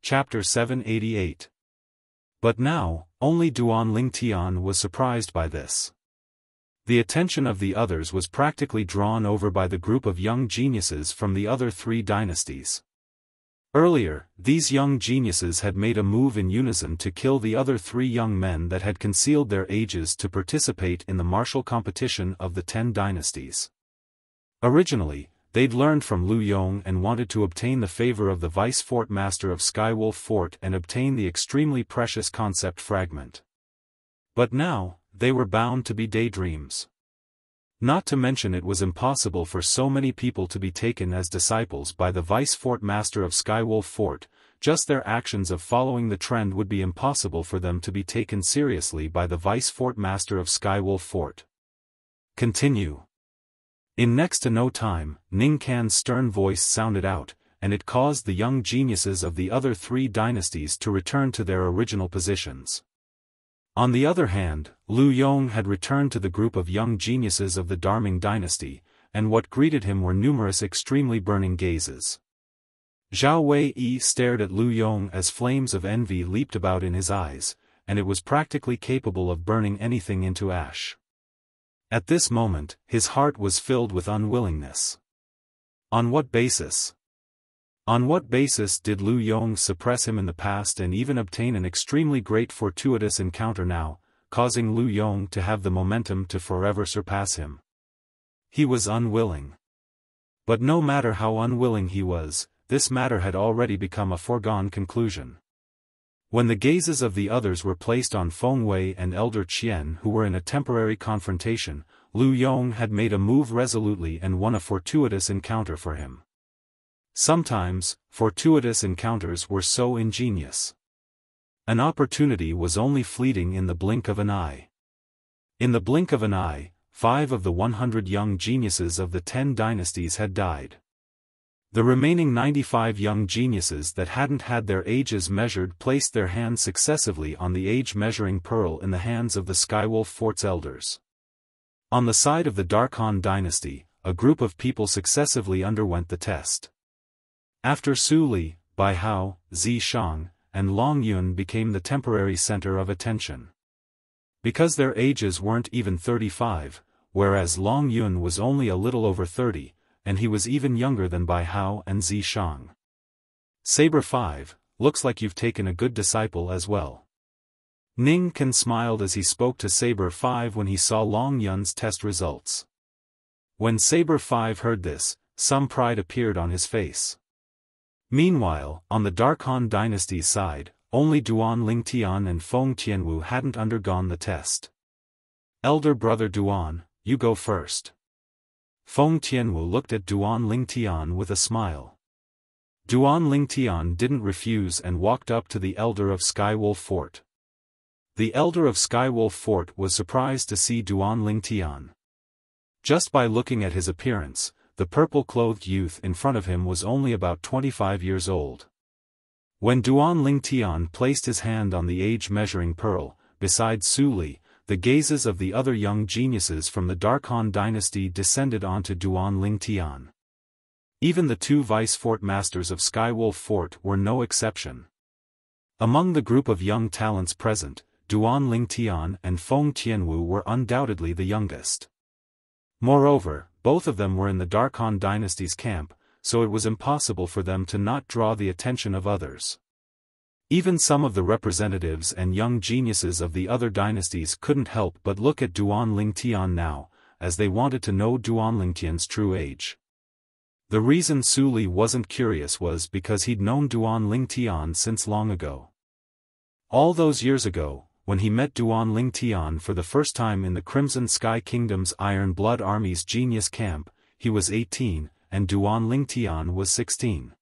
Chapter 788. But now, only Duan Lingtian was surprised by this. The attention of the others was practically drawn over by the group of young geniuses from the other three dynasties. Earlier, these young geniuses had made a move in unison to kill the other three young men that had concealed their ages to participate in the martial competition of the 10 dynasties. Originally, they'd learned from Lu Yong and wanted to obtain the favor of the vice fort master of Skywolf Fort and obtain the extremely precious concept fragment. But now, they were bound to be daydreams. Not to mention it was impossible for so many people to be taken as disciples by the vice fort master of Skywolf Fort. Just their actions of following the trend would be impossible for them to be taken seriously by the vice fort master of Skywolf Fort. Continue. In next to no time, Ning Kan's stern voice sounded out, and it caused the young geniuses of the other three dynasties to return to their original positions. On the other hand, Lu Yong had returned to the group of young geniuses of the Darming dynasty, and what greeted him were numerous extremely burning gazes. Zhao Wei stared at Lu Yong as flames of envy leaped about in his eyes, and it was practically capable of burning anything into ash. At this moment, his heart was filled with unwillingness. On what basis? On what basis did Lu Yong suppress him in the past and even obtain an extremely great fortuitous encounter now, causing Lu Yong to have the momentum to forever surpass him? He was unwilling. But no matter how unwilling he was, this matter had already become a foregone conclusion. When the gazes of the others were placed on Feng Wei and Elder Qian who were in a temporary confrontation, Lu Yong had made a move resolutely and won a fortuitous encounter for him. Sometimes, fortuitous encounters were so ingenious. An opportunity was only fleeting in the blink of an eye. In the blink of an eye, 5 of the 100 young geniuses of the 10 dynasties had died. The remaining 95 young geniuses that hadn't had their ages measured placed their hands successively on the age-measuring pearl in the hands of the Skywolf Fort's elders. On the side of the Darkhan dynasty, a group of people successively underwent the test. After Su Li, Bai Hao, Zi Shang, and Long Yun became the temporary center of attention. Because their ages weren't even 35, whereas Long Yun was only a little over 30, and he was even younger than Bai Hao and Zi Shang. Saber 5, looks like you've taken a good disciple as well. Ning Kan smiled as he spoke to Saber 5 when he saw Long Yun's test results. When Saber 5 heard this, some pride appeared on his face. Meanwhile, on the Darkhan dynasty's side, only Duan Lingtian and Feng Tianwu hadn't undergone the test. Elder brother Duan, you go first. Feng Tianwu looked at Duan Lingtian with a smile. Duan Lingtian didn't refuse and walked up to the elder of Skywolf Fort. The elder of Skywolf Fort was surprised to see Duan Lingtian. Just by looking at his appearance, the purple-clothed youth in front of him was only about 25 years old. When Duan Lingtian placed his hand on the age-measuring pearl, beside Su Li, the gazes of the other young geniuses from the Darkhan dynasty descended onto Duan Lingtian. Even the 2 vice fort masters of Skywolf Fort were no exception. Among the group of young talents present, Duan Lingtian and Feng Tianwu were undoubtedly the youngest. Moreover, both of them were in the Darkhan dynasty's camp, so it was impossible for them to not draw the attention of others. Even some of the representatives and young geniuses of the other dynasties couldn't help but look at Duan Lingtian now, as they wanted to know Duan Lingtian's true age. The reason Su Li wasn't curious was because he'd known Duan Lingtian since long ago. All those years ago, when he met Duan Lingtian for the first time in the Crimson Sky Kingdom's Iron Blood Army's genius camp, he was 18, and Duan Lingtian was 16.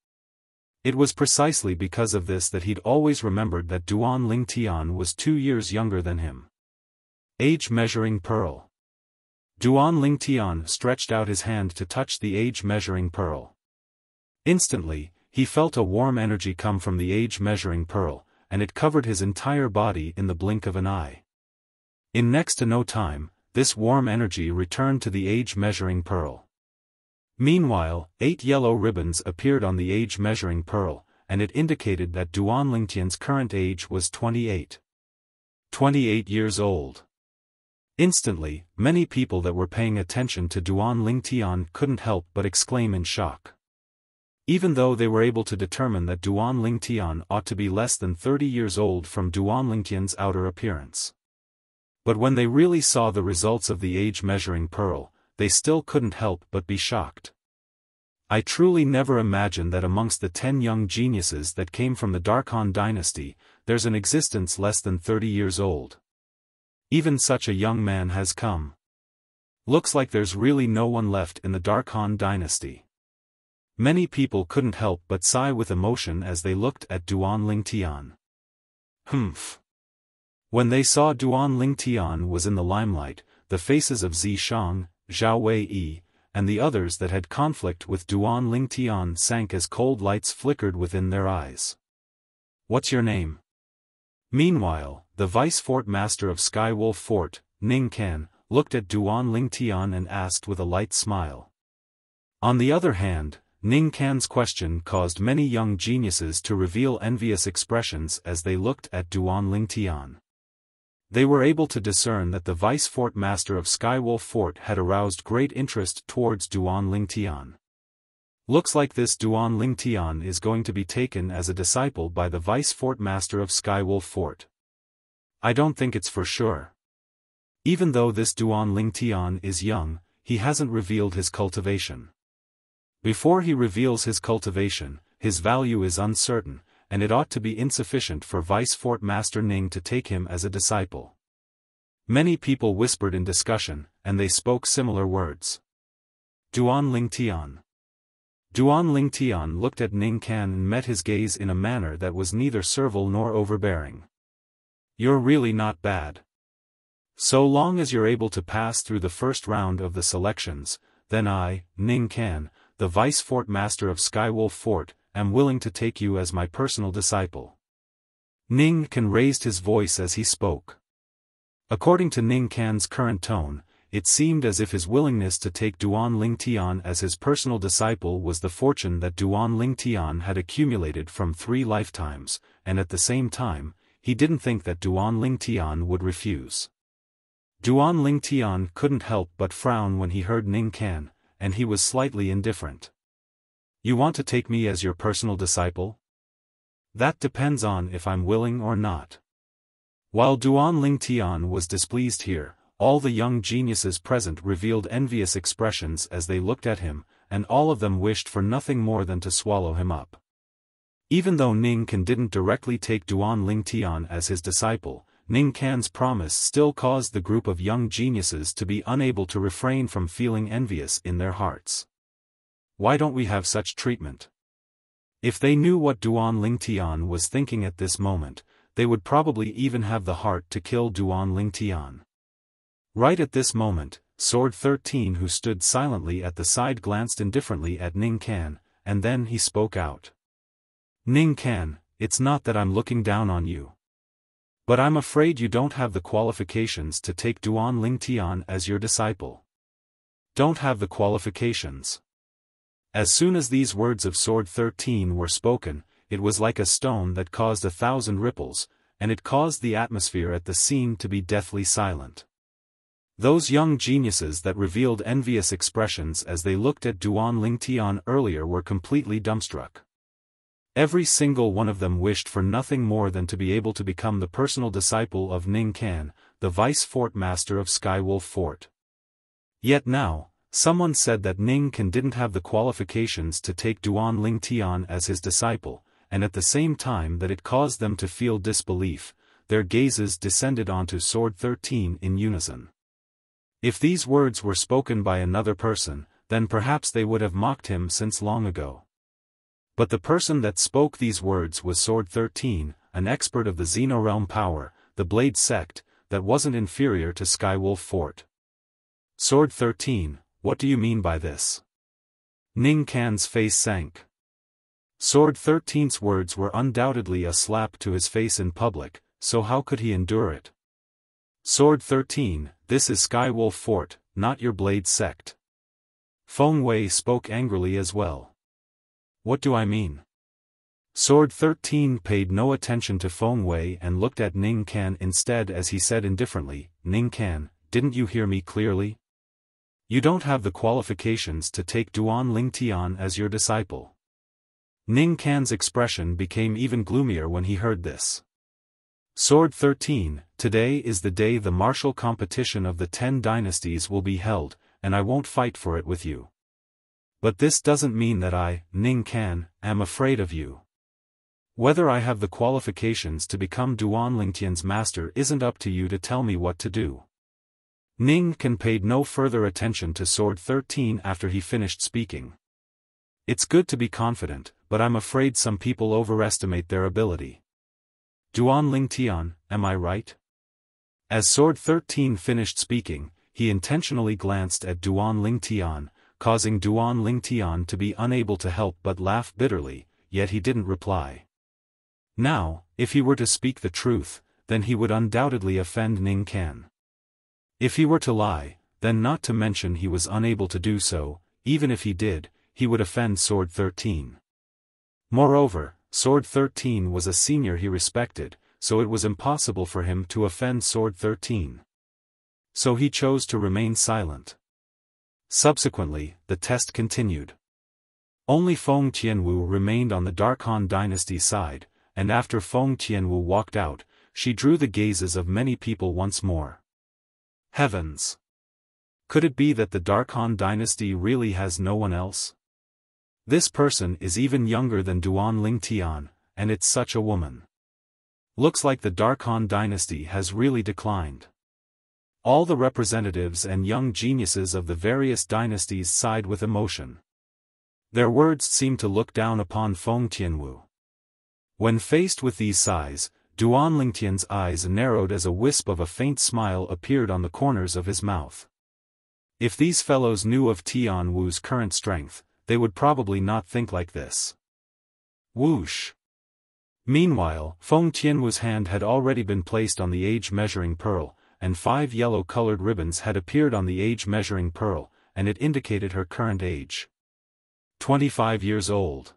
It was precisely because of this that he'd always remembered that Duan Lingtian was 2 years younger than him. Age-measuring pearl. Duan Lingtian stretched out his hand to touch the age-measuring pearl. Instantly, he felt a warm energy come from the age-measuring pearl, and it covered his entire body in the blink of an eye. In next to no time, this warm energy returned to the age-measuring pearl. Meanwhile, 8 yellow ribbons appeared on the age-measuring pearl, and it indicated that Duan Lingtian's current age was 28. 28 years old. Instantly, many people that were paying attention to Duan Lingtian couldn't help but exclaim in shock. Even though they were able to determine that Duan Lingtian ought to be less than 30 years old from Duan Lingtian's outer appearance. But when they really saw the results of the age-measuring pearl, they still couldn't help but be shocked. I truly never imagined that amongst the 10 young geniuses that came from the Dark Han dynasty, there's an existence less than 30 years old. Even such a young man has come. Looks like there's really no one left in the Dark Han dynasty. Many people couldn't help but sigh with emotion as they looked at Duan Lingtian. Humph. When they saw Duan Lingtian was in the limelight, the faces of Zishang, Zhao Wei, and the others that had conflict with Duan Lingtian sank as cold lights flickered within their eyes. What's your name? Meanwhile, the vice-fort master of Skywolf Fort, Ning Can, looked at Duan Lingtian and asked with a light smile. On the other hand, Ning Can's question caused many young geniuses to reveal envious expressions as they looked at Duan Lingtian. They were able to discern that the vice-fort master of Skywolf Fort had aroused great interest towards Duan Lingtian. Looks like this Duan Lingtian is going to be taken as a disciple by the vice-fort master of Skywolf Fort. I don't think it's for sure. Even though this Duan Lingtian is young, he hasn't revealed his cultivation. Before he reveals his cultivation, his value is uncertain, and it ought to be insufficient for Vice-Fort Master Ning to take him as a disciple. Many people whispered in discussion, and they spoke similar words. Duan Lingtian. Duan Lingtian looked at Ning Can and met his gaze in a manner that was neither servile nor overbearing. You're really not bad. So long as you're able to pass through the first round of the selections, then I, Ning Can, the Vice-Fort Master of Skywolf Fort, am willing to take you as my personal disciple. Ning Can raised his voice as he spoke. According to Ning Can's current tone, it seemed as if his willingness to take Duan Lingtian as his personal disciple was the fortune that Duan Lingtian had accumulated from 3 lifetimes, and at the same time, he didn't think that Duan Lingtian would refuse. Duan Lingtian couldn't help but frown when he heard Ning Can, and he was slightly indifferent. You want to take me as your personal disciple? That depends on if I'm willing or not. While Duan Lingtian was displeased here, all the young geniuses present revealed envious expressions as they looked at him, and all of them wished for nothing more than to swallow him up. Even though Ning Can didn't directly take Duan Lingtian as his disciple, Ning Can's promise still caused the group of young geniuses to be unable to refrain from feeling envious in their hearts. Why don't we have such treatment? If they knew what Duan Lingtian was thinking at this moment, they would probably even have the heart to kill Duan Lingtian. Right at this moment, Sword 13, who stood silently at the side, glanced indifferently at Ning Can, and then he spoke out. Ning Can, it's not that I'm looking down on you. But I'm afraid you don't have the qualifications to take Duan Lingtian as your disciple. Don't have the qualifications. As soon as these words of Sword 13 were spoken, it was like a stone that caused 1,000 ripples, and it caused the atmosphere at the scene to be deathly silent. Those young geniuses that revealed envious expressions as they looked at Duan Lingtian earlier were completely dumbstruck. Every single one of them wished for nothing more than to be able to become the personal disciple of Ning Can, the Vice-Fort Master of Skywolf Fort. Yet now, someone said that Ning Can didn't have the qualifications to take Duan Lingtian as his disciple, and at the same time that it caused them to feel disbelief, their gazes descended onto Sword 13 in unison. If these words were spoken by another person, then perhaps they would have mocked him since long ago. But the person that spoke these words was Sword 13, an expert of the Xenorealm power, the Blade Sect, that wasn't inferior to Skywolf Fort. Sword 13, what do you mean by this? Ning Can's face sank. Sword 13's words were undoubtedly a slap to his face in public, so how could he endure it? Sword 13, this is Skywolf Fort, not your Blade Sect. Feng Wei spoke angrily as well. What do I mean? Sword 13 paid no attention to Feng Wei and looked at Ning Can instead as he said indifferently, Ning Can, didn't you hear me clearly? You don't have the qualifications to take Duan Lingtian as your disciple. Ning Can's expression became even gloomier when he heard this. Sword 13, today is the day the martial competition of the 10 dynasties will be held, and I won't fight for it with you. But this doesn't mean that I, Ning Can, am afraid of you. Whether I have the qualifications to become Duan Lingtian's master isn't up to you to tell me what to do. Ning Can paid no further attention to Sword 13 after he finished speaking. It's good to be confident, but I'm afraid some people overestimate their ability. Duan Lingtian, am I right? As Sword 13 finished speaking, he intentionally glanced at Duan Lingtian, causing Duan Lingtian to be unable to help but laugh bitterly, yet he didn't reply. Now, if he were to speak the truth, then he would undoubtedly offend Ning Can. If he were to lie, then not to mention he was unable to do so, even if he did, he would offend Sword 13. Moreover, Sword 13 was a senior he respected, so it was impossible for him to offend Sword 13. So he chose to remain silent. Subsequently, the test continued. Only Feng Tianwu remained on the Dark Han dynasty side, and after Feng Tianwu walked out, she drew the gazes of many people once more. Heavens! Could it be that the Dark Han dynasty really has no one else? This person is even younger than Duan Lingtian, and it's such a woman. Looks like the Dark Han dynasty has really declined. All the representatives and young geniuses of the various dynasties sighed with emotion. Their words seemed to look down upon Feng Tianwu. When faced with these sighs, Duan Lingtian's eyes narrowed as a wisp of a faint smile appeared on the corners of his mouth. If these fellows knew of Tianwu's current strength, they would probably not think like this. Whoosh! Meanwhile, Feng Tianwu's hand had already been placed on the age-measuring pearl, and 5 yellow-colored ribbons had appeared on the age-measuring pearl, and it indicated her current age. 25 years old.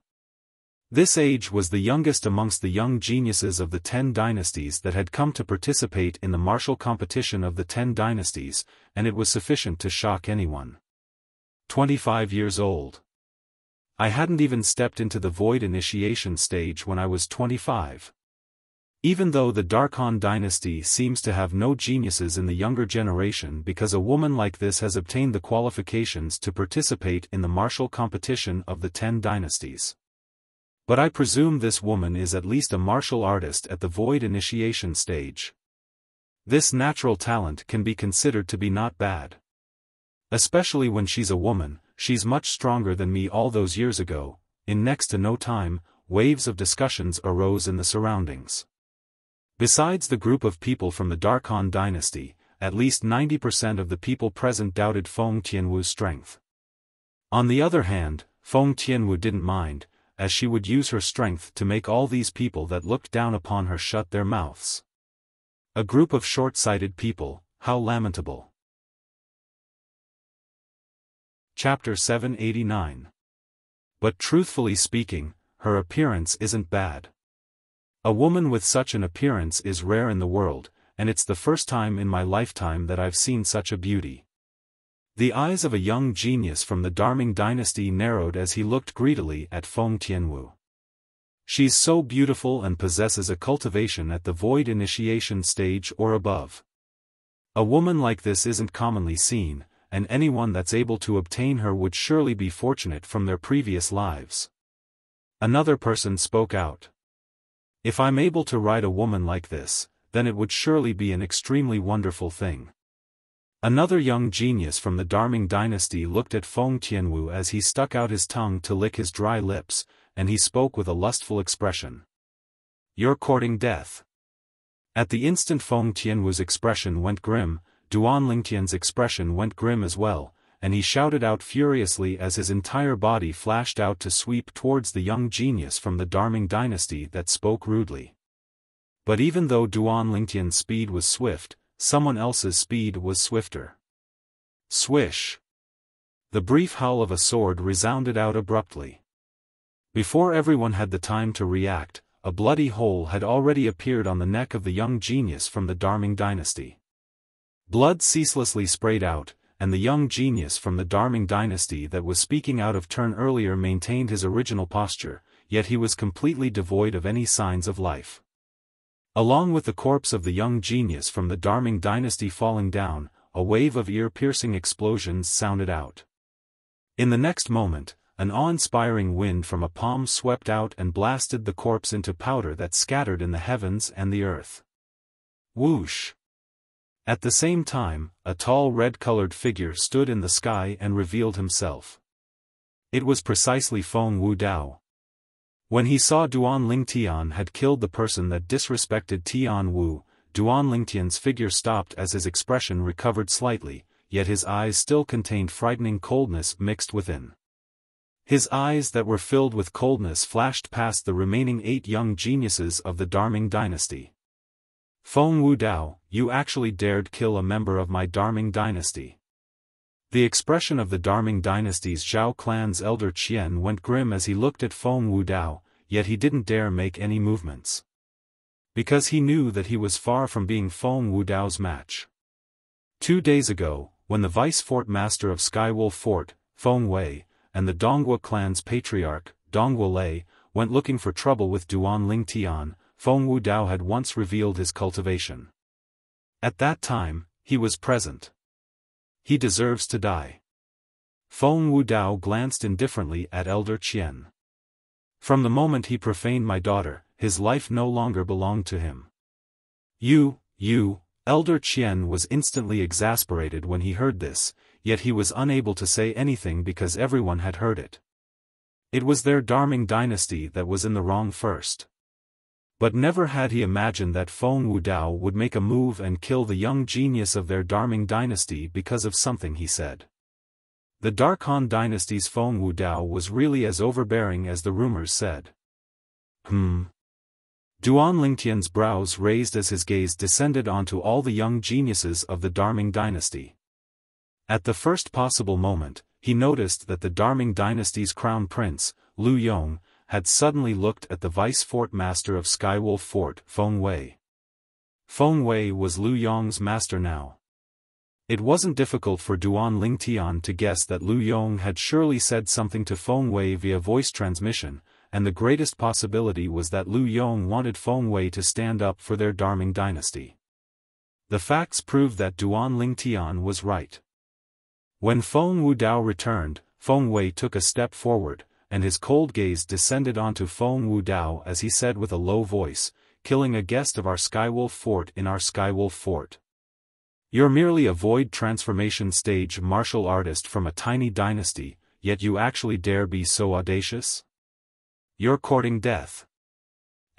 This age was the youngest amongst the young geniuses of the 10 dynasties that had come to participate in the martial competition of the 10 dynasties, and it was sufficient to shock anyone. 25 years old. I hadn't even stepped into the void initiation stage when I was 25. Even though the Dark Han dynasty seems to have no geniuses in the younger generation because a woman like this has obtained the qualifications to participate in the martial competition of the 10 dynasties. But I presume this woman is at least a martial artist at the void initiation stage. This natural talent can be considered to be not bad. Especially when she's a woman, she's much stronger than me all those years ago. In next to no time, waves of discussions arose in the surroundings. Besides the group of people from the Dark Han dynasty, at least 90% of the people present doubted Feng Tianwu's strength. On the other hand, Feng Tianwu didn't mind, as she would use her strength to make all these people that looked down upon her shut their mouths. A group of short-sighted people, how lamentable. Chapter 789. But truthfully speaking, her appearance isn't bad. A woman with such an appearance is rare in the world, and it's the first time in my lifetime that I've seen such a beauty. The eyes of a young genius from the Darming dynasty narrowed as he looked greedily at Feng Tianwu. She's so beautiful and possesses a cultivation at the void initiation stage or above. A woman like this isn't commonly seen, and anyone that's able to obtain her would surely be fortunate from their previous lives. Another person spoke out. If I'm able to ride a woman like this, then it would surely be an extremely wonderful thing. Another young genius from the Darming dynasty looked at Feng Tianwu as he stuck out his tongue to lick his dry lips, and he spoke with a lustful expression. You're courting death. At the instant Feng Tianwu's expression went grim, Duan Lingtian's expression went grim as well, and he shouted out furiously as his entire body flashed out to sweep towards the young genius from the Darming dynasty that spoke rudely. But even though Duan Lingtian's speed was swift, someone else's speed was swifter. Swish! The brief howl of a sword resounded out abruptly. Before everyone had the time to react, a bloody hole had already appeared on the neck of the young genius from the Darming dynasty. Blood ceaselessly sprayed out, and the young genius from the Darming dynasty that was speaking out of turn earlier maintained his original posture, yet he was completely devoid of any signs of life. Along with the corpse of the young genius from the Darming dynasty falling down, a wave of ear-piercing explosions sounded out. In the next moment, an awe-inspiring wind from a palm swept out and blasted the corpse into powder that scattered in the heavens and the earth. Whoosh! At the same time, a tall red-colored figure stood in the sky and revealed himself. It was precisely Feng Wudao. When he saw Duan Lingtian had killed the person that disrespected Tian Wu, Duan Lingtian's figure stopped as his expression recovered slightly, yet his eyes still contained frightening coldness mixed within. His eyes that were filled with coldness flashed past the remaining 8 young geniuses of the Darming dynasty. Feng Wudao, you actually dared kill a member of my Darming dynasty. The expression of the Darming dynasty's Zhao clan's elder Qian went grim as he looked at Feng Wudao, yet he didn't dare make any movements. Because he knew that he was far from being Feng Wudao's match. 2 days ago, when the vice fort master of Skywolf Fort, Feng Wei, and the Donghua clan's patriarch, Donghua Lei, went looking for trouble with Duan Lingtian, Feng Wudao had once revealed his cultivation. At that time, he was present. He deserves to die. Feng Wudao glanced indifferently at Elder Qian. From the moment he profaned my daughter, his life no longer belonged to him. You, Elder Qian was instantly exasperated when he heard this, yet he was unable to say anything because everyone had heard it. It was their Darming dynasty that was in the wrong first. But never had he imagined that Feng Wudao would make a move and kill the young genius of their Darming dynasty because of something he said. The Darkhan dynasty's Feng Wudao was really as overbearing as the rumors said. Duan Lingtian's brows raised as his gaze descended onto all the young geniuses of the Darming dynasty. At the first possible moment, he noticed that the Darming dynasty's crown prince, Lu Yong, had suddenly looked at the vice fort master of Skywolf Fort, Feng Wei. Feng Wei was Lu Yong's master now. It wasn't difficult for Duan Lingtian to guess that Lu Yong had surely said something to Feng Wei via voice transmission, and the greatest possibility was that Lu Yong wanted Feng Wei to stand up for their Darming dynasty. The facts proved that Duan Lingtian was right. When Feng Wudao returned, Feng Wei took a step forward, and his cold gaze descended onto Feng Wudao as he said with a low voice, killing a guest of our Skywolf Fort in our Skywolf Fort. You're merely a void transformation stage martial artist from a tiny dynasty, yet you actually dare be so audacious? You're courting death.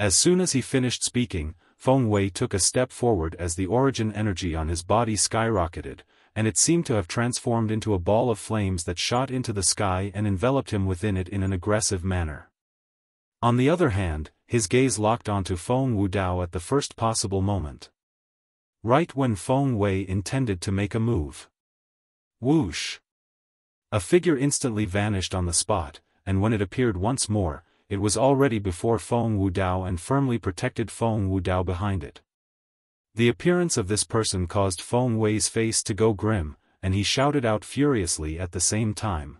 As soon as he finished speaking, Feng Wei took a step forward as the origin energy on his body skyrocketed, and it seemed to have transformed into a ball of flames that shot into the sky and enveloped him within it in an aggressive manner. On the other hand, his gaze locked onto Feng Wudao at the first possible moment. Right when Feng Wei intended to make a move. Whoosh! A figure instantly vanished on the spot, and when it appeared once more, it was already before Feng Wudao and firmly protected Feng Wudao behind it. The appearance of this person caused Feng Wei's face to go grim, and he shouted out furiously at the same time.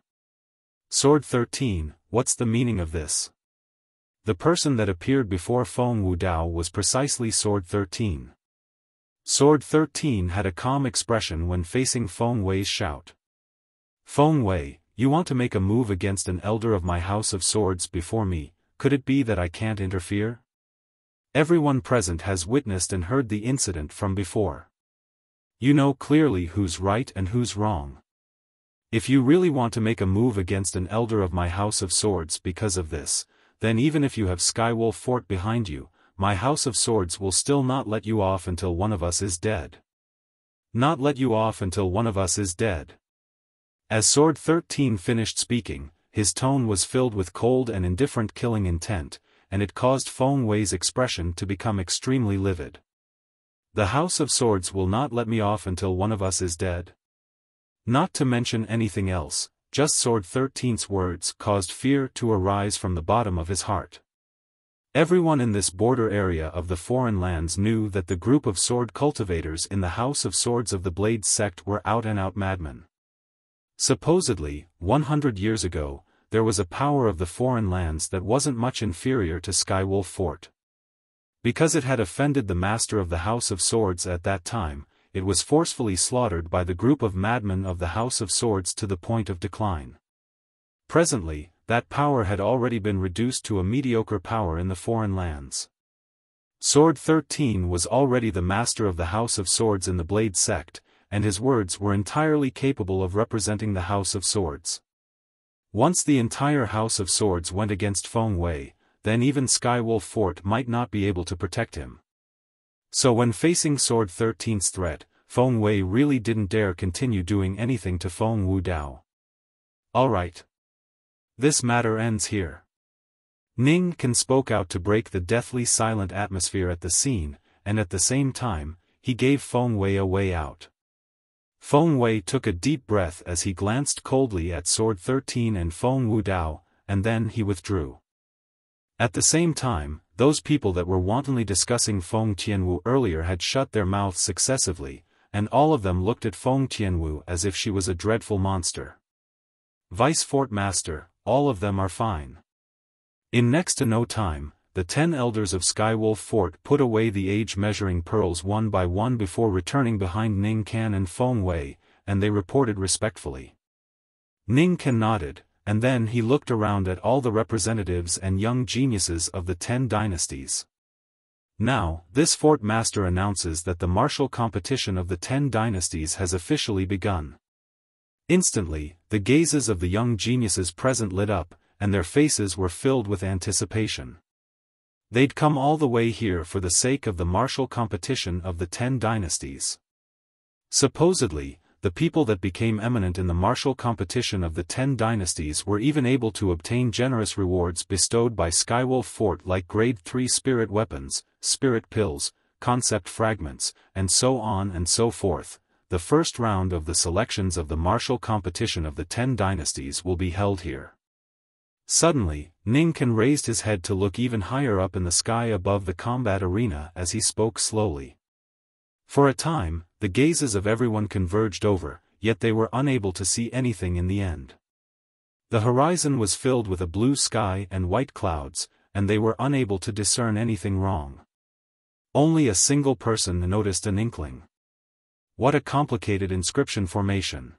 Sword 13, what's the meaning of this? The person that appeared before Feng Wudao was precisely Sword 13. Sword 13 had a calm expression when facing Feng Wei's shout. Feng Wei, you want to make a move against an elder of my House of Swords before me, could it be that I can't interfere? Everyone present has witnessed and heard the incident from before. You know clearly who's right and who's wrong. If you really want to make a move against an elder of my House of Swords because of this, then even if you have Skywolf Fort behind you, my House of Swords will still not let you off until one of us is dead. Not let you off until one of us is dead. As Sword 13 finished speaking, his tone was filled with cold and indifferent killing intent, and it caused Feng Wei's expression to become extremely livid. The House of Swords will not let me off until one of us is dead? Not to mention anything else, just Sword 13's words caused fear to arise from the bottom of his heart. Everyone in this border area of the foreign lands knew that the group of sword cultivators in the House of Swords of the Blade sect were out-and-out madmen. Supposedly, 100 years ago, there was a power of the foreign lands that wasn't much inferior to Skywolf Fort. Because it had offended the master of the House of Swords at that time, it was forcefully slaughtered by the group of madmen of the House of Swords to the point of decline. Presently, that power had already been reduced to a mediocre power in the foreign lands. Sword 13 was already the master of the House of Swords in the Blade sect, and his words were entirely capable of representing the House of Swords. Once the entire House of Swords went against Feng Wei, then even Skywolf Fort might not be able to protect him. So when facing Sword 13's threat, Feng Wei really didn't dare continue doing anything to Feng Wudao. Alright. This matter ends here. Ning Can spoke out to break the deathly silent atmosphere at the scene, and at the same time, he gave Feng Wei a way out. Feng Wei took a deep breath as he glanced coldly at Sword 13 and Feng Wudao, and then he withdrew. At the same time, those people that were wantonly discussing Feng Tianwu earlier had shut their mouths successively, and all of them looked at Feng Tianwu as if she was a dreadful monster. Vice Fort Master, all of them are fine. In next to no time, the 10 elders of Skywolf Fort put away the age-measuring pearls one by one before returning behind Ning Can and Feng Wei, and they reported respectfully. Ning Can nodded, and then he looked around at all the representatives and young geniuses of the 10 dynasties. Now, this Fort Master announces that the martial competition of the 10 dynasties has officially begun. Instantly, the gazes of the young geniuses present lit up, and their faces were filled with anticipation. They'd come all the way here for the sake of the martial competition of the 10 dynasties. Supposedly, the people that became eminent in the martial competition of the 10 dynasties were even able to obtain generous rewards bestowed by Skywolf Fort like Grade 3 spirit weapons, spirit pills, concept fragments, and so on and so forth. The first round of the selections of the martial competition of the 10 dynasties will be held here. Suddenly, Ning Can raised his head to look even higher up in the sky above the combat arena as he spoke slowly. For a time, the gazes of everyone converged over, yet they were unable to see anything in the end. The horizon was filled with a blue sky and white clouds, and they were unable to discern anything wrong. Only a single person noticed an inkling. What a complicated inscription formation.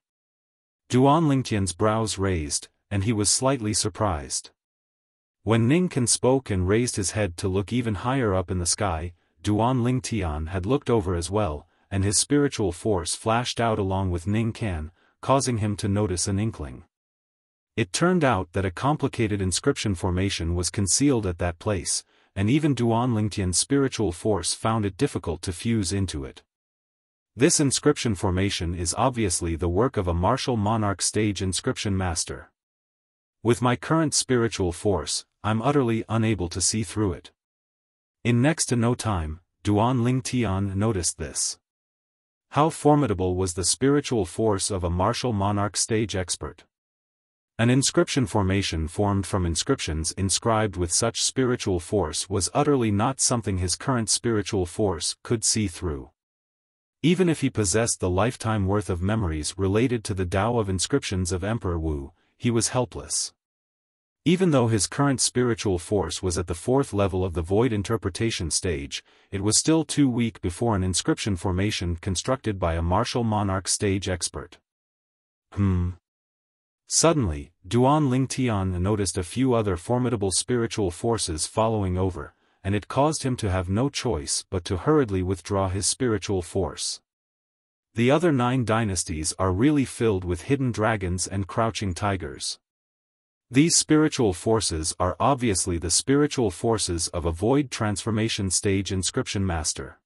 Duan Lingtian's brows raised, and he was slightly surprised. When Ning Can spoke and raised his head to look even higher up in the sky, Duan Lingtian had looked over as well, and his spiritual force flashed out along with Ning Can, causing him to notice an inkling. It turned out that a complicated inscription formation was concealed at that place, and even Duan Lingtian's spiritual force found it difficult to fuse into it. This inscription formation is obviously the work of a martial monarch stage inscription master. With my current spiritual force, I'm utterly unable to see through it. In next to no time, Duan Lingtian noticed this. How formidable was the spiritual force of a martial monarch stage expert. An inscription formation formed from inscriptions inscribed with such spiritual force was utterly not something his current spiritual force could see through. Even if he possessed the lifetime worth of memories related to the Tao of inscriptions of Emperor Wu, he was helpless. Even though his current spiritual force was at the 4th level of the void interpretation stage, it was still too weak before an inscription formation constructed by a martial monarch stage expert. Suddenly, Duan Lingtian noticed a few other formidable spiritual forces following over, and it caused him to have no choice but to hurriedly withdraw his spiritual force. The other 9 dynasties are really filled with hidden dragons and crouching tigers. These spiritual forces are obviously the spiritual forces of a void transformation stage inscription master.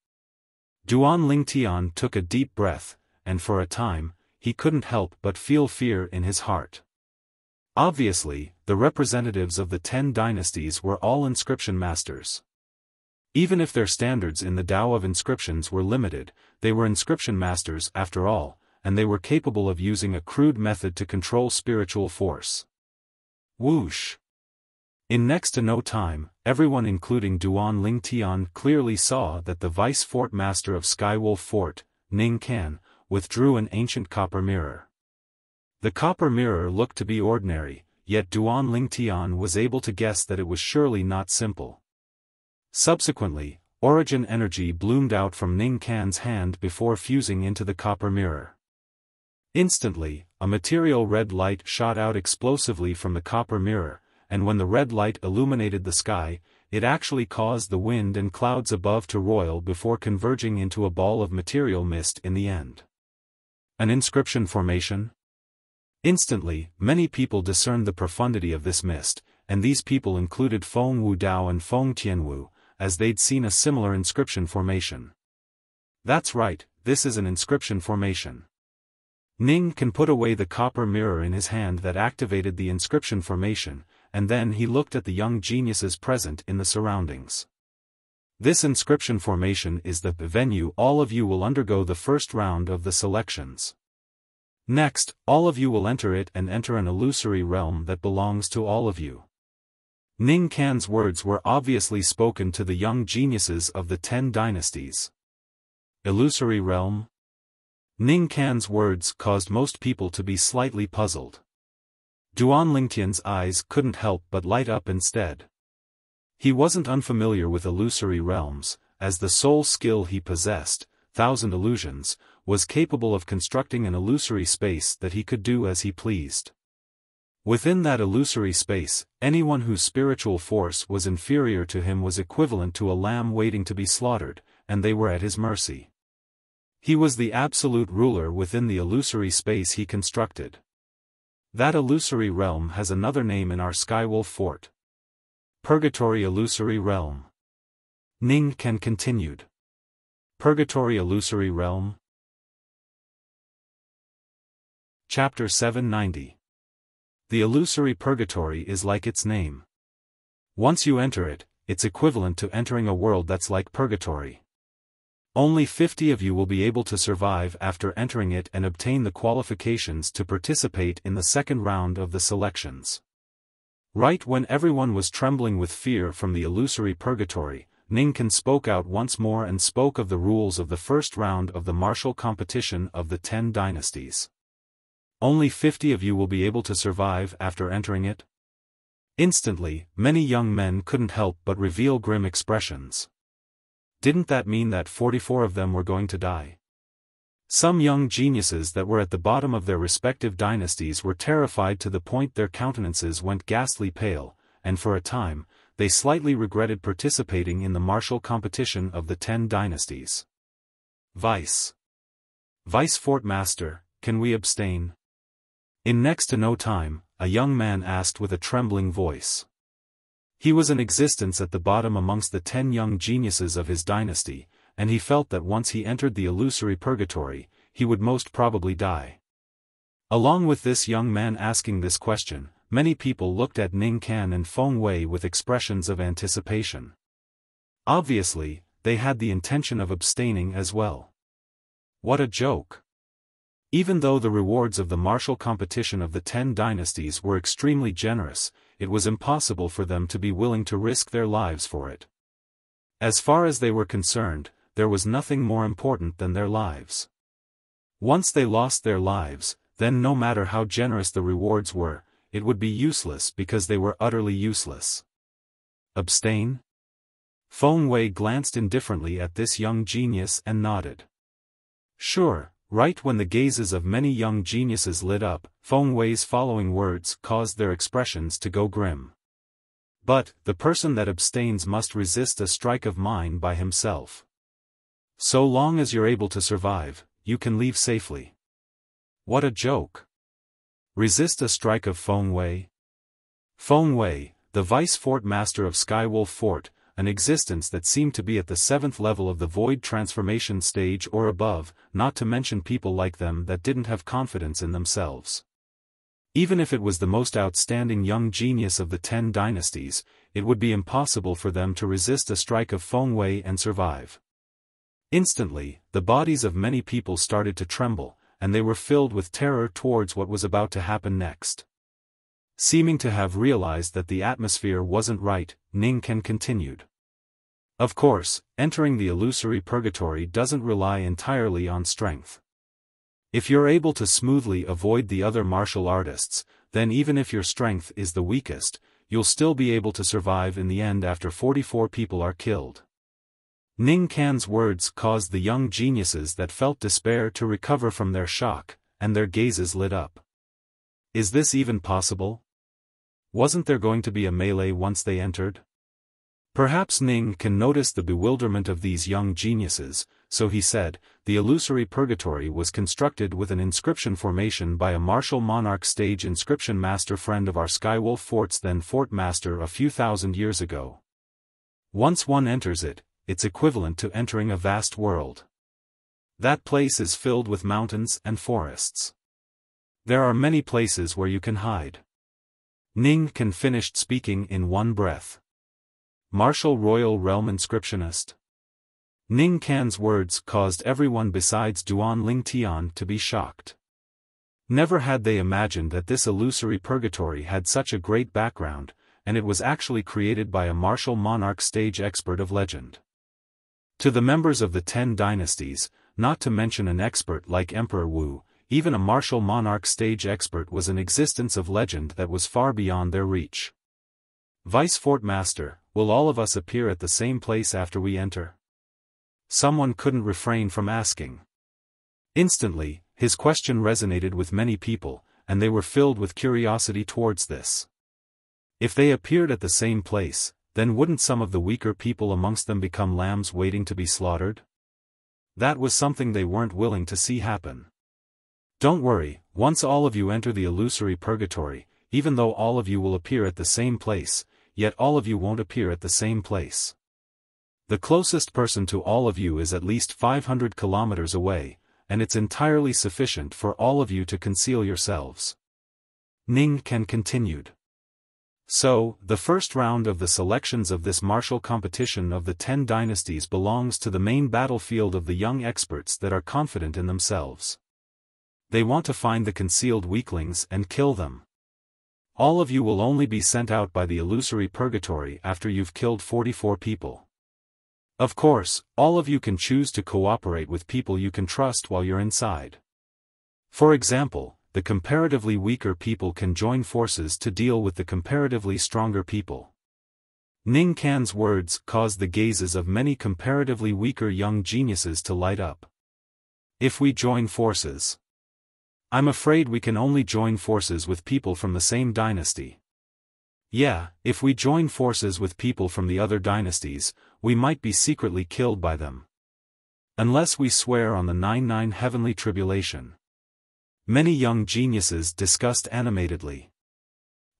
Duan Lingtian took a deep breath, and for a time, he couldn't help but feel fear in his heart. Obviously, the representatives of the 10 dynasties were all inscription masters. Even if their standards in the Tao of inscriptions were limited, they were inscription masters after all, and they were capable of using a crude method to control spiritual force. Whoosh! In next to no time, everyone including Duan Lingtian clearly saw that the vice fort master of Skywolf Fort, Ning Kan, withdrew an ancient copper mirror. The copper mirror looked to be ordinary, yet Duan Lingtian was able to guess that it was surely not simple. Subsequently, origin energy bloomed out from Ning Kan's hand before fusing into the copper mirror. Instantly, a material red light shot out explosively from the copper mirror, and when the red light illuminated the sky, it actually caused the wind and clouds above to roil before converging into a ball of material mist in the end. An inscription formation? Instantly, many people discerned the profundity of this mist, and these people included Feng Wudao and Feng Tianwu, as they'd seen a similar inscription formation. That's right, this is an inscription formation. Ning Kan put away the copper mirror in his hand that activated the inscription formation, and then he looked at the young geniuses present in the surroundings. This inscription formation is the venue. All of you will undergo the first round of the selections. Next, all of you will enter it and enter an illusory realm that belongs to all of you. Ning Kan's words were obviously spoken to the young geniuses of the 10 dynasties. Illusory realm? Ning Kan's words caused most people to be slightly puzzled. Duan Lingtian's eyes couldn't help but light up instead. He wasn't unfamiliar with illusory realms, as the sole skill he possessed, Thousand Illusions, was capable of constructing an illusory space that he could do as he pleased. Within that illusory space, anyone whose spiritual force was inferior to him was equivalent to a lamb waiting to be slaughtered, and they were at his mercy. He was the absolute ruler within the illusory space he constructed. That illusory realm has another name in our Skywolf Fort. Purgatory Illusory Realm. Ning Kan continued. Purgatory Illusory Realm. Chapter 790. The illusory purgatory is like its name. Once you enter it, it's equivalent to entering a world that's like purgatory. Only 50 of you will be able to survive after entering it and obtain the qualifications to participate in the second round of the selections. Right when everyone was trembling with fear from the illusory purgatory, Ning Kan spoke out once more and spoke of the rules of the first round of the martial competition of the 10 dynasties. Only 50 of you will be able to survive after entering it? Instantly, many young men couldn't help but reveal grim expressions. Didn't that mean that 44 of them were going to die? Some young geniuses that were at the bottom of their respective dynasties were terrified to the point their countenances went ghastly pale, and for a time, they slightly regretted participating in the martial competition of the 10 dynasties. Vice Fort Master, can we abstain? In next to no time, a young man asked with a trembling voice. He was in existence at the bottom amongst the 10 young geniuses of his dynasty, and he felt that once he entered the illusory purgatory, he would most probably die. Along with this young man asking this question, many people looked at Ning Kan and Feng Wei with expressions of anticipation. Obviously, they had the intention of abstaining as well. What a joke! Even though the rewards of the martial competition of the 10 dynasties were extremely generous, it was impossible for them to be willing to risk their lives for it. As far as they were concerned, there was nothing more important than their lives. Once they lost their lives, then no matter how generous the rewards were, it would be useless because they were utterly useless. Abstain? Feng Wei glanced indifferently at this young genius and nodded. Sure. Right when the gazes of many young geniuses lit up, Feng Wei's following words caused their expressions to go grim. But, the person that abstains must resist a strike of mine by himself. So long as you're able to survive, you can leave safely. What a joke! Resist a strike of Feng Wei? Feng Wei, the vice fort master of Skywolf Fort, an existence that seemed to be at the 7th level of the void transformation stage or above, not to mention people like them that didn't have confidence in themselves. Even if it was the most outstanding young genius of the 10 dynasties, it would be impossible for them to resist a strike of Feng Wei and survive. Instantly, the bodies of many people started to tremble, and they were filled with terror towards what was about to happen next. Seeming to have realized that the atmosphere wasn't right, Ning Ken continued. Of course, entering the illusory purgatory doesn't rely entirely on strength. If you're able to smoothly avoid the other martial artists, then even if your strength is the weakest, you'll still be able to survive in the end after 44 people are killed. Ning Kan's words caused the young geniuses that felt despair to recover from their shock, and their gazes lit up. Is this even possible? Wasn't there going to be a melee once they entered? Perhaps Ning Kan noticed the bewilderment of these young geniuses, so he said, the illusory purgatory was constructed with an inscription formation by a martial monarch stage inscription master friend of our Skywolf Fort's then Fort Master a few thousand years ago. Once one enters it, it's equivalent to entering a vast world. That place is filled with mountains and forests. There are many places where you can hide. Ning Kan finished speaking in one breath. Martial Royal Realm Inscriptionist. Ning Kan's words caused everyone besides Duan Ling Tian to be shocked. Never had they imagined that this illusory purgatory had such a great background, and it was actually created by a martial monarch stage expert of legend. To the members of the 10 dynasties, not to mention an expert like Emperor Wu, even a martial monarch stage expert was an existence of legend that was far beyond their reach. Vice Fort Master, will all of us appear at the same place after we enter? Someone couldn't refrain from asking. Instantly, his question resonated with many people, and they were filled with curiosity towards this. If they appeared at the same place, then wouldn't some of the weaker people amongst them become lambs waiting to be slaughtered? That was something they weren't willing to see happen. Don't worry, once all of you enter the illusory purgatory, even though all of you will appear at the same place, yet all of you won't appear at the same place. The closest person to all of you is at least 500 kilometers away, and it's entirely sufficient for all of you to conceal yourselves. Ning Kan continued. So, the first round of the selections of this martial competition of the 10 dynasties belongs to the main battlefield of the young experts that are confident in themselves. They want to find the concealed weaklings and kill them. All of you will only be sent out by the illusory purgatory after you've killed 44 people. Of course, all of you can choose to cooperate with people you can trust while you're inside. For example, the comparatively weaker people can join forces to deal with the comparatively stronger people. Ning Kan's words caused the gazes of many comparatively weaker young geniuses to light up. If we join forces, I'm afraid we can only join forces with people from the same dynasty. Yeah, if we join forces with people from the other dynasties, we might be secretly killed by them. Unless we swear on the 99 heavenly tribulation. Many young geniuses discussed animatedly.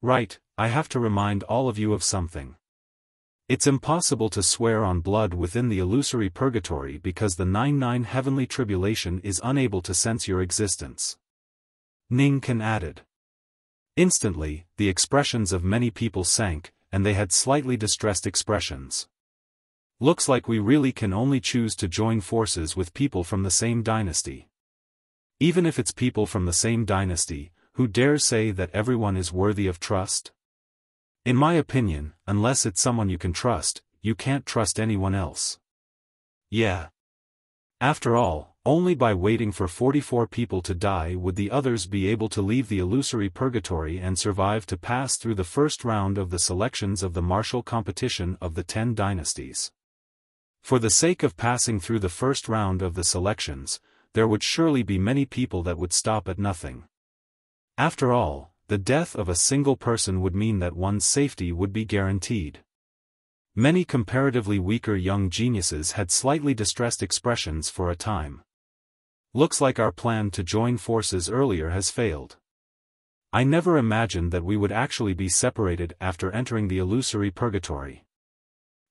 Right, I have to remind all of you of something. It's impossible to swear on blood within the illusory purgatory because the 99 heavenly tribulation is unable to sense your existence. Ning Kan added. Instantly, the expressions of many people sank, and they had slightly distressed expressions. Looks like we really can only choose to join forces with people from the same dynasty. Even if it's people from the same dynasty, who dares say that everyone is worthy of trust? In my opinion, unless it's someone you can trust, you can't trust anyone else. Yeah. After all, only by waiting for 44 people to die would the others be able to leave the illusory purgatory and survive to pass through the first round of the selections of the martial competition of the 10 dynasties. For the sake of passing through the first round of the selections, there would surely be many people that would stop at nothing. After all, the death of a single person would mean that one's safety would be guaranteed. Many comparatively weaker young geniuses had slightly distressed expressions for a time. Looks like our plan to join forces earlier has failed. I never imagined that we would actually be separated after entering the illusory purgatory.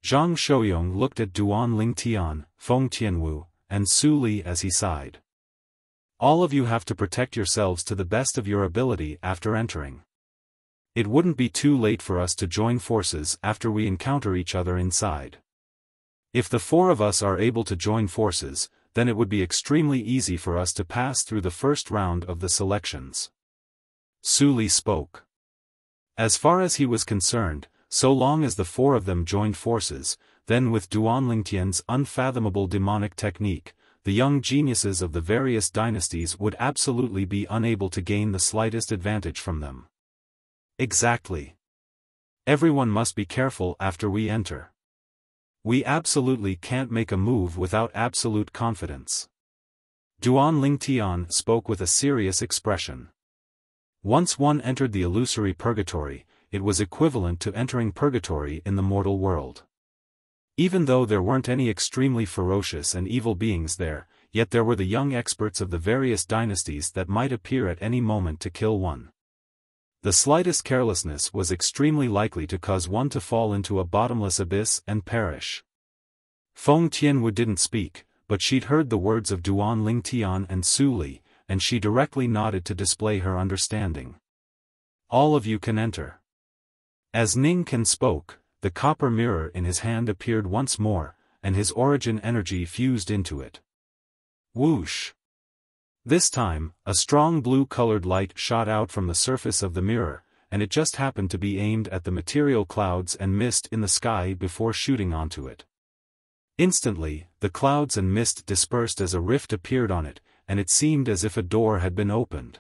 Zhang Shouyong looked at Duan Ling Tian, Feng Tianwu, and Su Li as he sighed. All of you have to protect yourselves to the best of your ability after entering. It wouldn't be too late for us to join forces after we encounter each other inside. If the 4 of us are able to join forces, then it would be extremely easy for us to pass through the first round of the selections. Su Li spoke. As far as he was concerned, so long as the four of them joined forces, then with Duan Lingtian's unfathomable demonic technique, the young geniuses of the various dynasties would absolutely be unable to gain the slightest advantage from them. Exactly. Everyone must be careful after we enter. We absolutely can't make a move without absolute confidence. Duan Lingtian spoke with a serious expression. Once one entered the illusory purgatory, it was equivalent to entering purgatory in the mortal world. Even though there weren't any extremely ferocious and evil beings there, yet there were the young experts of the various dynasties that might appear at any moment to kill one. The slightest carelessness was extremely likely to cause one to fall into a bottomless abyss and perish. Feng Tianwu didn't speak, but she'd heard the words of Duan Lingtian and Su Li, and she directly nodded to display her understanding. All of you can enter. As Ning Can spoke, the copper mirror in his hand appeared once more, and his origin energy fused into it. Whoosh! This time, a strong blue-colored light shot out from the surface of the mirror, and it just happened to be aimed at the material clouds and mist in the sky before shooting onto it. Instantly, the clouds and mist dispersed as a rift appeared on it, and it seemed as if a door had been opened.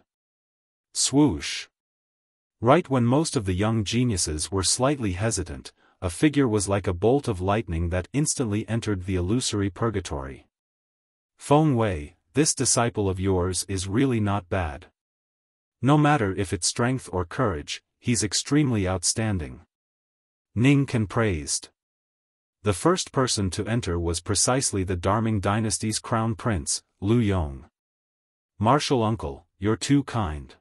Swoosh! Right when most of the young geniuses were slightly hesitant, a figure was like a bolt of lightning that instantly entered the illusory purgatory. Feng Wei, this disciple of yours is really not bad. No matter if it's strength or courage, he's extremely outstanding. Ning Can praised. The first person to enter was precisely the Darming dynasty's crown prince, Lu Yong. Martial uncle, you're too kind.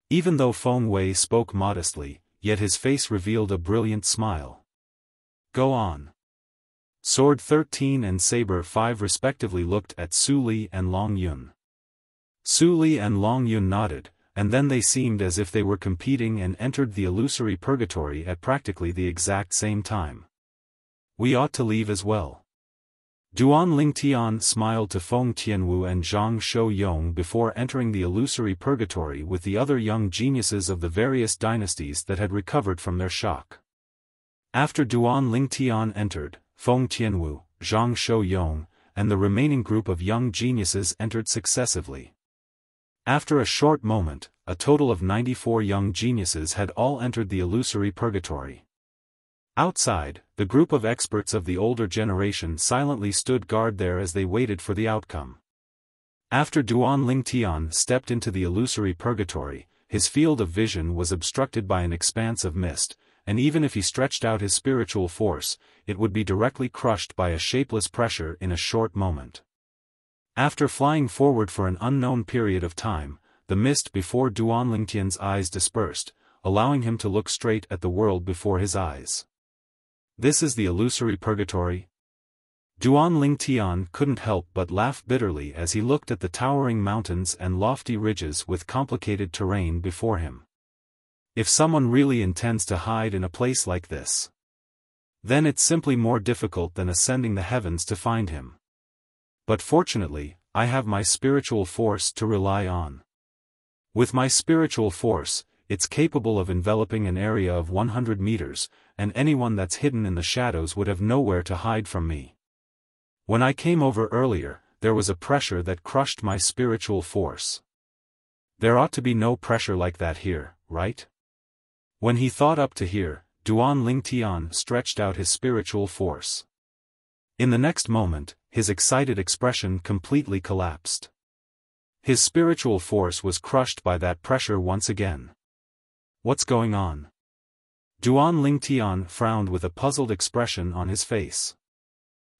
Even though Feng Wei spoke modestly, yet his face revealed a brilliant smile. Go on. Sword 13 and Saber 5 respectively looked at Su Li and Long Yun. Su Li and Long Yun nodded, and then they seemed as if they were competing and entered the illusory purgatory at practically the exact same time. We ought to leave as well. Duan Lingtian smiled to Feng Tianwu and Zhang Shouyong before entering the illusory purgatory with the other young geniuses of the various dynasties that had recovered from their shock. After Duan Lingtian entered, Feng Tianwu, Zhang Shouyong, and the remaining group of young geniuses entered successively. After a short moment, a total of 94 young geniuses had all entered the illusory purgatory. Outside, the group of experts of the older generation silently stood guard there as they waited for the outcome. After Duan Lingtian stepped into the illusory purgatory, his field of vision was obstructed by an expanse of mist, and even if he stretched out his spiritual force, it would be directly crushed by a shapeless pressure in a short moment. After flying forward for an unknown period of time, the mist before Duan Lingtian's eyes dispersed, allowing him to look straight at the world before his eyes. This is the illusory purgatory? Duan Lingtian couldn't help but laugh bitterly as he looked at the towering mountains and lofty ridges with complicated terrain before him. If someone really intends to hide in a place like this, then it's simply more difficult than ascending the heavens to find him. But fortunately, I have my spiritual force to rely on. With my spiritual force, it's capable of enveloping an area of 100 meters, and anyone that's hidden in the shadows would have nowhere to hide from me. When I came over earlier, there was a pressure that crushed my spiritual force. There ought to be no pressure like that here, right? When he thought up to here, Duan Lingtian stretched out his spiritual force. In the next moment, his excited expression completely collapsed. His spiritual force was crushed by that pressure once again. What's going on? Duan Lingtian frowned with a puzzled expression on his face.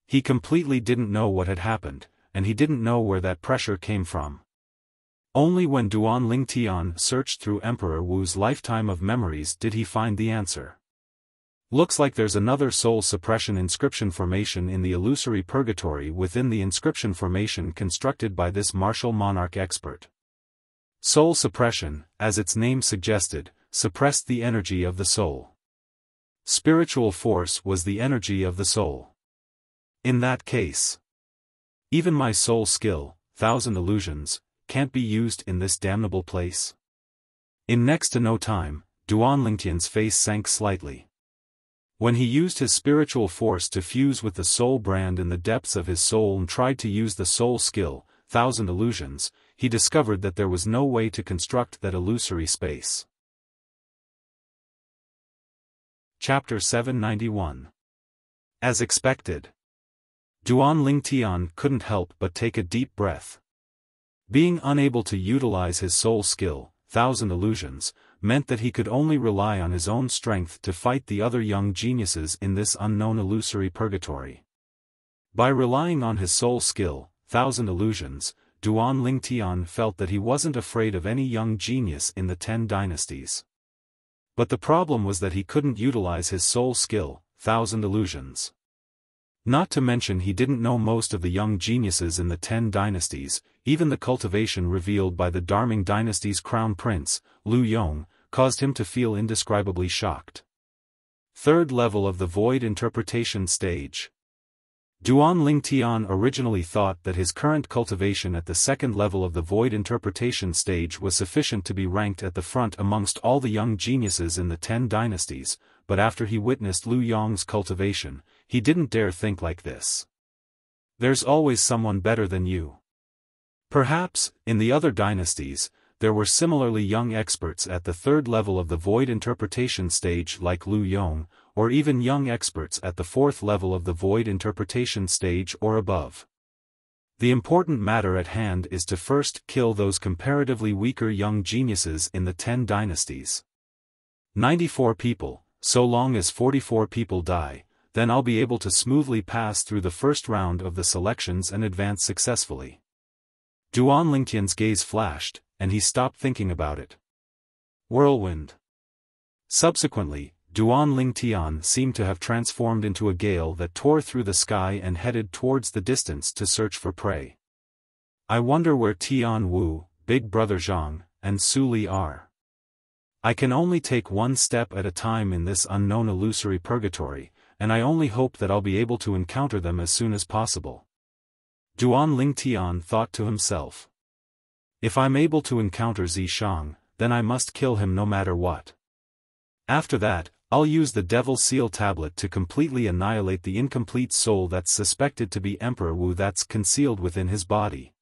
He completely didn't know what had happened, and he didn't know where that pressure came from. Only when Duan Lingtian searched through Emperor Wu's lifetime of memories did he find the answer. Looks like there's another soul suppression inscription formation in the illusory purgatory within the inscription formation constructed by this martial monarch expert. Soul suppression, as its name suggested, suppressed the energy of the soul. Spiritual force was the energy of the soul. In that case, Even my soul skill, 1,000 illusions, can't be used in this damnable place. In next to no time, Duan Lingtian's face sank slightly. When he used his spiritual force to fuse with the soul brand in the depths of his soul and tried to use the soul skill, 1,000 illusions, he discovered that there was no way to construct that illusory space. Chapter 791. As expected. Duan Lingtian couldn't help but take a deep breath. Being unable to utilize his soul skill, 1,000 illusions, meant that he could only rely on his own strength to fight the other young geniuses in this unknown illusory purgatory. By relying on his soul skill, 1,000 illusions, Duan Lingtian felt that he wasn't afraid of any young genius in the 10 dynasties. But the problem was that he couldn't utilize his soul skill, 1,000 illusions. Not to mention he didn't know most of the young geniuses in the 10 dynasties, even the cultivation revealed by the Darming dynasty's crown prince, Lu Yong, caused him to feel indescribably shocked. Third level of the void interpretation stage. Duan Lingtian originally thought that his current cultivation at the second level of the void interpretation stage was sufficient to be ranked at the front amongst all the young geniuses in the 10 dynasties, but after he witnessed Lu Yong's cultivation, he didn't dare think like this. There's always someone better than you. Perhaps, in the other dynasties, there were similarly young experts at the third level of the void interpretation stage like Lu Yong, or even young experts at the fourth level of the void interpretation stage or above. The important matter at hand is to first kill those comparatively weaker young geniuses in the 10 dynasties. 94 people, so long as 44 people die, then I'll be able to smoothly pass through the first round of the selections and advance successfully. Duan Lingtian's gaze flashed, and he stopped thinking about it. Whirlwind. Subsequently, Duan Lingtian seemed to have transformed into a gale that tore through the sky and headed towards the distance to search for prey. I wonder where Tian Wu, Big Brother Zhang, and Su Li are. I can only take one step at a time in this unknown illusory purgatory, and I only hope that I'll be able to encounter them as soon as possible. Duan Lingtian thought to himself. If I'm able to encounter Zishang, then I must kill him no matter what. After that, I'll use the Devil Seal Tablet to completely annihilate the incomplete soul that's suspected to be Emperor Wu that's concealed within his body.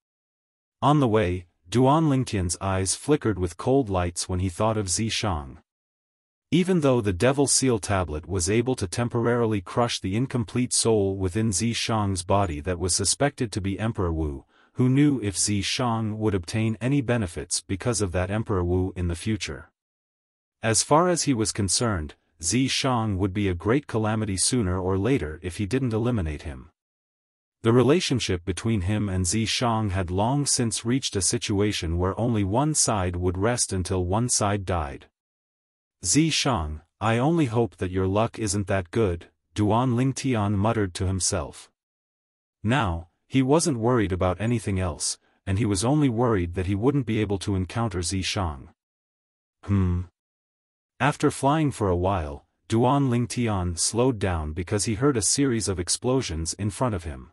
On the way, Duan Lingtian's eyes flickered with cold lights when he thought of Zishang. Even though the Devil Seal Tablet was able to temporarily crush the incomplete soul within Zishang's body that was suspected to be Emperor Wu, who knew if Zishang would obtain any benefits because of that Emperor Wu in the future. As far as he was concerned, Zishang would be a great calamity sooner or later if he didn't eliminate him. The relationship between him and Zishang had long since reached a situation where only one side would rest until one side died. Zishang, I only hope that your luck isn't that good, Duan Lingtian muttered to himself. Now, he wasn't worried about anything else, and he was only worried that he wouldn't be able to encounter Zishang. After flying for a while, Duan Lingtian slowed down because he heard a series of explosions in front of him.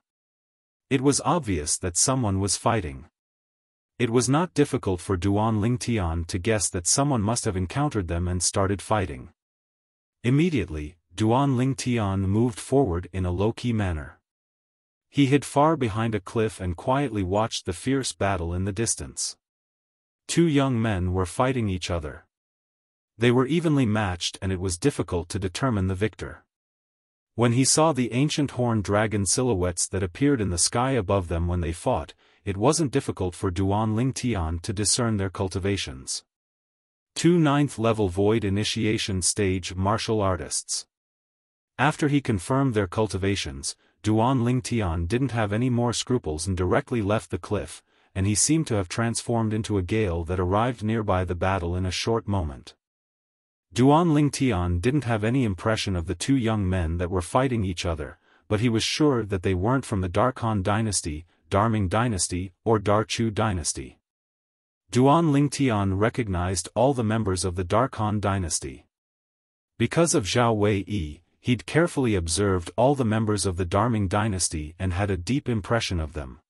It was obvious that someone was fighting. It was not difficult for Duan Lingtian to guess that someone must have encountered them and started fighting. Immediately, Duan Lingtian moved forward in a low-key manner. He hid far behind a cliff and quietly watched the fierce battle in the distance. Two young men were fighting each other. They were evenly matched and it was difficult to determine the victor. When he saw the ancient horned dragon silhouettes that appeared in the sky above them when they fought, it wasn't difficult for Duan Lingtian to discern their cultivations. 2 9th-level void initiation stage martial artists. After he confirmed their cultivations, Duan Lingtian didn't have any more scruples and directly left the cliff, and he seemed to have transformed into a gale that arrived nearby the battle in a short moment. Duan Lingtian didn't have any impression of the two young men that were fighting each other, but he was sure that they weren't from the Darkhan dynasty, Darming dynasty, or Darchu dynasty. Duan Lingtian recognized all the members of the Darkhan dynasty. Because of Zhao Wei, he'd carefully observed all the members of the Darming dynasty and had a deep impression of them.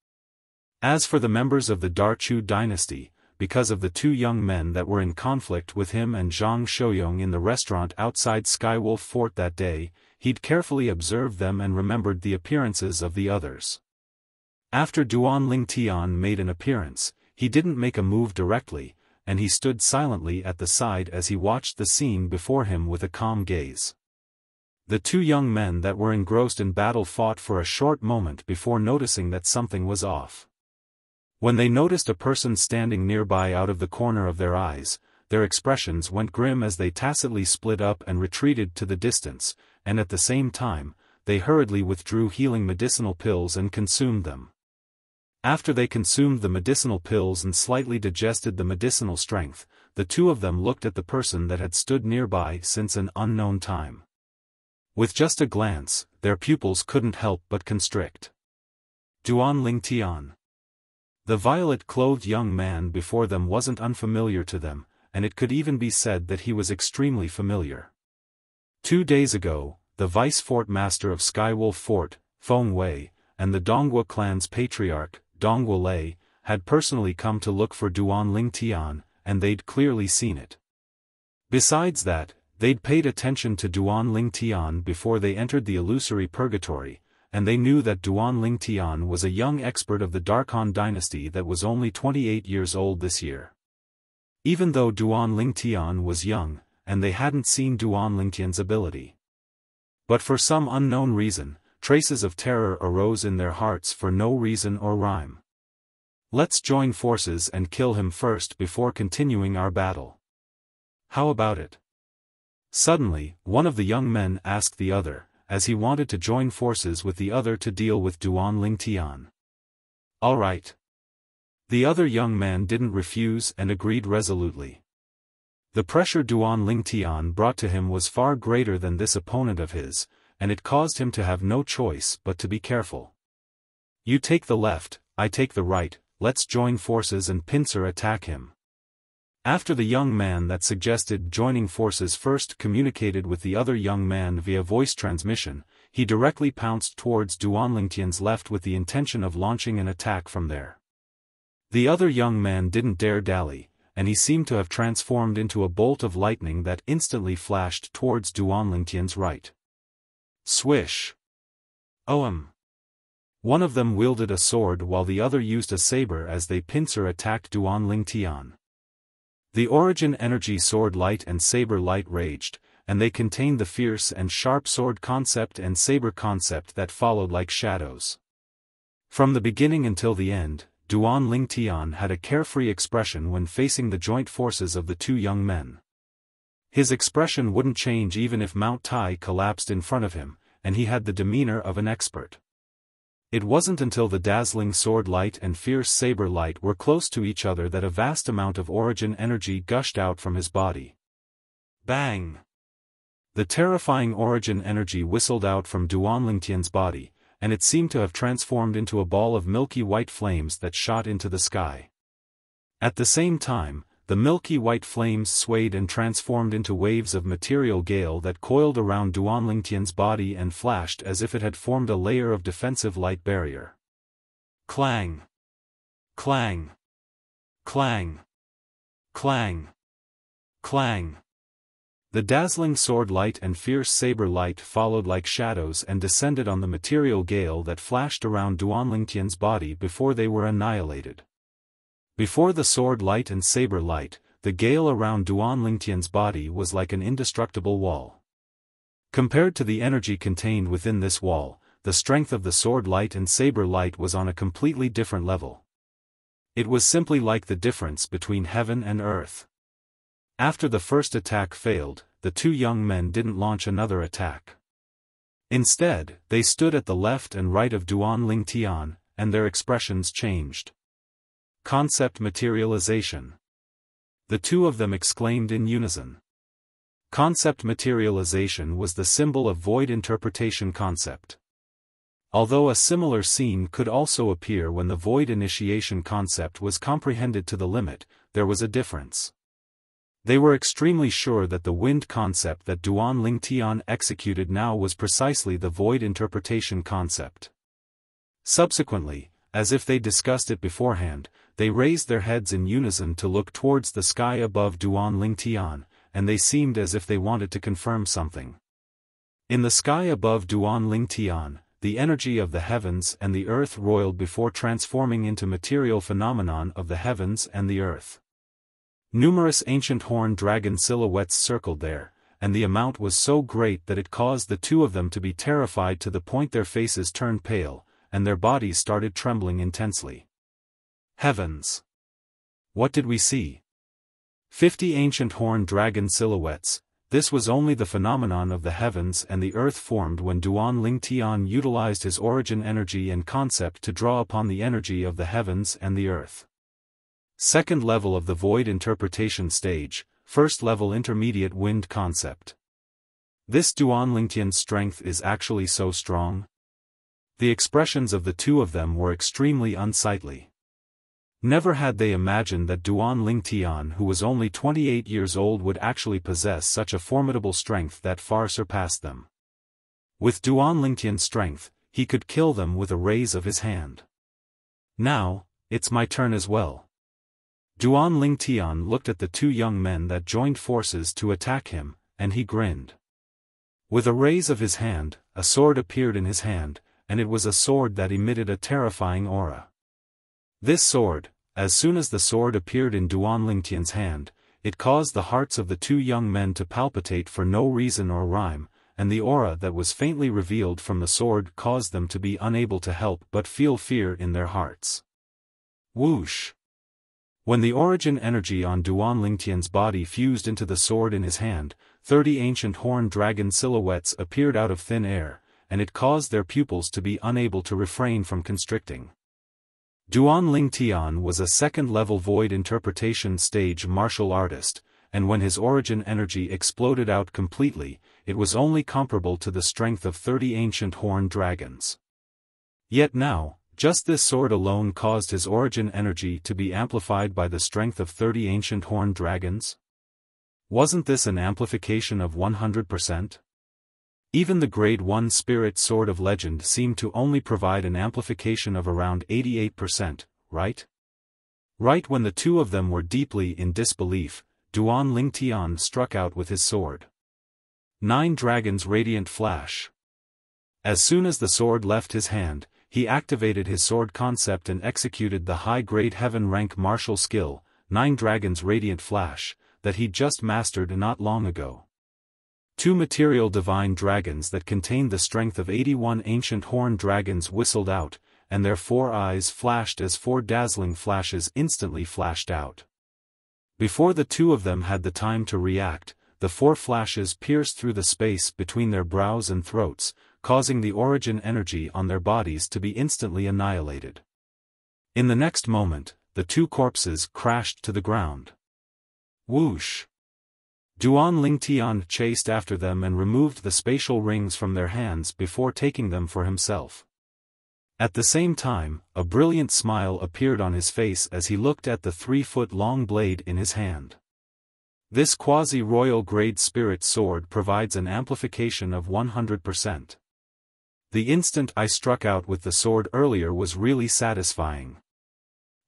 As for the members of the Darchu dynasty, because of the two young men that were in conflict with him and Zhang Shouyong in the restaurant outside Skywolf Fort that day, he'd carefully observed them and remembered the appearances of the others. After Duan Lingtian made an appearance, he didn't make a move directly, and he stood silently at the side as he watched the scene before him with a calm gaze. The two young men that were engrossed in battle fought for a short moment before noticing that something was off. When they noticed a person standing nearby out of the corner of their eyes, their expressions went grim as they tacitly split up and retreated to the distance, and at the same time, they hurriedly withdrew healing medicinal pills and consumed them. After they consumed the medicinal pills and slightly digested the medicinal strength, the two of them looked at the person that had stood nearby since an unknown time. With just a glance, their pupils couldn't help but constrict. Duan Lingtian. The violet-clothed young man before them wasn't unfamiliar to them, and it could even be said that he was extremely familiar. 2 days ago, the vice-fort master of Skywolf Fort, Feng Wei, and the Donghua clan's patriarch, Donghua Lei, had personally come to look for Duan Lingtian, and they'd clearly seen it. Besides that, they'd paid attention to Duan Lingtian before they entered the illusory purgatory, and they knew that Duan Lingtian was a young expert of the Darkhan dynasty that was only 28 years old this year. Even though Duan Lingtian was young, and they hadn't seen Duan Lingtian's ability. But for some unknown reason, traces of terror arose in their hearts for no reason or rhyme. Let's join forces and kill him first before continuing our battle. How about it? Suddenly, one of the young men asked the other, as he wanted to join forces with the other to deal with Duan Lingtian. All right. The other young man didn't refuse and agreed resolutely. The pressure Duan Lingtian brought to him was far greater than this opponent of his, and it caused him to have no choice but to be careful. You take the left, I take the right, let's join forces and pincer attack him. After the young man that suggested joining forces first communicated with the other young man via voice transmission, he directly pounced towards Duan Lingtian's left with the intention of launching an attack from there. The other young man didn't dare dally, and he seemed to have transformed into a bolt of lightning that instantly flashed towards Duan Lingtian's right. Swish! Ohm! One of them wielded a sword while the other used a saber as they pincer attacked Duan Lingtian. The origin energy sword light and saber light raged, and they contained the fierce and sharp sword concept and saber concept that followed like shadows. From the beginning until the end, Duan Lingtian had a carefree expression when facing the joint forces of the two young men. His expression wouldn't change even if Mount Tai collapsed in front of him, and he had the demeanor of an expert. It wasn't until the dazzling sword light and fierce saber light were close to each other that a vast amount of origin energy gushed out from his body. Bang! The terrifying origin energy whistled out from Duan Lingtian's body, and it seemed to have transformed into a ball of milky white flames that shot into the sky. At the same time, the milky white flames swayed and transformed into waves of material gale that coiled around Duan Lingtian's body and flashed as if it had formed a layer of defensive light barrier. Clang! Clang! Clang! Clang! Clang! The dazzling sword light and fierce saber light followed like shadows and descended on the material gale that flashed around Duan Lingtian's body before they were annihilated. Before the sword light and saber light, the gale around Duan Lingtian's body was like an indestructible wall. Compared to the energy contained within this wall, the strength of the sword light and saber light was on a completely different level. It was simply like the difference between heaven and earth. After the first attack failed, the two young men didn't launch another attack. Instead, they stood at the left and right of Duan Lingtian, and their expressions changed. Concept materialization. The two of them exclaimed in unison. Concept materialization was the symbol of void interpretation concept. Although a similar scene could also appear when the void initiation concept was comprehended to the limit, there was a difference. They were extremely sure that the wind concept that Duan Lingtian executed now was precisely the void interpretation concept. Subsequently, as if they discussed it beforehand, they raised their heads in unison to look towards the sky above Duan Lingtian, and they seemed as if they wanted to confirm something. In the sky above Duan Lingtian, the energy of the heavens and the earth roiled before transforming into material phenomenon of the heavens and the earth. Numerous ancient horned dragon silhouettes circled there, and the amount was so great that it caused the two of them to be terrified to the point their faces turned pale, and their bodies started trembling intensely. Heavens! What did we see? 50 ancient horned dragon silhouettes. This was only the phenomenon of the heavens and the earth formed when Duan Lingtian utilized his origin energy and concept to draw upon the energy of the heavens and the earth. Second level of the void interpretation stage, first level intermediate wind concept. This Duan Lingtian's strength is actually so strong. The expressions of the two of them were extremely unsightly. Never had they imagined that Duan Lingtian, who was only 28 years old, would actually possess such a formidable strength that far surpassed them. With Duan Lingtian's strength, he could kill them with a raise of his hand. Now, it's my turn as well. Duan Lingtian looked at the two young men that joined forces to attack him, and he grinned. With a raise of his hand, a sword appeared in his hand, and it was a sword that emitted a terrifying aura. This sword, as soon as the sword appeared in Duan Lingtian's hand, it caused the hearts of the two young men to palpitate for no reason or rhyme, and the aura that was faintly revealed from the sword caused them to be unable to help but feel fear in their hearts. Whoosh! When the origin energy on Duan Lingtian's body fused into the sword in his hand, 30 ancient horned dragon silhouettes appeared out of thin air, and it caused their pupils to be unable to refrain from constricting. Duan Lingtian was a second-level void interpretation stage martial artist, and when his origin energy exploded out completely, it was only comparable to the strength of 30 ancient horned dragons. Yet now, just this sword alone caused his origin energy to be amplified by the strength of 30 ancient horned dragons? Wasn't this an amplification of 100%? Even the Grade 1 Spirit Sword of Legend seemed to only provide an amplification of around 88%, right? Right when the two of them were deeply in disbelief, Duan Lingtian struck out with his sword. 9 Dragons Radiant Flash. As soon as the sword left his hand, he activated his sword concept and executed the high-grade heaven rank martial skill, 9 Dragons Radiant Flash, that he just mastered not long ago. 2 material divine dragons that contained the strength of 81 ancient horned dragons whistled out, and their 4 eyes flashed as 4 dazzling flashes instantly flashed out. Before the two of them had the time to react, the 4 flashes pierced through the space between their brows and throats, causing the origin energy on their bodies to be instantly annihilated. In the next moment, the 2 corpses crashed to the ground. Whoosh! Duan Lingtian chased after them and removed the spatial rings from their hands before taking them for himself. At the same time, a brilliant smile appeared on his face as he looked at the 3-foot-long blade in his hand. This quasi-royal grade spirit sword provides an amplification of 100%. The instant I struck out with the sword earlier was really satisfying.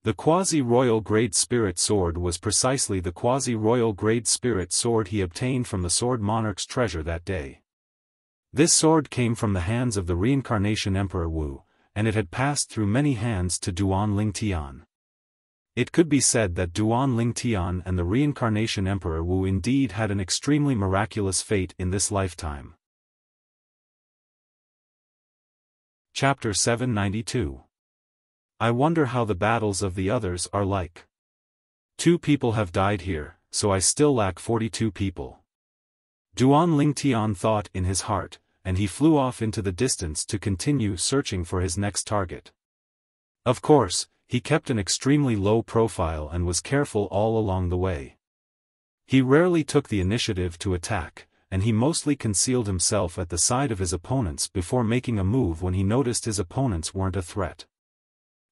The quasi-royal grade spirit sword was precisely the quasi-royal grade spirit sword he obtained from the Sword Monarch's treasure that day. This sword came from the hands of the reincarnation Emperor Wu, and it had passed through many hands to Duan Lingtian. It could be said that Duan Lingtian and the reincarnation Emperor Wu indeed had an extremely miraculous fate in this lifetime. Chapter 792. I wonder how the battles of the others are like. 2 people have died here, so I still lack 42 people. Duan Lingtian thought in his heart, and he flew off into the distance to continue searching for his next target. Of course, he kept an extremely low profile and was careful all along the way. He rarely took the initiative to attack, and he mostly concealed himself at the side of his opponents before making a move when he noticed his opponents weren't a threat.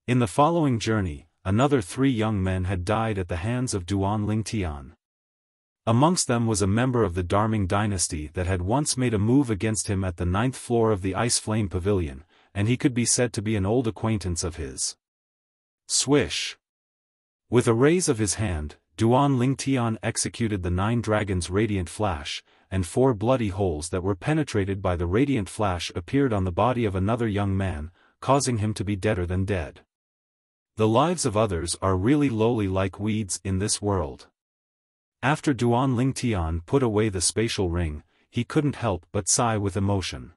In the following journey, another 3 young men had died at the hands of Duan Lingtian. Amongst them was a member of the Darming dynasty that had once made a move against him at the 9th floor of the Ice Flame Pavilion, and he could be said to be an old acquaintance of his. Swish! With a raise of his hand, Duan Lingtian executed the 9 dragons' radiant flash, and 4 bloody holes that were penetrated by the radiant flash appeared on the body of another young man, causing him to be deader than dead. The lives of others are really lowly like weeds in this world. After Duan Lingtian put away the spatial ring, he couldn't help but sigh with emotion.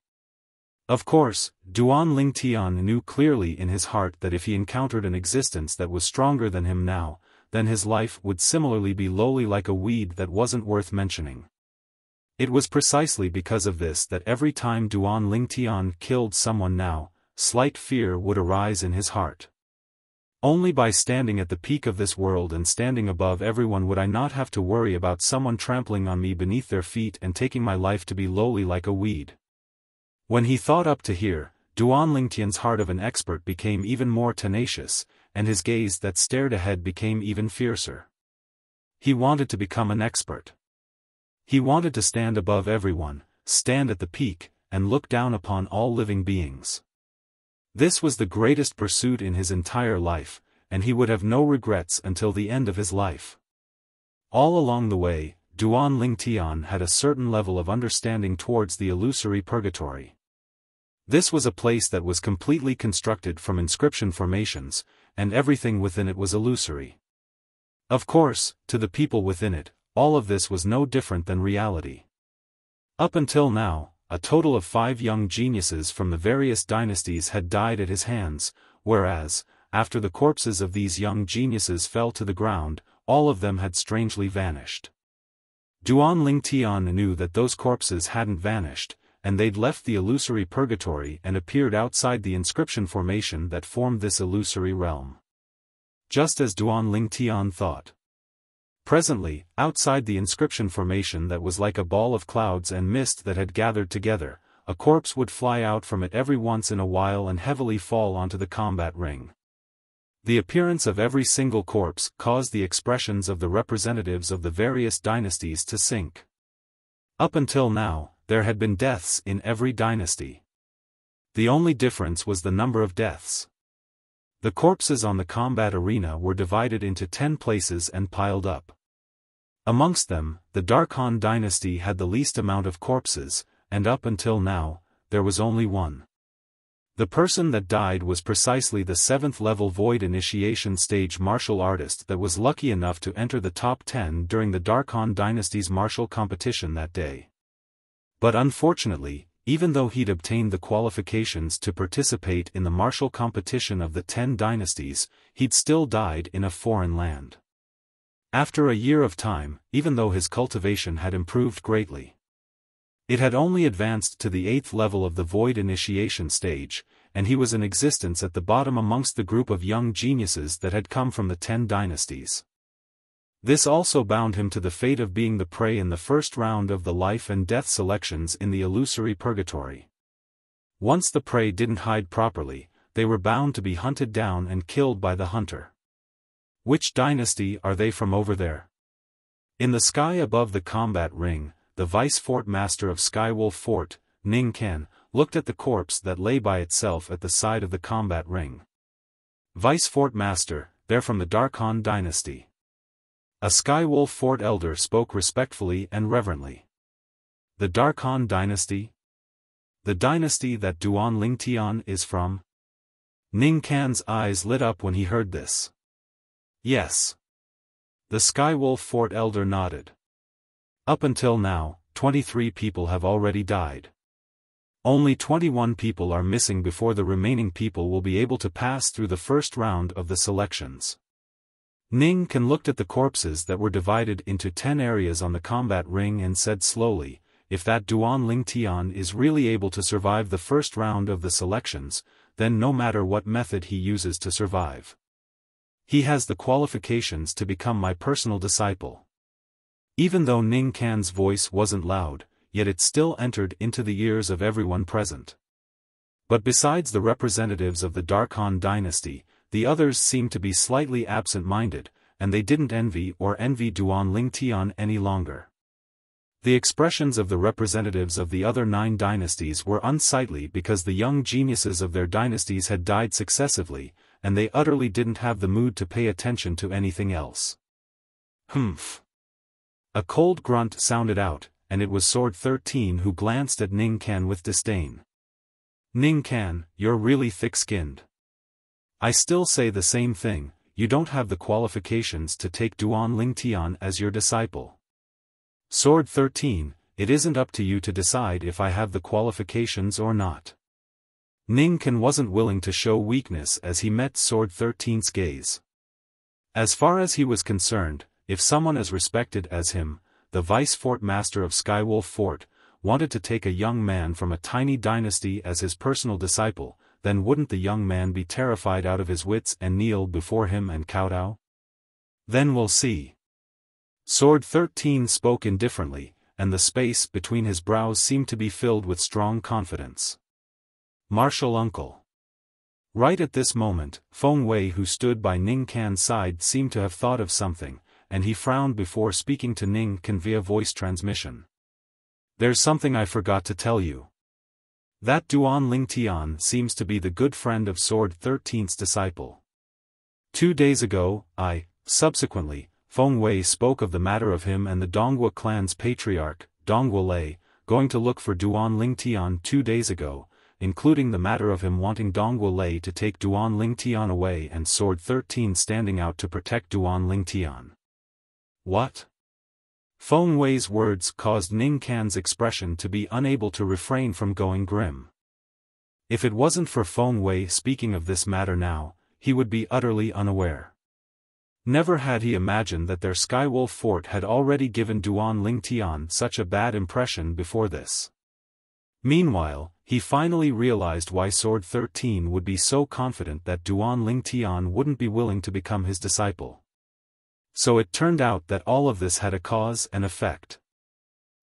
Of course, Duan Lingtian knew clearly in his heart that if he encountered an existence that was stronger than him now, then his life would similarly be lowly like a weed that wasn't worth mentioning. It was precisely because of this that every time Duan Lingtian killed someone now, slight fear would arise in his heart. Only by standing at the peak of this world and standing above everyone would I not have to worry about someone trampling on me beneath their feet and taking my life to be lowly like a weed. When he thought up to here, Duan Lingtian's heart of an expert became even more tenacious, and his gaze that stared ahead became even fiercer. He wanted to become an expert. He wanted to stand above everyone, stand at the peak, and look down upon all living beings. This was the greatest pursuit in his entire life, and he would have no regrets until the end of his life. All along the way, Duan Lingtian had a certain level of understanding towards the illusory purgatory. This was a place that was completely constructed from inscription formations, and everything within it was illusory. Of course, to the people within it, all of this was no different than reality. Up until now, a total of 5 young geniuses from the various dynasties had died at his hands, whereas, after the corpses of these young geniuses fell to the ground, all of them had strangely vanished. Duan Lingtian knew that those corpses hadn't vanished, and they'd left the illusory purgatory and appeared outside the inscription formation that formed this illusory realm. Just as Duan Lingtian thought. Presently, outside the inscription formation that was like a ball of clouds and mist that had gathered together, a corpse would fly out from it every once in a while and heavily fall onto the combat ring. The appearance of every single corpse caused the expressions of the representatives of the various dynasties to sink. Up until now, there had been deaths in every dynasty. The only difference was the number of deaths. The corpses on the combat arena were divided into 10 places and piled up. Amongst them, the Darkhan dynasty had the least amount of corpses, and up until now, there was only one. The person that died was precisely the 7th level Void Initiation stage martial artist that was lucky enough to enter the top 10 during the Darkhan dynasty's martial competition that day. But unfortunately, even though he'd obtained the qualifications to participate in the martial competition of the 10 dynasties, he'd still died in a foreign land. After a year of time, even though his cultivation had improved greatly, it had only advanced to the 8th level of the Void Initiation stage, and he was in existence at the bottom amongst the group of young geniuses that had come from the 10 dynasties. This also bound him to the fate of being the prey in the first round of the life and death selections in the illusory purgatory. Once the prey didn't hide properly, they were bound to be hunted down and killed by the hunter. Which dynasty are they from over there? In the sky above the combat ring, the vice fort master of Skywolf Fort, Ning Ken, looked at the corpse that lay by itself at the side of the combat ring. Vice fort master, they're from the Darkhan dynasty. A Skywolf Fort elder spoke respectfully and reverently. The Darkhan dynasty? The dynasty that Duan Lingtian is from? Ning Kan's eyes lit up when he heard this. Yes. The Skywolf Fort elder nodded. Up until now, 23 people have already died. Only 21 people are missing before the remaining people will be able to pass through the first round of the selections. Ning Kan looked at the corpses that were divided into 10 areas on the combat ring and said slowly, if that Duan Lingtian is really able to survive the first round of the selections, then no matter what method he uses to survive, he has the qualifications to become my personal disciple. Even though Ning Kan's voice wasn't loud, yet it still entered into the ears of everyone present. But besides the representatives of the Darkhan dynasty, the others seemed to be slightly absent-minded, and they didn't envy Duan Lingtian any longer. The expressions of the representatives of the other 9 dynasties were unsightly because the young geniuses of their dynasties had died successively, and they utterly didn't have the mood to pay attention to anything else. Humph. A cold grunt sounded out, and it was Sword 13 who glanced at Ning Can with disdain. Ning Can, you're really thick-skinned. I still say the same thing, you don't have the qualifications to take Duan Lingtian as your disciple. Sword 13, it isn't up to you to decide if I have the qualifications or not. Ning Can wasn't willing to show weakness as he met Sword 13's gaze. As far as he was concerned, if someone as respected as him, the vice-fort master of Skywolf Fort, wanted to take a young man from a tiny dynasty as his personal disciple, then wouldn't the young man be terrified out of his wits and kneel before him and kowtow? Then we'll see. Sword 13 spoke indifferently, and the space between his brows seemed to be filled with strong confidence. Martial uncle. Right at this moment, Feng Wei who stood by Ning Can's side seemed to have thought of something, and he frowned before speaking to Ning Can via voice transmission. There's something I forgot to tell you. That Duan Lingtian seems to be the good friend of Sword 13's disciple. 2 days ago, subsequently, Feng Wei spoke of the matter of him and the Donghua clan's patriarch, Donghua Lei, going to look for Duan Lingtian 2 days ago, including the matter of him wanting Donghua Lei to take Duan Lingtian away and Sword 13 standing out to protect Duan Lingtian. What? Feng Wei's words caused Ning Can's expression to be unable to refrain from going grim. If it wasn't for Feng Wei speaking of this matter now, he would be utterly unaware. Never had he imagined that their Skywolf Fort had already given Duan Lingtian such a bad impression before this. Meanwhile, he finally realized why Sword 13 would be so confident that Duan Lingtian wouldn't be willing to become his disciple. So it turned out that all of this had a cause and effect.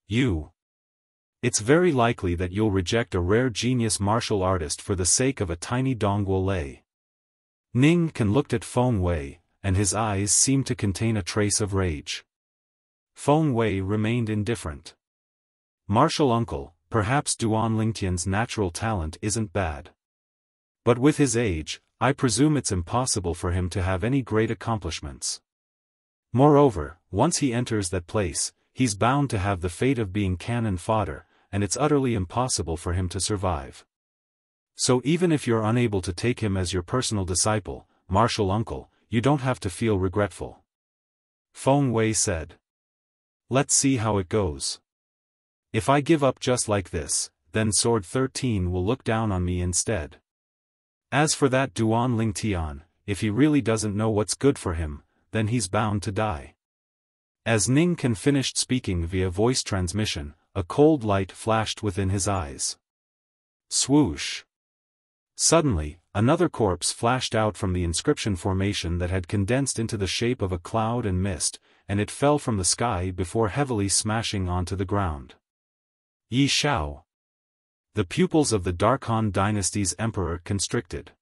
It's very likely that you'll reject a rare genius martial artist for the sake of a tiny Donghua Lei. Ning Can looked at Feng Wei, and his eyes seemed to contain a trace of rage. Feng Wei remained indifferent. Martial uncle, perhaps Duan Lingtian's natural talent isn't bad. But with his age, I presume it's impossible for him to have any great accomplishments. Moreover, once he enters that place, he's bound to have the fate of being cannon fodder, and it's utterly impossible for him to survive. So even if you're unable to take him as your personal disciple, martial uncle, you don't have to feel regretful. Feng Wei said. Let's see how it goes. If I give up just like this, then Sword 13 will look down on me instead. As for that Duan Lingtian, if he really doesn't know what's good for him, then he's bound to die. As Ning Can finished speaking via voice transmission, a cold light flashed within his eyes. Swoosh! Suddenly, another corpse flashed out from the inscription formation that had condensed into the shape of a cloud and mist, and it fell from the sky before heavily smashing onto the ground. Yi Xiao. The pupils of the Dark Han dynasty's emperor constricted.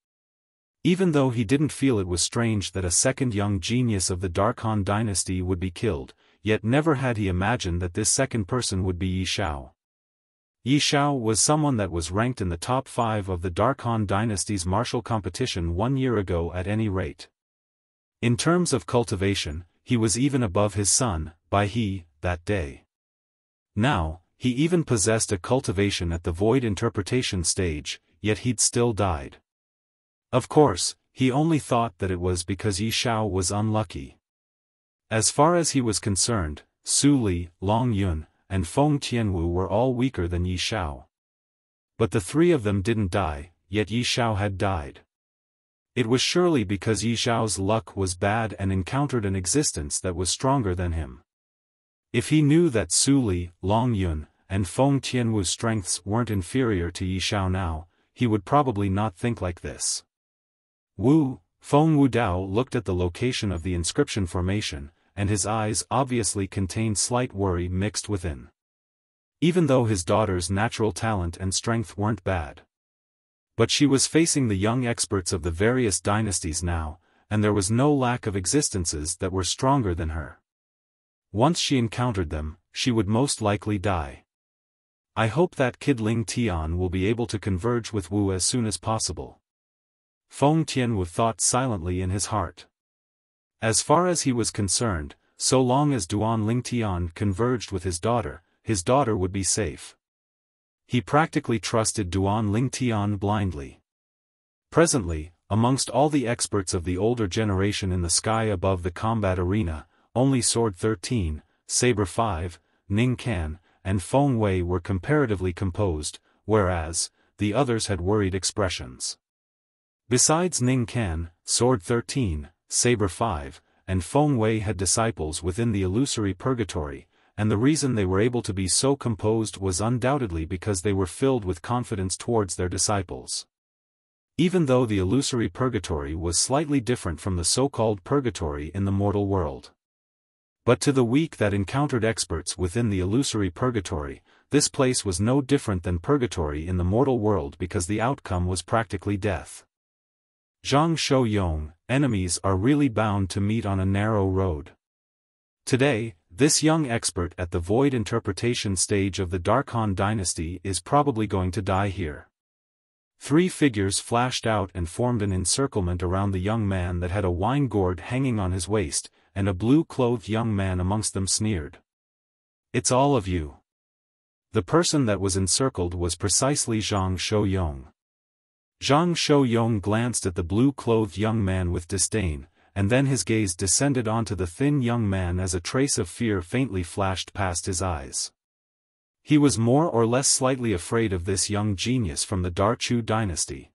Even though he didn't feel it was strange that a second young genius of the Dark Han dynasty would be killed, yet never had he imagined that this second person would be Yi Xiao. Yi Xiao was someone that was ranked in the top 5 of the Dark Han dynasty's martial competition 1 year ago at any rate. In terms of cultivation, he was even above his son, Bai He, that day. Now, he even possessed a cultivation at the void interpretation stage, yet he'd still died. Of course, he only thought that it was because Yi Xiao was unlucky. As far as he was concerned, Su Li, Long Yun, and Feng Tianwu were all weaker than Yi Xiao. But the 3 of them didn't die, yet Yi Xiao had died. It was surely because Yi Xiao's luck was bad and encountered an existence that was stronger than him. If he knew that Su Li, Long Yun, and Feng Tianwu's strengths weren't inferior to Yi Xiao now, he would probably not think like this. Feng Wudao looked at the location of the inscription formation, and his eyes obviously contained slight worry mixed within. Even though his daughter's natural talent and strength weren't bad. But she was facing the young experts of the various dynasties now, and there was no lack of existences that were stronger than her. Once she encountered them, she would most likely die. I hope that kid Ling Tian will be able to converge with Wu as soon as possible. Feng Tianwu thought silently in his heart. As far as he was concerned, so long as Duan Lingtian converged with his daughter would be safe. He practically trusted Duan Lingtian blindly. Presently, amongst all the experts of the older generation in the sky above the combat arena, only Sword 13, Saber 5, Ning Kan, and Feng Wei were comparatively composed, whereas, the others had worried expressions. Besides Ning Kan, Sword 13, Saber 5, and Feng Wei had disciples within the illusory purgatory, and the reason they were able to be so composed was undoubtedly because they were filled with confidence towards their disciples. Even though the illusory purgatory was slightly different from the so-called purgatory in the mortal world. But to the weak that encountered experts within the illusory purgatory, this place was no different than purgatory in the mortal world because the outcome was practically death. Zhang Shouyong, enemies are really bound to meet on a narrow road. Today, this young expert at the void interpretation stage of the Dark Han dynasty is probably going to die here. 3 figures flashed out and formed an encirclement around the young man that had a wine gourd hanging on his waist, and a blue-clothed young man amongst them sneered. "It's all of you." The person that was encircled was precisely Zhang Shouyong. Zhang Shouyong glanced at the blue-clothed young man with disdain, and then his gaze descended onto the thin young man as a trace of fear faintly flashed past his eyes. He was more or less slightly afraid of this young genius from the Darchu dynasty.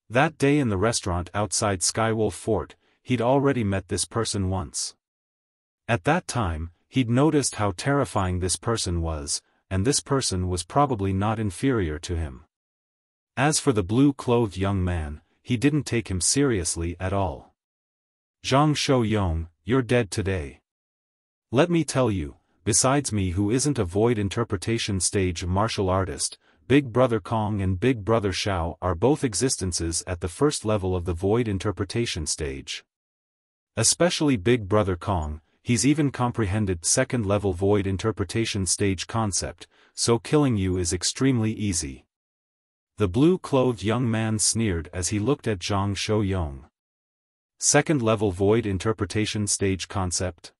That day in the restaurant outside Skywolf Fort, he'd already met this person once. At that time, he'd noticed how terrifying this person was, and this person was probably not inferior to him. As for the blue-clothed young man, he didn't take him seriously at all. "Zhang Shouyong, you're dead today. Let me tell you, besides me who isn't a void interpretation stage martial artist, Big Brother Kong and Big Brother Xiao are both existences at the first level of the void interpretation stage. Especially Big Brother Kong, he's even comprehended second-level void interpretation stage concept, so killing you is extremely easy." The blue-clothed young man sneered as he looked at Zhang Shouyong. Second-level void interpretation stage concept.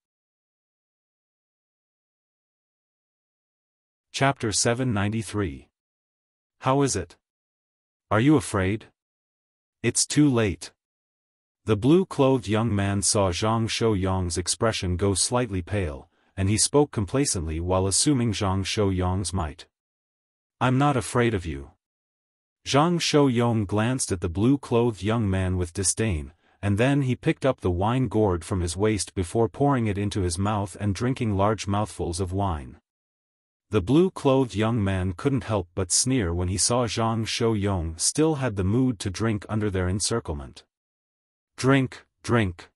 Chapter 793. How is it? Are you afraid? It's too late. The blue-clothed young man saw Zhang Shouyong's expression go slightly pale, and he spoke complacently while assuming Zhang Shouyong's might. "I'm not afraid of you." Zhang Shouyong glanced at the blue-clothed young man with disdain, and then he picked up the wine gourd from his waist before pouring it into his mouth and drinking large mouthfuls of wine. The blue-clothed young man couldn't help but sneer when he saw Zhang Shouyong still had the mood to drink under their encirclement. "Drink, drink.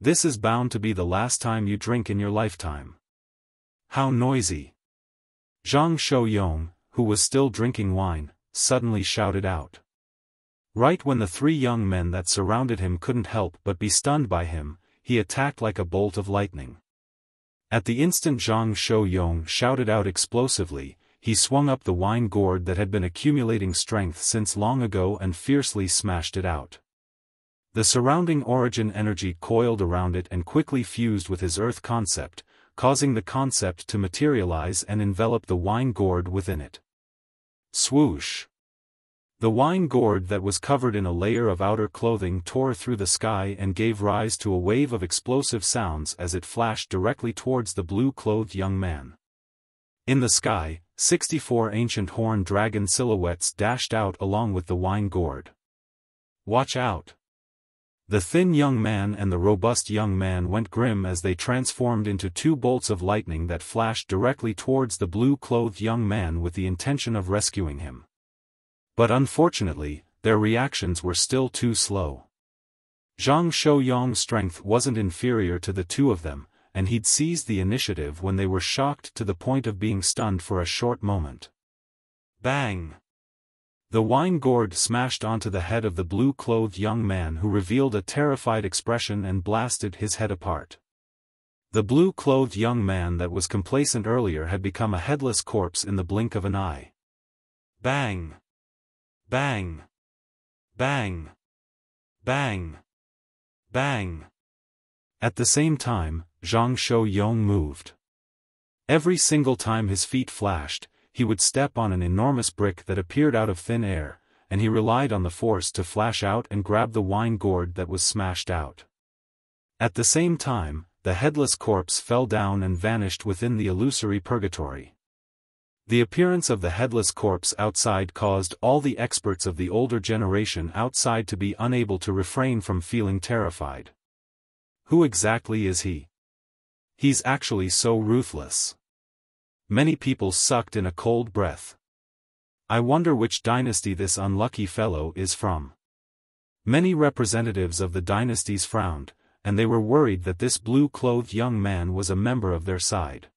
This is bound to be the last time you drink in your lifetime." "How noisy!" Zhang Shouyong, who was still drinking wine, suddenly shouted out. Right when the 3 young men that surrounded him couldn't help but be stunned by him, he attacked like a bolt of lightning. At the instant Zhang Shouyong shouted out explosively, he swung up the wine gourd that had been accumulating strength since long ago and fiercely smashed it out. The surrounding origin energy coiled around it and quickly fused with his earth concept, causing the concept to materialize and envelop the wine gourd within it. Swoosh! The wine gourd that was covered in a layer of outer clothing tore through the sky and gave rise to a wave of explosive sounds as it flashed directly towards the blue-clothed young man. In the sky, 64 ancient horned dragon silhouettes dashed out along with the wine gourd. "Watch out!" The thin young man and the robust young man went grim as they transformed into 2 bolts of lightning that flashed directly towards the blue-clothed young man with the intention of rescuing him. But unfortunately, their reactions were still too slow. Zhang Shouyong's strength wasn't inferior to the 2 of them, and he'd seized the initiative when they were shocked to the point of being stunned for a short moment. Bang! The wine gourd smashed onto the head of the blue-clothed young man who revealed a terrified expression and blasted his head apart. The blue-clothed young man that was complacent earlier had become a headless corpse in the blink of an eye. Bang! Bang! Bang! Bang! Bang! At the same time, Zhang Shouyong moved. Every single time his feet flashed, he would step on an enormous brick that appeared out of thin air, and he relied on the force to flash out and grab the wine gourd that was smashed out. At the same time, the headless corpse fell down and vanished within the illusory purgatory. The appearance of the headless corpse outside caused all the experts of the older generation outside to be unable to refrain from feeling terrified. Who exactly is he? He's actually so ruthless. Many people sucked in a cold breath. I wonder which dynasty this unlucky fellow is from. Many representatives of the dynasties frowned, and they were worried that this blue-clothed young man was a member of their side.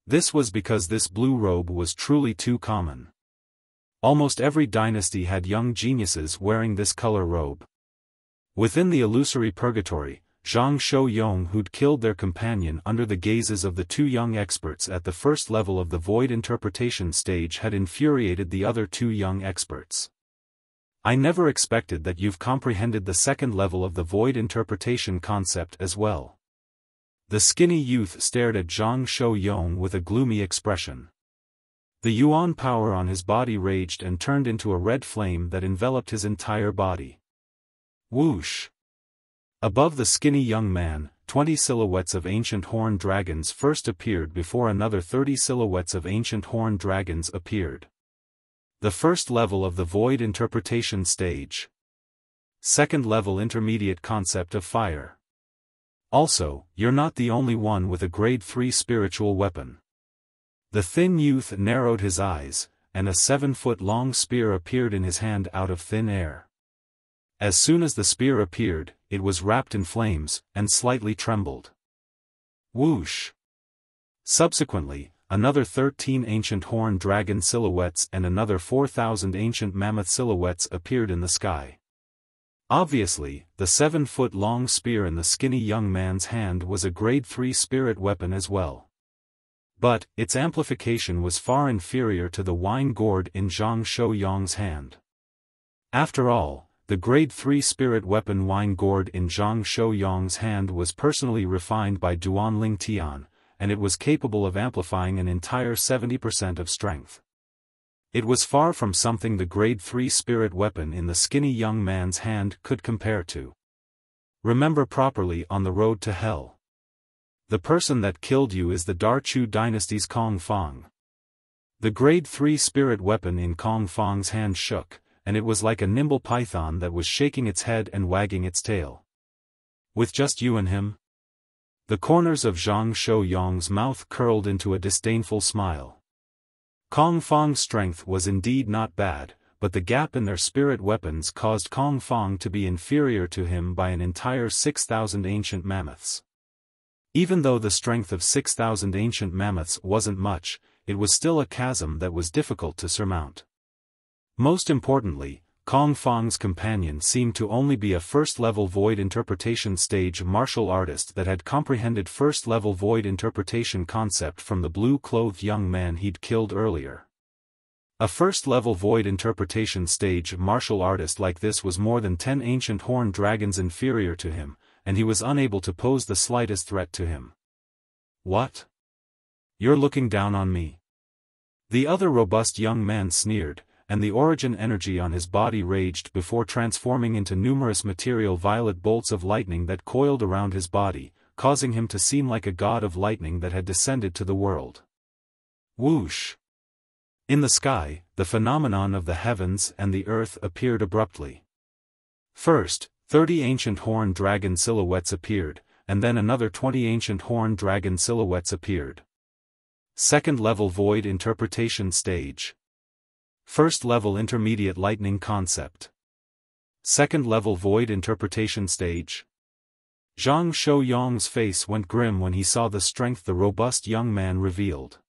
This was because this blue robe was truly too common. Almost every dynasty had young geniuses wearing this color robe. Within the illusory purgatory, Zhang Shouyong, who'd killed their companion under the gazes of the two young experts at the first level of the void interpretation stage, had infuriated the other two young experts. I never expected that you've comprehended the second level of the void interpretation concept as well. The skinny youth stared at Zhang Shouyong with a gloomy expression. The yuan power on his body raged and turned into a red flame that enveloped his entire body. Whoosh! Above the skinny young man, 20 silhouettes of ancient horned dragons first appeared before another 30 silhouettes of ancient horned dragons appeared. The first level of the void interpretation stage. Second level intermediate concept of fire. Also, you're not the only one with a grade 3 spiritual weapon. The thin youth narrowed his eyes, and a 7-foot-long spear appeared in his hand out of thin air. As soon as the spear appeared, it was wrapped in flames, and slightly trembled. Whoosh! Subsequently, another 13 ancient horned dragon silhouettes and another 4,000 ancient mammoth silhouettes appeared in the sky. Obviously, the 7-foot-long spear in the skinny young man's hand was a grade 3 spirit weapon as well. But, its amplification was far inferior to the wine gourd in Zhang Shouyong's hand. After all, the grade 3 spirit weapon wine gourd in Zhang Shouyong's hand was personally refined by Duanling Tian, and it was capable of amplifying an entire 70% of strength. It was far from something the grade 3 spirit weapon in the skinny young man's hand could compare to. Remember properly on the road to hell. The person that killed you is the Darchu dynasty's Kong Fong. The grade 3 spirit weapon in Kong Fong's hand shook, and it was like a nimble python that was shaking its head and wagging its tail. With just you and him? The corners of Zhang Shouyong's mouth curled into a disdainful smile. Kong Fong's strength was indeed not bad, but the gap in their spirit weapons caused Kong Fong to be inferior to him by an entire 6,000 ancient mammoths. Even though the strength of 6,000 ancient mammoths wasn't much, it was still a chasm that was difficult to surmount. Most importantly, Kong Fong's companion seemed to only be a first-level void interpretation stage martial artist that had comprehended first-level void interpretation concept from the blue-clothed young man he'd killed earlier. A first-level void interpretation stage martial artist like this was more than 10 ancient horned dragons inferior to him, and he was unable to pose the slightest threat to him. What? You're looking down on me? The other robust young man sneered, and the origin energy on his body raged before transforming into numerous material violet bolts of lightning that coiled around his body, causing him to seem like a god of lightning that had descended to the world. Whoosh! In the sky, the phenomenon of the heavens and the earth appeared abruptly. First, 30 ancient horned dragon silhouettes appeared, and then another 20 ancient horned dragon silhouettes appeared. Second level void interpretation stage. First level intermediate lightning concept. Second level void interpretation stage. Zhang Shouyong's face went grim when he saw the strength the robust young man revealed.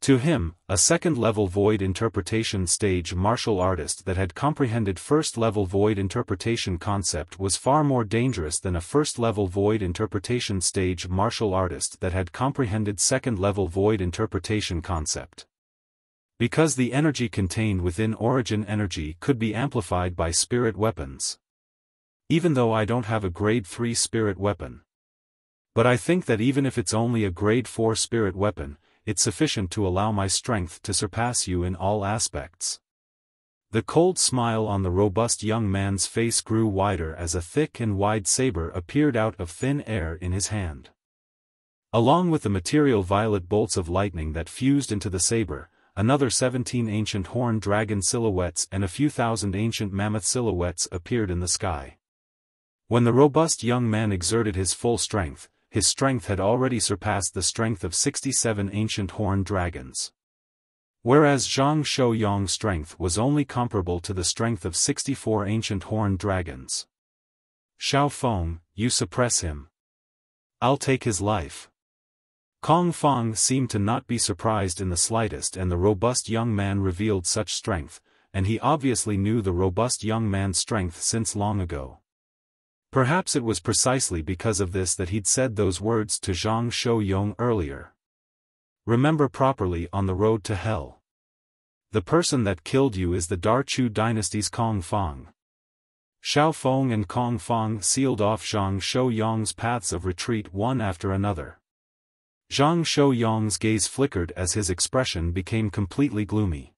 To him, a second-level void interpretation stage martial artist that had comprehended first-level void interpretation concept was far more dangerous than a first-level void interpretation stage martial artist that had comprehended second-level void interpretation concept. Because the energy contained within origin energy could be amplified by spirit weapons. Even though I don't have a grade 3 spirit weapon. But I think that even if it's only a grade 4 spirit weapon, it's sufficient to allow my strength to surpass you in all aspects. The cold smile on the robust young man's face grew wider as a thick and wide saber appeared out of thin air in his hand. Along with the material violet bolts of lightning that fused into the saber, another 17 ancient horned dragon silhouettes and a few thousand ancient mammoth silhouettes appeared in the sky. When the robust young man exerted his full strength, his strength had already surpassed the strength of 67 ancient horned dragons. Whereas Zhang Shouyong's strength was only comparable to the strength of 64 ancient horned dragons. Xiaofan, you suppress him. I'll take his life. Kong Fong seemed to not be surprised in the slightest, and the robust young man revealed such strength, and he obviously knew the robust young man's strength since long ago. Perhaps it was precisely because of this that he'd said those words to Zhang Shouyong earlier. Remember properly on the road to hell. The person that killed you is the Darchu dynasty's Kong Fong. Xiaofan and Kong Fong sealed off Zhang Shouyong's paths of retreat one after another. Zhang Shouyong's gaze flickered as his expression became completely gloomy.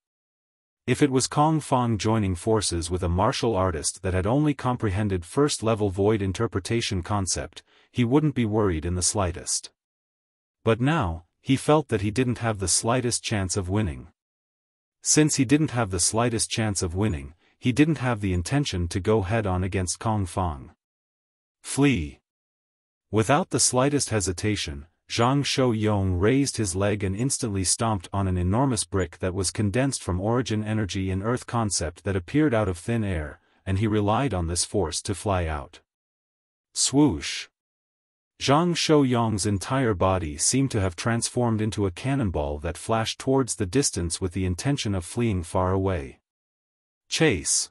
If it was Kong Fong joining forces with a martial artist that had only comprehended first-level void interpretation concept, he wouldn't be worried in the slightest. But now, he felt that he didn't have the slightest chance of winning. Since he didn't have the slightest chance of winning, he didn't have the intention to go head-on against Kong Fong. Flee! Without the slightest hesitation, Zhang Shouyong raised his leg and instantly stomped on an enormous brick that was condensed from origin energy and earth concept that appeared out of thin air, and he relied on this force to fly out. Swoosh! Zhang Shouyong's entire body seemed to have transformed into a cannonball that flashed towards the distance with the intention of fleeing far away. Chase!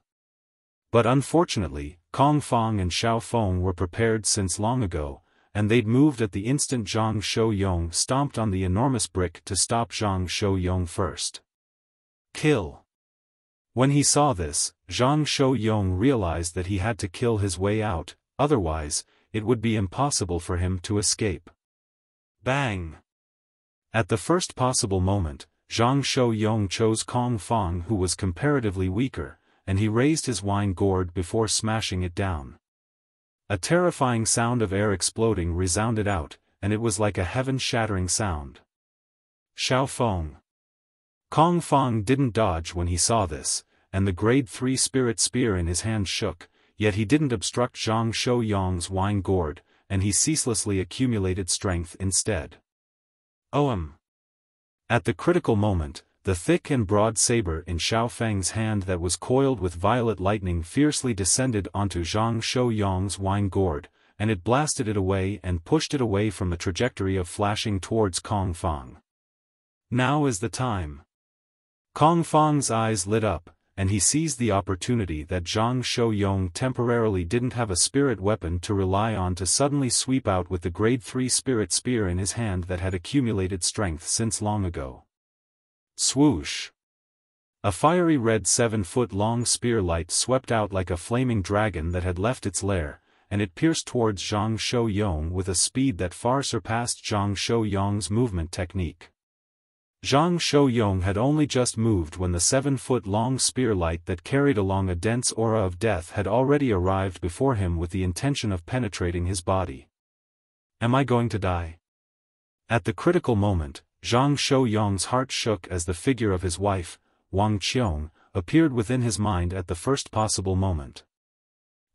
But unfortunately, Kong Fong and Xiaofan were prepared since long ago, and they'd moved at the instant Zhang Shouyong stomped on the enormous brick to stop Zhang Shouyong first. Kill! When he saw this, Zhang Shouyong realized that he had to kill his way out, otherwise, it would be impossible for him to escape. Bang! At the first possible moment, Zhang Shouyong chose Kong Fong, who was comparatively weaker, and he raised his wine gourd before smashing it down. A terrifying sound of air exploding resounded out, and it was like a heaven-shattering sound. Xiaofan! Kong Fong didn't dodge when he saw this, and the grade 3 spirit spear in his hand shook, yet he didn't obstruct Zhang Shouyong's wine gourd, and he ceaselessly accumulated strength instead. At the critical moment, the thick and broad saber in Xiaofang's hand that was coiled with violet lightning fiercely descended onto Zhang Shouyong's wine gourd, and it blasted it away and pushed it away from the trajectory of flashing towards Kong Fong. Now is the time. Kong Fong's eyes lit up, and he seized the opportunity that Zhang Shouyong temporarily didn't have a spirit weapon to rely on to suddenly sweep out with the grade 3 spirit spear in his hand that had accumulated strength since long ago. Swoosh! A fiery red 7-foot-long spear light swept out like a flaming dragon that had left its lair, and it pierced towards Zhang Shouyong with a speed that far surpassed Zhang Shouyong's movement technique. Zhang Shouyong had only just moved when the 7-foot-long spear light that carried along a dense aura of death had already arrived before him with the intention of penetrating his body. Am I going to die? At the critical moment, Zhang Shouyong's heart shook as the figure of his wife, Wang Qiong, appeared within his mind at the first possible moment.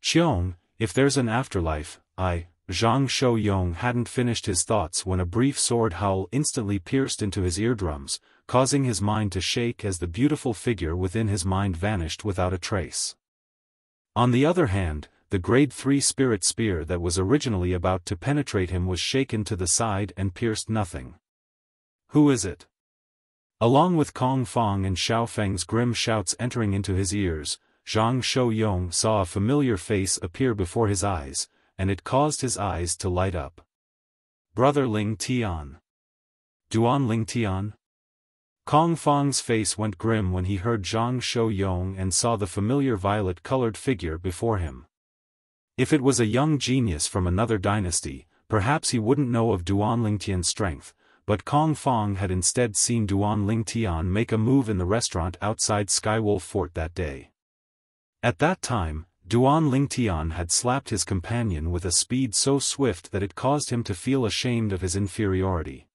Qiong, if there's an afterlife, Zhang Shouyong hadn't finished his thoughts when a brief sword howl instantly pierced into his eardrums, causing his mind to shake as the beautiful figure within his mind vanished without a trace. On the other hand, the grade 3 spirit spear that was originally about to penetrate him was shaken to the side and pierced nothing. Who is it? Along with Kong Fong and Xiaofeng's grim shouts entering into his ears, Zhang Shouyong saw a familiar face appear before his eyes, and it caused his eyes to light up. Brother Ling Tian. Duan Ling Tian? Kong Fong's face went grim when he heard Zhang Shouyong and saw the familiar violet-colored figure before him. If it was a young genius from another dynasty, perhaps he wouldn't know of Duan Ling Tian's strength, but Kong Fong had instead seen Duan Ling Tian make a move in the restaurant outside Skywolf Fort that day. At that time, Duan Ling Tian had slapped his companion with a speed so swift that it caused him to feel ashamed of his inferiority.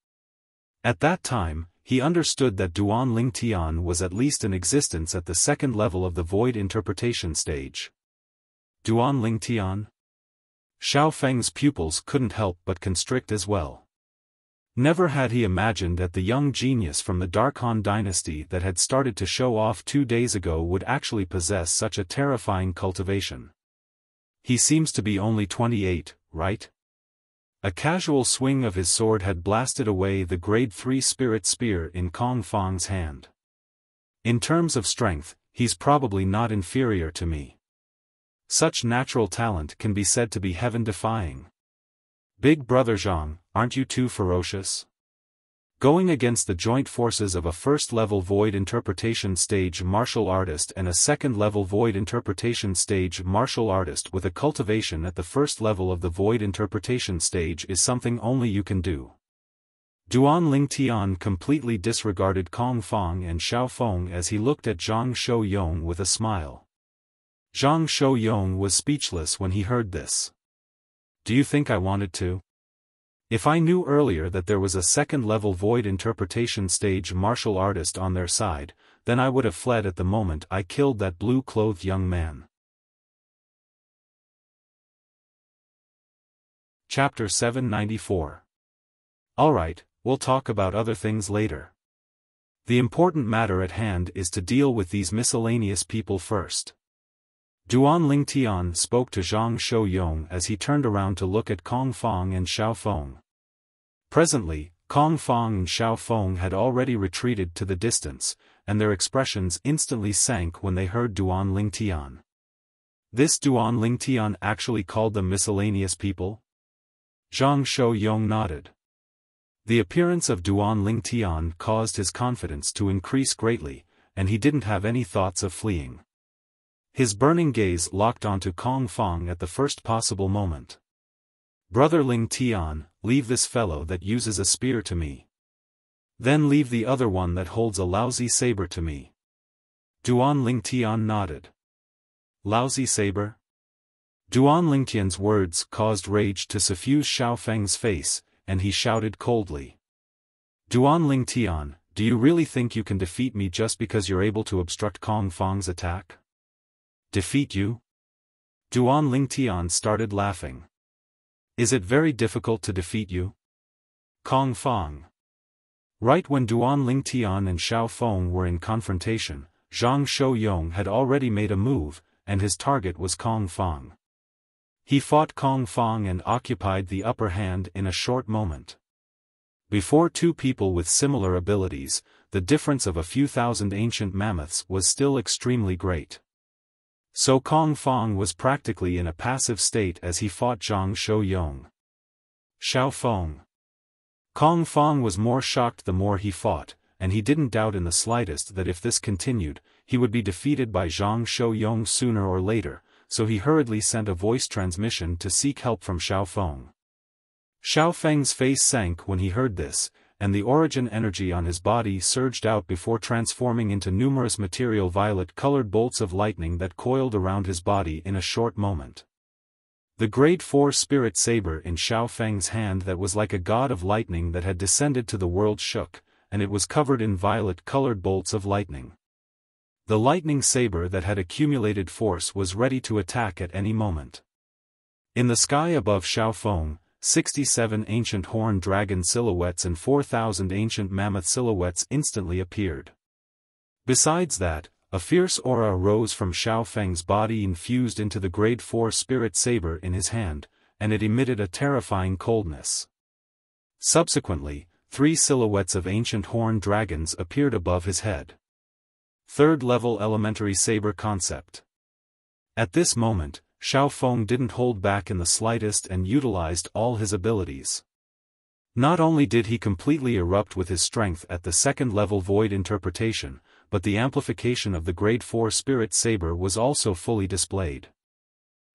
At that time, he understood that Duan Ling Tian was at least in existence at the second level of the void interpretation stage. Duan Ling Tian? Xiaofeng's pupils couldn't help but constrict as well. Never had he imagined that the young genius from the Dark Han dynasty that had started to show off 2 days ago would actually possess such a terrifying cultivation. He seems to be only 28, right? A casual swing of his sword had blasted away the grade 3 spirit spear in Kong Fong's hand. In terms of strength, he's probably not inferior to me. Such natural talent can be said to be heaven-defying. Big brother Zhang, aren't you too ferocious? Going against the joint forces of a first-level void interpretation stage martial artist and a second-level void interpretation stage martial artist with a cultivation at the first level of the void interpretation stage is something only you can do. Duan Ling Tian completely disregarded Kong Fong and Xiaofeng as he looked at Zhang Shouyong with a smile. Zhang Shouyong was speechless when he heard this. Do you think I wanted to? If I knew earlier that there was a second-level void interpretation stage martial artist on their side, then I would have fled at the moment I killed that blue-clothed young man. Chapter 794. Alright, we'll talk about other things later. The important matter at hand is to deal with these miscellaneous people first. Duan Ling Tian spoke to Zhang Shouyong as he turned around to look at Kong Fong and Xiaofeng. Presently, Kong Fong and Xiaofeng had already retreated to the distance, and their expressions instantly sank when they heard Duan Ling Tian. This Duan Ling Tian actually called them miscellaneous people? Zhang Shouyong nodded. The appearance of Duan Ling Tian caused his confidence to increase greatly, and he didn't have any thoughts of fleeing. His burning gaze locked onto Kong Fong at the first possible moment. Brother Ling Tian, leave this fellow that uses a spear to me. Then leave the other one that holds a lousy saber to me. Duan Ling Tian nodded. Lousy saber? Duan Ling Tian's words caused rage to suffuse Xiaofeng's face, and he shouted coldly. Duan Ling Tian, do you really think you can defeat me just because you're able to obstruct Kong Fong's attack? Defeat you? Duan Ling Tian started laughing. Is it very difficult to defeat you? Kong Fong. Right when Duan Ling Tian and Xiaofeng were in confrontation, Zhang Shouyong had already made a move, and his target was Kong Fong. He fought Kong Fong and occupied the upper hand in a short moment. Before two people with similar abilities, the difference of a few thousand ancient mammoths was still extremely great. So Kong Fong was practically in a passive state as he fought Zhang Shouyong. Xiaofeng. Kong Fong was more shocked the more he fought, and he didn't doubt in the slightest that if this continued, he would be defeated by Zhang Shouyong sooner or later, so he hurriedly sent a voice transmission to seek help from Xiaofeng. Xiaofeng's face sank when he heard this, and the origin energy on his body surged out before transforming into numerous material violet-colored bolts of lightning that coiled around his body in a short moment. The grade 4 spirit saber in Xiaofeng's hand that was like a god of lightning that had descended to the world shook, and it was covered in violet-colored bolts of lightning. The lightning saber that had accumulated force was ready to attack at any moment. In the sky above Xiaofeng, 67 ancient horned dragon silhouettes and 4,000 ancient mammoth silhouettes instantly appeared. Besides that, a fierce aura arose from Xiaofeng's body infused into the grade 4 spirit saber in his hand, and it emitted a terrifying coldness. Subsequently, 3 silhouettes of ancient horned dragons appeared above his head. Third-level elementary saber concept. At this moment, Xiaofan didn't hold back in the slightest and utilized all his abilities. Not only did he completely erupt with his strength at the second-level void interpretation, but the amplification of the Grade 4 Spirit Saber was also fully displayed.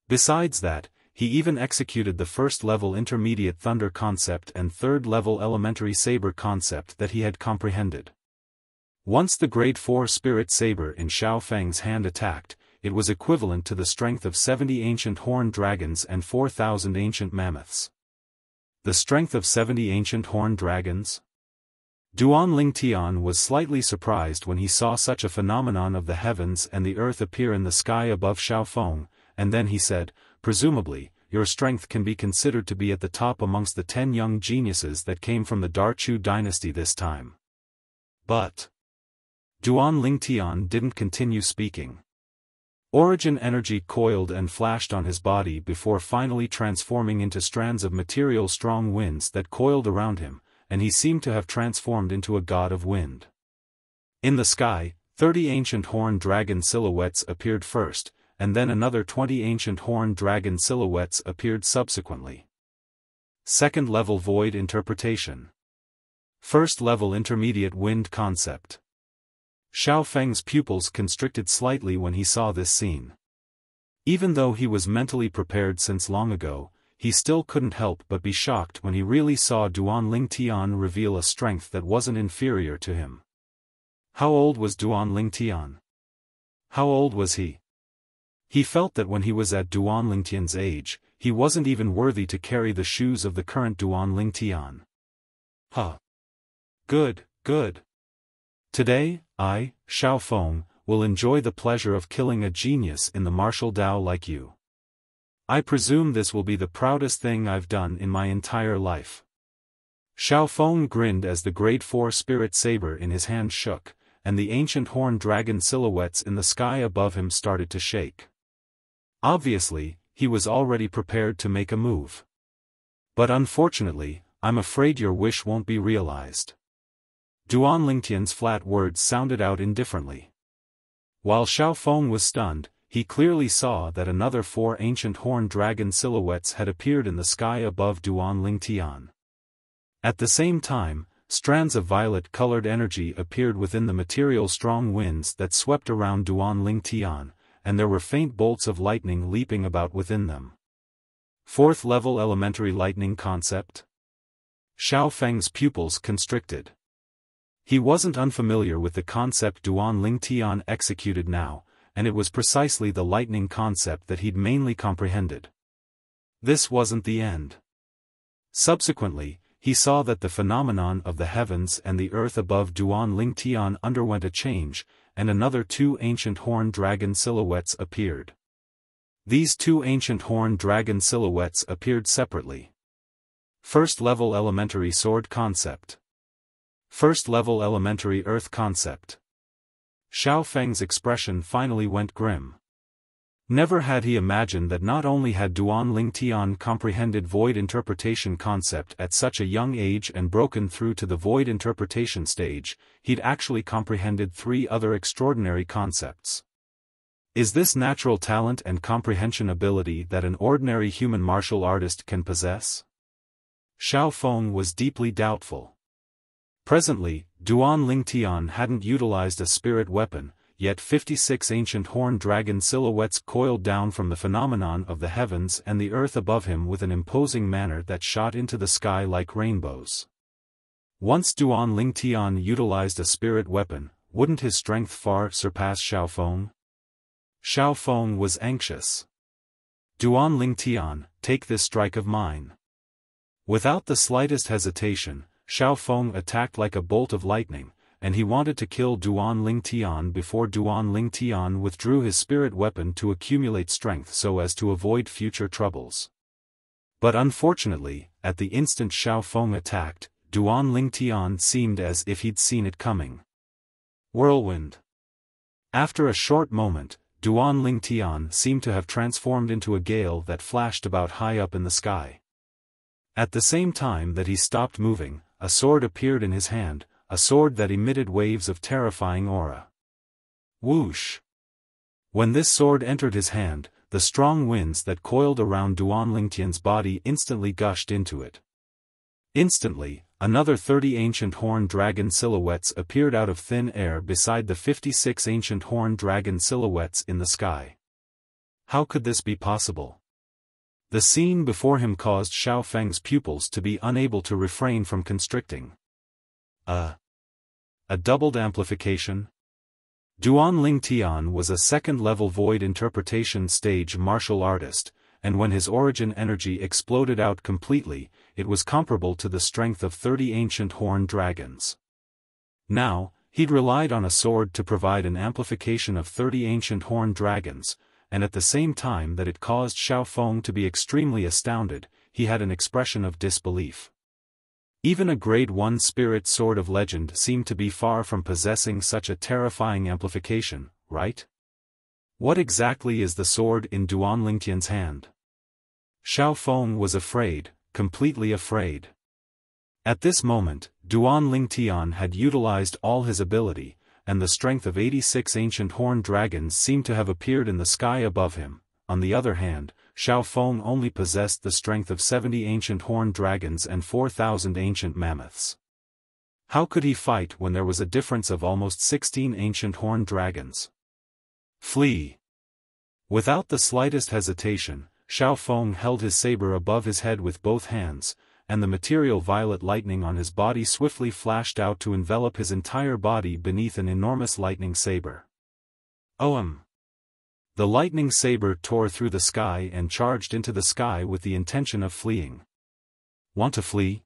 Besides that, he even executed the first-level intermediate thunder concept and third-level elementary saber concept that he had comprehended. Once the Grade 4 Spirit Saber in Xiaofang's hand attacked, it was equivalent to the strength of 70 ancient horned dragons and 4,000 ancient mammoths. The strength of 70 ancient horned dragons? Duan Lingtian was slightly surprised when he saw such a phenomenon of the heavens and the earth appear in the sky above Xiaofan, and then he said, "Presumably, your strength can be considered to be at the top amongst the 10 young geniuses that came from the Darchu dynasty this time." But Duan Lingtian didn't continue speaking. Origin energy coiled and flashed on his body before finally transforming into strands of material strong winds that coiled around him, and he seemed to have transformed into a god of wind. In the sky, 30 ancient horned dragon silhouettes appeared first, and then another 20 ancient horned dragon silhouettes appeared subsequently. Second-level void interpretation. First-level intermediate wind concept. Xiaofang's pupils constricted slightly when he saw this scene. Even though he was mentally prepared since long ago, he still couldn't help but be shocked when he really saw Duan Lingtian reveal a strength that wasn't inferior to him. How old was Duan Lingtian? How old was he? He felt that when he was at Duan Lingtian's age, he wasn't even worthy to carry the shoes of the current Duan Lingtian. Good, good. Today, I, Xiaofan, will enjoy the pleasure of killing a genius in the martial Tao like you. I presume this will be the proudest thing I've done in my entire life. Xiaofan grinned as the Grade 4 Spirit Saber in his hand shook, and the ancient horned dragon silhouettes in the sky above him started to shake. Obviously, he was already prepared to make a move. But unfortunately, I'm afraid your wish won't be realized. Duan Lingtian's flat words sounded out indifferently. While Xiaofan was stunned, he clearly saw that another 4 ancient horned dragon silhouettes had appeared in the sky above Duan Lingtian. At the same time, strands of violet-colored energy appeared within the material strong winds that swept around Duan Lingtian, and there were faint bolts of lightning leaping about within them. Fourth-level elementary lightning concept? Xiaofang's pupils constricted. He wasn't unfamiliar with the concept Duan Lingtian executed now, and it was precisely the lightning concept that he'd mainly comprehended. This wasn't the end. Subsequently, he saw that the phenomenon of the heavens and the earth above Duan Lingtian underwent a change, and another 2 ancient horned dragon silhouettes appeared. These 2 ancient horned dragon silhouettes appeared separately. First-level elementary sword concept. First-level elementary earth concept. Xiaofang's expression finally went grim. Never had he imagined that not only had Duan Lingtian comprehended void interpretation concept at such a young age and broken through to the void interpretation stage, he'd actually comprehended 3 other extraordinary concepts. Is this natural talent and comprehension ability that an ordinary human martial artist can possess? Xiaofan was deeply doubtful. Presently, Duan Lingtian hadn't utilized a spirit weapon, yet 56 ancient horned dragon silhouettes coiled down from the phenomenon of the heavens and the earth above him with an imposing manner that shot into the sky like rainbows. Once Duan Lingtian utilized a spirit weapon, wouldn't his strength far surpass Xiaofan? Xiaofan was anxious. Duan Lingtian, take this strike of mine. Without the slightest hesitation, Xiaofan attacked like a bolt of lightning, and he wanted to kill Duan Lingtian before Duan Lingtian withdrew his spirit weapon to accumulate strength so as to avoid future troubles. But unfortunately, at the instant Xiaofan attacked, Duan Lingtian seemed as if he'd seen it coming. Whirlwind. After a short moment, Duan Lingtian seemed to have transformed into a gale that flashed about high up in the sky. At the same time that he stopped moving, a sword appeared in his hand, a sword that emitted waves of terrifying aura. Whoosh! When this sword entered his hand, the strong winds that coiled around Duan Lingtian's body instantly gushed into it. Instantly, another 30 ancient horned dragon silhouettes appeared out of thin air beside the 56 ancient horned dragon silhouettes in the sky. How could this be possible? The scene before him caused Xiaofang's pupils to be unable to refrain from constricting. A doubled amplification? Duan Lingtian was a second-level void interpretation stage martial artist, and when his origin energy exploded out completely, it was comparable to the strength of 30 ancient horned dragons. Now, he'd relied on a sword to provide an amplification of 30 ancient horned dragons, and at the same time that it caused Xiaofang to be extremely astounded, he had an expression of disbelief. Even a grade 1 spirit sword of legend seemed to be far from possessing such a terrifying amplification, right? What exactly is the sword in Duan Lingtian's hand? Xiaofang was afraid, completely afraid. At this moment, Duan Lingtian had utilized all his ability, and the strength of 86 ancient horned dragons seemed to have appeared in the sky above him. On the other hand, Xiaofang only possessed the strength of 70 ancient horned dragons and 4,000 ancient mammoths. How could he fight when there was a difference of almost 16 ancient horned dragons? Flee! Without the slightest hesitation, Xiaofang held his saber above his head with both hands, and the material violet lightning on his body swiftly flashed out to envelop his entire body beneath an enormous lightning saber. Oam! The lightning saber tore through the sky and charged into the sky with the intention of fleeing. Want to flee?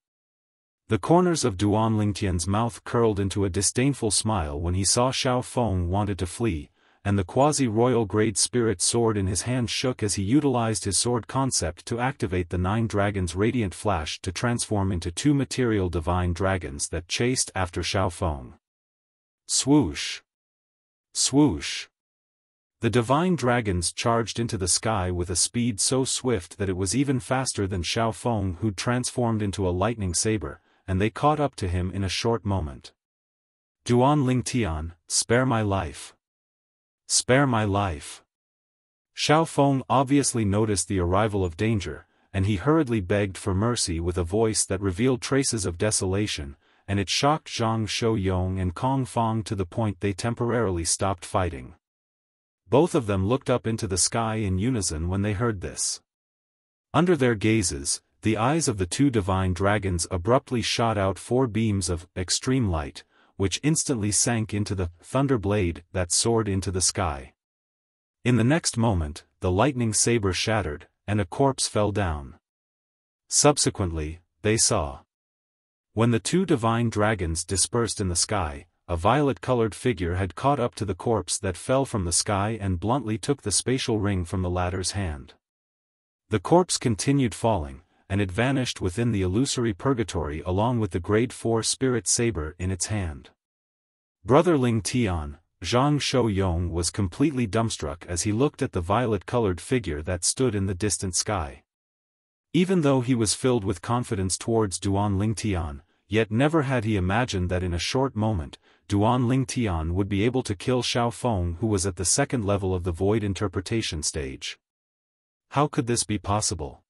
The corners of Duan Lingtian's mouth curled into a disdainful smile when he saw Xiaofang wanted to flee, and the quasi-royal grade spirit sword in his hand shook as he utilized his sword concept to activate the 9 dragons' radiant flash to transform into 2 material divine dragons that chased after Xiaofang. Swoosh! Swoosh! The divine dragons charged into the sky with a speed so swift that it was even faster than Xiaofang, who'd transformed into a lightning saber, and they caught up to him in a short moment. Duan Lingtian, spare my life! Spare my life! Xiaofang obviously noticed the arrival of danger, and he hurriedly begged for mercy with a voice that revealed traces of desolation, and it shocked Zhang Shouyong and Kong Fong to the point they temporarily stopped fighting. Both of them looked up into the sky in unison when they heard this. Under their gazes, the eyes of the 2 divine dragons abruptly shot out 4 beams of extreme light, which instantly sank into the thunder blade that soared into the sky. In the next moment, the lightning saber shattered, and a corpse fell down. Subsequently, they saw. When the 2 divine dragons dispersed in the sky, a violet-colored figure had caught up to the corpse that fell from the sky and bluntly took the spatial ring from the latter's hand. The corpse continued falling, and it vanished within the illusory purgatory along with the grade 4 spirit saber in its hand. Brother Lingtian, Zhang Shouyong was completely dumbstruck as he looked at the violet-colored figure that stood in the distant sky. Even though he was filled with confidence towards Duan Lingtian, yet never had he imagined that in a short moment, Duan Lingtian would be able to kill Xiaofang, who was at the second level of the void interpretation stage. How could this be possible?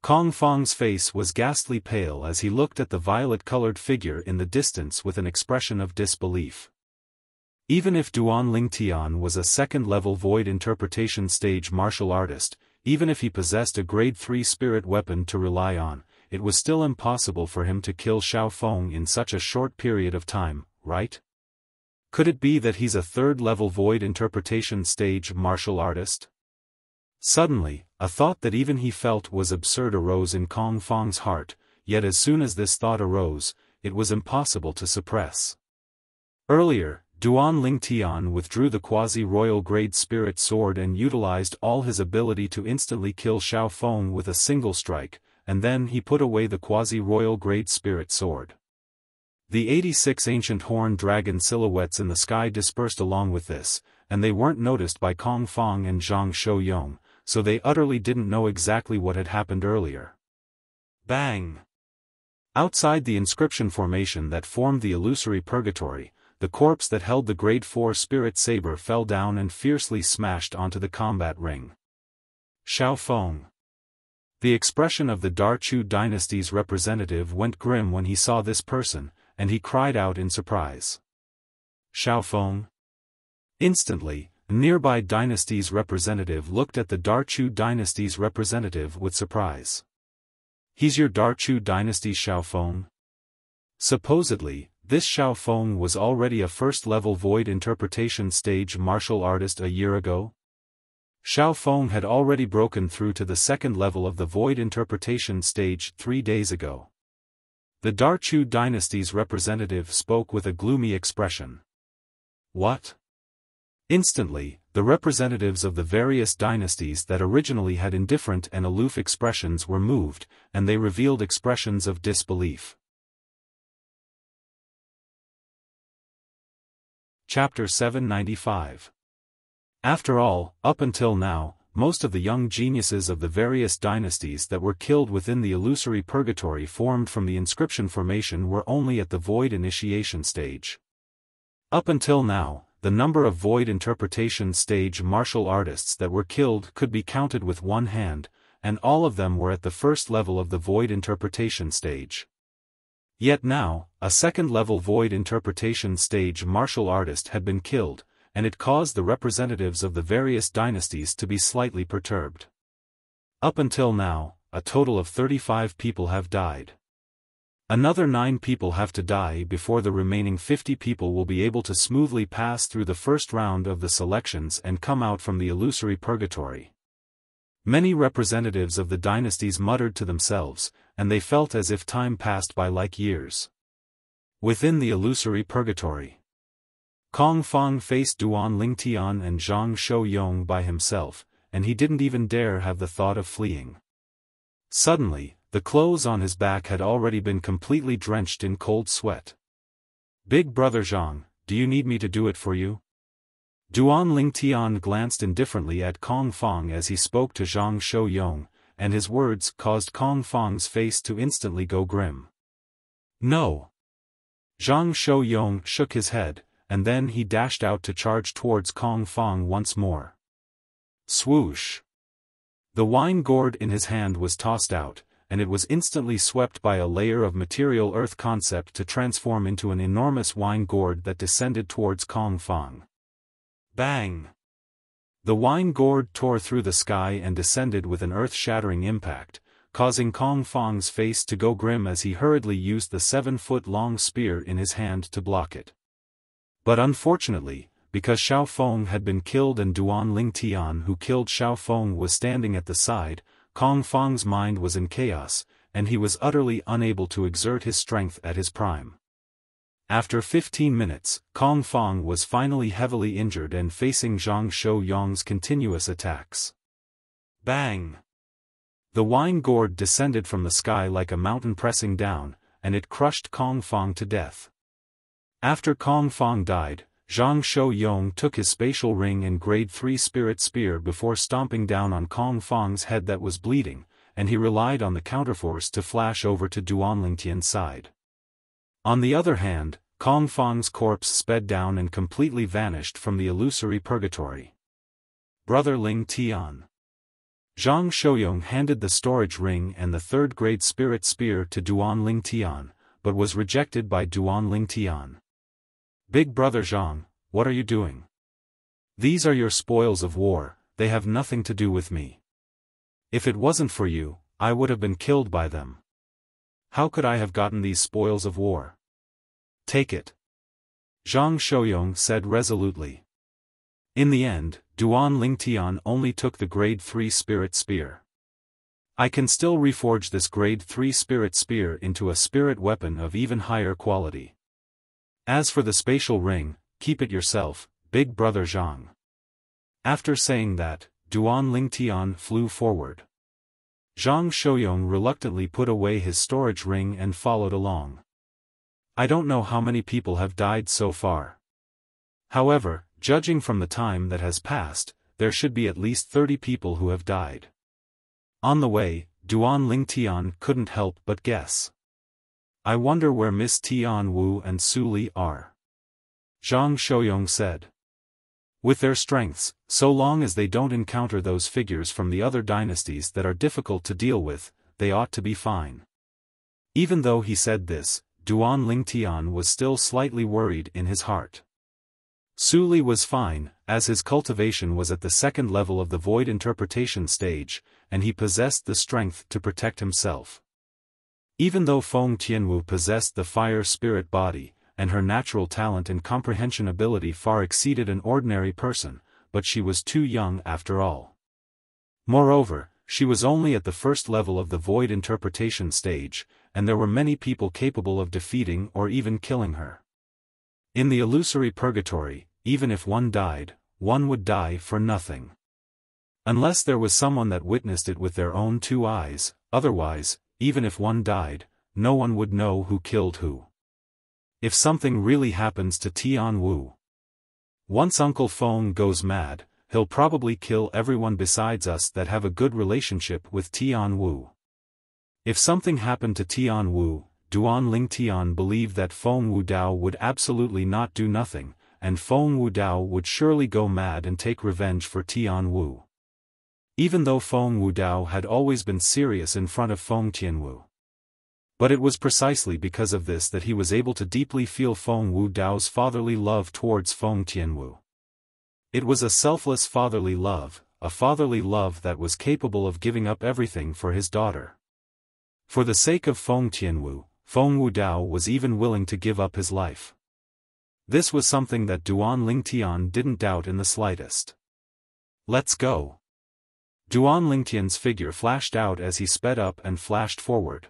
Kong Fong's face was ghastly pale as he looked at the violet-colored figure in the distance with an expression of disbelief. Even if Duan Lingtian was a second-level void interpretation stage martial artist, even if he possessed a grade 3 spirit weapon to rely on, it was still impossible for him to kill Xiaofang in such a short period of time, right? Could it be that he's a third-level void interpretation stage martial artist? Suddenly, a thought that even he felt was absurd arose in Kong Fong's heart, yet as soon as this thought arose, it was impossible to suppress. Earlier, Duan Lingtian withdrew the quasi-royal grade spirit sword and utilized all his ability to instantly kill Xiaofang with a single strike, and then he put away the quasi-royal grade spirit sword. The 86 ancient horned dragon silhouettes in the sky dispersed along with this, and they weren't noticed by Kong Fong and Zhang Shouyong, so they utterly didn't know exactly what had happened earlier. Bang! Outside the inscription formation that formed the illusory purgatory, the corpse that held the grade 4 spirit saber fell down and fiercely smashed onto the combat ring. Xiaofan. The expression of the Darchu dynasty's representative went grim when he saw this person, and he cried out in surprise. Xiaofan. Instantly, a nearby dynasty's representative looked at the Darchu dynasty's representative with surprise. He's your Darchu dynasty's Xiaofan? Supposedly, this Xiaofan was already a first-level void interpretation stage martial artist a year ago? Xiaofan had already broken through to the second level of the void interpretation stage 3 days ago. The Darchu dynasty's representative spoke with a gloomy expression. What? Instantly, the representatives of the various dynasties that originally had indifferent and aloof expressions were moved, and they revealed expressions of disbelief. Chapter 795. After all, up until now, most of the young geniuses of the various dynasties that were killed within the illusory purgatory formed from the inscription formation were only at the void initiation stage. Up until now, the number of void interpretation stage martial artists that were killed could be counted with one hand, and all of them were at the first level of the void interpretation stage. Yet now, a second-level void interpretation stage martial artist had been killed, and it caused the representatives of the various dynasties to be slightly perturbed. Up until now, a total of 35 people have died. Another 9 people have to die before the remaining 50 people will be able to smoothly pass through the first round of the selections and come out from the illusory purgatory. Many representatives of the dynasties muttered to themselves, and they felt as if time passed by like years. Within the illusory purgatory, Kong Fong faced Duan Lingtian and Zhang Shouyong by himself, and he didn't even dare have the thought of fleeing. Suddenly, the clothes on his back had already been completely drenched in cold sweat. "Big brother Zhang, do you need me to do it for you?" Duan Lingtian glanced indifferently at Kong Fong as he spoke to Zhang Shouyong, and his words caused Kong Fong's face to instantly go grim. "No." Zhang Shouyong shook his head, and then he dashed out to charge towards Kong Fong once more. Swoosh! The wine gourd in his hand was tossed out, and it was instantly swept by a layer of material earth concept to transform into an enormous wine gourd that descended towards Kong Fong. Bang! The wine gourd tore through the sky and descended with an earth-shattering impact, causing Kong Fong's face to go grim as he hurriedly used the 7-foot-long spear in his hand to block it. But unfortunately, because Xiaofan had been killed and Duan Lingtian who killed Xiaofan was standing at the side, Kong Fong's mind was in chaos, and he was utterly unable to exert his strength at his prime. After 15 minutes, Kong Fong was finally heavily injured and facing Zhang Shouyong's continuous attacks. Bang! The wine gourd descended from the sky like a mountain pressing down, and it crushed Kong Fong to death. After Kong Fong died, Zhang Shouyong took his spatial ring and grade 3 spirit spear before stomping down on Kong Fong's head that was bleeding, and he relied on the counterforce to flash over to Duan Lingtian's side. On the other hand, Kong Fong's corpse sped down and completely vanished from the illusory purgatory. Brother Ling Tian. Zhang Shouyong handed the storage ring and the third-grade spirit spear to Duan Lingtian, but was rejected by Duan Lingtian. "Big brother Zhang, what are you doing? These are your spoils of war, they have nothing to do with me. If it wasn't for you, I would have been killed by them. How could I have gotten these spoils of war? Take it." Zhang Shouyong said resolutely. In the end, Duan Lingtian only took the grade 3 spirit spear. "I can still reforge this grade 3 spirit spear into a spirit weapon of even higher quality. As for the spatial ring, keep it yourself, big brother Zhang." After saying that, Duan Lingtian flew forward. Zhang Shouyong reluctantly put away his storage ring and followed along. I don't know how many people have died so far. However, judging from the time that has passed, there should be at least 30 people who have died. On the way, Duan Lingtian couldn't help but guess. I wonder where Miss Tian Wu and Su Li are. Zhang Shouyong said. With their strengths, so long as they don't encounter those figures from the other dynasties that are difficult to deal with, they ought to be fine. Even though he said this, Duan Lingtian was still slightly worried in his heart. Su Li was fine, as his cultivation was at the second level of the void interpretation stage, and he possessed the strength to protect himself. Even though Feng Tianwu possessed the fire spirit body, and her natural talent and comprehension ability far exceeded an ordinary person, but she was too young after all. Moreover, she was only at the first level of the void interpretation stage, and there were many people capable of defeating or even killing her. In the illusory purgatory, even if one died, one would die for nothing. Unless there was someone that witnessed it with their own two eyes, otherwise, even if one died, no one would know who killed who. If something really happens to Tian Wu, once Uncle Feng goes mad, he'll probably kill everyone besides us that have a good relationship with Tian Wu. If something happened to Tian Wu, Duan Lingtian believed that Feng Wudao would absolutely not do nothing, and Feng Wudao would surely go mad and take revenge for Tian Wu. Even though Feng Wudao had always been serious in front of Feng Tianwu. But it was precisely because of this that he was able to deeply feel Feng Wudao's fatherly love towards Feng Tianwu. It was a selfless fatherly love, a fatherly love that was capable of giving up everything for his daughter. For the sake of Feng Tianwu, Feng Wudao was even willing to give up his life. This was something that Duan Lingtian didn't doubt in the slightest. Let's go. Duan Lingtian's figure flashed out as he sped up and flashed forward.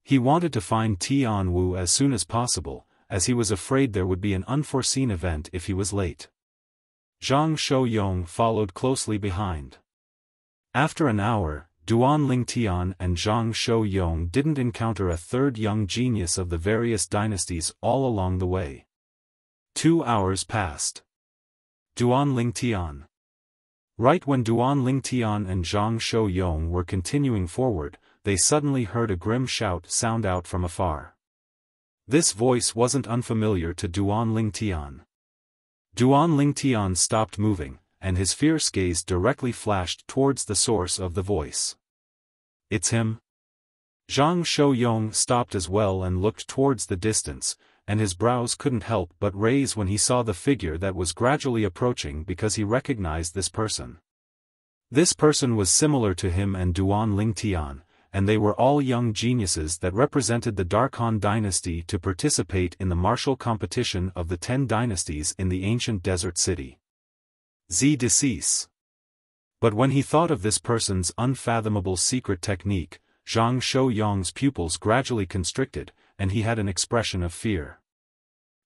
He wanted to find Tian Wu as soon as possible, as he was afraid there would be an unforeseen event if he was late. Zhang Shouyong followed closely behind. After an hour, Duan Lingtian and Zhang Shouyong didn't encounter a third young genius of the various dynasties all along the way. 2 hours passed. Duan Lingtian. Right when Duan Lingtian and Zhang Shouyong were continuing forward, they suddenly heard a grim shout sound out from afar. This voice wasn't unfamiliar to Duan Lingtian. Duan Lingtian stopped moving, and his fierce gaze directly flashed towards the source of the voice. It's him. Zhang Shouyong stopped as well and looked towards the distance, and his brows couldn't help but raise when he saw the figure that was gradually approaching because he recognized this person. This person was similar to him and Duan Lingtian, and they were all young geniuses that represented the Darkhan dynasty to participate in the martial competition of the 10 dynasties in the ancient desert city. Decease. But when he thought of this person's unfathomable secret technique, Zhang Shouyong's pupils gradually constricted, and he had an expression of fear.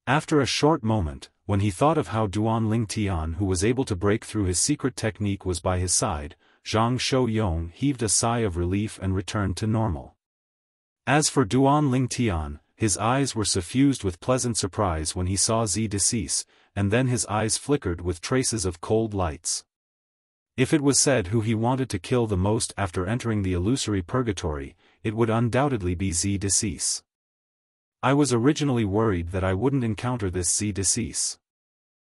After a short moment, when he thought of how Duan Lingtian who was able to break through his secret technique was by his side, Zhang Shouyong heaved a sigh of relief and returned to normal. As for Duan Lingtian, his eyes were suffused with pleasant surprise when he saw Decease, and then his eyes flickered with traces of cold lights. If it was said who he wanted to kill the most after entering the illusory purgatory, it would undoubtedly be Decease. I was originally worried that I wouldn't encounter this Decease.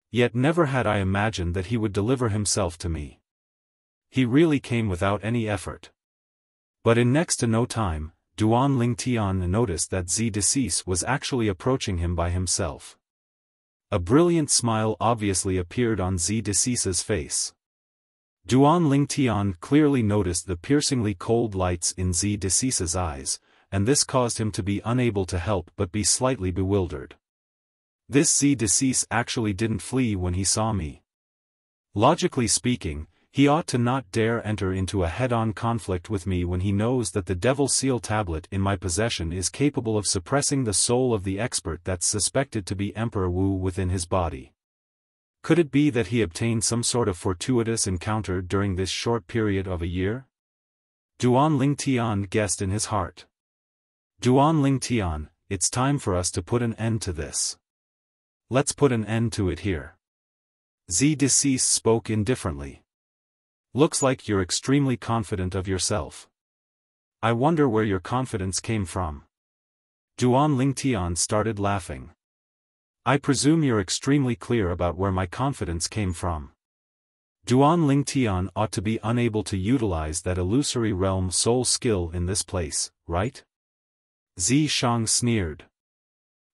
Yet never had I imagined that he would deliver himself to me. He really came without any effort. But in next to no time, Duan Lingtian noticed that Decease was actually approaching him by himself. A brilliant smile obviously appeared on Decease's face. Duan Lingtian clearly noticed the piercingly cold lights in Decease's eyes, and this caused him to be unable to help but be slightly bewildered. This Decease actually didn't flee when he saw me. Logically speaking, he ought to not dare enter into a head-on conflict with me when he knows that the Devil Seal tablet in my possession is capable of suppressing the soul of the expert that's suspected to be Emperor Wu within his body. Could it be that he obtained some sort of fortuitous encounter during this short period of a year? Duan Lingtian guessed in his heart. Duan Lingtian, it's time for us to put an end to this. Let's put an end to it here. Decease spoke indifferently. Looks like you're extremely confident of yourself. I wonder where your confidence came from. Duan Lingtian started laughing. I presume you're extremely clear about where my confidence came from. Duan Lingtian ought to be unable to utilize that illusory realm soul skill in this place, right? Zishang sneered.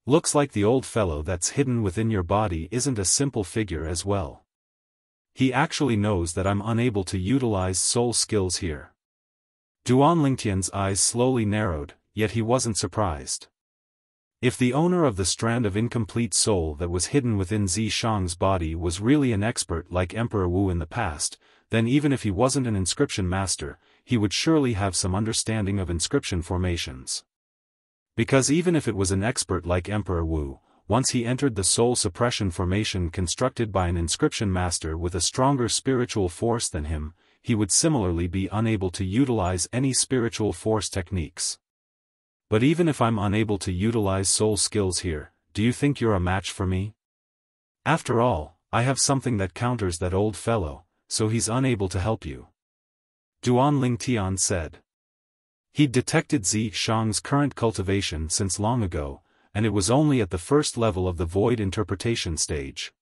Looks like the old fellow that's hidden within your body isn't a simple figure as well. He actually knows that I'm unable to utilize soul skills here. Duan Lingtian's eyes slowly narrowed, yet he wasn't surprised. If the owner of the strand of incomplete soul that was hidden within Zishang's body was really an expert like Emperor Wu in the past, then even if he wasn't an inscription master, he would surely have some understanding of inscription formations. Because even if it was an expert like Emperor Wu, once he entered the soul suppression formation constructed by an inscription master with a stronger spiritual force than him, he would similarly be unable to utilize any spiritual force techniques. But even if I'm unable to utilize soul skills here, do you think you're a match for me? After all, I have something that counters that old fellow, so he's unable to help you. Duan Lingtian said. He'd detected Zishang's current cultivation since long ago, and it was only at the first level of the void interpretation stage.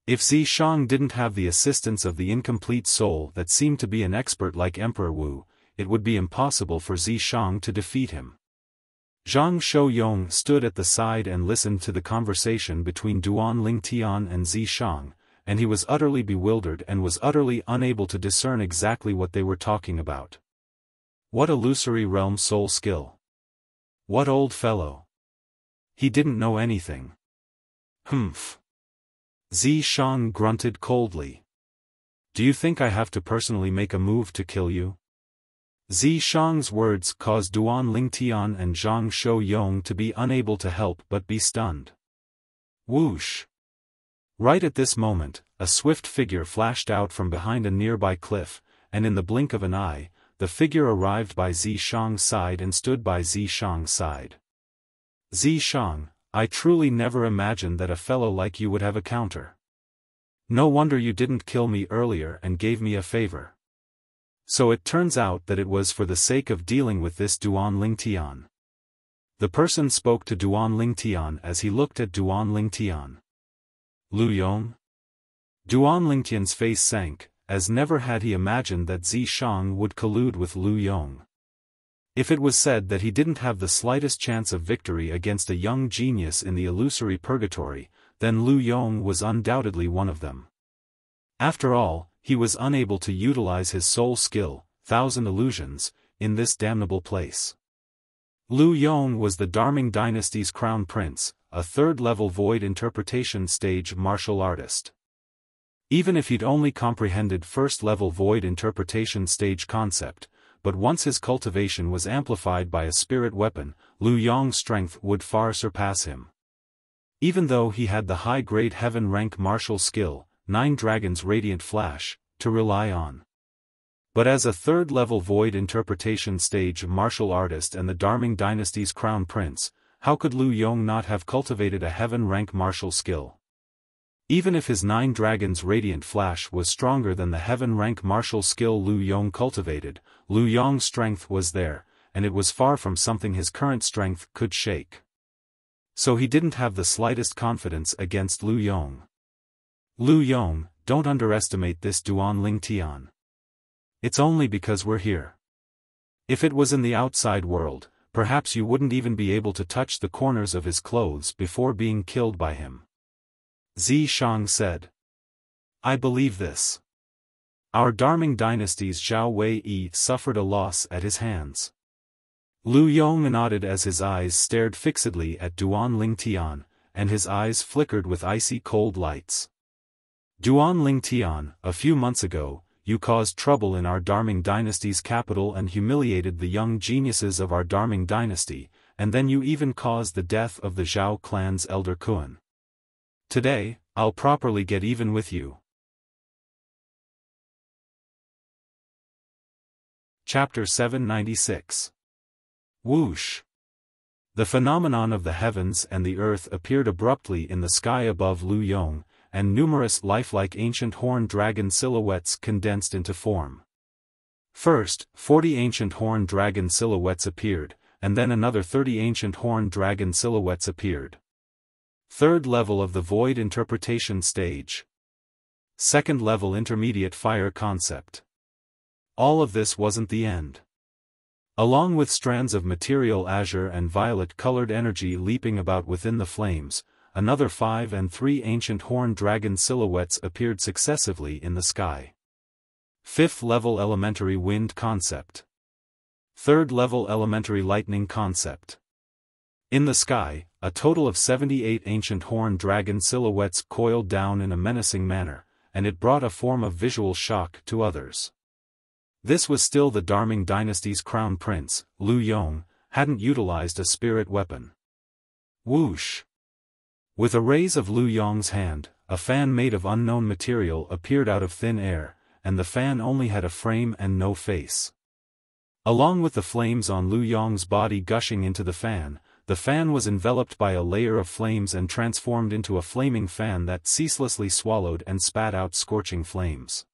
If Zishang didn't have the assistance of the incomplete soul that seemed to be an expert like Emperor Wu, it would be impossible for Zishang to defeat him. Zhang Shouyong stood at the side and listened to the conversation between Duan Lingtian and Zishang, and he was utterly bewildered and was utterly unable to discern exactly what they were talking about. What illusory realm soul skill? What old fellow? He didn't know anything. Humph. Zishang grunted coldly. Do you think I have to personally make a move to kill you? Zishang's words caused Duan Lingtian and Zhang Shouyong to be unable to help but be stunned. Whoosh! Right at this moment, a swift figure flashed out from behind a nearby cliff, and in the blink of an eye, the figure arrived by Zishang's side and stood by Zishang's side. Zishang, I truly never imagined that a fellow like you would have a counter. No wonder you didn't kill me earlier and gave me a favor. So it turns out that it was for the sake of dealing with this Duan Lingtian. The person spoke to Duan Lingtian as he looked at Duan Lingtian. Lu Yong? Duan Lingtian's face sank, as never had he imagined that Zishang would collude with Lu Yong. If it was said that he didn't have the slightest chance of victory against a young genius in the illusory purgatory, then Lu Yong was undoubtedly one of them. After all, he was unable to utilize his soul skill, Thousand Illusions, in this damnable place. Lu Yong was the Darming dynasty's crown prince, a third-level void interpretation stage martial artist. Even if he'd only comprehended first-level void interpretation stage concept, but once his cultivation was amplified by a spirit weapon, Lu Yong's strength would far surpass him. Even though he had the high-grade heaven rank martial skill, 9 Dragons Radiant Flash, to rely on. But as a third-level void interpretation stage martial artist and the Darming dynasty's crown prince, how could Lu Yong not have cultivated a heaven rank martial skill? Even if his 9 Dragons Radiant Flash was stronger than the heaven rank martial skill Lu Yong cultivated, Lu Yong's strength was there, and it was far from something his current strength could shake. So he didn't have the slightest confidence against Lu Yong. Lu Yong, don't underestimate this Duan Lingtian. It's only because we're here. If it was in the outside world, perhaps you wouldn't even be able to touch the corners of his clothes before being killed by him. Zishang said. I believe this. Our Darming dynasty's Zhao Wei suffered a loss at his hands. Lu Yong nodded as his eyes stared fixedly at Duan Lingtian, and his eyes flickered with icy cold lights. Duan Lingtian, a few months ago, you caused trouble in our Darming dynasty's capital and humiliated the young geniuses of our Darming dynasty, and then you even caused the death of the Zhao clan's elder Kuan. Today, I'll properly get even with you. Chapter 796. Whoosh! The phenomenon of the heavens and the earth appeared abruptly in the sky above Lu Yong, and numerous lifelike ancient horned dragon silhouettes condensed into form. First, 40 ancient horned dragon silhouettes appeared, and then another 30 ancient horned dragon silhouettes appeared. Third level of the void interpretation stage. Second level intermediate fire concept. All of this wasn't the end. Along with strands of material azure and violet-colored energy leaping about within the flames, another 5 and 3 ancient horned dragon silhouettes appeared successively in the sky. Fifth level elementary wind concept. Third level elementary lightning concept. In the sky, a total of 78 ancient horned dragon silhouettes coiled down in a menacing manner, and it brought a form of visual shock to others. This was still the Darming dynasty's crown prince, Lu Yong, hadn't utilized a spirit weapon. Whoosh! With a raise of Lu Yong's hand, a fan made of unknown material appeared out of thin air, and the fan only had a frame and no face. Along with the flames on Lu Yong's body gushing into the fan was enveloped by a layer of flames and transformed into a flaming fan that ceaselessly swallowed and spat out scorching flames.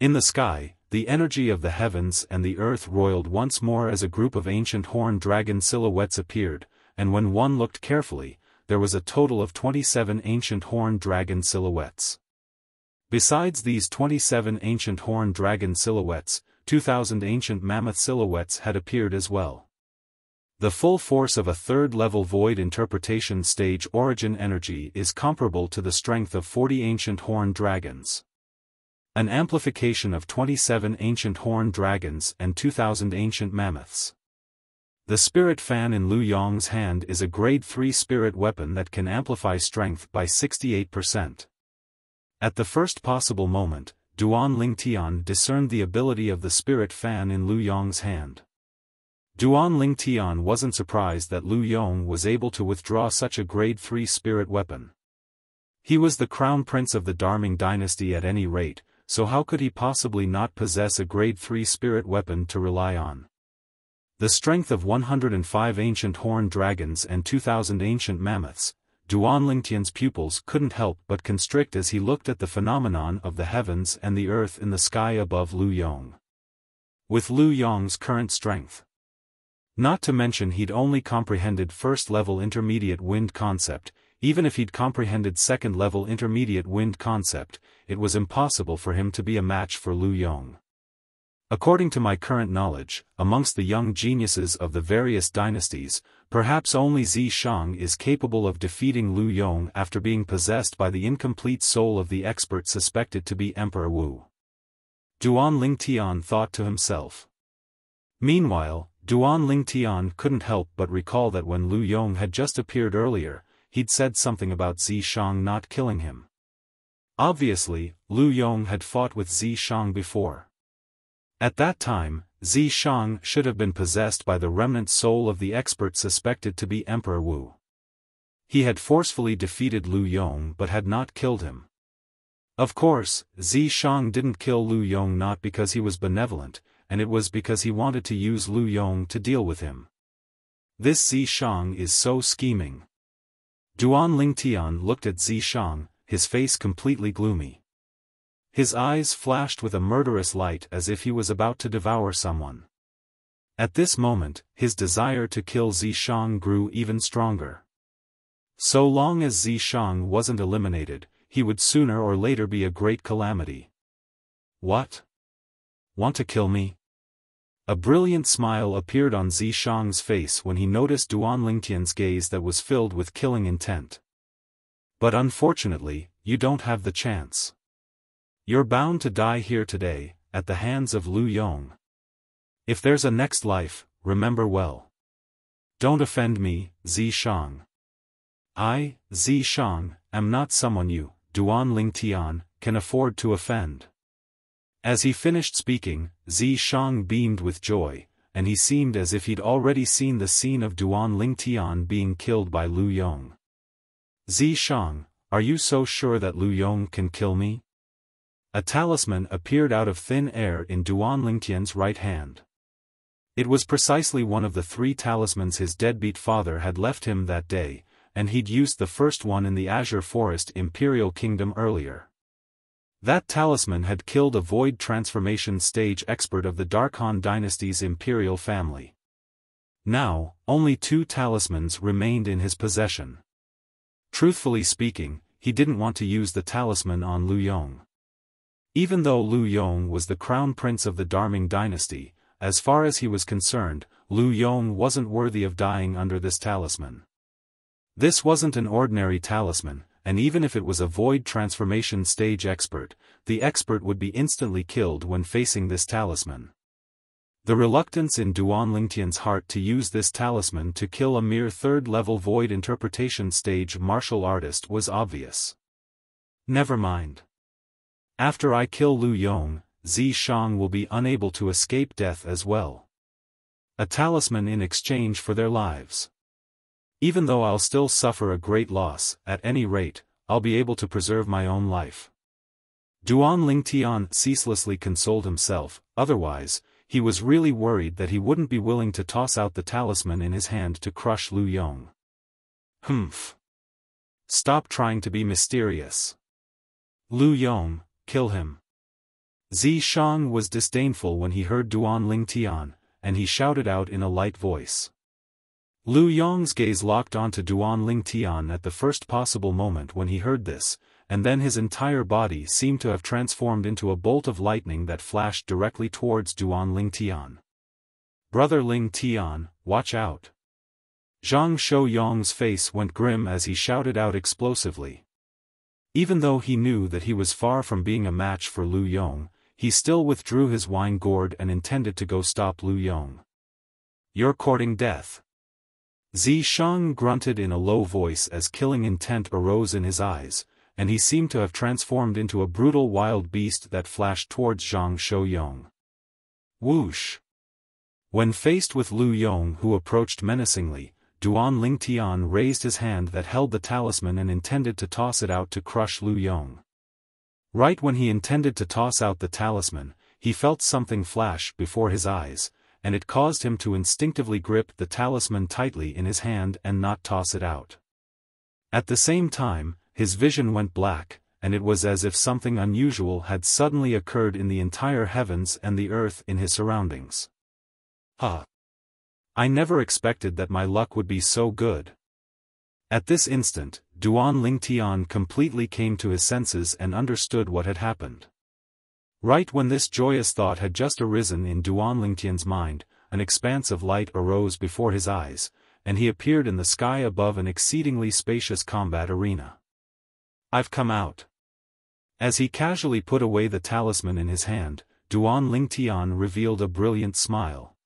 In the sky, the energy of the heavens and the earth roiled once more as a group of ancient horned dragon silhouettes appeared, and when one looked carefully, there was a total of 27 ancient horned dragon silhouettes. Besides these 27 ancient horned dragon silhouettes, 2,000 ancient mammoth silhouettes had appeared as well. The full force of a third-level void interpretation stage origin energy is comparable to the strength of 40 ancient horned dragons. An amplification of 27 ancient horned dragons and 2,000 ancient mammoths. The spirit fan in Lu Yong's hand is a grade 3 spirit weapon that can amplify strength by 68%. At the first possible moment, Duan Lingtian discerned the ability of the spirit fan in Lu Yong's hand. Duan Lingtian wasn't surprised that Lu Yong was able to withdraw such a grade 3 spirit weapon. He was the crown prince of the Darming dynasty at any rate, so how could he possibly not possess a grade 3 spirit weapon to rely on? The strength of 105 ancient horned dragons and 2,000 ancient mammoths, Duan Lingtian's pupils couldn't help but constrict as he looked at the phenomenon of the heavens and the earth in the sky above Lu Yong. With Lu Yong's current strength. Not to mention he'd only comprehended first-level intermediate wind concept, even if he'd comprehended second-level intermediate wind concept, it was impossible for him to be a match for Lu Yong. According to my current knowledge, amongst the young geniuses of the various dynasties, perhaps only Zishang is capable of defeating Lu Yong after being possessed by the incomplete soul of the expert suspected to be Emperor Wu. Duan Lingtian thought to himself. Meanwhile, Duan Lingtian couldn't help but recall that when Lu Yong had just appeared earlier, he'd said something about Zishang not killing him. Obviously, Lu Yong had fought with Zishang before. At that time, Zishang should have been possessed by the remnant soul of the expert suspected to be Emperor Wu. He had forcefully defeated Lu Yong but had not killed him. Of course, Zishang didn't kill Lu Yong not because he was benevolent, and it was because he wanted to use Lu Yong to deal with him. This Zishang is so scheming. Duan Lingtian looked at Zishang, his face completely gloomy. His eyes flashed with a murderous light as if he was about to devour someone. At this moment, his desire to kill Zishang grew even stronger. So long as Zishang wasn't eliminated, he would sooner or later be a great calamity. What? Want to kill me? A brilliant smile appeared on Zishang's face when he noticed Duan Lingtian's gaze that was filled with killing intent. But unfortunately, you don't have the chance. You're bound to die here today, at the hands of Lu Yong. If there's a next life, remember well. Don't offend me, Zishang. I, Zishang, am not someone you, Duan Lingtian, can afford to offend. As he finished speaking, Zishang beamed with joy, and he seemed as if he'd already seen the scene of Duan Lingtian being killed by Lu Yong. Zishang, are you so sure that Lu Yong can kill me? A talisman appeared out of thin air in Duan Lingtian's right hand. It was precisely one of the 3 talismans his deadbeat father had left him that day, and he'd used the first one in the Azure Forest Imperial Kingdom earlier. That talisman had killed a void transformation stage expert of the Darkhan dynasty's imperial family. Now, only 2 talismans remained in his possession. Truthfully speaking, he didn't want to use the talisman on Lu Yong. Even though Lu Yong was the crown prince of the Darming dynasty, as far as he was concerned, Lu Yong wasn't worthy of dying under this talisman. This wasn't an ordinary talisman, and even if it was a void transformation stage expert, the expert would be instantly killed when facing this talisman. The reluctance in Duan Lingtian's heart to use this talisman to kill a mere 3rd-level void interpretation stage martial artist was obvious. Never mind. After I kill Lu Yong, Zi Shang will be unable to escape death as well. A talisman in exchange for their lives. Even though I'll still suffer a great loss, at any rate, I'll be able to preserve my own life. Duan Lingtian ceaselessly consoled himself, otherwise, he was really worried that he wouldn't be willing to toss out the talisman in his hand to crush Lu Yong. Humph. Stop trying to be mysterious. Lu Yong, kill him. Zi Shang was disdainful when he heard Duan Lingtian, and he shouted out in a light voice. Lu Yong's gaze locked onto Duan Lingtian at the first possible moment when he heard this, and then his entire body seemed to have transformed into a bolt of lightning that flashed directly towards Duan Lingtian. Brother Lingtian, watch out. Zhang Shouyong's face went grim as he shouted out explosively. Even though he knew that he was far from being a match for Lu Yong, he still withdrew his wine gourd and intended to go stop Lu Yong. You're courting death. Zi Shang grunted in a low voice as killing intent arose in his eyes, and he seemed to have transformed into a brutal wild beast that flashed towards Zhang Shouyong. Whoosh! When faced with Lu Yong who approached menacingly, Duan Lingtian raised his hand that held the talisman and intended to toss it out to crush Lu Yong. Right when he intended to toss out the talisman, he felt something flash before his eyes, and it caused him to instinctively grip the talisman tightly in his hand and not toss it out. At the same time, his vision went black, and it was as if something unusual had suddenly occurred in the entire heavens and the earth in his surroundings. Huh! I never expected that my luck would be so good. At this instant, Duan Lingtian completely came to his senses and understood what had happened. Right when this joyous thought had just arisen in Duan Lingtian's mind, an expanse of light arose before his eyes, and he appeared in the sky above an exceedingly spacious combat arena. I've come out. As he casually put away the talisman in his hand, Duan Lingtian revealed a brilliant smile.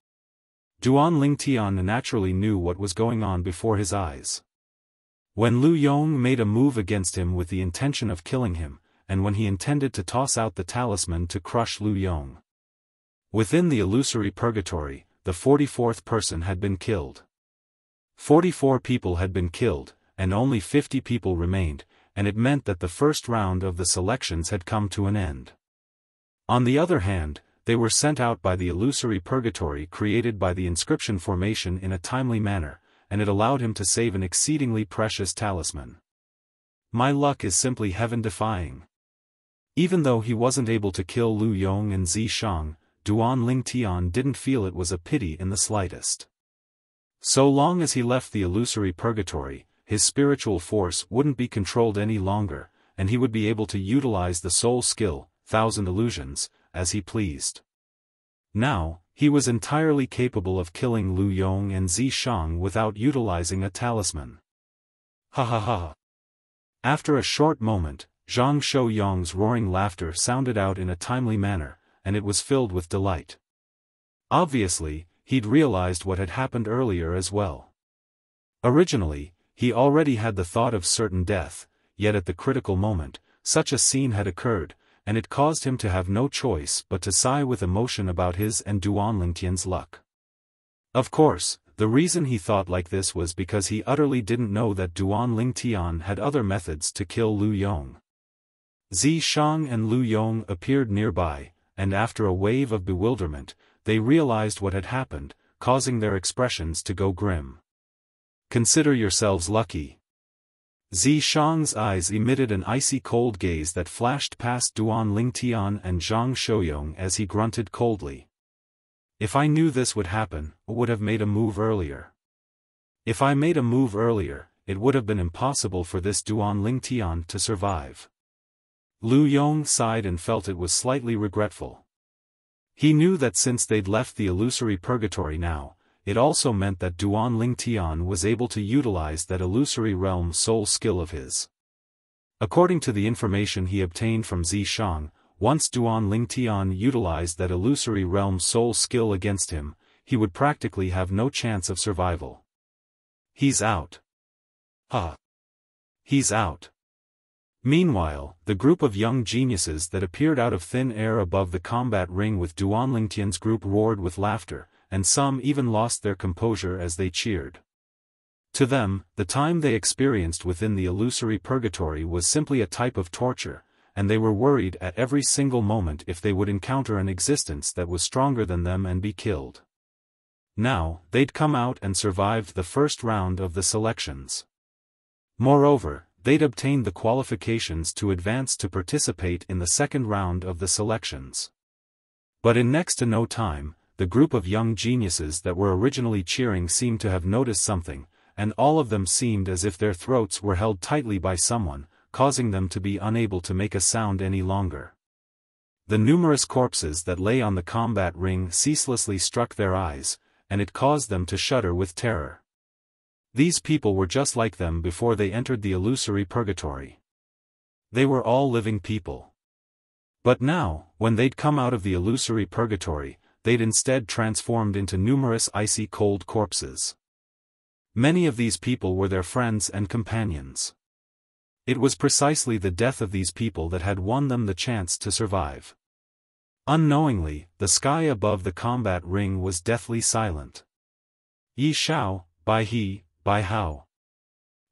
Duan Lingtian naturally knew what was going on before his eyes. When Lu Yong made a move against him with the intention of killing him, and when he intended to toss out the talisman to crush Lu Yong. Within the illusory purgatory, the 44th person had been killed. 44 people had been killed, and only 50 people remained, and it meant that the first round of the selections had come to an end. On the other hand, they were sent out by the illusory purgatory created by the inscription formation in a timely manner, and it allowed him to save an exceedingly precious talisman. My luck is simply heaven-defying. Even though he wasn't able to kill Lu Yong and Zi Shang, Duan Lingtian didn't feel it was a pity in the slightest. So long as he left the illusory purgatory, his spiritual force wouldn't be controlled any longer, and he would be able to utilize the soul skill, Thousand Illusions, as he pleased. Now, he was entirely capable of killing Lu Yong and Zi Shang without utilizing a talisman. Ha ha ha. After a short moment, Zhang Shouyong's roaring laughter sounded out in a timely manner, and it was filled with delight. Obviously, he'd realized what had happened earlier as well. Originally, he already had the thought of certain death, yet at the critical moment, such a scene had occurred, and it caused him to have no choice but to sigh with emotion about his and Duan Lingtian's luck. Of course, the reason he thought like this was because he utterly didn't know that Duan Lingtian had other methods to kill Lu Yong. Zi Shang and Lu Yong appeared nearby, and after a wave of bewilderment, they realized what had happened, causing their expressions to go grim. Consider yourselves lucky. Zi Shang's eyes emitted an icy cold gaze that flashed past Duan Lingtian and Zhang Shouyong as he grunted coldly. If I knew this would happen, I would have made a move earlier. If I made a move earlier, it would have been impossible for this Duan Lingtian to survive. Lu Yong sighed and felt it was slightly regretful. He knew that since they'd left the illusory purgatory now, it also meant that Duan Lingtian was able to utilize that illusory realm soul skill of his. According to the information he obtained from Zishang, once Duan Lingtian utilized that illusory realm soul skill against him, he would practically have no chance of survival. He's out. He's out. Meanwhile, the group of young geniuses that appeared out of thin air above the combat ring with Duan Lingtian's group roared with laughter, and some even lost their composure as they cheered. To them, the time they experienced within the illusory purgatory was simply a type of torture, and they were worried at every single moment if they would encounter an existence that was stronger than them and be killed. Now, they'd come out and survived the first round of the selections. Moreover, they'd obtained the qualifications to advance to participate in the second round of the selections. But in next to no time, the group of young geniuses that were originally cheering seemed to have noticed something, and all of them seemed as if their throats were held tightly by someone, causing them to be unable to make a sound any longer. The numerous corpses that lay on the combat ring ceaselessly struck their eyes, and it caused them to shudder with terror. These people were just like them before they entered the illusory purgatory. They were all living people. But now, when they'd come out of the illusory purgatory, they'd instead transformed into numerous icy cold corpses. Many of these people were their friends and companions. It was precisely the death of these people that had won them the chance to survive. Unknowingly, the sky above the combat ring was deathly silent. Yi Xiao, Bai He, Bai Hao.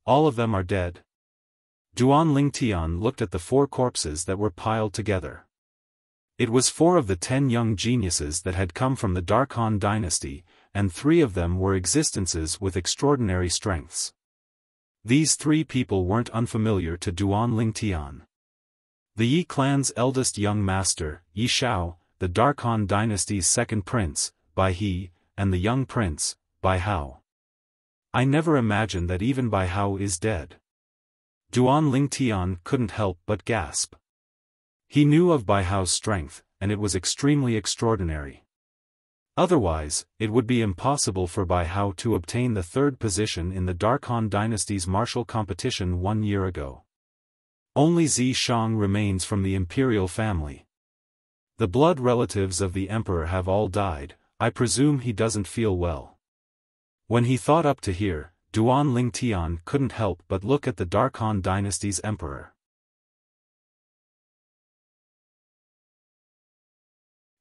All of them are dead. Duan Lingtian looked at the 4 corpses that were piled together. It was 4 of the 10 young geniuses that had come from the Dark Han dynasty, and 3 of them were existences with extraordinary strengths. These 3 people weren't unfamiliar to Duan Lingtian. The Yi clan's eldest young master, Yi Xiao, the Dark Han dynasty's second prince, Bai He, and the young prince, Bai Hao. I never imagined that even Bai Hao is dead. Duan Lingtian couldn't help but gasp. He knew of Bai Hao's strength, and it was extremely extraordinary. Otherwise, it would be impossible for Bai Hao to obtain the 3rd position in the Dark Han dynasty's martial competition 1 year ago. Only Zishang remains from the imperial family. The blood relatives of the emperor have all died. I presume he doesn't feel well. When he thought up to here, Duan Lingtian couldn't help but look at the Dark Han dynasty's emperor.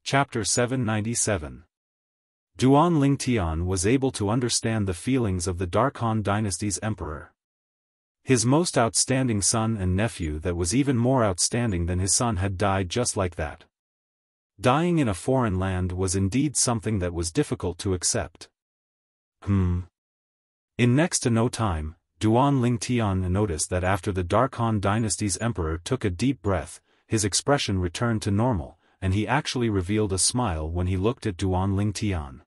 Chapter 797. Duan Lingtian was able to understand the feelings of the Dark Han dynasty's emperor. His most outstanding son and nephew that was even more outstanding than his son had died just like that. Dying in a foreign land was indeed something that was difficult to accept. In next to no time, Duan Lingtian noticed that after the Dark Han dynasty's emperor took a deep breath, his expression returned to normal, and he actually revealed a smile when he looked at Duan Lingtian.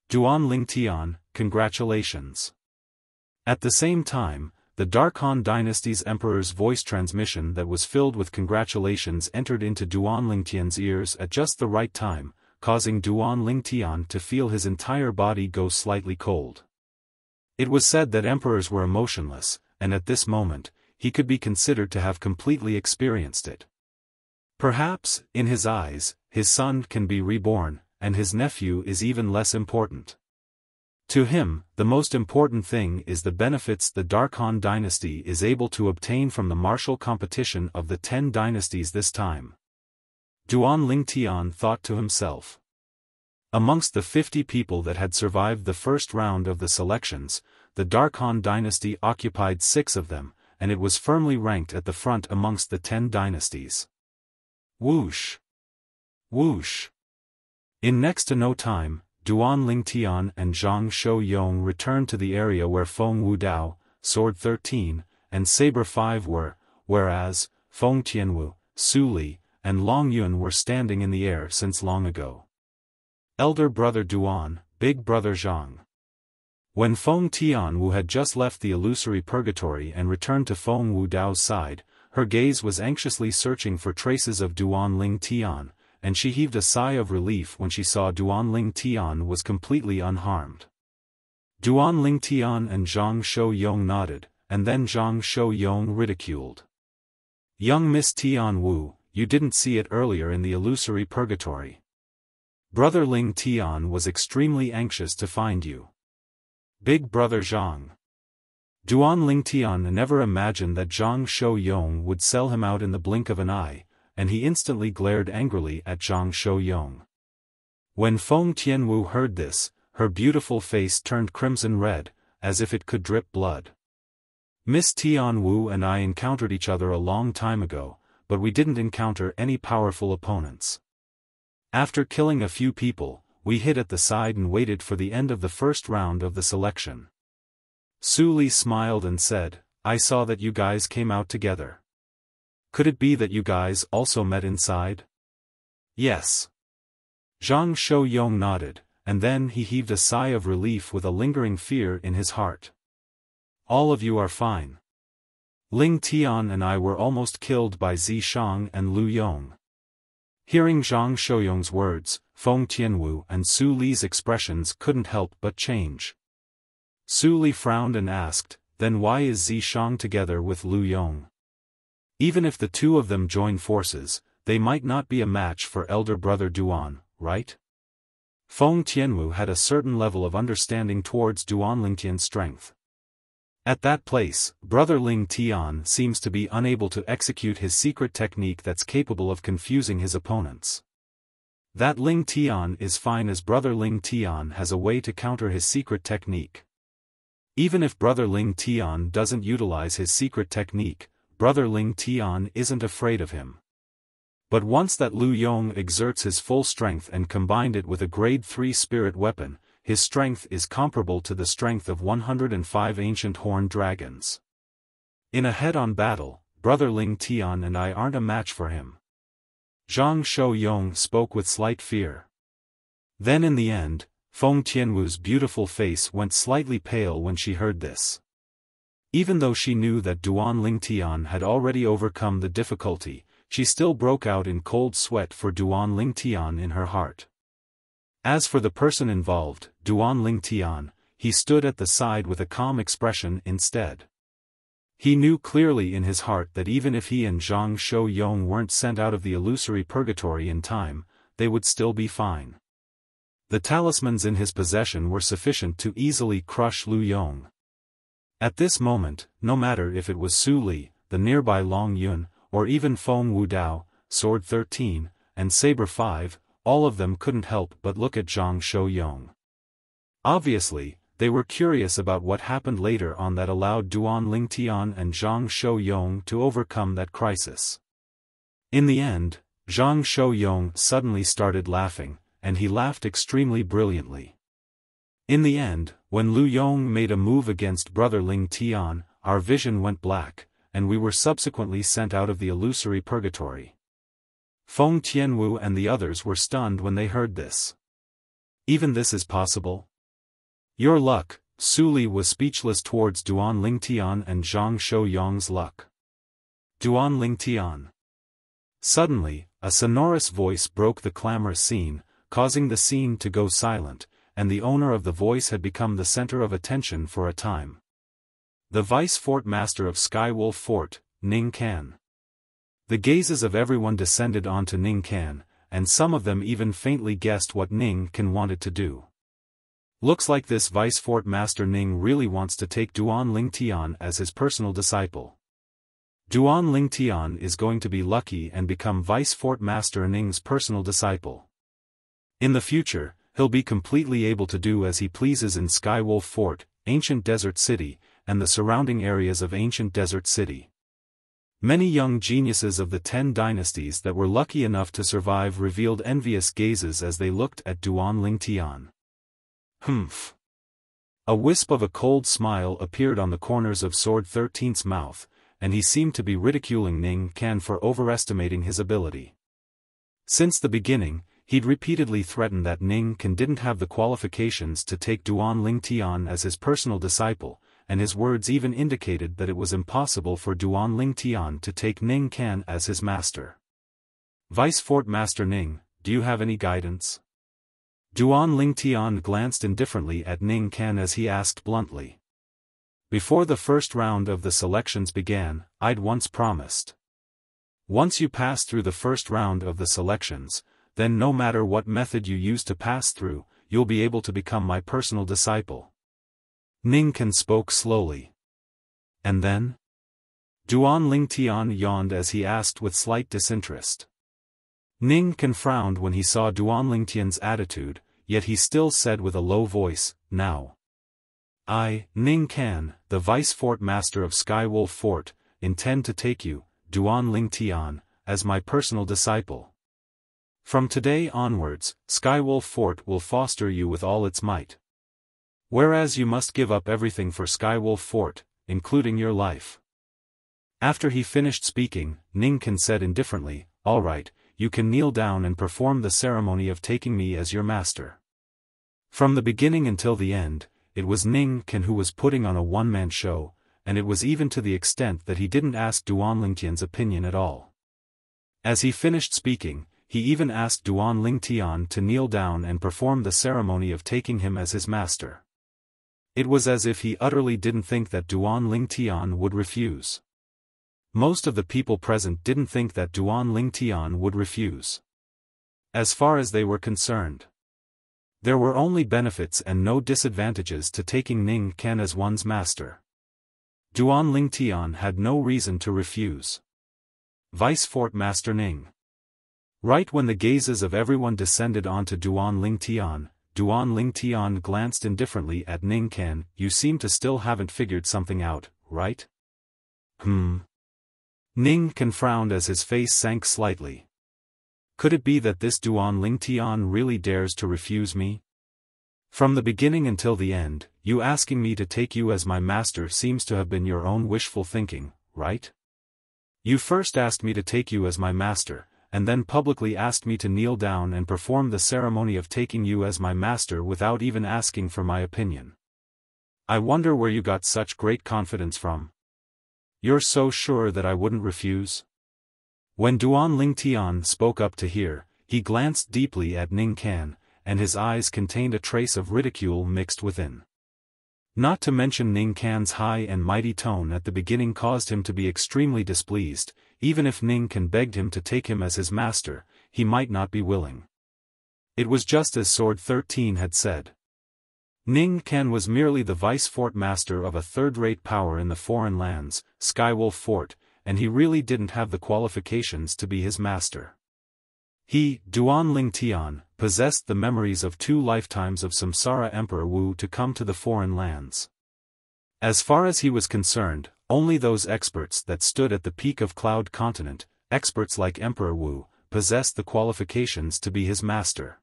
Duan Lingtian, congratulations. At the same time, the Dark Han dynasty's emperor's voice transmission that was filled with congratulations entered into Duan Lingtian's ears at just the right time, causing Duan Lingtian to feel his entire body go slightly cold. It was said that emperors were emotionless, and at this moment, he could be considered to have completely experienced it. Perhaps, in his eyes, his son can be reborn, and his nephew is even less important. To him, the most important thing is the benefits the Dark Han dynasty is able to obtain from the martial competition of the 10 dynasties this time. Duan Lingtian thought to himself. Amongst the 50 people that had survived the first round of the selections, the Dark Han dynasty occupied 6 of them, and it was firmly ranked at the front amongst the 10 dynasties. Whoosh! Whoosh! In next to no time, Duan Lingtian and Zhang Shouyong returned to the area where Feng Wudao, Sword 13, and Saber 5 were, whereas, Feng Tianwu, Su Li, and Long Yun were standing in the air since long ago. Elder brother Duan, big brother Zhang. When Feng Tianwu had just left the illusory purgatory and returned to Feng Wudao's side, her gaze was anxiously searching for traces of Duan Ling Tian, and she heaved a sigh of relief when she saw Duan Ling Tian was completely unharmed. Duan Ling Tian and Zhang Shou-yong nodded, and then Zhang Shou-yong ridiculed. Young Miss Tianwu, you didn't see it earlier in the illusory purgatory. Brother Ling Tian was extremely anxious to find you. Big brother Zhang. Duan Ling Tian never imagined that Zhang Shou-yong would sell him out in the blink of an eye, and he instantly glared angrily at Zhang Shou-yong. When Feng Tianwu heard this, her beautiful face turned crimson red, as if it could drip blood. Miss Tianwu and I encountered each other a long time ago, but we didn't encounter any powerful opponents. After killing a few people, we hid at the side and waited for the end of the first round of the selection. Su Li smiled and said, I saw that you guys came out together. Could it be that you guys also met inside? Yes. Zhang Shou-yong nodded, and then he heaved a sigh of relief with a lingering fear in his heart. All of you are fine. Ling Tian and I were almost killed by Zi Shang and Lu Yong. Hearing Zhang Shou-yong's words, Feng Tianwu and Su Li's expressions couldn't help but change. Su Li frowned and asked, then why is Zi Shang together with Lu Yong? Even if the two of them join forces, they might not be a match for elder brother Duan, right? Feng Tianwu had a certain level of understanding towards Duan Lingtian's strength. At that place, brother Ling Tian seems to be unable to execute his secret technique that's capable of confusing his opponents. That Ling Tian is fine as brother Ling Tian has a way to counter his secret technique. Even if brother Ling Tian doesn't utilize his secret technique, brother Ling Tian isn't afraid of him. But once that Lu Yong exerts his full strength and combined it with a grade 3 spirit weapon, his strength is comparable to the strength of 105 ancient horned dragons. In a head-on battle, brother Ling Tian and I aren't a match for him. Zhang Shou-yong spoke with slight fear. Then in the end, Feng Tianwu's beautiful face went slightly pale when she heard this. Even though she knew that Duan Ling Tian had already overcome the difficulty, she still broke out in cold sweat for Duan Ling Tian in her heart. As for the person involved, Duan Ling Tian, he stood at the side with a calm expression instead. He knew clearly in his heart that even if he and Zhang Shou-yong weren't sent out of the illusory purgatory in time, they would still be fine. The talismans in his possession were sufficient to easily crush Lu Yong. At this moment, no matter if it was Su Li, the nearby Long Yun, or even Feng Wudao, Sword 13, and Saber 5, all of them couldn't help but look at Zhang Shou-yong. Obviously, they were curious about what happened later on that allowed Duan Ling Tian and Zhang Shou-yong to overcome that crisis. In the end, Zhang Shou-yong suddenly started laughing, and he laughed extremely brilliantly. In the end, when Lu Yong made a move against brother Ling Tian, our vision went black, and we were subsequently sent out of the illusory purgatory. Feng Tianwu and the others were stunned when they heard this. Even this is possible? Your luck, Su Li was speechless towards Duan Ling Tian and Zhang Shou-yong's luck. Duan Ling Tian. Suddenly, a sonorous voice broke the clamorous scene, causing the scene to go silent, and the owner of the voice had become the center of attention for a time. The Vice Fort Master of Skywolf Fort, Ning Kan. The gazes of everyone descended onto Ning Kan, and some of them even faintly guessed what Ning Kan wanted to do. Looks like this Vice Fort Master Ning really wants to take Duan Ling Tian as his personal disciple. Duan Ling Tian is going to be lucky and become Vice Fort Master Ning's personal disciple. In the future, he'll be completely able to do as he pleases in Skywolf Fort, Ancient Desert City, and the surrounding areas of Ancient Desert City. Many young geniuses of the 10 dynasties that were lucky enough to survive revealed envious gazes as they looked at Duan Ling Tian. Humph. A wisp of a cold smile appeared on the corners of Sword 13's mouth, and he seemed to be ridiculing Ning Kan for overestimating his ability. Since the beginning, He'd repeatedly threatened that Ning Can didn't have the qualifications to take Duan Lingtian as his personal disciple, and his words even indicated that it was impossible for Duan Lingtian to take Ning Can as his master. Vice Fort Master Ning, do you have any guidance? Duan Lingtian glanced indifferently at Ning Can as he asked bluntly. Before the first round of the selections began, I'd once promised. Once you pass through the first round of the selections, then no matter what method you use to pass through, you'll be able to become my personal disciple. Ning Can spoke slowly. And then? Duan Lingtian yawned as he asked with slight disinterest. Ning Can frowned when he saw Duan Lingtian's attitude, yet he still said with a low voice, now. I, Ning Can, the Vice Fort Master of Skywolf Fort, intend to take you, Duan Lingtian, as my personal disciple. From today onwards, Skywolf Fort will foster you with all its might. Whereas you must give up everything for Skywolf Fort, including your life. After he finished speaking, Ning Can said indifferently, all right, you can kneel down and perform the ceremony of taking me as your master. From the beginning until the end, it was Ning Can who was putting on a one-man show, and it was even to the extent that he didn't ask Duan Lingtian's opinion at all. As he finished speaking, he even asked Duan Lingtian to kneel down and perform the ceremony of taking him as his master. It was as if he utterly didn't think that Duan Lingtian would refuse. Most of the people present didn't think that Duan Lingtian would refuse. As far as they were concerned, there were only benefits and no disadvantages to taking Ning Can as one's master. Duan Lingtian had no reason to refuse. Vice Fort Master Ning. Right when the gazes of everyone descended onto Duan Lingtian glanced indifferently at Ning Can. You seem to still haven't figured something out, right? Ning Can frowned as his face sank slightly. Could it be that this Duan Lingtian really dares to refuse me? From the beginning until the end, you asking me to take you as my master seems to have been your own wishful thinking, right? You first asked me to take you as my master, and then publicly asked me to kneel down and perform the ceremony of taking you as my master without even asking for my opinion. I wonder where you got such great confidence from. You're so sure that I wouldn't refuse? When Duan Lingtian spoke up to hear, he glanced deeply at Ning Can, and his eyes contained a trace of ridicule mixed within. Not to mention Ning Can's high and mighty tone at the beginning caused him to be extremely displeased. Even if Ning Can begged him to take him as his master, he might not be willing. It was just as Sword 13 had said. Ning Can was merely the vice fort master of a third-rate power in the foreign lands, Skywolf Fort, and he really didn't have the qualifications to be his master. He, Duan Lingtian, possessed the memories of 2 lifetimes of Samsara Emperor Wu to come to the foreign lands. As far as he was concerned, only those experts that stood at the peak of Cloud Continent, experts like Emperor Wu, possessed the qualifications to be his master.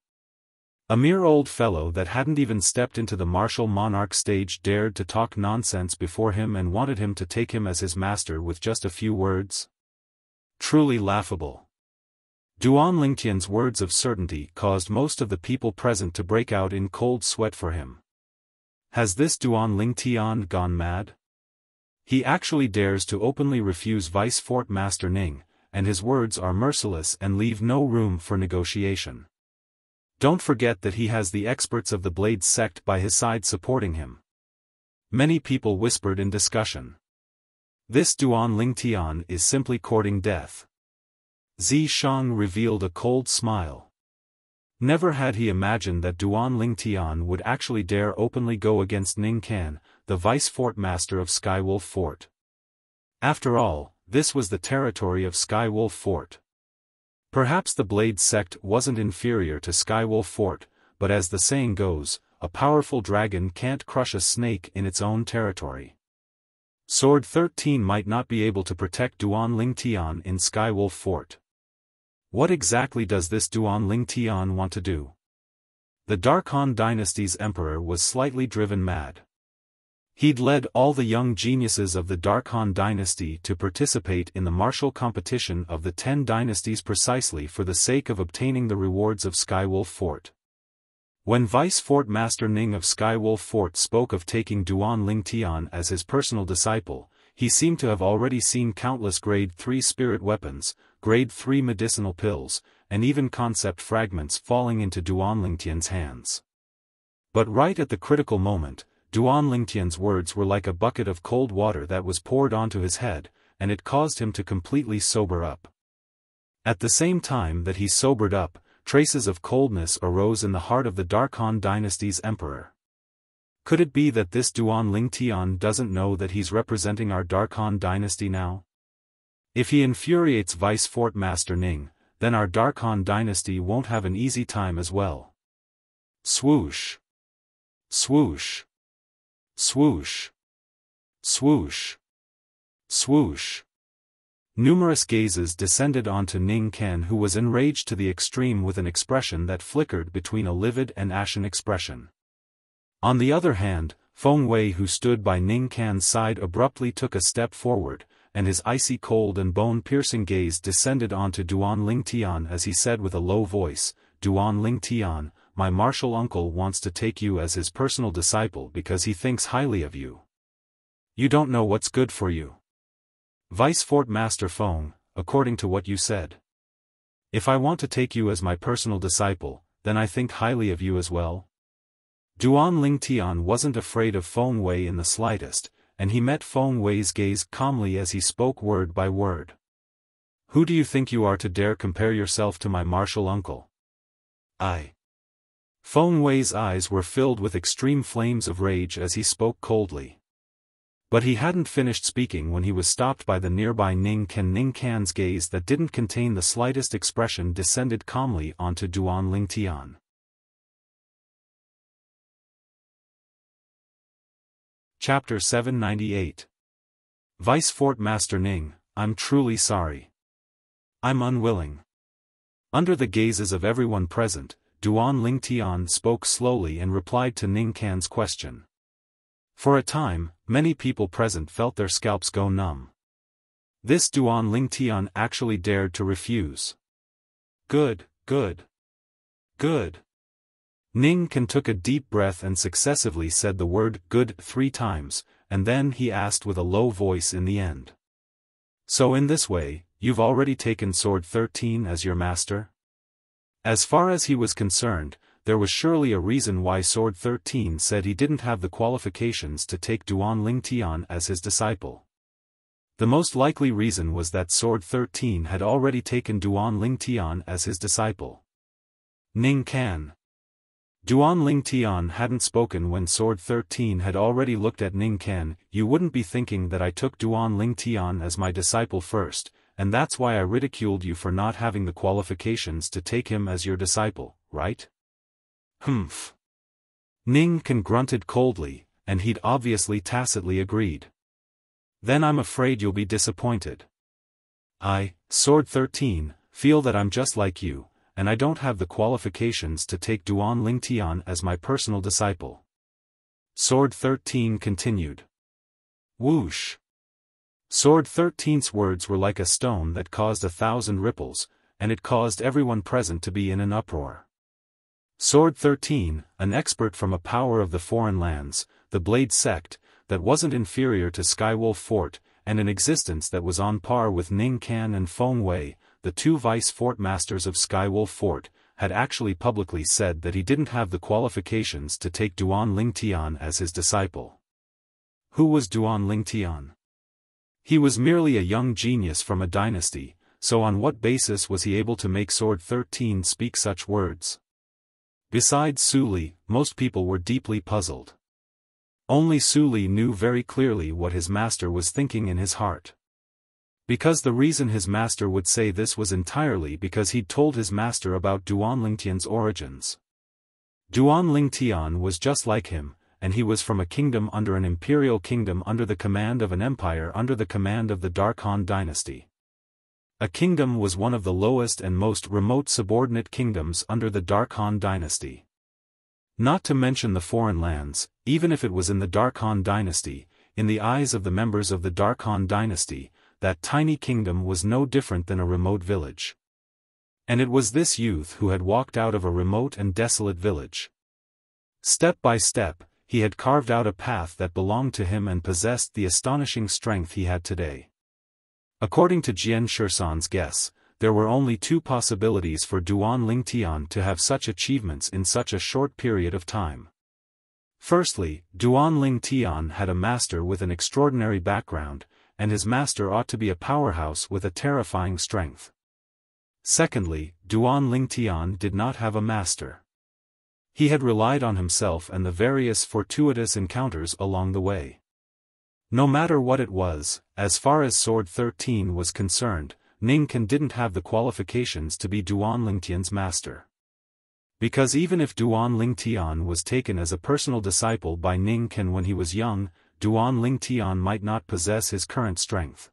A mere old fellow that hadn't even stepped into the martial monarch stage dared to talk nonsense before him and wanted him to take him as his master with just a few words? Truly laughable. Duan Lingtian's words of certainty caused most of the people present to break out in cold sweat for him. Has this Duan Lingtian gone mad? He actually dares to openly refuse Vice Fort Master Ning, and his words are merciless and leave no room for negotiation. Don't forget that he has the experts of the Blade sect by his side supporting him. Many people whispered in discussion. This Duan Lingtian is simply courting death. Zi Shang revealed a cold smile. Never had he imagined that Duan Lingtian would actually dare openly go against Ning Can, the Vice Fort Master of Skywolf Fort. After all, this was the territory of Skywolf Fort. Perhaps the Blade sect wasn't inferior to Skywolf Fort, but as the saying goes, a powerful dragon can't crush a snake in its own territory. Sword 13 might not be able to protect Duan Lingtian in Skywolf Fort. What exactly does this Duan Lingtian want to do? The Dark Han dynasty's emperor was slightly driven mad. He'd led all the young geniuses of the Dark Han dynasty to participate in the martial competition of the 10 dynasties precisely for the sake of obtaining the rewards of Skywolf Fort. When Vice Fort Master Ning of Skywolf Fort spoke of taking Duan Lingtian as his personal disciple, he seemed to have already seen countless Grade 3 spirit weapons, Grade 3 medicinal pills, and even concept fragments falling into Duan Lingtian's hands. But right at the critical moment, Duan Lingtian's words were like a bucket of cold water that was poured onto his head, and it caused him to completely sober up. At the same time that he sobered up, traces of coldness arose in the heart of the Dark Han dynasty's emperor. Could it be that this Duan Lingtian doesn't know that he's representing our Dark Han dynasty now? If he infuriates Vice Fort Master Ning, then our Dark Han dynasty won't have an easy time as well. Swoosh! Swoosh! Swoosh! Swoosh! Swoosh! Numerous gazes descended onto Ning Ken, who was enraged to the extreme with an expression that flickered between a livid and ashen expression. On the other hand, Feng Wei, who stood by Ning Ken's side, abruptly took a step forward, and his icy cold and bone-piercing gaze descended onto Duan Lingtian as he said with a low voice, "Duan Lingtian, my martial uncle wants to take you as his personal disciple because he thinks highly of you. You don't know what's good for you. Vice Fort Master Feng, according to what you said. If I want to take you as my personal disciple, then I think highly of you as well." Duan Lingtian wasn't afraid of Feng Wei in the slightest, and he met Feng Wei's gaze calmly as he spoke word by word. "Who do you think you are to dare compare yourself to my martial uncle?" Feng Wei's eyes were filled with extreme flames of rage as he spoke coldly. But he hadn't finished speaking when he was stopped by the nearby Ning Ken. Ning Ken's gaze that didn't contain the slightest expression descended calmly onto Duan Lingtian. Chapter 798. Vice Fort Master Ning, I'm truly sorry. I'm unwilling. Under the gazes of everyone present, Duan Lingtian spoke slowly and replied to Ning Ken's question. For a time, many people present felt their scalps go numb. This Duan Lingtian actually dared to refuse. Good, good, good. Ning Ken took a deep breath and successively said the word good 3 times, and then he asked with a low voice in the end. So in this way, you've already taken Sword 13 as your master? As far as he was concerned, there was surely a reason why Sword 13 said he didn't have the qualifications to take Duan Lingtian as his disciple. The most likely reason was that Sword 13 had already taken Duan Lingtian as his disciple. Ning Ken. Duan Lingtian hadn't spoken when Sword 13 had already looked at Ning Ken. You wouldn't be thinking that I took Duan Lingtian as my disciple first, and that's why I ridiculed you for not having the qualifications to take him as your disciple, right? Humph. Ning Ken grunted coldly, and he'd obviously tacitly agreed. Then I'm afraid you'll be disappointed. I, Sword 13, feel that I'm just like you, and I don't have the qualifications to take Duan Lingtian as my personal disciple. Sword 13 continued. Whoosh. Sword 13's words were like a stone that caused 1,000 ripples, and it caused everyone present to be in an uproar. Sword 13, an expert from a power of the foreign lands, the Blade sect, that wasn't inferior to Skywolf Fort, and an existence that was on par with Ning Ken and Feng Wei, the 2 vice fort masters of Skywolf Fort, had actually publicly said that he didn't have the qualifications to take Duan Lingtian as his disciple. Who was Duan Lingtian? He was merely a young genius from a dynasty, so on what basis was he able to make Sword 13 speak such words? Besides Su Li, most people were deeply puzzled. Only Su Li knew very clearly what his master was thinking in his heart. Because the reason his master would say this was entirely because he'd told his master about Duan Lingtian's origins. Duan Lingtian was just like him, and he was from a kingdom under an imperial kingdom under the command of an empire under the command of the Dark Han dynasty. A kingdom was one of the lowest and most remote subordinate kingdoms under the Dark Han dynasty. Not to mention the foreign lands, even if it was in the Dark Han dynasty, in the eyes of the members of the Dark Han dynasty, that tiny kingdom was no different than a remote village. And it was this youth who had walked out of a remote and desolate village. Step by step, he had carved out a path that belonged to him and possessed the astonishing strength he had today. According to Jian Shisan's guess, there were only two possibilities for Duan Lingtian to have such achievements in such a short period of time. Firstly, Duan Lingtian had a master with an extraordinary background, and his master ought to be a powerhouse with a terrifying strength. Secondly, Duan Lingtian did not have a master. He had relied on himself and the various fortuitous encounters along the way. No matter what it was, as far as Sword 13 was concerned, Ning Can didn't have the qualifications to be Duan Lingtian's master. Because even if Duan Lingtian was taken as a personal disciple by Ning Can when he was young, Duan Lingtian might not possess his current strength.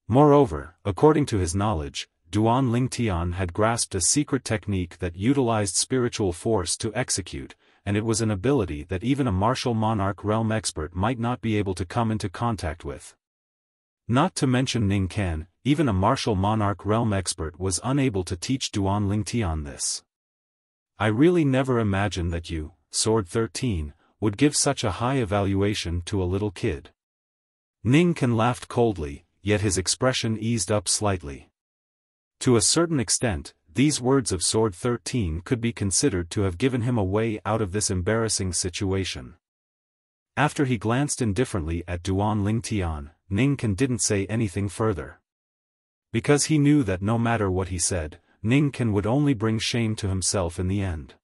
Moreover, according to his knowledge, Duan Lingtian had grasped a secret technique that utilized spiritual force to execute, and it was an ability that even a martial monarch realm expert might not be able to come into contact with. Not to mention Ning Can, even a martial monarch realm expert was unable to teach Duan Lingtian this. I really never imagined that you, Sword 13, would give such a high evaluation to a little kid. Ning Can laughed coldly, yet his expression eased up slightly. To a certain extent, these words of Sword 13 could be considered to have given him a way out of this embarrassing situation. After he glanced indifferently at Duan Lingtian, Ning Can didn't say anything further. Because he knew that no matter what he said, Ning Can would only bring shame to himself in the end.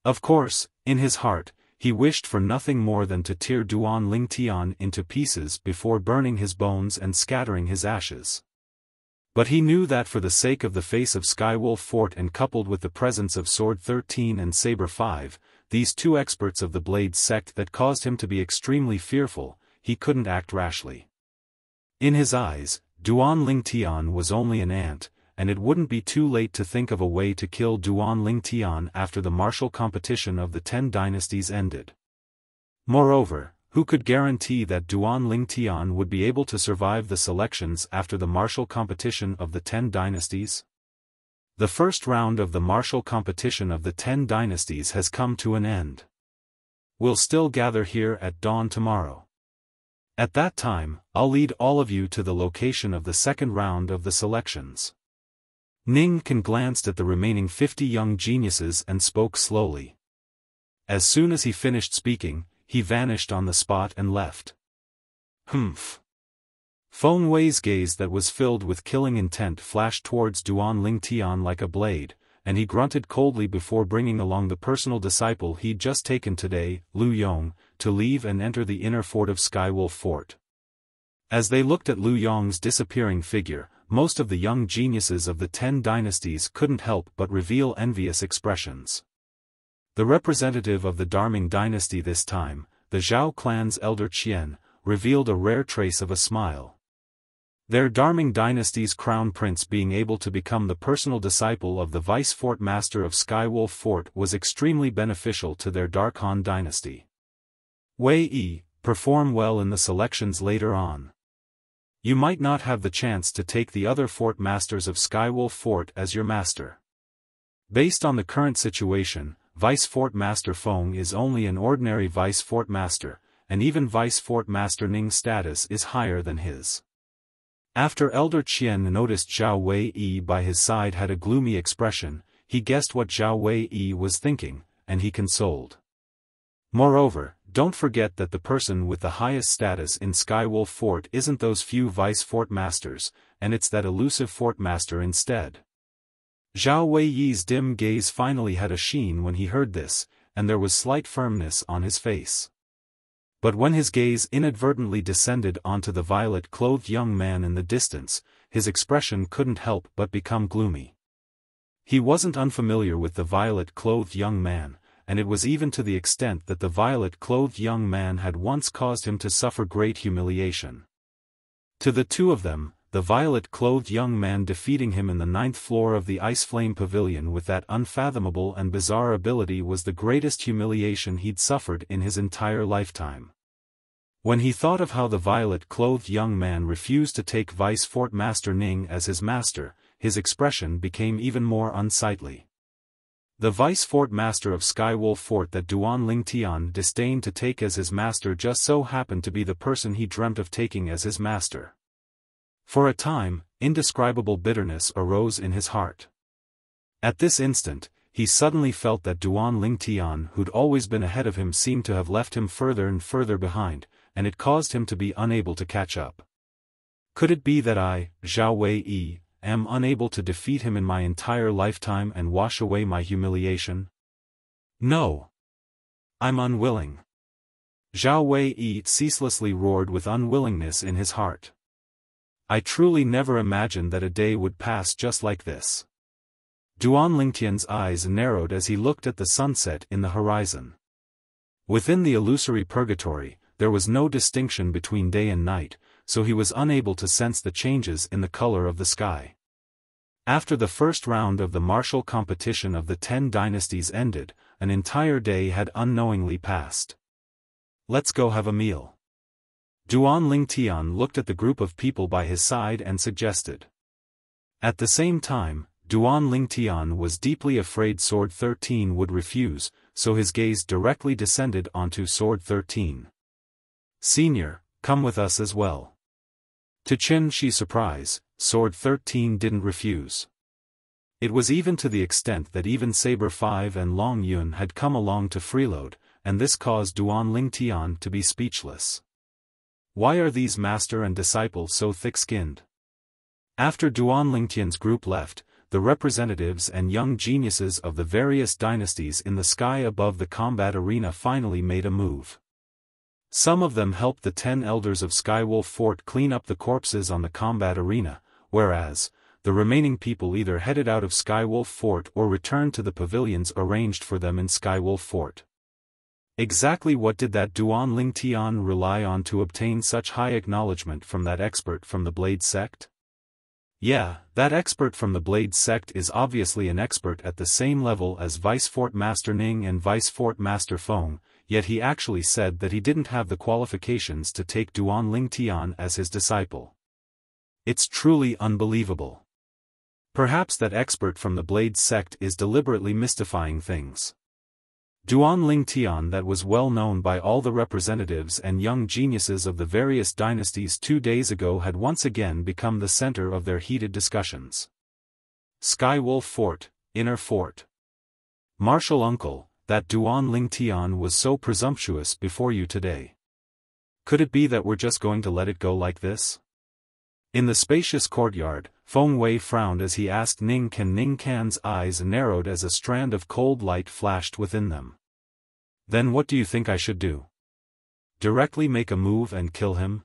Of course, in his heart, he wished for nothing more than to tear Duan Lingtian into pieces before burning his bones and scattering his ashes. But he knew that for the sake of the face of Skywolf Fort and coupled with the presence of Sword 13 and Saber 5, these two experts of the Blade sect that caused him to be extremely fearful, he couldn't act rashly. In his eyes, Duan Lingtian was only an ant, and it wouldn't be too late to think of a way to kill Duan Lingtian after the martial competition of the 10 dynasties ended. Moreover, who could guarantee that Duan Lingtian would be able to survive the selections after the martial competition of the 10 dynasties? The first round of the martial competition of the 10 dynasties has come to an end. We'll still gather here at dawn tomorrow. At that time, I'll lead all of you to the location of the second round of the selections. Ning Can glanced at the remaining 50 young geniuses and spoke slowly. As soon as he finished speaking, he vanished on the spot and left. Humph. Feng Wei's gaze that was filled with killing intent flashed towards Duan Lingtian like a blade, and he grunted coldly before bringing along the personal disciple he'd just taken today, Lu Yong, to leave and enter the inner fort of Skywolf Fort. As they looked at Lu Yong's disappearing figure, most of the young geniuses of the 10 dynasties couldn't help but reveal envious expressions. The representative of the Darming dynasty this time, the Zhao clan's elder Qian, revealed a rare trace of a smile. Their Darming dynasty's crown prince being able to become the personal disciple of the vice fort master of Skywolf Fort was extremely beneficial to their Dark Han dynasty. Wei Yi, perform well in the selections later on. You might not have the chance to take the other fort masters of Skywolf Fort as your master. Based on the current situation, Vice Fort Master Feng is only an ordinary Vice Fort Master, and even Vice Fort Master Ning's status is higher than his. After Elder Qian noticed Zhao Wei Yi by his side had a gloomy expression, he guessed what Zhao Wei Yi was thinking, and he consoled. Moreover, don't forget that the person with the highest status in Skywolf Fort isn't those few Vice Fort Masters, and it's that elusive Fort Master instead. Zhao Wei Yi's dim gaze finally had a sheen when he heard this, and there was slight firmness on his face. But when his gaze inadvertently descended onto the violet-clothed young man in the distance, his expression couldn't help but become gloomy. He wasn't unfamiliar with the violet-clothed young man, and it was even to the extent that the violet-clothed young man had once caused him to suffer great humiliation. To the two of them, the violet-clothed young man defeating him in the 9th floor of the Ice Flame Pavilion with that unfathomable and bizarre ability was the greatest humiliation he'd suffered in his entire lifetime. When he thought of how the violet-clothed young man refused to take Vice Fort Master Ning as his master, his expression became even more unsightly. The Vice Fort Master of Skywolf Fort that Duan Lingtian disdained to take as his master just so happened to be the person he dreamt of taking as his master. For a time, indescribable bitterness arose in his heart. At this instant, he suddenly felt that Duan Lingtian, who'd always been ahead of him, seemed to have left him further and further behind, and it caused him to be unable to catch up. Could it be that I, Zhao Wei, am unable to defeat him in my entire lifetime and wash away my humiliation? No. I'm unwilling. Zhao Wei ceaselessly roared with unwillingness in his heart. I truly never imagined that a day would pass just like this. Duan Lingtian's eyes narrowed as he looked at the sunset in the horizon. Within the illusory purgatory, there was no distinction between day and night, so he was unable to sense the changes in the color of the sky. After the first round of the martial competition of the 10 dynasties ended, an entire day had unknowingly passed. Let's go have a meal. Duan Lingtian looked at the group of people by his side and suggested. At the same time, Duan Lingtian was deeply afraid Sword 13 would refuse, so his gaze directly descended onto Sword 13. Senior, come with us as well. To Qin Shi's surprise, Sword 13 didn't refuse. It was even to the extent that even Saber 5 and Long Yun had come along to freeload, and this caused Duan Lingtian to be speechless. Why are these master and disciple so thick-skinned? After Duan Lingtian's group left, the representatives and young geniuses of the various dynasties in the sky above the combat arena finally made a move. Some of them helped the 10 elders of Skywolf Fort clean up the corpses on the combat arena, whereas, the remaining people either headed out of Skywolf Fort or returned to the pavilions arranged for them in Skywolf Fort. Exactly what did that Duan Lingtian rely on to obtain such high acknowledgement from that expert from the Blade Sect? Yeah, that expert from the Blade Sect is obviously an expert at the same level as Vice Fort Master Ning and Vice Fort Master Feng, yet he actually said that he didn't have the qualifications to take Duan Lingtian as his disciple. It's truly unbelievable. Perhaps that expert from the Blade Sect is deliberately mystifying things. Duan Lingtian, that was well known by all the representatives and young geniuses of the various dynasties 2 days ago, had once again become the center of their heated discussions. Skywolf Fort, Inner Fort. Martial Uncle, that Duan Lingtian was so presumptuous before you today. Could it be that we're just going to let it go like this? In the spacious courtyard, Feng Wei frowned as he asked Ning Can. Ning Can's eyes narrowed as a strand of cold light flashed within them. Then what do you think I should do? Directly make a move and kill him?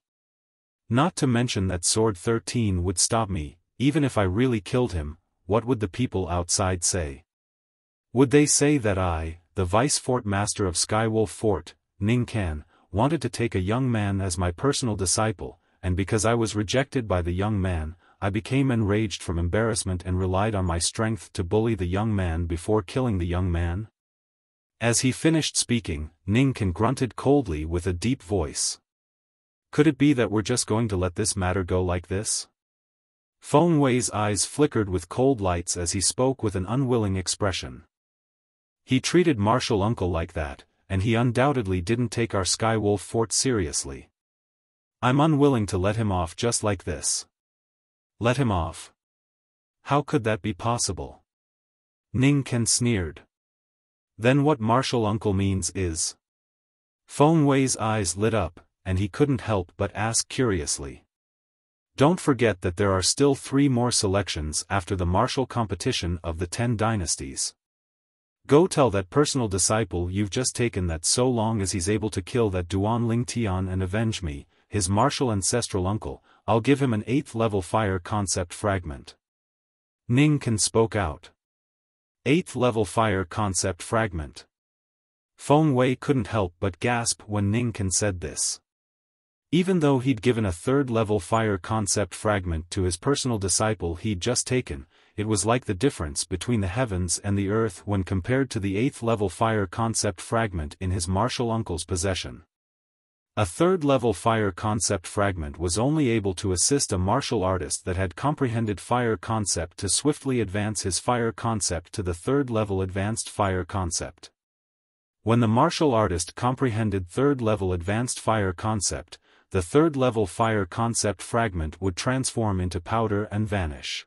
Not to mention that Sword 13 would stop me. Even if I really killed him, what would the people outside say? Would they say that I, the Vice Fort Master of Skywolf Fort, Ning Can, wanted to take a young man as my personal disciple, and because I was rejected by the young man, I became enraged from embarrassment and relied on my strength to bully the young man before killing the young man? As he finished speaking, Ning Can grunted coldly with a deep voice. Could it be that we're just going to let this matter go like this? Feng Wei's eyes flickered with cold lights as he spoke with an unwilling expression. He treated Martial Uncle like that, and he undoubtedly didn't take our Skywolf Fort seriously. I'm unwilling to let him off just like this. Let him off? How could that be possible? Ning Can sneered. Then what Martial Uncle means is... Feng Wei's eyes lit up, and he couldn't help but ask curiously. Don't forget that there are still 3 more selections after the martial competition of the 10 dynasties. Go tell that personal disciple you've just taken that so long as he's able to kill that Duan Lingtian and avenge me, his martial ancestral uncle, I'll give him an 8th level fire concept fragment. Ning Can spoke out. 8th level fire concept fragment. Feng Wei couldn't help but gasp when Ning Can said this. Even though he'd given a third-level fire concept fragment to his personal disciple he'd just taken, it was like the difference between the heavens and the earth when compared to the 8th-level fire concept fragment in his martial uncle's possession. A third-level fire concept fragment was only able to assist a martial artist that had comprehended fire concept to swiftly advance his fire concept to the third-level advanced fire concept. When the martial artist comprehended third-level advanced fire concept, the third-level fire concept fragment would transform into powder and vanish.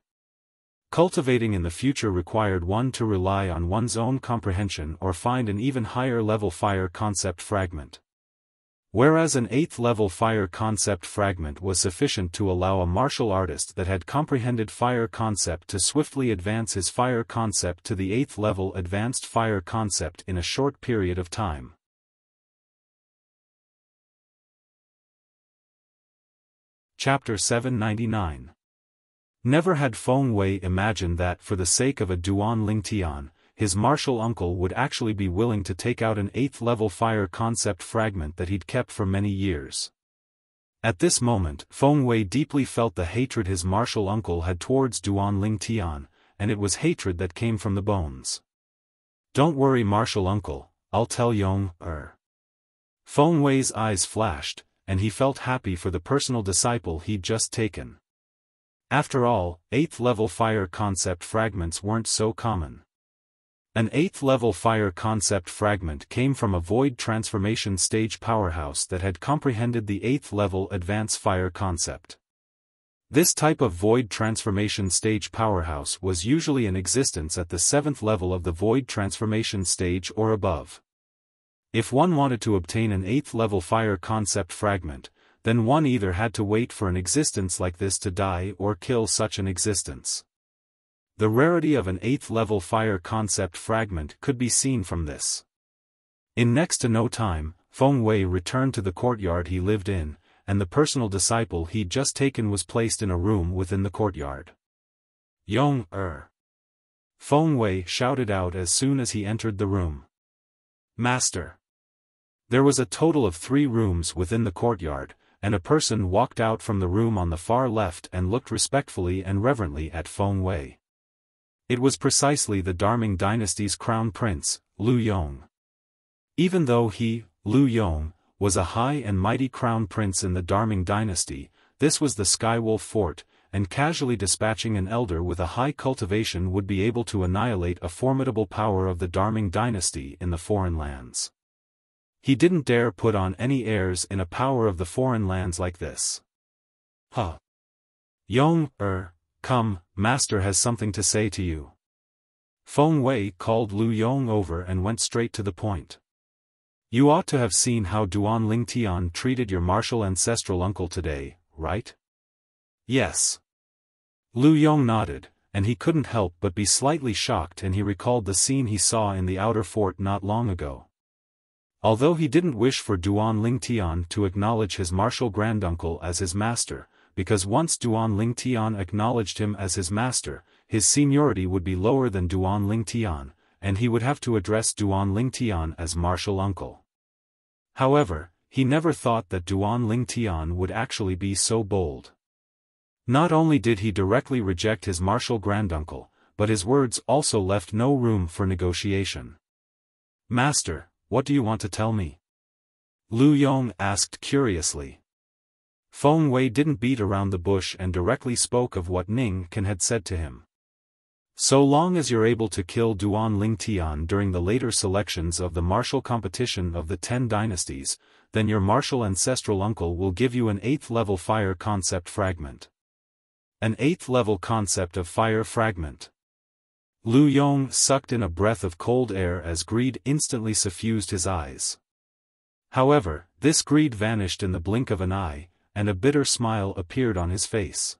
Cultivating in the future required one to rely on one's own comprehension or find an even higher-level fire concept fragment. Whereas an 8th-level fire concept fragment was sufficient to allow a martial artist that had comprehended fire concept to swiftly advance his fire concept to the 8th-level advanced fire concept in a short period of time. Chapter 799. Never had Feng Wei imagined that for the sake of a Duan Lingtian, his martial uncle would actually be willing to take out an 8th-level fire concept fragment that he'd kept for many years. At this moment, Feng Wei deeply felt the hatred his martial uncle had towards Duan Lingtian, and it was hatred that came from the bones. "Don't worry, martial uncle, I'll tell Yong." Feng Wei's eyes flashed, and he felt happy for the personal disciple he'd just taken. After all, 8th-level fire concept fragments weren't so common. An 8th-level fire concept fragment came from a void transformation stage powerhouse that had comprehended the 8th-level advanced fire concept. This type of void transformation stage powerhouse was usually in existence at the 7th level of the void transformation stage or above. If one wanted to obtain an 8th-level fire concept fragment, then one either had to wait for an existence like this to die or kill such an existence. The rarity of an 8th-level fire concept fragment could be seen from this. In next to no time, Feng Wei returned to the courtyard he lived in, and the personal disciple he'd just taken was placed in a room within the courtyard. "Yong, Feng Wei shouted out as soon as he entered the room. "Master." There was a total of 3 rooms within the courtyard, and a person walked out from the room on the far left and looked respectfully and reverently at Feng Wei. It was precisely the Darming dynasty's crown prince, Lu Yong. Even though he, Lu Yong, was a high and mighty crown prince in the Darming dynasty, this was the Skywolf fort, and casually dispatching an elder with a high cultivation would be able to annihilate a formidable power of the Darming dynasty in the foreign lands. He didn't dare put on any airs in a power of the foreign lands like this. "Yong, come, master has something to say to you." Feng Wei called Lu Yong over and went straight to the point. "You ought to have seen how Duan Lingtian treated your martial ancestral uncle today, right?" "Yes." Lu Yong nodded, and he couldn't help but be slightly shocked, and he recalled the scene he saw in the outer fort not long ago. Although he didn't wish for Duan Lingtian to acknowledge his martial granduncle as his master, because once Duan Lingtian acknowledged him as his master, his seniority would be lower than Duan Lingtian, and he would have to address Duan Lingtian as martial uncle. However, he never thought that Duan Lingtian would actually be so bold. Not only did he directly reject his martial granduncle, but his words also left no room for negotiation. "Master, what do you want to tell me?" Lu Yong asked curiously. Feng Wei didn't beat around the bush and directly spoke of what Ning Can had said to him. "So long as you're able to kill Duan Lingtian during the later selections of the martial competition of the 10 dynasties, then your martial ancestral uncle will give you an 8th-level fire concept fragment." An 8th-level concept of fire fragment. Lu Yong sucked in a breath of cold air as greed instantly suffused his eyes. However, this greed vanished in the blink of an eye, and a bitter smile appeared on his face.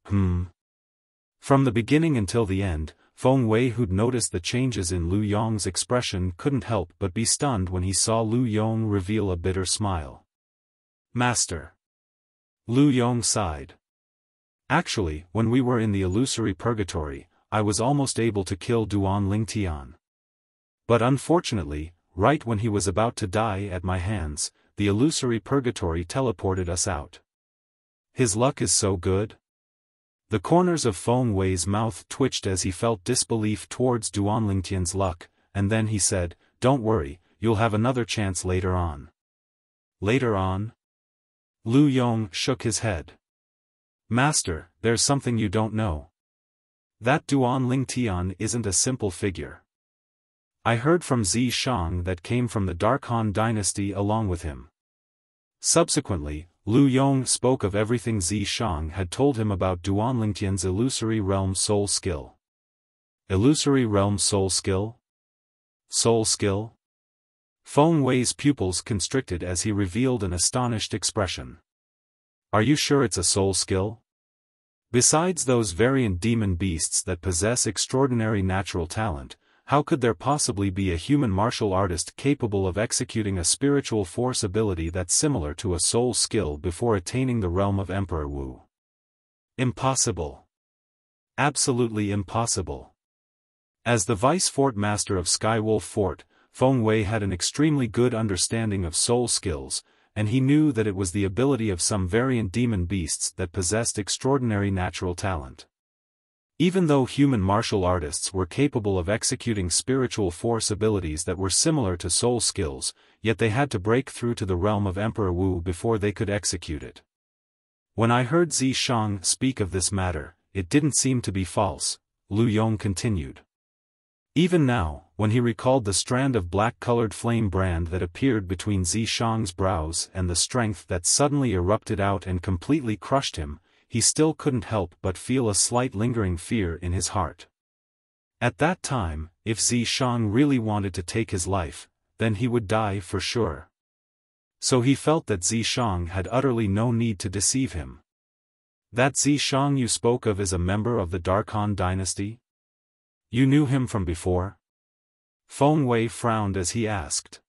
From the beginning until the end, Feng Wei, who'd noticed the changes in Lu Yong's expression, couldn't help but be stunned when he saw Lu Yong reveal a bitter smile. "Master." Lu Yong sighed. "Actually, when we were in the illusory purgatory, I was almost able to kill Duan Lingtian. But unfortunately, right when he was about to die at my hands, the illusory purgatory teleported us out. His luck is so good? The corners of Feng Wei's mouth twitched as he felt disbelief towards Duan Lingtian's luck, and then he said, "Don't worry, you'll have another chance later on." Later on? Lu Yong shook his head. "Master, there's something you don't know. That Duan Lingtian isn't a simple figure. I heard from Zi Shang that came from the Dark Han dynasty along with him." Subsequently, Lu Yong spoke of everything Zi Shang had told him about Duan Lingtian's illusory realm soul skill. Illusory realm soul skill? Soul skill? Feng Wei's pupils constricted as he revealed an astonished expression. "Are you sure it's a soul skill? Besides those variant demon beasts that possess extraordinary natural talent, how could there possibly be a human martial artist capable of executing a spiritual force ability that's similar to a soul skill before attaining the realm of Emperor Wu? Impossible. Absolutely impossible." As the vice fort master of Skywolf Fort, Feng Wei had an extremely good understanding of soul skills, and he knew that it was the ability of some variant demon beasts that possessed extraordinary natural talent. Even though human martial artists were capable of executing spiritual force abilities that were similar to soul skills, yet they had to break through to the realm of Emperor Wu before they could execute it. "When I heard Zi Shang speak of this matter, it didn't seem to be false," Lu Yong continued. Even now, when he recalled the strand of black-colored flame brand that appeared between Zi Shang's brows and the strength that suddenly erupted out and completely crushed him, he still couldn't help but feel a slight lingering fear in his heart. At that time, if Zi Shang really wanted to take his life, then he would die for sure. So he felt that Zi Shang had utterly no need to deceive him. "That Zi Shang you spoke of is a member of the Dark Han dynasty? You knew him from before?" Feng Wei frowned as he asked.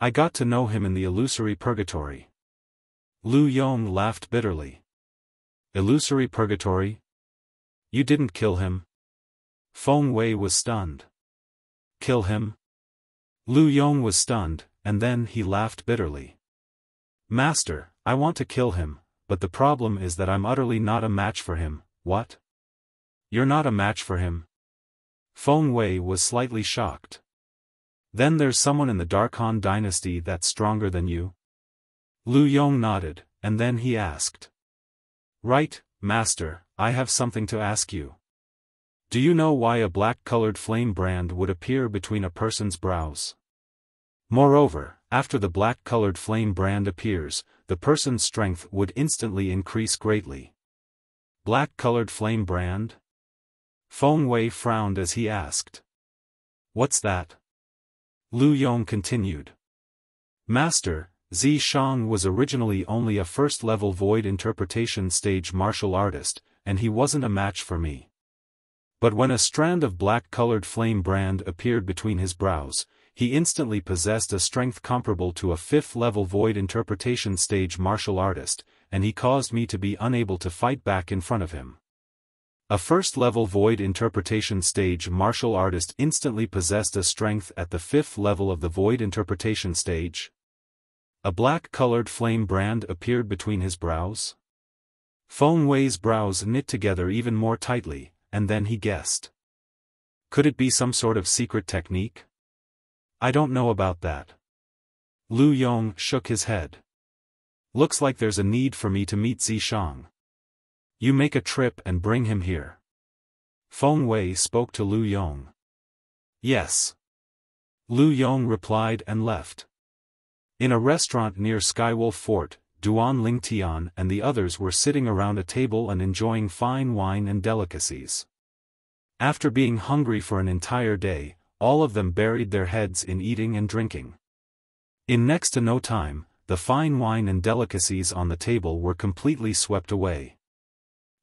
"I got to know him in the illusory purgatory." Lu Yong laughed bitterly. "Illusory purgatory? You didn't kill him?" Feng Wei was stunned. "Kill him?" Lu Yong was stunned, and then he laughed bitterly. "Master, I want to kill him, but the problem is that I'm utterly not a match for him." "What? You're not a match for him?" Feng Wei was slightly shocked. "Then there's someone in the Dark Han dynasty that's stronger than you?" Lu Yong nodded, and then he asked. "Right, Master, I have something to ask you. Do you know why a black-colored flame brand would appear between a person's brows? Moreover, after the black-colored flame brand appears, the person's strength would instantly increase greatly." "Black-colored flame brand?" Feng Wei frowned as he asked. "What's that?" Lu Yong continued. "Master, Zi Shang was originally only a first-level void interpretation stage martial artist, and he wasn't a match for me. But when a strand of black-colored flame brand appeared between his brows, he instantly possessed a strength comparable to a fifth-level void interpretation stage martial artist, and he caused me to be unable to fight back in front of him." A first-level void interpretation stage martial artist instantly possessed a strength at the fifth level of the void interpretation stage? A black-colored flame brand appeared between his brows? Feng Wei's brows knit together even more tightly, and then he guessed. "Could it be some sort of secret technique?" "I don't know about that." Lu Yong shook his head. "Looks like there's a need for me to meet Zi Shang. You make a trip and bring him here." Feng Wei spoke to Lu Yong. "Yes." Lu Yong replied and left. In a restaurant near Skywolf Fort, Duan Lingtian and the others were sitting around a table and enjoying fine wine and delicacies. After being hungry for an entire day, all of them buried their heads in eating and drinking. In next to no time, the fine wine and delicacies on the table were completely swept away.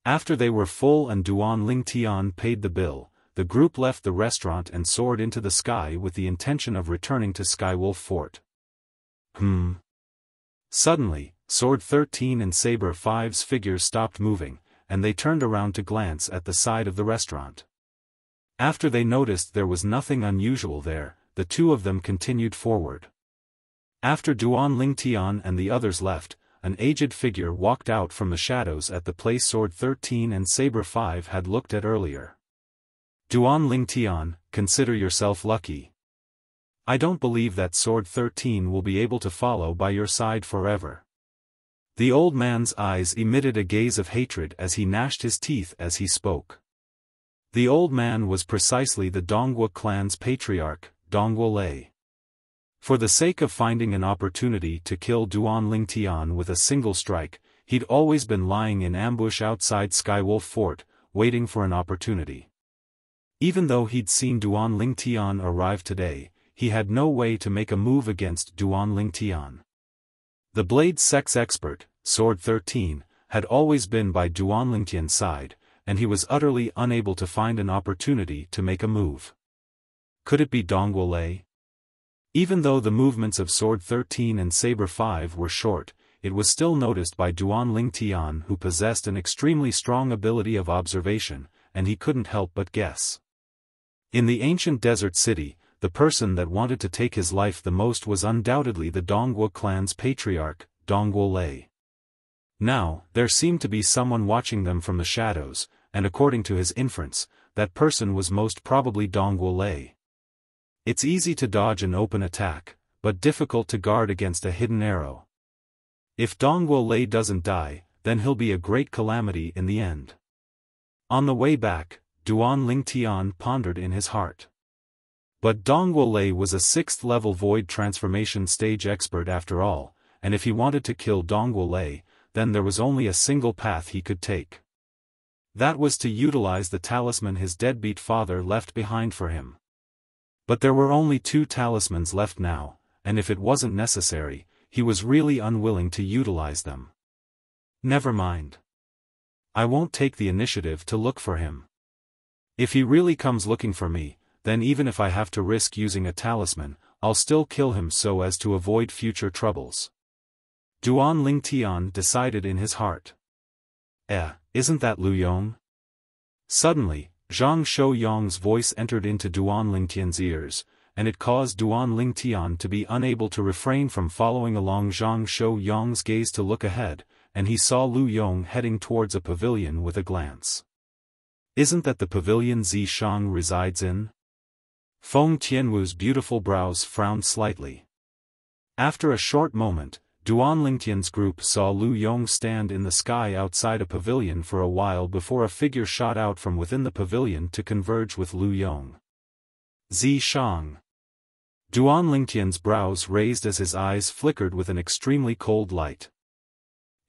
After they were full and Duan Lingtian paid the bill, the group left the restaurant and soared into the sky with the intention of returning to Skywolf Fort. Suddenly, Sword 13 and Saber 5's figures stopped moving, and they turned around to glance at the side of the restaurant. After they noticed there was nothing unusual there, the two of them continued forward. After Duan Lingtian and the others left, an aged figure walked out from the shadows at the place Sword 13 and Saber 5 had looked at earlier. Duan Lingtian, consider yourself lucky. I don't believe that Sword 13 will be able to follow by your side forever. The old man's eyes emitted a gaze of hatred as he gnashed his teeth as he spoke. The old man was precisely the Donghua clan's patriarch, Donghua Lei. For the sake of finding an opportunity to kill Duan Lingtian with a single strike, he'd always been lying in ambush outside Skywolf Fort, waiting for an opportunity. Even though he'd seen Duan Lingtian arrive today, he had no way to make a move against Duan Lingtian. The blade sex expert, Sword 13, had always been by Duan Lingtian's side, and he was utterly unable to find an opportunity to make a move. Could it be Donghua Lei? Even though the movements of Sword 13 and Saber 5 were short, it was still noticed by Duan Lingtian, who possessed an extremely strong ability of observation, and he couldn't help but guess. In the ancient desert city, the person that wanted to take his life the most was undoubtedly the Donghua clan's patriarch, Donghua Lei. Now, there seemed to be someone watching them from the shadows, and according to his inference, that person was most probably Donghua Lei. It's easy to dodge an open attack, but difficult to guard against a hidden arrow. If Donghua Lei doesn't die, then he'll be a great calamity in the end. On the way back, Duan Lingtian pondered in his heart. But Donghua Lei was a 6th-level void transformation stage expert after all, and if he wanted to kill Donghua Lei, then there was only a single path he could take. That was to utilize the talisman his deadbeat father left behind for him. But there were only 2 talismans left now, and if it wasn't necessary, he was really unwilling to utilize them. Never mind. I won't take the initiative to look for him. If he really comes looking for me, then even if I have to risk using a talisman, I'll still kill him so as to avoid future troubles. Duan Lingtian decided in his heart. Isn't that Lu Yong? Suddenly, Zhang Shouyong's voice entered into Duan Lingtian's ears, and it caused Duan Lingtian to be unable to refrain from following along Zhang Shouyong's gaze to look ahead, and he saw Lu Yong heading towards a pavilion with a glance. Isn't that the pavilion Zishang resides in? Feng Tianwu's beautiful brows frowned slightly. After a short moment, Duan Lingtian's group saw Lu Yong stand in the sky outside a pavilion for a while before a figure shot out from within the pavilion to converge with Lu Yong. Zishang. Duan Lingtian's brows raised as his eyes flickered with an extremely cold light.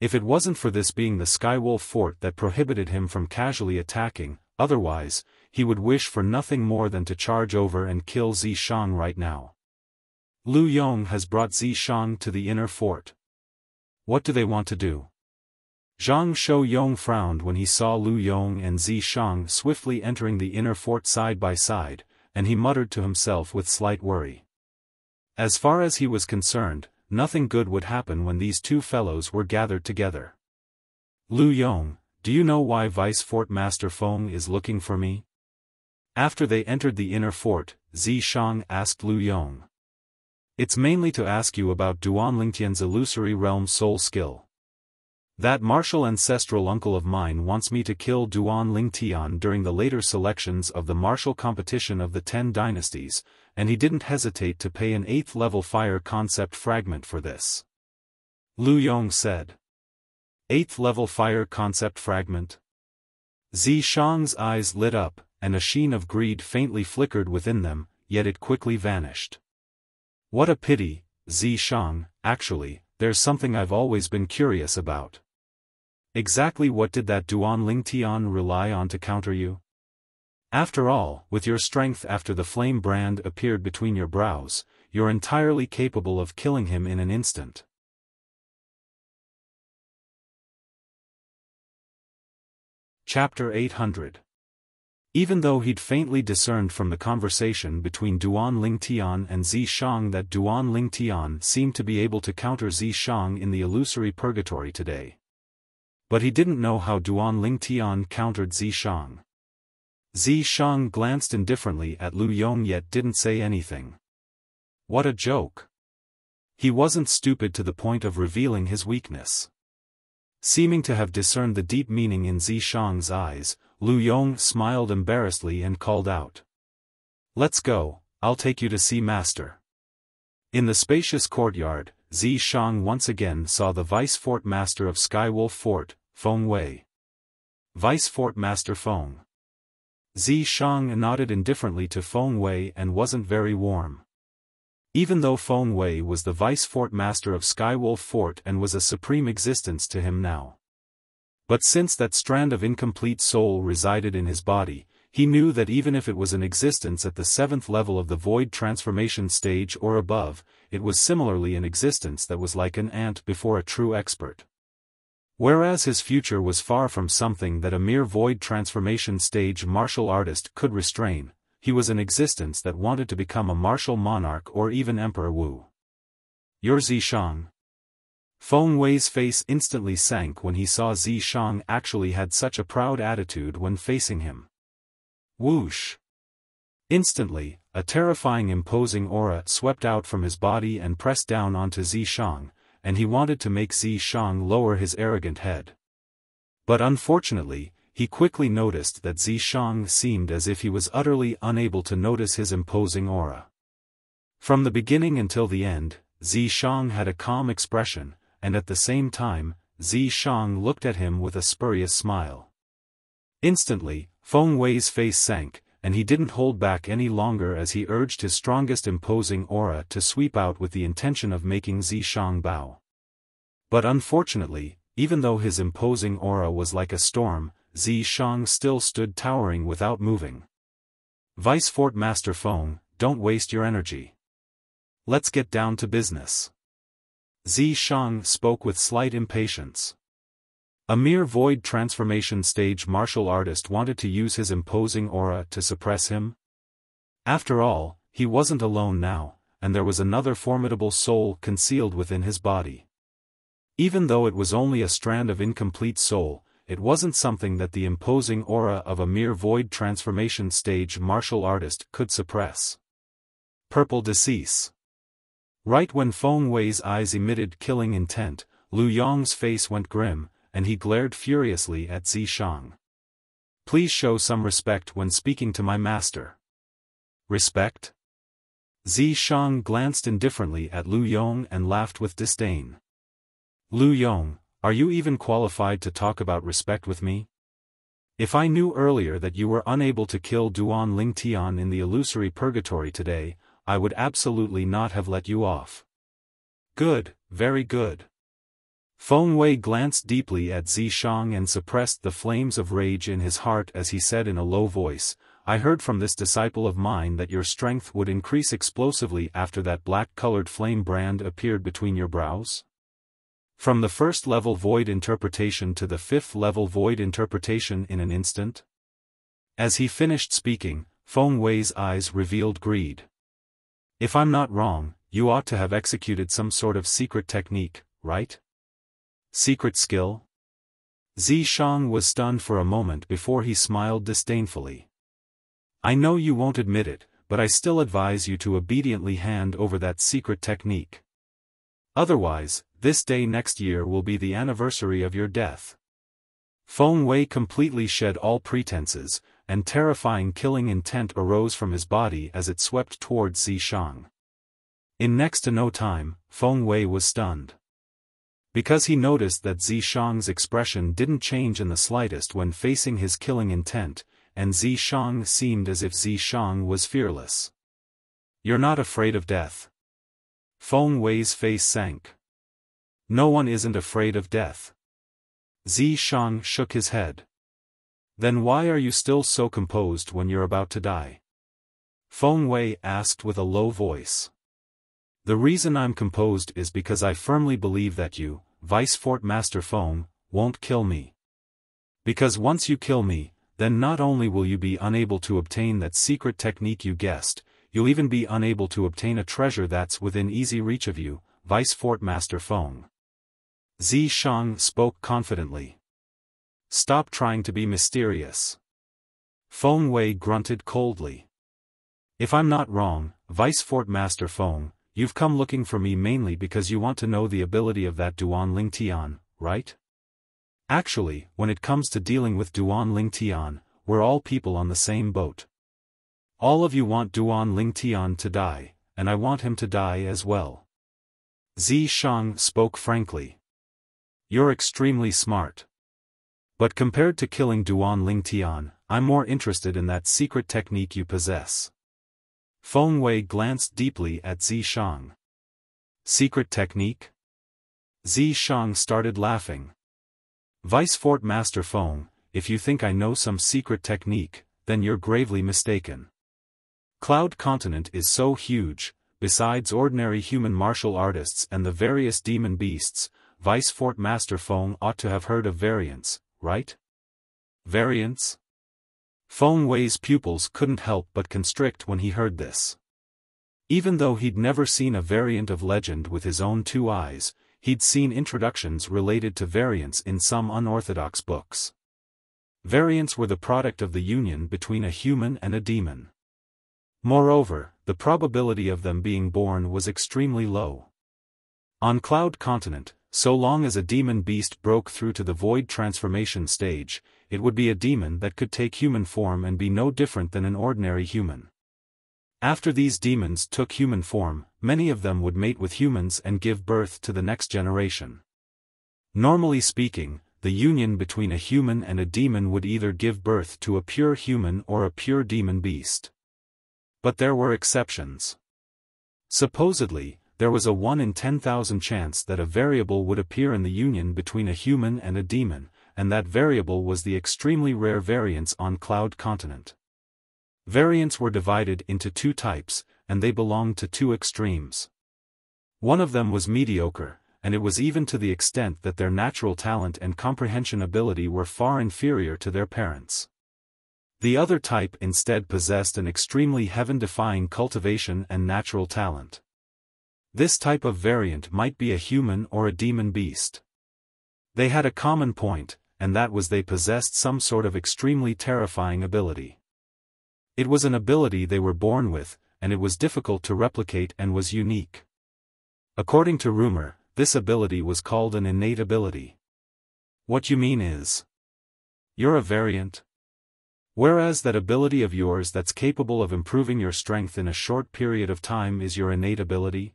If it wasn't for this being the Skywolf Fort that prohibited him from casually attacking, otherwise, he would wish for nothing more than to charge over and kill Zishang right now. Lu Yong has brought Zishang to the inner fort. What do they want to do? Zhang Shouyong frowned when he saw Lu Yong and Zishang swiftly entering the inner fort side by side, and he muttered to himself with slight worry. As far as he was concerned, nothing good would happen when these 2 fellows were gathered together. Lu Yong, do you know why Vice Fort Master Feng is looking for me? After they entered the inner fort, Zishang asked Lu Yong. It's mainly to ask you about Duan Lingtian's illusory realm soul skill. That martial ancestral uncle of mine wants me to kill Duan Lingtian during the later selections of the martial competition of the 10 dynasties, and he didn't hesitate to pay an 8th-level fire concept fragment for this. Lu Yong said. 8th-level fire concept fragment? Zishang's eyes lit up, and a sheen of greed faintly flickered within them, yet it quickly vanished. What a pity, Zishang, actually, there's something I've always been curious about. Exactly what did that Duan Lingtian rely on to counter you? After all, with your strength after the flame brand appeared between your brows, you're entirely capable of killing him in an instant. Chapter 800. Even though he'd faintly discerned from the conversation between Duan Lingtian and Zishang that Duan Lingtian seemed to be able to counter Zishang in the illusory purgatory today. But he didn't know how Duan Lingtian countered Zishang. Zishang glanced indifferently at Lu Yong yet didn't say anything. What a joke. He wasn't stupid to the point of revealing his weakness. Seeming to have discerned the deep meaning in Zishang's eyes, Lu Yong smiled embarrassedly and called out. "Let's go, I'll take you to see Master." In the spacious courtyard, Zishang once again saw the Vice Fort Master of Skywolf Fort, Feng Wei. Vice Fort Master Feng. Zishang nodded indifferently to Feng Wei and wasn't very warm. Even though Feng Wei was the Vice Fort Master of Skywolf Fort and was a supreme existence to him now. But since that strand of incomplete soul resided in his body, he knew that even if it was an existence at the 7th level of the void transformation stage or above, it was similarly an existence that was like an ant before a true expert. Whereas his future was far from something that a mere void transformation stage martial artist could restrain, he was an existence that wanted to become a martial monarch or even Emperor Wu. "You're Zishang." Feng Wei's face instantly sank when he saw Zishang actually had such a proud attitude when facing him. Whoosh! Instantly, a terrifying imposing aura swept out from his body and pressed down onto Zishang, and he wanted to make Zishang lower his arrogant head. But unfortunately, he quickly noticed that Zishang seemed as if he was utterly unable to notice his imposing aura. From the beginning until the end, Zishang had a calm expression, and at the same time, Zishang looked at him with a spurious smile. Instantly, Feng Wei's face sank, and he didn't hold back any longer as he urged his strongest imposing aura to sweep out with the intention of making Zishang bow. But unfortunately, even though his imposing aura was like a storm, Zishang still stood towering without moving. "Vice Fort Master Feng, don't waste your energy. Let's get down to business." Zishang spoke with slight impatience. A mere void transformation stage martial artist wanted to use his imposing aura to suppress him? After all, he wasn't alone now, and there was another formidable soul concealed within his body. Even though it was only a strand of incomplete soul, it wasn't something that the imposing aura of a mere void transformation stage martial artist could suppress. Purple decease. Right when Feng Wei's eyes emitted killing intent, Lu Yong's face went grim, and he glared furiously at Zishang. "Please show some respect when speaking to my master." "Respect?" Zishang glanced indifferently at Lu Yong and laughed with disdain. "Lu Yong, are you even qualified to talk about respect with me? If I knew earlier that you were unable to kill Duan Lingtian in the illusory purgatory today, I would absolutely not have let you off." "Good, very good." Feng Wei glanced deeply at Zishang and suppressed the flames of rage in his heart as he said in a low voice, "I heard from this disciple of mine that your strength would increase explosively after that black-colored flame brand appeared between your brows? From the 1st level void interpretation to the 5th level void interpretation in an instant?" As he finished speaking, Feng Wei's eyes revealed greed. "If I'm not wrong, you ought to have executed some sort of secret technique, right? Secret skill?" Zishang was stunned for a moment before he smiled disdainfully. "I know you won't admit it, but I still advise you to obediently hand over that secret technique. Otherwise, this day next year will be the anniversary of your death." Feng Wei completely shed all pretenses, and terrifying killing intent arose from his body as it swept towards Zishang. In next to no time, Feng Wei was stunned. Because he noticed that Zishang's expression didn't change in the slightest when facing his killing intent, and Zishang seemed as if Zishang was fearless. "You're not afraid of death?" Feng Wei's face sank. "No one isn't afraid of death." Zishang shook his head. "Then why are you still so composed when you're about to die?" Feng Wei asked with a low voice. "The reason I'm composed is because I firmly believe that you, Vice Fort Master Feng, won't kill me. Because once you kill me, then not only will you be unable to obtain that secret technique you guessed, you'll even be unable to obtain a treasure that's within easy reach of you, Vice Fort Master Feng." Zishang spoke confidently. "Stop trying to be mysterious." Feng Wei grunted coldly. "If I'm not wrong, Vice Fort Master Feng, you've come looking for me mainly because you want to know the ability of that Duan Ling Tian, right? Actually, when it comes to dealing with Duan Ling Tian, we're all people on the same boat. All of you want Duan Ling Tian to die, and I want him to die as well. Zishang spoke frankly. You're extremely smart. But compared to killing Duan Ling Tian, I'm more interested in that secret technique you possess. Feng Wei glanced deeply at Zishang. Secret technique? Zishang started laughing. Vice Fort Master Feng, if you think I know some secret technique, then you're gravely mistaken. Cloud Continent is so huge, besides ordinary human martial artists and the various demon beasts, Vice Fort Master Feng ought to have heard of variants, right? Variants? Feng Wei's pupils couldn't help but constrict when he heard this. Even though he'd never seen a variant of legend with his own two eyes, he'd seen introductions related to variants in some unorthodox books. Variants were the product of the union between a human and a demon. Moreover, the probability of them being born was extremely low. On Cloud Continent, so long as a demon beast broke through to the void transformation stage, it would be a demon that could take human form and be no different than an ordinary human. After these demons took human form, many of them would mate with humans and give birth to the next generation. Normally speaking, the union between a human and a demon would either give birth to a pure human or a pure demon beast. But there were exceptions. Supposedly, there was a 1 in 10,000 chance that a variable would appear in the union between a human and a demon, and that variable was the extremely rare variants on Cloud Continent. Variants were divided into two types, and they belonged to two extremes. One of them was mediocre, and it was even to the extent that their natural talent and comprehension ability were far inferior to their parents. The other type instead possessed an extremely heaven-defying cultivation and natural talent. This type of variant might be a human or a demon beast. They had a common point, and that was they possessed some sort of extremely terrifying ability. It was an ability they were born with, and it was difficult to replicate and was unique. According to rumor, this ability was called an innate ability. What you mean is, you're a variant? Whereas that ability of yours that's capable of improving your strength in a short period of time is your innate ability?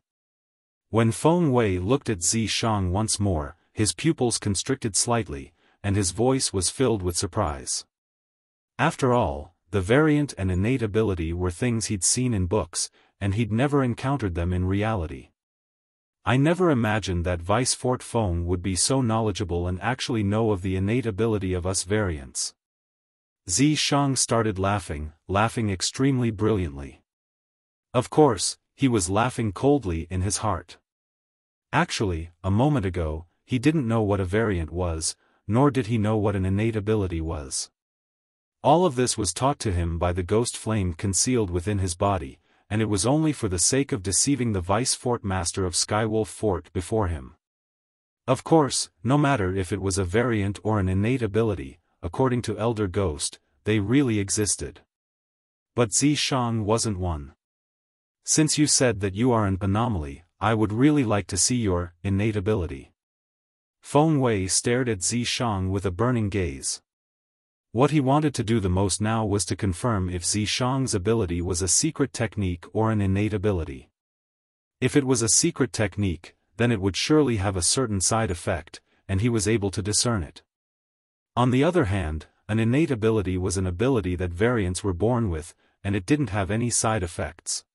When Feng Wei looked at Zishang once more, his pupils constricted slightly, and his voice was filled with surprise. After all, the variant and innate ability were things he'd seen in books, and he'd never encountered them in reality. I never imagined that Vice Fort Feng would be so knowledgeable and actually know of the innate ability of us variants. Zishang started laughing extremely brilliantly. Of course, he was laughing coldly in his heart. Actually, a moment ago, he didn't know what a variant was, nor did he know what an innate ability was. All of this was taught to him by the ghost flame concealed within his body, and it was only for the sake of deceiving the Vice Fort Master of Skywolf Fort before him. Of course, no matter if it was a variant or an innate ability, according to Elder Ghost, they really existed. But Zishang wasn't one. Since you said that you are an anomaly, I would really like to see your innate ability. Feng Wei stared at Zishang with a burning gaze. What he wanted to do the most now was to confirm if Zishang's ability was a secret technique or an innate ability. If it was a secret technique, then it would surely have a certain side effect, and he was able to discern it. On the other hand, an innate ability was an ability that variants were born with, and it didn't have any side effects.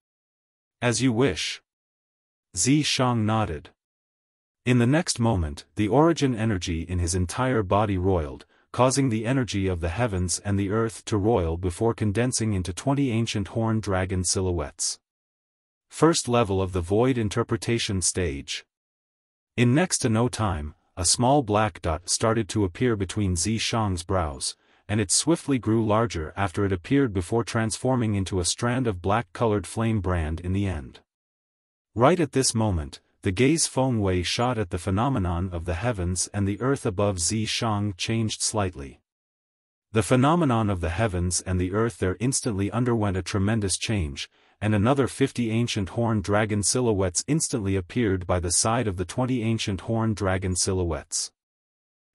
As you wish. Zishang nodded. In the next moment, the origin energy in his entire body roiled, causing the energy of the heavens and the earth to roil before condensing into 20 ancient horned dragon silhouettes. First level of the void interpretation stage. In next to no time, a small black dot started to appear between Zishang's brows, and it swiftly grew larger after it appeared before transforming into a strand of black-colored flame brand in the end. Right at this moment, the gaze Feng Wei shot at the phenomenon of the heavens and the earth above Zishang changed slightly. The phenomenon of the heavens and the earth there instantly underwent a tremendous change, and another 50 ancient horned dragon silhouettes instantly appeared by the side of the 20 ancient horned dragon silhouettes.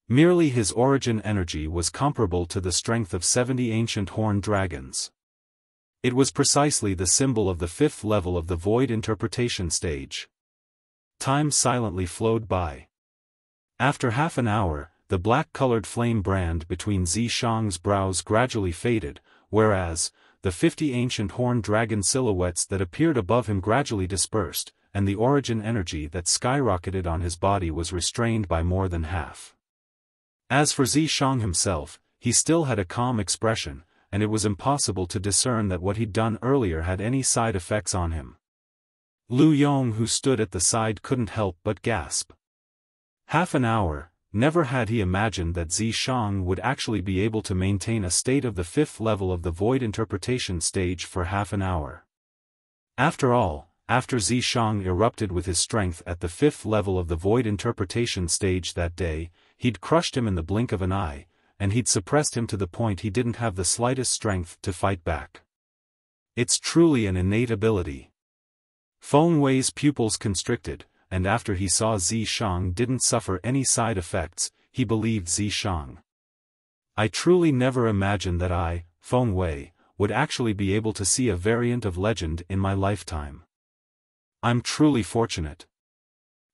Merely his origin energy was comparable to the strength of 70 ancient horned dragons. It was precisely the symbol of the 5th level of the void interpretation stage. Time silently flowed by. After half an hour, the black-colored flame brand between Zishang's brows gradually faded, whereas, the 50 ancient horned dragon silhouettes that appeared above him gradually dispersed, and the origin energy that skyrocketed on his body was restrained by more than half. As for Zishang himself, he still had a calm expression, and it was impossible to discern that what he'd done earlier had any side effects on him. Lu Yong, who stood at the side, couldn't help but gasp. Half an hour. Never had he imagined that Zishang would actually be able to maintain a state of the 5th level of the void interpretation stage for half an hour. After all, after Zishang erupted with his strength at the 5th level of the void interpretation stage that day, he'd crushed him in the blink of an eye, and he'd suppressed him to the point he didn't have the slightest strength to fight back. It's truly an innate ability. Feng Wei's pupils constricted, and after he saw Zishang didn't suffer any side effects, he believed Zishang. I truly never imagined that I, Feng Wei, would actually be able to see a variant of legend in my lifetime. I'm truly fortunate.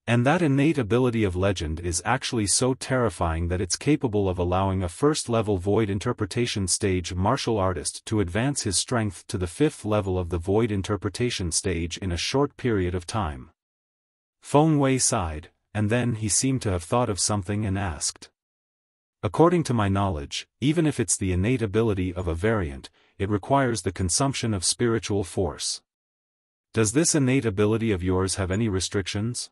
And that innate ability of legend is actually so terrifying that it's capable of allowing a first-level void interpretation stage martial artist to advance his strength to the 5th level of the void interpretation stage in a short period of time. Feng Wei sighed, and then he seemed to have thought of something and asked. According to my knowledge, even if it's the innate ability of a variant, it requires the consumption of spiritual force. Does this innate ability of yours have any restrictions?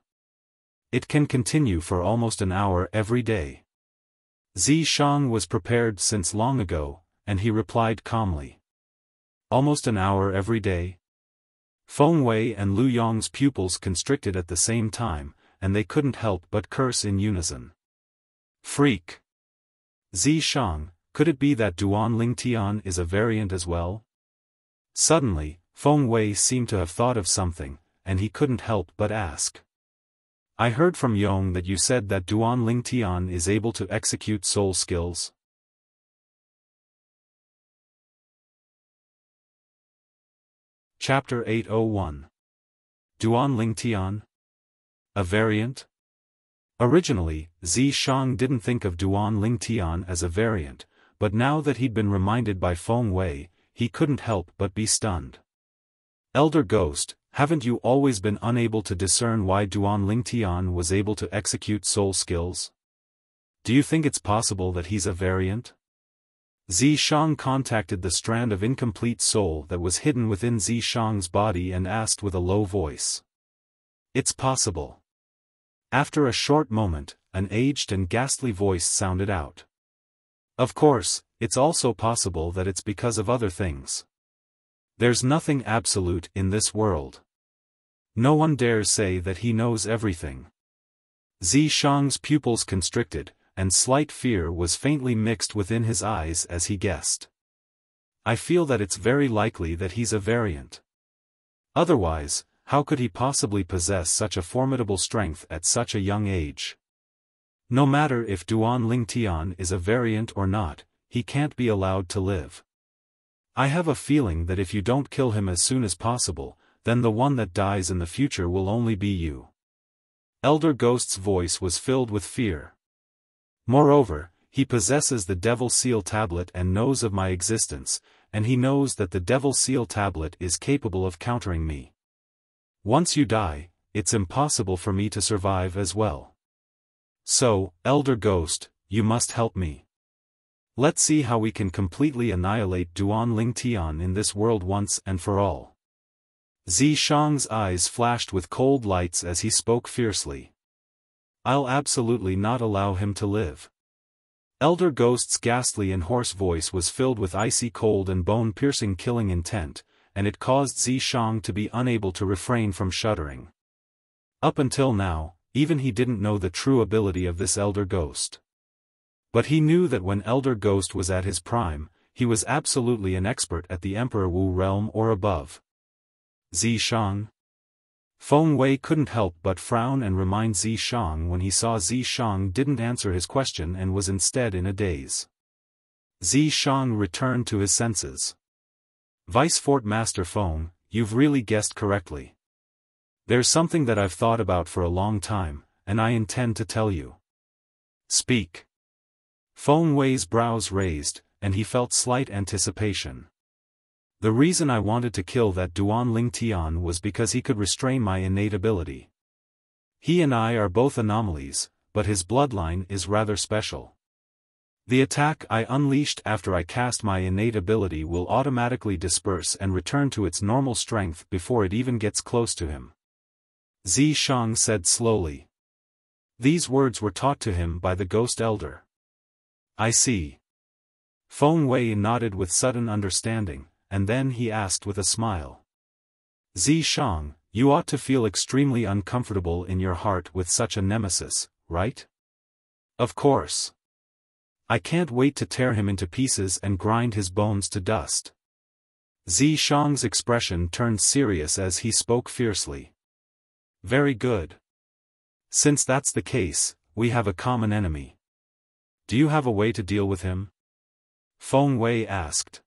It can continue for almost an hour every day. Zishang was prepared since long ago, and he replied calmly. Almost an hour every day? Feng Wei and Lu Yong's pupils constricted at the same time, and they couldn't help but curse in unison. Freak! Zishang, could it be that Duan Lingtian is a variant as well? Suddenly, Feng Wei seemed to have thought of something, and he couldn't help but ask. I heard from Yong that you said that Duan Lingtian is able to execute soul skills. Chapter 801. Duan Lingtian? A variant? Originally, Zishang didn't think of Duan Lingtian as a variant, but now that he'd been reminded by Feng Wei, he couldn't help but be stunned. Elder Ghost, haven't you always been unable to discern why Duan Lingtian was able to execute soul skills? Do you think it's possible that he's a variant? Zishang contacted the strand of incomplete soul that was hidden within Zishang's body and asked with a low voice. It's possible. After a short moment, an aged and ghastly voice sounded out. Of course, it's also possible that it's because of other things. There's nothing absolute in this world. No one dares say that he knows everything. Zishang's pupils constricted, and slight fear was faintly mixed within his eyes as he guessed. I feel that it's very likely that he's a variant. Otherwise, how could he possibly possess such a formidable strength at such a young age? No matter if Duan Lingtian is a variant or not, he can't be allowed to live. I have a feeling that if you don't kill him as soon as possible, then the one that dies in the future will only be you. Elder Ghost's voice was filled with fear. Moreover, he possesses the Devil Seal Tablet and knows of my existence, and he knows that the Devil Seal Tablet is capable of countering me. Once you die, it's impossible for me to survive as well. So, Elder Ghost, you must help me. Let's see how we can completely annihilate Duan Lingtian in this world once and for all. Zishang's eyes flashed with cold lights as he spoke fiercely. I'll absolutely not allow him to live. Elder Ghost's ghastly and hoarse voice was filled with icy cold and bone-piercing killing intent, and it caused Zishang to be unable to refrain from shuddering. Up until now, even he didn't know the true ability of this Elder Ghost. But he knew that when Elder Ghost was at his prime, he was absolutely an expert at the Emperor Wu realm or above. Zishang? Feng Wei couldn't help but frown and remind Zishang when he saw Zishang didn't answer his question and was instead in a daze. Zishang returned to his senses. Vice Fort Master Feng, you've really guessed correctly. There's something that I've thought about for a long time, and I intend to tell you. Speak. Feng Wei's brows raised, and he felt slight anticipation. The reason I wanted to kill that Duan Ling Tian was because he could restrain my innate ability. He and I are both anomalies, but his bloodline is rather special. The attack I unleashed after I cast my innate ability will automatically disperse and return to its normal strength before it even gets close to him. Zishang said slowly. These words were taught to him by the Ghost Elder. I see. Feng Wei nodded with sudden understanding, and then he asked with a smile. Zishang, you ought to feel extremely uncomfortable in your heart with such a nemesis, right? Of course. I can't wait to tear him into pieces and grind his bones to dust. Zishang's expression turned serious as he spoke fiercely. Very good. Since that's the case, we have a common enemy. Do you have a way to deal with him? Feng Wei asked.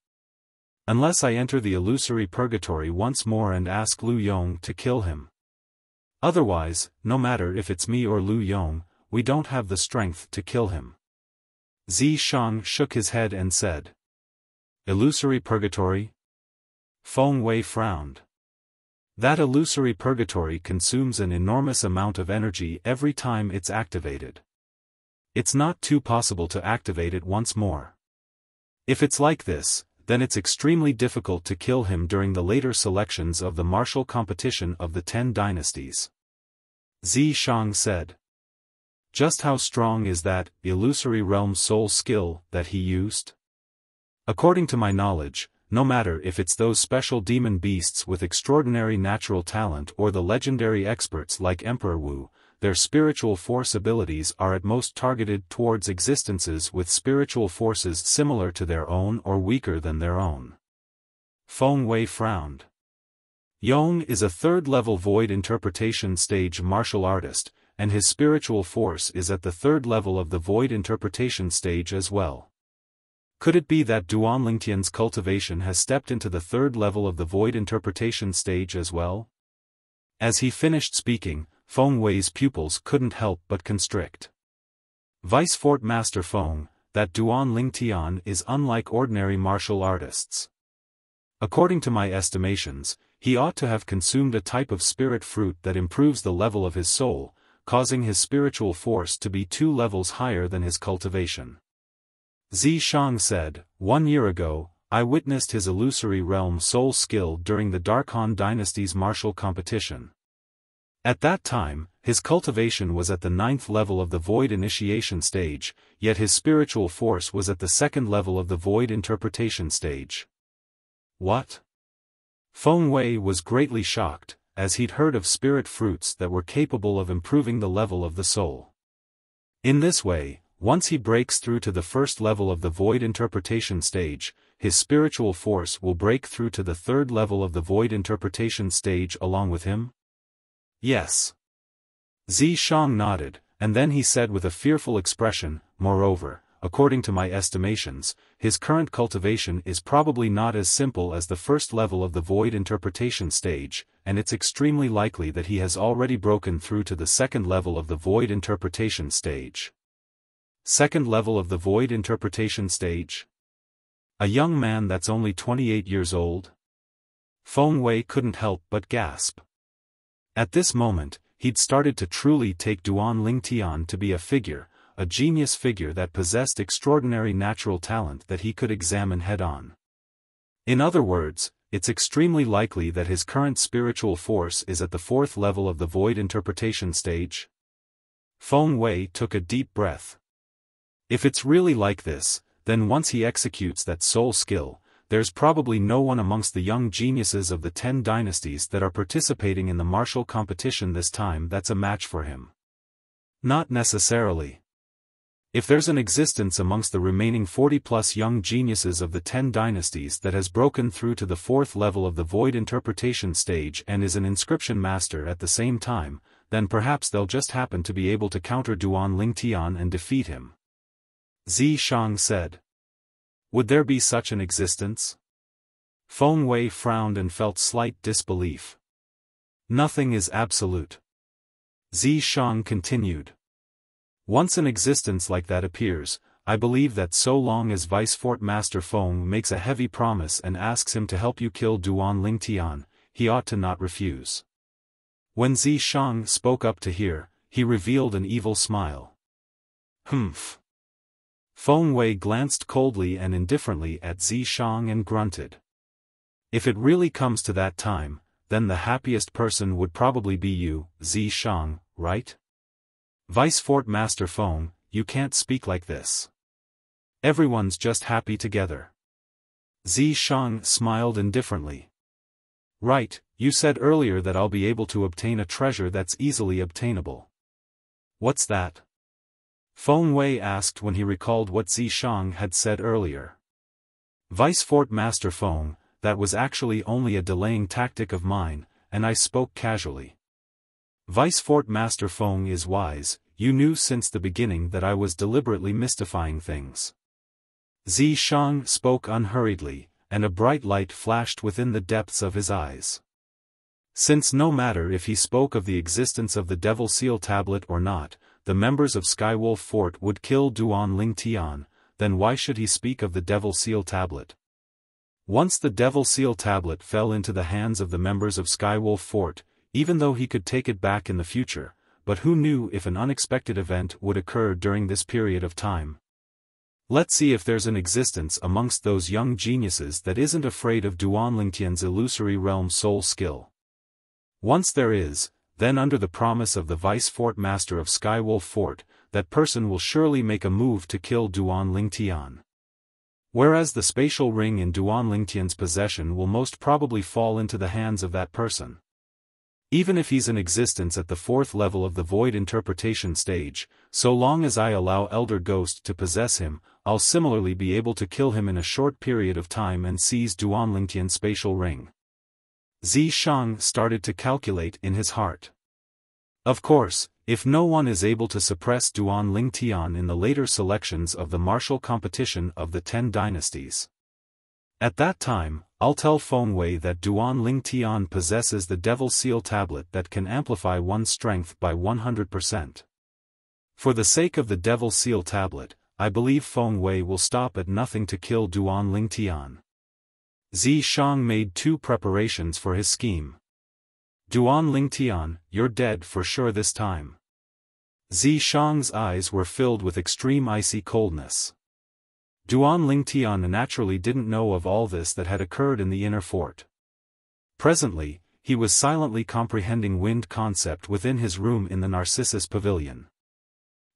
Unless I enter the illusory purgatory once more and ask Lu Yong to kill him. Otherwise, no matter if it's me or Lu Yong, we don't have the strength to kill him. Zishang shook his head and said. Illusory purgatory? Feng Wei frowned. That illusory purgatory consumes an enormous amount of energy every time it's activated. It's not too possible to activate it once more. If it's like this, then it's extremely difficult to kill him during the later selections of the martial competition of the 10 dynasties. Zishang said. Just how strong is that illusory realm soul skill that he used? According to my knowledge, no matter if it's those special demon beasts with extraordinary natural talent or the legendary experts like Emperor Wu, their spiritual force abilities are at most targeted towards existences with spiritual forces similar to their own or weaker than their own. Feng Wei frowned. Yong is a third-level void interpretation stage martial artist, and his spiritual force is at the third level of the void interpretation stage as well. Could it be that Duan Lingtian's cultivation has stepped into the third level of the void interpretation stage as well? As he finished speaking, Feng Wei's pupils couldn't help but constrict. Vice Fort Master Feng, that Duan Lingtian is unlike ordinary martial artists. According to my estimations, he ought to have consumed a type of spirit fruit that improves the level of his soul, causing his spiritual force to be 2 levels higher than his cultivation. Zishang said, 1 year ago, I witnessed his illusory realm soul skill during the Dark Han Dynasty's martial competition. At that time, his cultivation was at the 9th level of the void initiation stage, yet his spiritual force was at the 2nd level of the void interpretation stage. What? Feng Wei was greatly shocked, as he'd heard of spirit fruits that were capable of improving the level of the soul. In this way, once he breaks through to the 1st level of the void interpretation stage, his spiritual force will break through to the 3rd level of the void interpretation stage along with him? Yes. Zishang nodded, and then he said with a fearful expression, moreover, according to my estimations, his current cultivation is probably not as simple as the 1st level of the void interpretation stage, and it's extremely likely that he has already broken through to the 2nd level of the void interpretation stage. 2nd level of the void interpretation stage? A young man that's only 28 years old? Feng Wei couldn't help but gasp. At this moment, he'd started to truly take Duan Lingtian to be a genius figure that possessed extraordinary natural talent that he could examine head-on. In other words, it's extremely likely that his current spiritual force is at the 4th level of the void interpretation stage. Feng Wei took a deep breath. If it's really like this, then once he executes that soul skill, there's probably no one amongst the young geniuses of the 10 dynasties that are participating in the martial competition this time that's a match for him. Not necessarily. If there's an existence amongst the remaining 40-plus young geniuses of the 10 dynasties that has broken through to the 4th level of the void interpretation stage and is an inscription master at the same time, then perhaps they'll just happen to be able to counter Duan Lingtian and defeat him. Zishang said. Would there be such an existence? Feng Wei frowned and felt slight disbelief. Nothing is absolute. Zishang continued. Once an existence like that appears, I believe that so long as Vice Fort Master Feng makes a heavy promise and asks him to help you kill Duan Lingtian, he ought to not refuse. When Zishang spoke up to hear, he revealed an evil smile. Humph. Feng Wei glanced coldly and indifferently at Zishang and grunted. If it really comes to that time, then the happiest person would probably be you, Zishang, right? Vice Fort Master Feng, you can't speak like this. Everyone's just happy together. Zishang smiled indifferently. Right, you said earlier that I'll be able to obtain a treasure that's easily obtainable. What's that? Feng Wei asked when he recalled what Zishang had said earlier. Vice Fort Master Feng, that was actually only a delaying tactic of mine, and I spoke casually. Vice Fort Master Feng is wise, you knew since the beginning that I was deliberately mystifying things. Zishang spoke unhurriedly, and a bright light flashed within the depths of his eyes. Since no matter if he spoke of the existence of the Devil Seal Tablet or not, the members of Skywolf Fort would kill Duan Lingtian, then why should he speak of the Devil Seal Tablet? Once the Devil Seal Tablet fell into the hands of the members of Skywolf Fort, even though he could take it back in the future, but who knew if an unexpected event would occur during this period of time? Let's see if there's an existence amongst those young geniuses that isn't afraid of Duan Lingtian's illusory realm soul skill. Once there is, then under the promise of the Vice Fort Master of Skywolf Fort, that person will surely make a move to kill Duan Lingtian. Whereas the spatial ring in Duan Lingtian's possession will most probably fall into the hands of that person. Even if he's in existence at the 4th level of the void interpretation stage, so long as I allow Elder Ghost to possess him, I'll similarly be able to kill him in a short period of time and seize Duan Lingtian's spatial ring. Zishang started to calculate in his heart. Of course, if no one is able to suppress Duan Lingtian in the later selections of the martial competition of the 10 dynasties. At that time, I'll tell Feng Wei that Duan Lingtian possesses the Devil Seal Tablet that can amplify one's strength by 100%. For the sake of the Devil Seal Tablet, I believe Feng Wei will stop at nothing to kill Duan Lingtian. Zishang made 2 preparations for his scheme. Duan Lingtian, you're dead for sure this time. Zishang's eyes were filled with extreme icy coldness. Duan Lingtian naturally didn't know of all this that had occurred in the inner fort. Presently, he was silently comprehending wind concept within his room in the Narcissus Pavilion.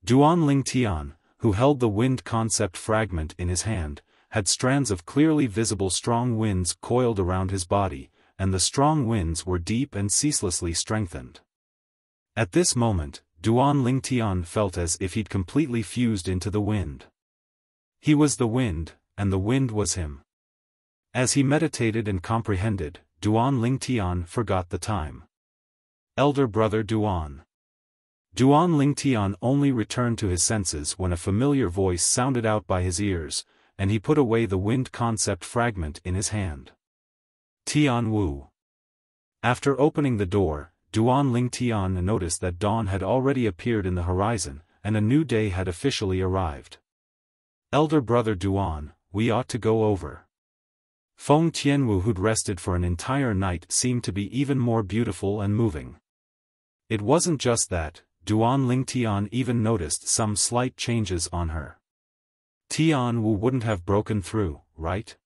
Duan Lingtian, who held the wind concept fragment in his hand, had strands of clearly visible strong winds coiled around his body, and the strong winds were deep and ceaselessly strengthened. At this moment, Duan Lingtian felt as if he'd completely fused into the wind. He was the wind, and the wind was him. As he meditated and comprehended, Duan Lingtian forgot the time. Elder brother Duan. Duan Lingtian only returned to his senses when a familiar voice sounded out by his ears, and he put away the wind concept fragment in his hand. Tian Wu. After opening the door, Duan Lingtian noticed that dawn had already appeared in the horizon, and a new day had officially arrived. Elder brother Duan, we ought to go over. Feng Tianwu, who'd rested for an entire night, seemed to be even more beautiful and moving. It wasn't just that, Duan Lingtian even noticed some slight changes on her. Tian Wu wouldn't have broken through, right?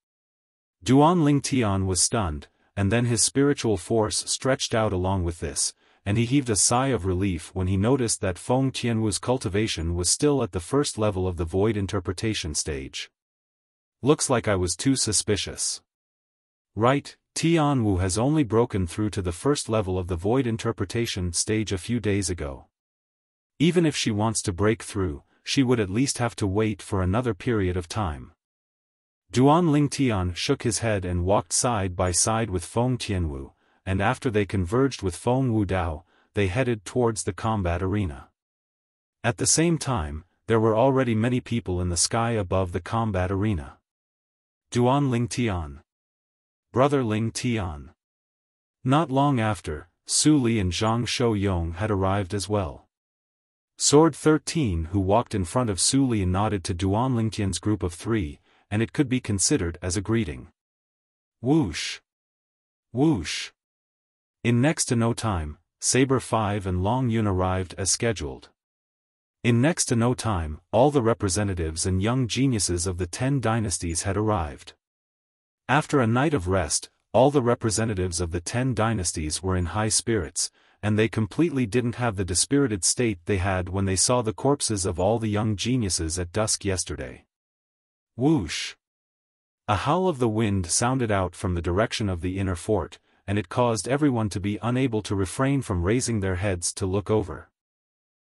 Duan Lingtian was stunned, and then his spiritual force stretched out along with this, and he heaved a sigh of relief when he noticed that Feng Tianwu's cultivation was still at the 1st level of the void interpretation stage. Looks like I was too suspicious. Right, Tian Wu has only broken through to the 1st level of the void interpretation stage a few days ago. Even if she wants to break through, she would at least have to wait for another period of time. Duan Lingtian shook his head and walked side by side with Feng Tianwu, and after they converged with Feng Wudao, they headed towards the combat arena. At the same time, there were already many people in the sky above the combat arena. Duan Lingtian. Brother Lingtian. Not long after, Su Li and Zhang Shouyong had arrived as well. Sword 13, who walked in front of Su Li, nodded to Duan Lingtian's group of 3, and it could be considered as a greeting. Whoosh! Whoosh! In next to no time, Saber 5 and Long Yun arrived as scheduled. In next to no time, all the representatives and young geniuses of the 10 dynasties had arrived. After a night of rest, all the representatives of the 10 dynasties were in high spirits, and they completely didn't have the dispirited state they had when they saw the corpses of all the young geniuses at dusk yesterday. Whoosh! A howl of the wind sounded out from the direction of the inner fort, and it caused everyone to be unable to refrain from raising their heads to look over.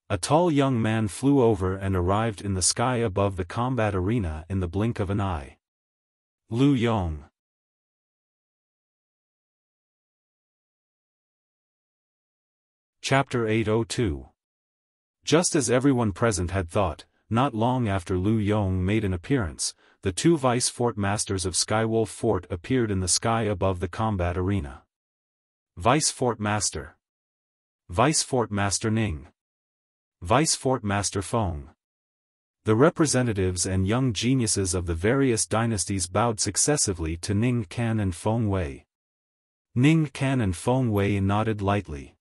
A tall young man flew over and arrived in the sky above the combat arena in the blink of an eye. Lu Yong. Chapter 802. Just as everyone present had thought, not long after Lu Yong made an appearance, the 2 vice fort masters of Skywolf Fort appeared in the sky above the combat arena. Vice Fort Master. Vice Fort Master Ning. Vice Fort Master Feng. The representatives and young geniuses of the various dynasties bowed successively to Ning Kan and Feng Wei. Ning Kan and Feng Wei nodded lightly.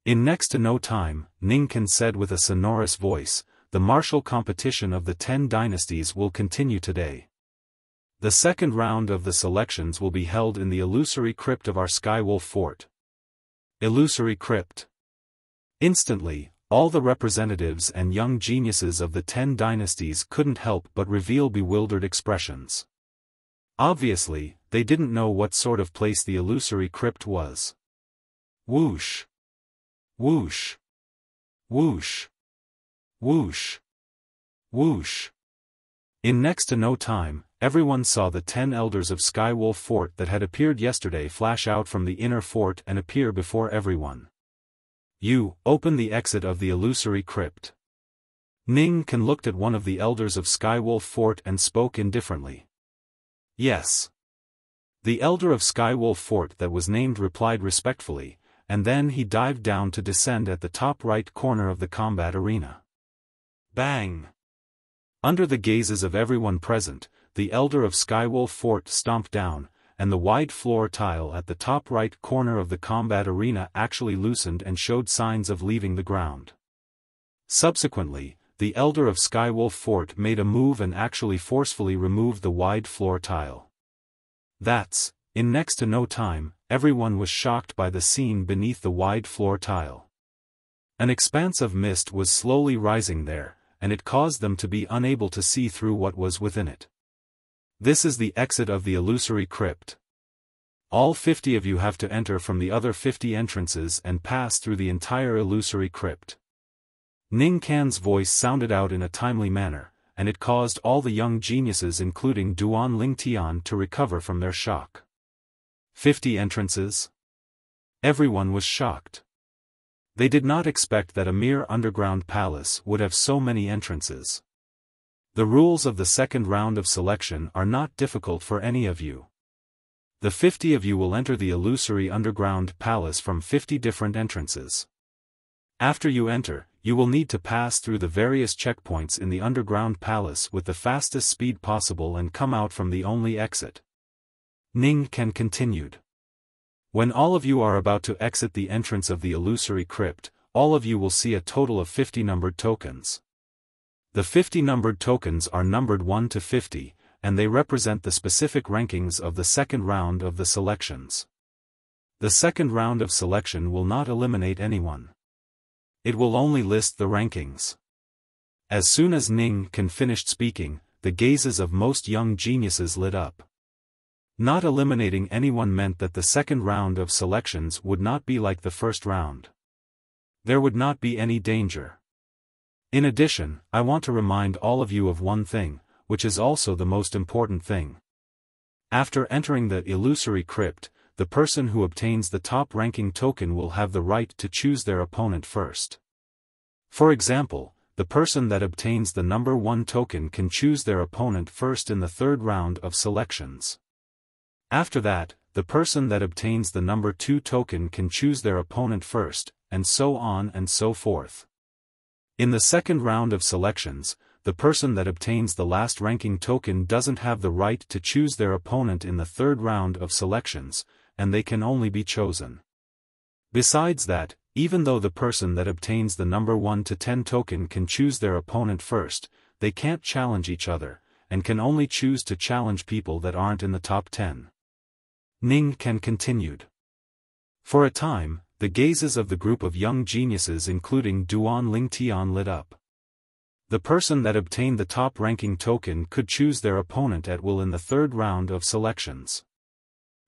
In next to no time, Ning Kan said with a sonorous voice, "The martial competition of the 10 dynasties will continue today. The second round of the selections will be held in the illusory crypt of our Skywolf Fort." Illusory crypt. Instantly, all the representatives and young geniuses of the 10 dynasties couldn't help but reveal bewildered expressions. Obviously, they didn't know what sort of place the illusory crypt was. Whoosh! Whoosh! Whoosh! Whoosh! Whoosh! In next to no time, everyone saw the 10 elders of Skywolf Fort that had appeared yesterday flash out from the inner fort and appear before everyone. "You, open the exit of the illusory crypt." Ning Kan looked at one of the elders of Skywolf Fort and spoke indifferently. "Yes." The elder of Skywolf Fort that was named replied respectfully, and then he dived down to descend at the top right corner of the combat arena. Bang! Under the gazes of everyone present, the elder of Skywolf Fort stomped down, and the wide floor tile at the top right corner of the combat arena actually loosened and showed signs of leaving the ground. Subsequently, the elder of Skywolf Fort made a move and actually forcefully removed the wide floor tile. In next to no time, everyone was shocked by the scene beneath the wide floor tile. An expanse of mist was slowly rising there, and it caused them to be unable to see through what was within it. This is the exit of the illusory crypt. All 50 of you have to enter from the other 50 entrances and pass through the entire illusory crypt. Ning Kan's voice sounded out in a timely manner, and it caused all the young geniuses including Duan Lingtian to recover from their shock. 50 entrances? Everyone was shocked. They did not expect that a mere underground palace would have so many entrances. The rules of the second round of selection are not difficult for any of you. The 50 of you will enter the illusory underground palace from 50 different entrances. After you enter, you will need to pass through the various checkpoints in the underground palace with the fastest speed possible and come out from the only exit. Ning Kan continued. When all of you are about to exit the entrance of the illusory crypt, all of you will see a total of 50 numbered tokens. The 50 numbered tokens are numbered 1 to 50, and they represent the specific rankings of the second round of the selections. The second round of selection will not eliminate anyone. It will only list the rankings. As soon as Ning Kan finished speaking, the gazes of most young geniuses lit up. Not eliminating anyone meant that the second round of selections would not be like the first round. There would not be any danger. In addition, I want to remind all of you of one thing, which is also the most important thing. After entering the illusory crypt, the person who obtains the top-ranking token will have the right to choose their opponent first. For example, the person that obtains the number 1 token can choose their opponent first in the third round of selections. After that, the person that obtains the number 2 token can choose their opponent first, and so on and so forth. In the second round of selections, the person that obtains the last ranking token doesn't have the right to choose their opponent in the third round of selections, and they can only be chosen. Besides that, even though the person that obtains the number 1 to 10 token can choose their opponent first, they can't challenge each other, and can only choose to challenge people that aren't in the top 10. Ning Ken continued. For a time, the gazes of the group of young geniuses including Duan Lingtian lit up. The person that obtained the top-ranking token could choose their opponent at will in the third round of selections.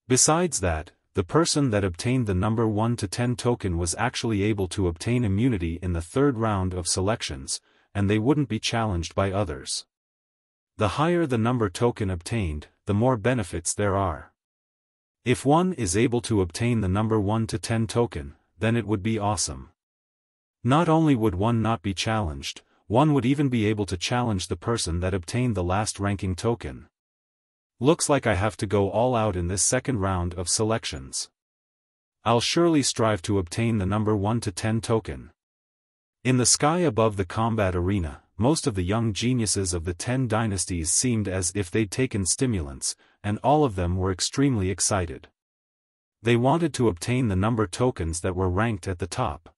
Besides that, the person that obtained the number 1 to 10 token was actually able to obtain immunity in the third round of selections, and they wouldn't be challenged by others. The higher the number token obtained, the more benefits there are. If one is able to obtain the number 1 to 10 token, then it would be awesome. Not only would one not be challenged, one would even be able to challenge the person that obtained the last ranking token. Looks like I have to go all out in this second round of selections. I'll surely strive to obtain the number 1 to 10 token. In the sky above the combat arena, most of the young geniuses of the 10 dynasties seemed as if they'd taken stimulants, and all of them were extremely excited. They wanted to obtain the number tokens that were ranked at the top.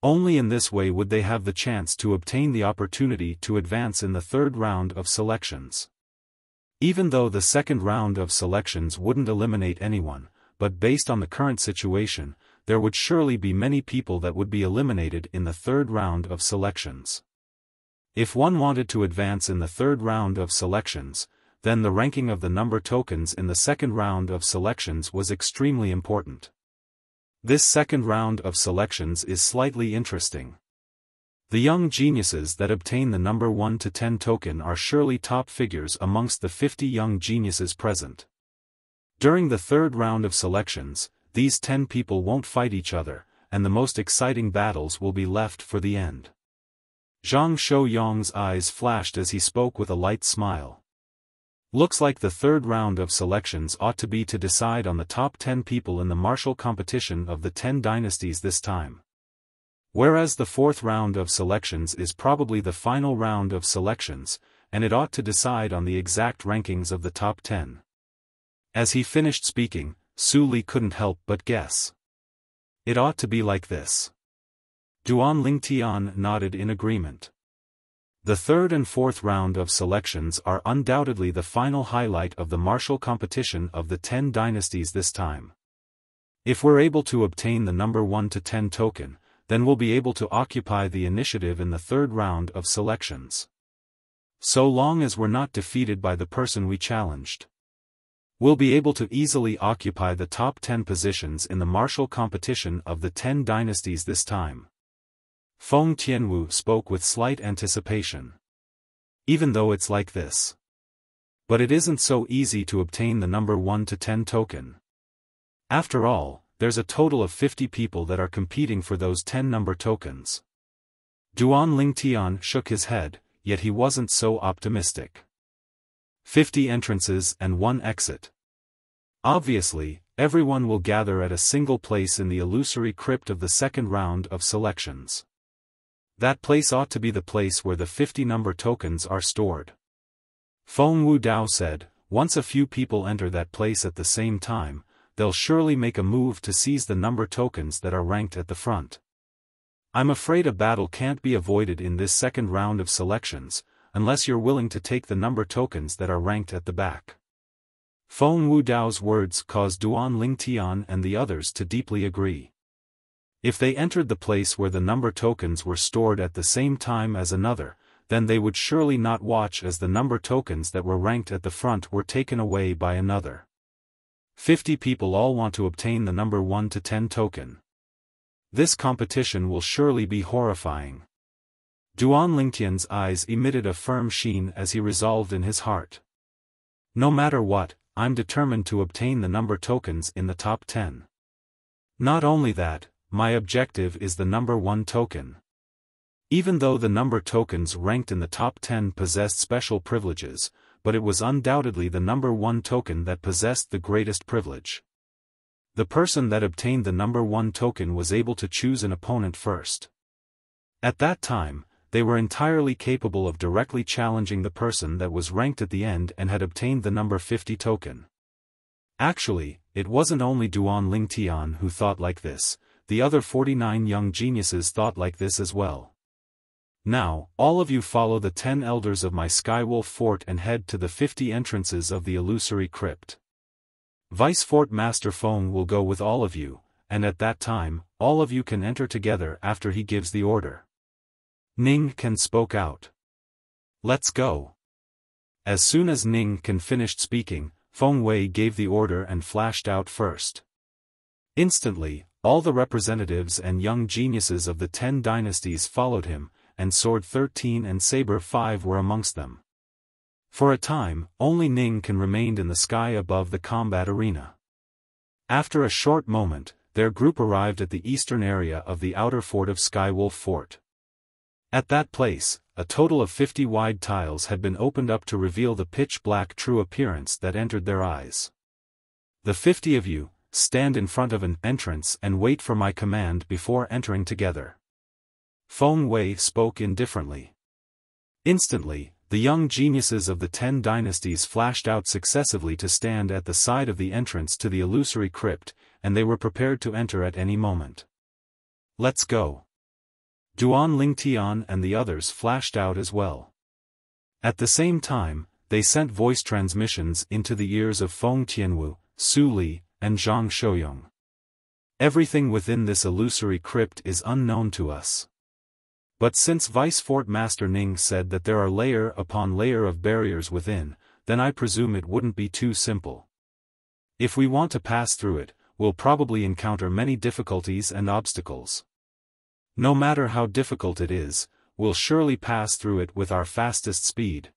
Only in this way would they have the chance to obtain the opportunity to advance in the third round of selections. Even though the second round of selections wouldn't eliminate anyone, but based on the current situation, there would surely be many people that would be eliminated in the third round of selections. If one wanted to advance in the third round of selections, then the ranking of the number tokens in the second round of selections was extremely important. This second round of selections is slightly interesting. The young geniuses that obtain the number 1 to 10 token are surely top figures amongst the 50 young geniuses present. During the third round of selections, these 10 people won't fight each other, and the most exciting battles will be left for the end. Zhang Shouyong's eyes flashed as he spoke with a light smile. Looks like the third round of selections ought to be to decide on the top 10 people in the martial competition of the 10 dynasties this time. Whereas the fourth round of selections is probably the final round of selections, and it ought to decide on the exact rankings of the top 10. As he finished speaking, Su Li couldn't help but guess. It ought to be like this. Duan Lingtian nodded in agreement. The third and fourth round of selections are undoubtedly the final highlight of the martial competition of the 10 dynasties this time. If we're able to obtain the number 1 to 10 token, then we'll be able to occupy the initiative in the third round of selections. So long as we're not defeated by the person we challenged, we'll be able to easily occupy the top 10 positions in the martial competition of the 10 dynasties this time. Feng Tianwu spoke with slight anticipation. Even though it's like this. But it isn't so easy to obtain the number 1 to 10 token. After all, there's a total of 50 people that are competing for those 10 number tokens. Duan Lingtian shook his head, yet he wasn't so optimistic. 50 entrances and 1 exit. Obviously, everyone will gather at a single place in the illusory crypt of the second round of selections. That place ought to be the place where the 50 number tokens are stored. Feng Wu Dao said, once a few people enter that place at the same time, they'll surely make a move to seize the number tokens that are ranked at the front. I'm afraid a battle can't be avoided in this second round of selections, unless you're willing to take the number tokens that are ranked at the back. Feng Wu Dao's words caused Duan Lingtian and the others to deeply agree. If they entered the place where the number tokens were stored at the same time as another, then they would surely not watch as the number tokens that were ranked at the front were taken away by another. 50 people all want to obtain the number 1 to 10 token. This competition will surely be horrifying. Duan Lingtian's eyes emitted a firm sheen as he resolved in his heart. No matter what, I'm determined to obtain the number tokens in the top 10. Not only that, my objective is the number 1 token. Even though the number tokens ranked in the top 10 possessed special privileges, but it was undoubtedly the number 1 token that possessed the greatest privilege. The person that obtained the number 1 token was able to choose an opponent first. At that time, they were entirely capable of directly challenging the person that was ranked at the end and had obtained the number 50 token. Actually, it wasn't only Duan Lingtian who thought like this, the other 49 young geniuses thought like this as well. Now, all of you follow the 10 elders of my Skywolf Fort and head to the 50 entrances of the illusory crypt. Vice Fort Master Feng will go with all of you, and at that time, all of you can enter together after he gives the order. Ning Can spoke out. Let's go. As soon as Ning Can finished speaking, Feng Wei gave the order and flashed out first. Instantly, all the representatives and young geniuses of the 10 dynasties followed him, and Sword 13 and Saber 5 were amongst them. For a time, only Ning Can remained in the sky above the combat arena. After a short moment, their group arrived at the eastern area of the outer fort of Skywolf Fort. At that place, a total of 50 wide tiles had been opened up to reveal the pitch-black true appearance that entered their eyes. The 50 of you, stand in front of an entrance and wait for my command before entering together. Feng Wei spoke indifferently. Instantly, the young geniuses of the 10 dynasties flashed out successively to stand at the side of the entrance to the illusory crypt, and they were prepared to enter at any moment. Let's go. Duan Lingtian and the others flashed out as well. At the same time, they sent voice transmissions into the ears of Feng Tianwu, Su Li, and Zhang Shouyong. Everything within this illusory crypt is unknown to us. But since Vice Fort Master Ning said that there are layer upon layer of barriers within, then I presume it wouldn't be too simple. If we want to pass through it, we'll probably encounter many difficulties and obstacles. No matter how difficult it is, we'll surely pass through it with our fastest speed.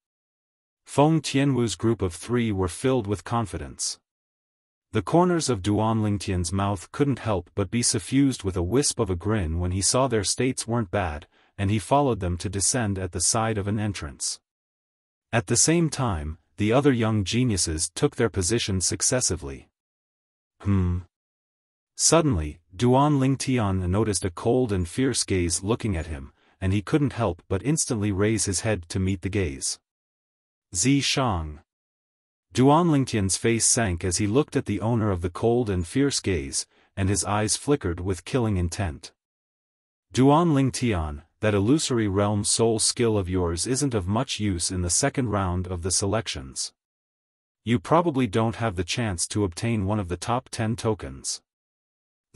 Feng Tianwu's group of 3 were filled with confidence. The corners of Duan Lingtian's mouth couldn't help but be suffused with a wisp of a grin when he saw their states weren't bad, and he followed them to descend at the side of an entrance. At the same time, the other young geniuses took their positions successively. Suddenly, Duan Lingtian noticed a cold and fierce gaze looking at him, and he couldn't help but instantly raise his head to meet the gaze. Zi Shang. Duan Lingtian's face sank as he looked at the owner of the cold and fierce gaze, and his eyes flickered with killing intent. Duan Lingtian, that illusory realm soul skill of yours isn't of much use in the second round of the selections. You probably don't have the chance to obtain one of the top 10 tokens.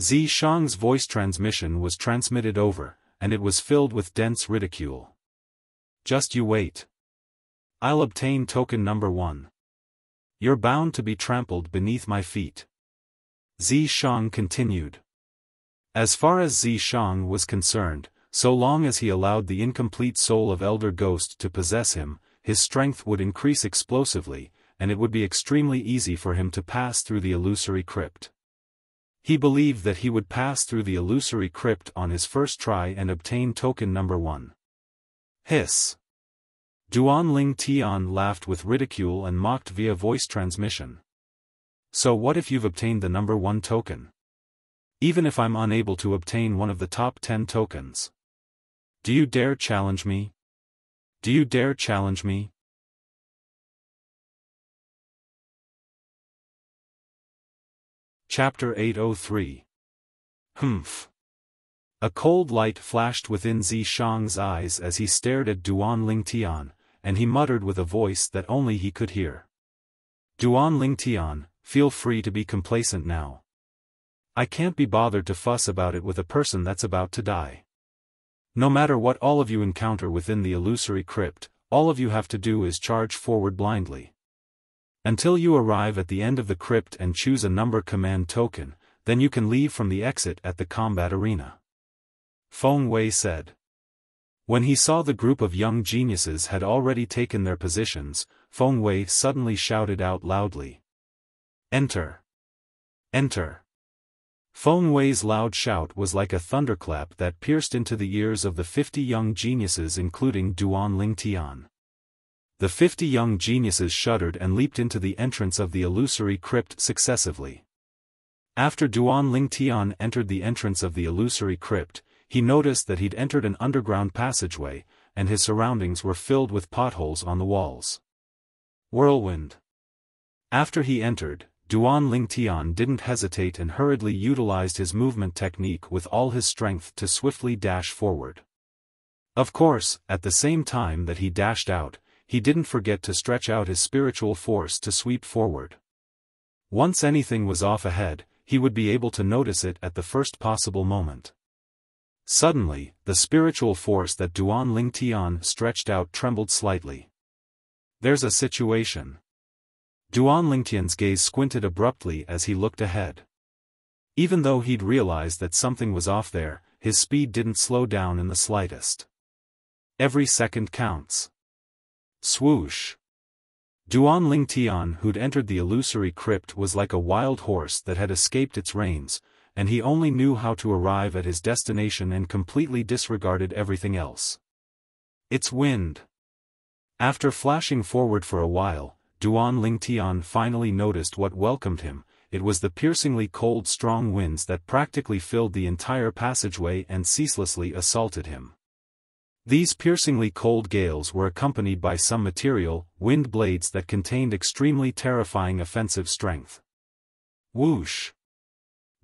Zi Shang's voice transmission was transmitted over, and it was filled with dense ridicule. Just you wait. I'll obtain token number 1. You're bound to be trampled beneath my feet. Zi Shang continued. As far as Zi Shang was concerned, so long as he allowed the incomplete soul of Elder Ghost to possess him, his strength would increase explosively, and it would be extremely easy for him to pass through the illusory crypt. He believed that he would pass through the illusory crypt on his first try and obtain token number 1. Hiss. Duan Lingtian laughed with ridicule and mocked via voice transmission. So what if you've obtained the number 1 token? Even if I'm unable to obtain one of the top 10 tokens. Do you dare challenge me? Do you dare challenge me? Chapter 803. Humph. A cold light flashed within Zi Shang's eyes as he stared at Duan Lingtian, and he muttered with a voice that only he could hear. Duan Lingtian, feel free to be complacent now. I can't be bothered to fuss about it with a person that's about to die. No matter what all of you encounter within the illusory crypt, all of you have to do is charge forward blindly. Until you arrive at the end of the crypt and choose a number command token, then you can leave from the exit at the combat arena. Feng Wei said. When he saw the group of young geniuses had already taken their positions, Feng Wei suddenly shouted out loudly. "Enter! Enter!" Feng Wei's loud shout was like a thunderclap that pierced into the ears of the 50 young geniuses including Duan Lingtian. The 50 young geniuses shuddered and leaped into the entrance of the illusory crypt successively. After Duan Lingtian entered the entrance of the illusory crypt, he noticed that he'd entered an underground passageway, and his surroundings were filled with potholes on the walls. Whirlwind. After he entered, Duan Lingtian didn't hesitate and hurriedly utilized his movement technique with all his strength to swiftly dash forward. Of course, at the same time that he dashed out, he didn't forget to stretch out his spiritual force to sweep forward. Once anything was off ahead, he would be able to notice it at the first possible moment. Suddenly, the spiritual force that Duan Lingtian stretched out trembled slightly. "There's a situation." Duan Lingtian's gaze squinted abruptly as he looked ahead. Even though he'd realized that something was off there, his speed didn't slow down in the slightest. Every second counts. Swoosh. Duan Lingtian, who'd entered the illusory crypt, was like a wild horse that had escaped its reins, and he only knew how to arrive at his destination and completely disregarded everything else. It's wind. After flashing forward for a while, Duan Lingtian finally noticed what welcomed him. It was the piercingly cold strong winds that practically filled the entire passageway and ceaselessly assaulted him. These piercingly cold gales were accompanied by some material, wind blades that contained extremely terrifying offensive strength. Whoosh!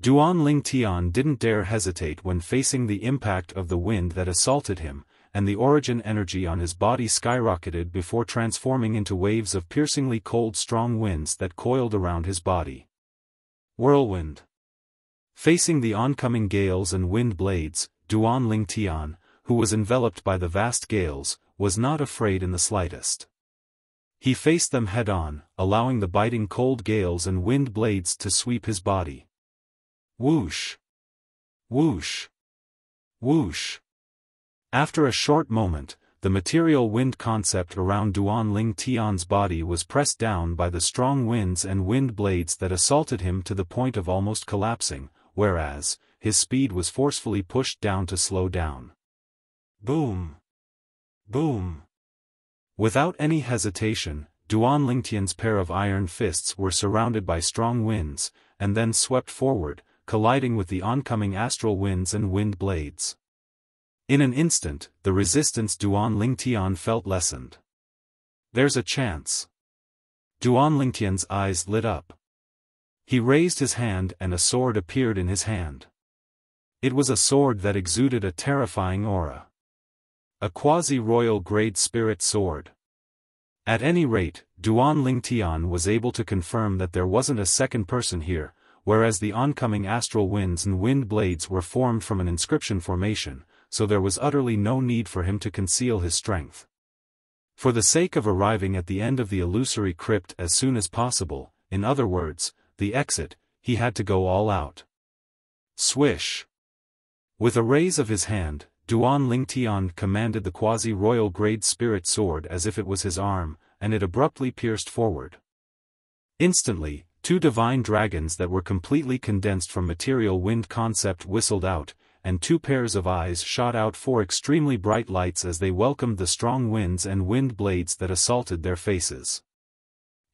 Duan Lingtian didn't dare hesitate when facing the impact of the wind that assaulted him, and the origin energy on his body skyrocketed before transforming into waves of piercingly cold strong winds that coiled around his body. Whirlwind. Facing the oncoming gales and wind blades, Duan Lingtian, who was enveloped by the vast gales, was not afraid in the slightest. He faced them head-on, allowing the biting cold gales and wind blades to sweep his body. Whoosh! Whoosh! Whoosh! After a short moment, the material wind concept around Duan Lingtian's body was pressed down by the strong winds and wind blades that assaulted him to the point of almost collapsing, whereas, his speed was forcefully pushed down to slow down. Boom! Boom! Without any hesitation, Duan Lingtian's pair of iron fists were surrounded by strong winds, and then swept forward, colliding with the oncoming astral winds and wind blades. In an instant, the resistance Duan Lingtian felt lessened. There's a chance. Duan Lingtian's eyes lit up. He raised his hand and a sword appeared in his hand. It was a sword that exuded a terrifying aura. A quasi-royal grade spirit sword. At any rate, Duan Lingtian was able to confirm that there wasn't a second person here, whereas the oncoming astral winds and wind blades were formed from an inscription formation, so there was utterly no need for him to conceal his strength. For the sake of arriving at the end of the illusory crypt as soon as possible, in other words, the exit, he had to go all out. Swish! With a raise of his hand, Duan Lingtian commanded the quasi-royal grade spirit sword as if it was his arm, and it abruptly pierced forward. Instantly, two divine dragons that were completely condensed from material wind concept whistled out, and two pairs of eyes shot out four extremely bright lights as they welcomed the strong winds and wind blades that assaulted their faces.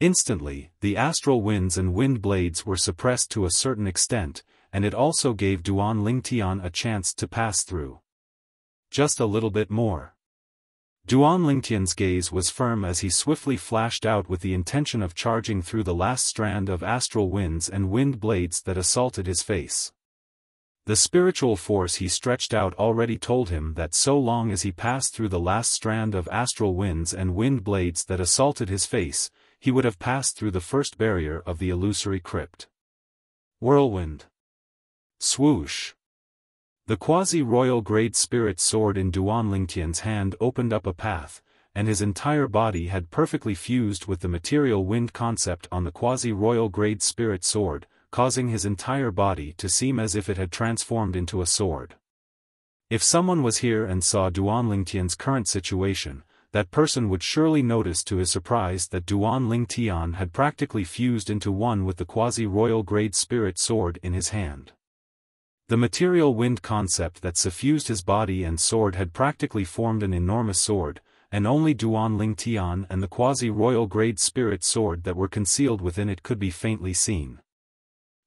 Instantly, the astral winds and wind blades were suppressed to a certain extent, and it also gave Duan Lingtian a chance to pass through. Just a little bit more. Duan Lingtian's gaze was firm as he swiftly flashed out with the intention of charging through the last strand of astral winds and wind blades that assaulted his face. The spiritual force he stretched out already told him that so long as he passed through the last strand of astral winds and wind blades that assaulted his face, he would have passed through the first barrier of the illusory crypt. Whirlwind. Swoosh. The quasi-royal grade spirit sword in Duan Lingtian's hand opened up a path, and his entire body had perfectly fused with the material wind concept on the quasi-royal grade spirit sword, causing his entire body to seem as if it had transformed into a sword. If someone was here and saw Duan Lingtian's current situation, that person would surely notice to his surprise that Duan Lingtian had practically fused into one with the quasi-royal grade spirit sword in his hand. The material wind concept that suffused his body and sword had practically formed an enormous sword, and only Duan Lingtian and the quasi-royal grade spirit sword that were concealed within it could be faintly seen.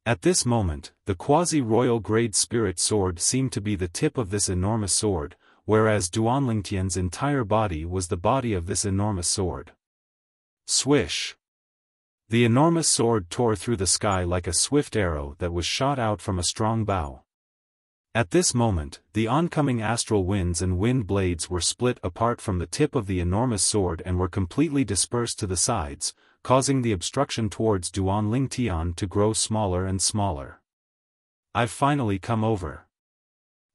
At this moment, the quasi-royal grade spirit sword seemed to be the tip of this enormous sword, whereas Duan Lingtian's entire body was the body of this enormous sword. Swish! The enormous sword tore through the sky like a swift arrow that was shot out from a strong bow. At this moment, the oncoming astral winds and wind blades were split apart from the tip of the enormous sword and were completely dispersed to the sides, causing the obstruction towards Duan Lingtian to grow smaller and smaller. I've finally come over.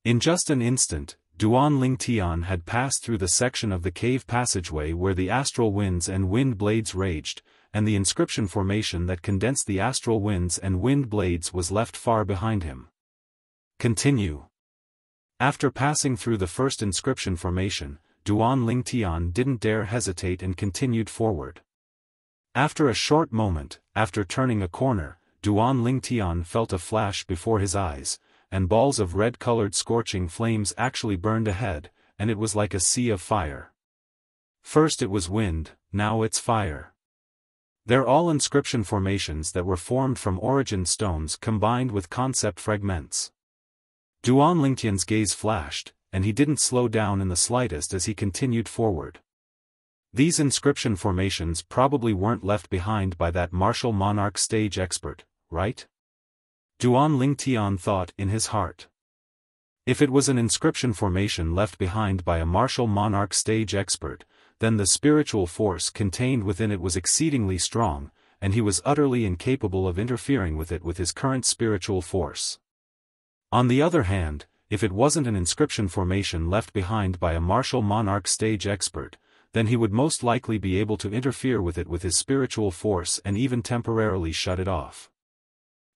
In just an instant, Duan Lingtian had passed through the section of the cave passageway where the astral winds and wind blades raged, and the inscription formation that condensed the astral winds and wind blades was left far behind him. Continue. After passing through the first inscription formation, Duan Lingtian didn't dare hesitate and continued forward. After a short moment, after turning a corner, Duan Lingtian felt a flash before his eyes, and balls of red-colored scorching flames actually burned ahead, and it was like a sea of fire. First it was wind, now it's fire. They're all inscription formations that were formed from origin stones combined with concept fragments. Duan Lingtian's gaze flashed, and he didn't slow down in the slightest as he continued forward. These inscription formations probably weren't left behind by that martial monarch stage expert, right? Duan Lingtian thought in his heart. If it was an inscription formation left behind by a martial monarch stage expert, then the spiritual force contained within it was exceedingly strong, and he was utterly incapable of interfering with it with his current spiritual force. On the other hand, if it wasn't an inscription formation left behind by a martial monarch stage expert, then he would most likely be able to interfere with it with his spiritual force and even temporarily shut it off.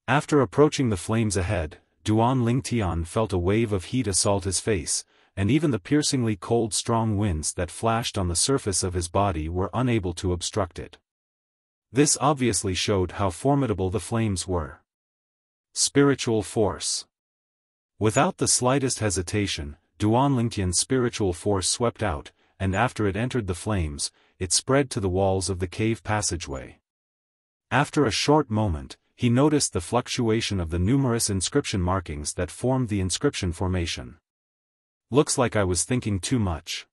After approaching the flames ahead, Duan Lingtian felt a wave of heat assault his face, and even the piercingly cold strong winds that flashed on the surface of his body were unable to obstruct it. This obviously showed how formidable the flames were. Spiritual force. Without the slightest hesitation, Duan Lingtian's spiritual force swept out, and after it entered the flames, it spread to the walls of the cave passageway. After a short moment, he noticed the fluctuation of the numerous inscription markings that formed the inscription formation. Looks like I was thinking too much.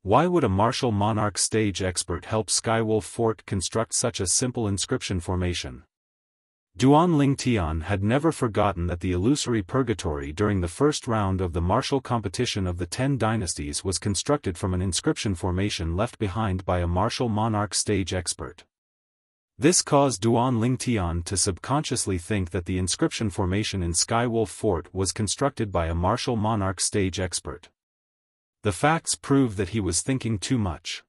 Why would a martial monarch stage expert help Skywolf Fort construct such a simple inscription formation? Duan Lingtian had never forgotten that the illusory purgatory during the first round of the martial competition of the 10 dynasties was constructed from an inscription formation left behind by a martial monarch stage expert. This caused Duan Lingtian to subconsciously think that the inscription formation in Skywolf Fort was constructed by a martial monarch stage expert. The facts prove that he was thinking too much.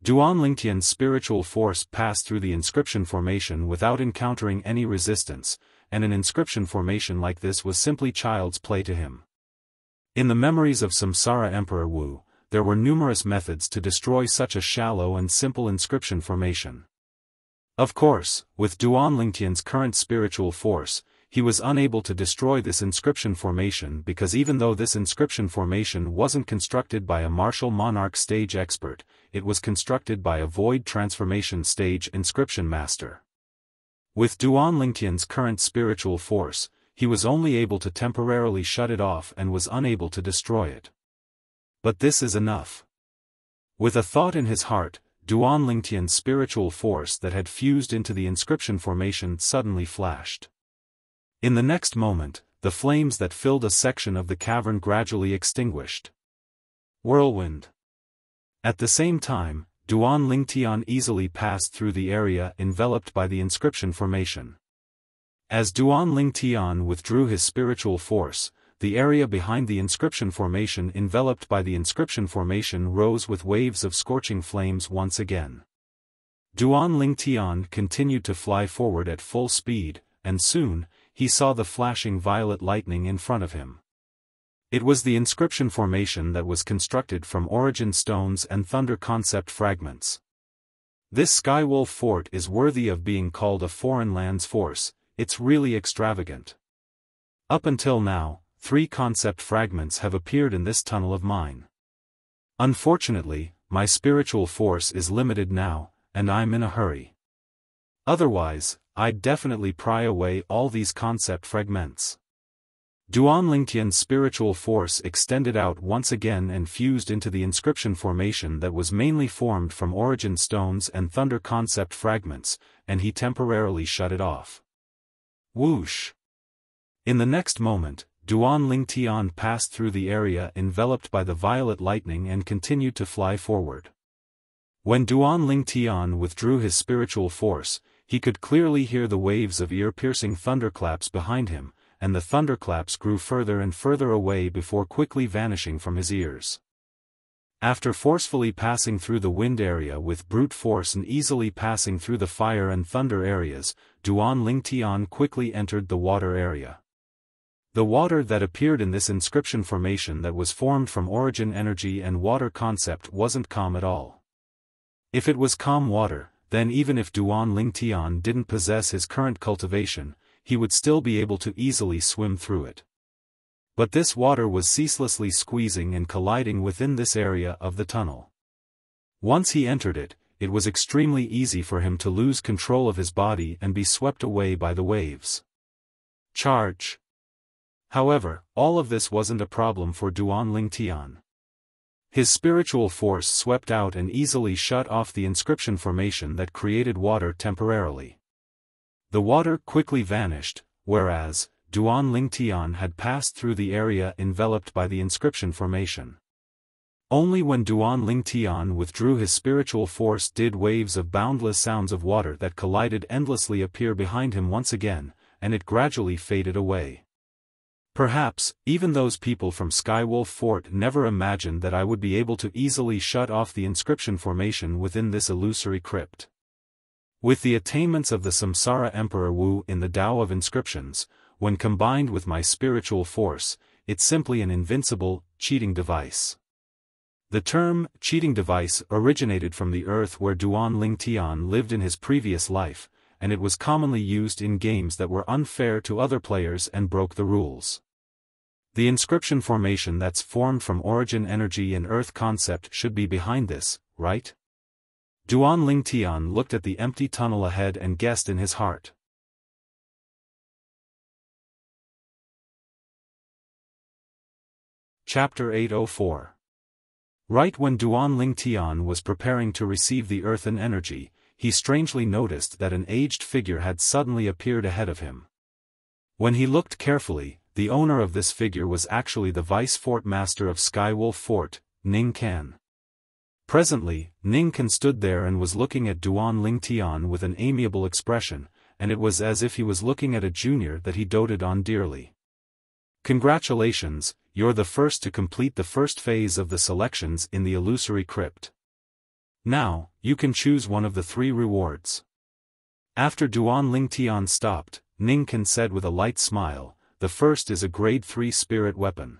Duan Lingtian's spiritual force passed through the inscription formation without encountering any resistance, and an inscription formation like this was simply child's play to him. In the memories of Samsara Emperor Wu, there were numerous methods to destroy such a shallow and simple inscription formation. Of course, with Duan Lingtian's current spiritual force, he was unable to destroy this inscription formation because even though this inscription formation wasn't constructed by a martial monarch stage expert, it was constructed by a void transformation stage inscription master. With Duan Lingtian's current spiritual force, he was only able to temporarily shut it off and was unable to destroy it. But this is enough. With a thought in his heart, Duan Lingtian's spiritual force that had fused into the inscription formation suddenly flashed. In the next moment, the flames that filled a section of the cavern gradually extinguished. Whirlwind. At the same time, Duan Lingtian easily passed through the area enveloped by the inscription formation. As Duan Lingtian withdrew his spiritual force, the area behind the inscription formation enveloped by the inscription formation rose with waves of scorching flames once again. Duan Lingtian continued to fly forward at full speed, and soon, he saw the flashing violet lightning in front of him. It was the inscription formation that was constructed from origin stones and thunder concept fragments. This Skywolf fort is worthy of being called a foreign lands force. It's really extravagant. Up until now, 3 concept fragments have appeared in this tunnel of mine. Unfortunately, my spiritual force is limited now, and I'm in a hurry. Otherwise, I'd definitely pry away all these concept fragments. Duan Lingtian's spiritual force extended out once again and fused into the inscription formation that was mainly formed from origin stones and thunder concept fragments, and he temporarily shut it off. Whoosh! In the next moment, Duan Lingtian passed through the area enveloped by the violet lightning and continued to fly forward. When Duan Lingtian withdrew his spiritual force, he could clearly hear the waves of ear-piercing thunderclaps behind him, and the thunderclaps grew further and further away before quickly vanishing from his ears. After forcefully passing through the wind area with brute force and easily passing through the fire and thunder areas, Duan Lingtian quickly entered the water area. The water that appeared in this inscription formation that was formed from origin energy and water concept wasn't calm at all. If it was calm water, then even if Duan Lingtian didn't possess his current cultivation, he would still be able to easily swim through it. But this water was ceaselessly squeezing and colliding within this area of the tunnel. Once he entered it, it was extremely easy for him to lose control of his body and be swept away by the waves. Charge! However, all of this wasn't a problem for Duan Lingtian. His spiritual force swept out and easily shut off the inscription formation that created water temporarily. The water quickly vanished, whereas, Duan Lingtian had passed through the area enveloped by the inscription formation. Only when Duan Lingtian withdrew his spiritual force did waves of boundless sounds of water that collided endlessly appear behind him once again, and it gradually faded away. Perhaps, even those people from Skywolf Fort never imagined that I would be able to easily shut off the inscription formation within this illusory crypt. With the attainments of the Samsara Emperor Wu in the Tao of Inscriptions, when combined with my spiritual force, it's simply an invincible, cheating device. The term, cheating device, originated from the earth where Duan Lingtian lived in his previous life, and it was commonly used in games that were unfair to other players and broke the rules. The inscription formation that's formed from origin energy and earth concept should be behind this, right? Duan Lingtian looked at the empty tunnel ahead and guessed in his heart. Chapter 804. Right when Duan Lingtian was preparing to receive the earthen energy, he strangely noticed that an aged figure had suddenly appeared ahead of him. When he looked carefully, the owner of this figure was actually the vice fort master of Skywolf Fort, Ning Kan. Presently, Ning Kan stood there and was looking at Duan Lingtian with an amiable expression, and it was as if he was looking at a junior that he doted on dearly. Congratulations, you're the first to complete the first phase of the selections in the illusory crypt. Now, you can choose one of the 3 rewards. After Duan Lingtian stopped, Ning Kan said with a light smile, the first is a grade 3 spirit weapon.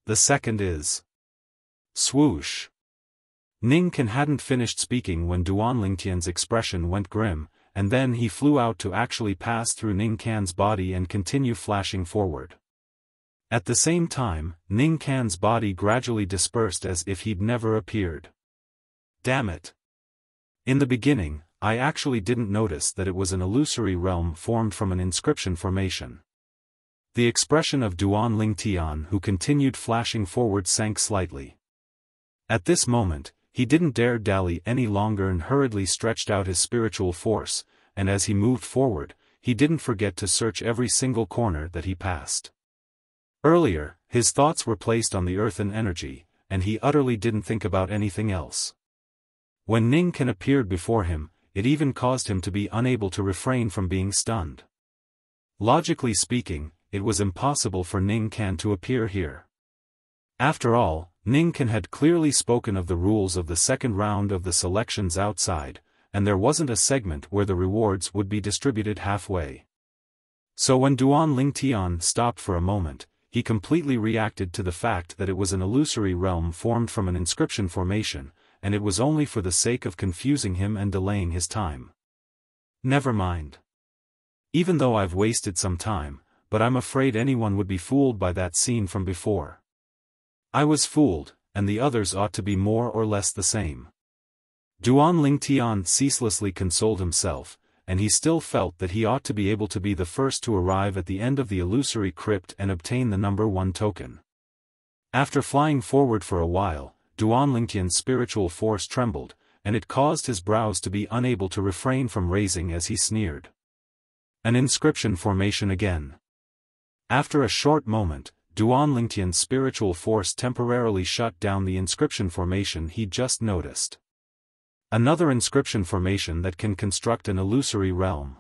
The second is... Swoosh! Ning Kan hadn't finished speaking when Duan Lingtian's expression went grim, and then he flew out to actually pass through Ning Kan's body and continue flashing forward. At the same time, Ning Kan's body gradually dispersed as if he'd never appeared. Damn it! In the beginning, I actually didn't notice that it was an illusory realm formed from an inscription formation. The expression of Duan Lingtian, who continued flashing forward, sank slightly. At this moment, he didn't dare dally any longer and hurriedly stretched out his spiritual force, and as he moved forward, he didn't forget to search every single corner that he passed. Earlier, his thoughts were placed on the earthen energy, and he utterly didn't think about anything else. When Ning Kan appeared before him, it even caused him to be unable to refrain from being stunned. Logically speaking, it was impossible for Ning Kan to appear here. After all, Ning Kan had clearly spoken of the rules of the second round of the selections outside, and there wasn't a segment where the rewards would be distributed halfway. So when Duan Lingtian stopped for a moment, he completely reacted to the fact that it was an illusory realm formed from an inscription formation, and it was only for the sake of confusing him and delaying his time. Never mind. Even though I've wasted some time, but I'm afraid anyone would be fooled by that scene from before. I was fooled, and the others ought to be more or less the same. Duan Lingtian ceaselessly consoled himself, and he still felt that he ought to be able to be the first to arrive at the end of the illusory crypt and obtain the number 1 token. After flying forward for a while, Duan Lingtian's spiritual force trembled, and it caused his brows to be unable to refrain from raising as he sneered. An inscription formation again. After a short moment, Duan Lingtian's spiritual force temporarily shut down the inscription formation he'd just noticed. Another inscription formation that can construct an illusory realm.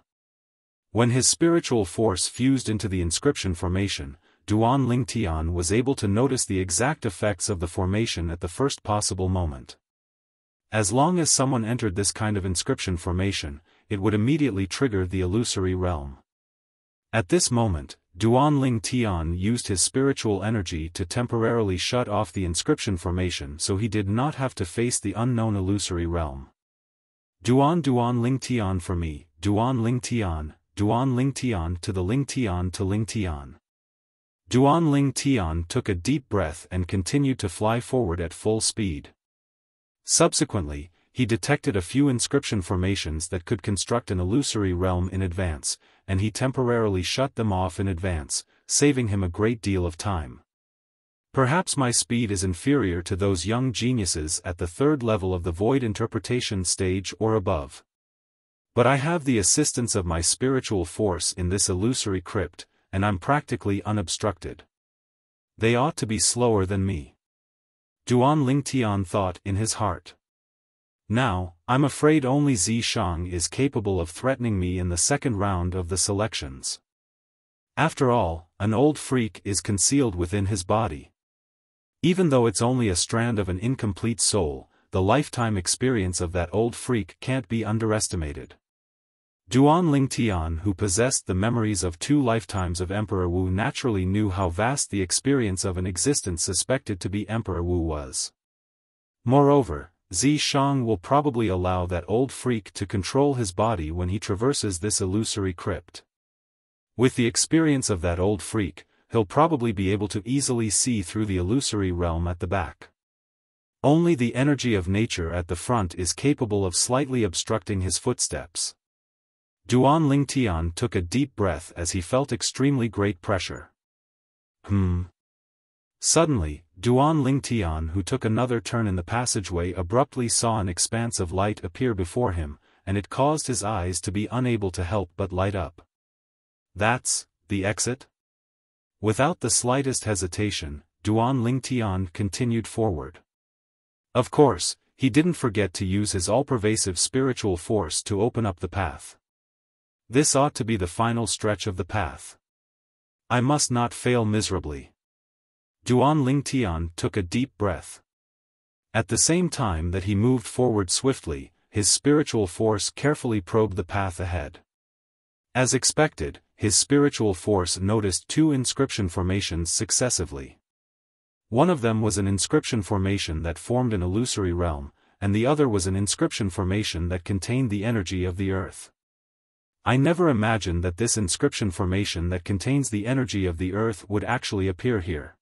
When his spiritual force fused into the inscription formation, Duan Lingtian was able to notice the exact effects of the formation at the first possible moment. As long as someone entered this kind of inscription formation, it would immediately trigger the illusory realm. At this moment, Duan Lingtian used his spiritual energy to temporarily shut off the inscription formation so he did not have to face the unknown illusory realm. Duan Lingtian for me, Duan Lingtian to the Lingtian to Lingtian. Duan Lingtian took a deep breath and continued to fly forward at full speed. Subsequently, he detected a few inscription formations that could construct an illusory realm in advance, and he temporarily shut them off in advance, saving him a great deal of time. Perhaps my speed is inferior to those young geniuses at the 3rd level of the void interpretation stage or above. But I have the assistance of my spiritual force in this illusory crypt, and I'm practically unobstructed. They ought to be slower than me. Duan Lingtian thought in his heart. Now, I'm afraid only Zishang is capable of threatening me in the 2nd round of the selections. After all, an old freak is concealed within his body. Even though it's only a strand of an incomplete soul, the lifetime experience of that old freak can't be underestimated. Duan Lingtian, who possessed the memories of 2 lifetimes of Emperor Wu, naturally knew how vast the experience of an existence suspected to be Emperor Wu was. Moreover, Zishang will probably allow that old freak to control his body when he traverses this illusory crypt. With the experience of that old freak, he'll probably be able to easily see through the illusory realm at the back. Only the energy of nature at the front is capable of slightly obstructing his footsteps. Duan Lingtian took a deep breath as he felt extremely great pressure. Suddenly, Duan Lingtian, who took another turn in the passageway, abruptly saw an expanse of light appear before him, and it caused his eyes to be unable to help but light up. That's the exit? Without the slightest hesitation, Duan Lingtian continued forward. Of course, he didn't forget to use his all-pervasive spiritual force to open up the path. This ought to be the final stretch of the path. I must not fail miserably. Duan Lingtian took a deep breath. At the same time that he moved forward swiftly, his spiritual force carefully probed the path ahead. As expected, his spiritual force noticed 2 inscription formations successively. One of them was an inscription formation that formed an illusory realm, and the other was an inscription formation that contained the energy of the earth. I never imagined that this inscription formation that contains the energy of the earth would actually appear here.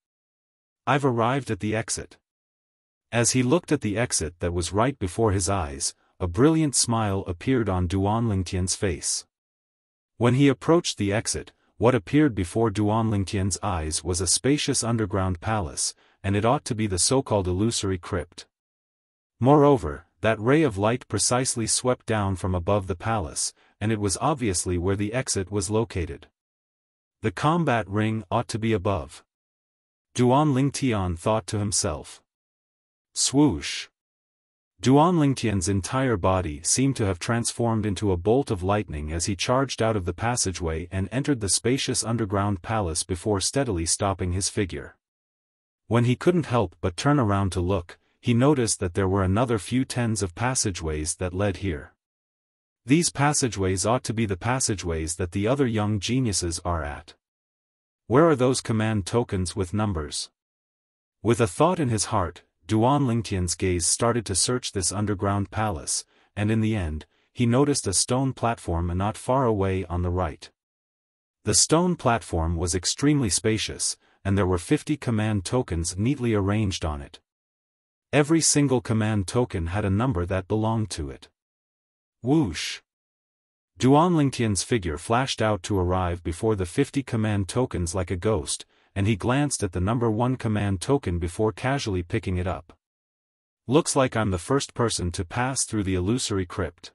I've arrived at the exit. As he looked at the exit that was right before his eyes, a brilliant smile appeared on Duan Lingtian's face. When he approached the exit, what appeared before Duan Lingtian's eyes was a spacious underground palace, and it ought to be the so-called illusory crypt. Moreover, that ray of light precisely swept down from above the palace, and it was obviously where the exit was located. The combat ring ought to be above. Duan Lingtian thought to himself. Swoosh! Duan Lingtian's entire body seemed to have transformed into a bolt of lightning as he charged out of the passageway and entered the spacious underground palace before steadily stopping his figure. When he couldn't help but turn around to look, he noticed that there were another few tens of passageways that led here. These passageways ought to be the passageways that the other young geniuses are at. Where are those command tokens with numbers? With a thought in his heart, Duan Lingtian's gaze started to search this underground palace, and in the end, he noticed a stone platform not far away on the right. The stone platform was extremely spacious, and there were 50 command tokens neatly arranged on it. Every single command token had a number that belonged to it. Whoosh! Duan Lingtian's figure flashed out to arrive before the 50 command tokens like a ghost, and he glanced at the number 1 command token before casually picking it up. Looks like I'm the first person to pass through the illusory crypt.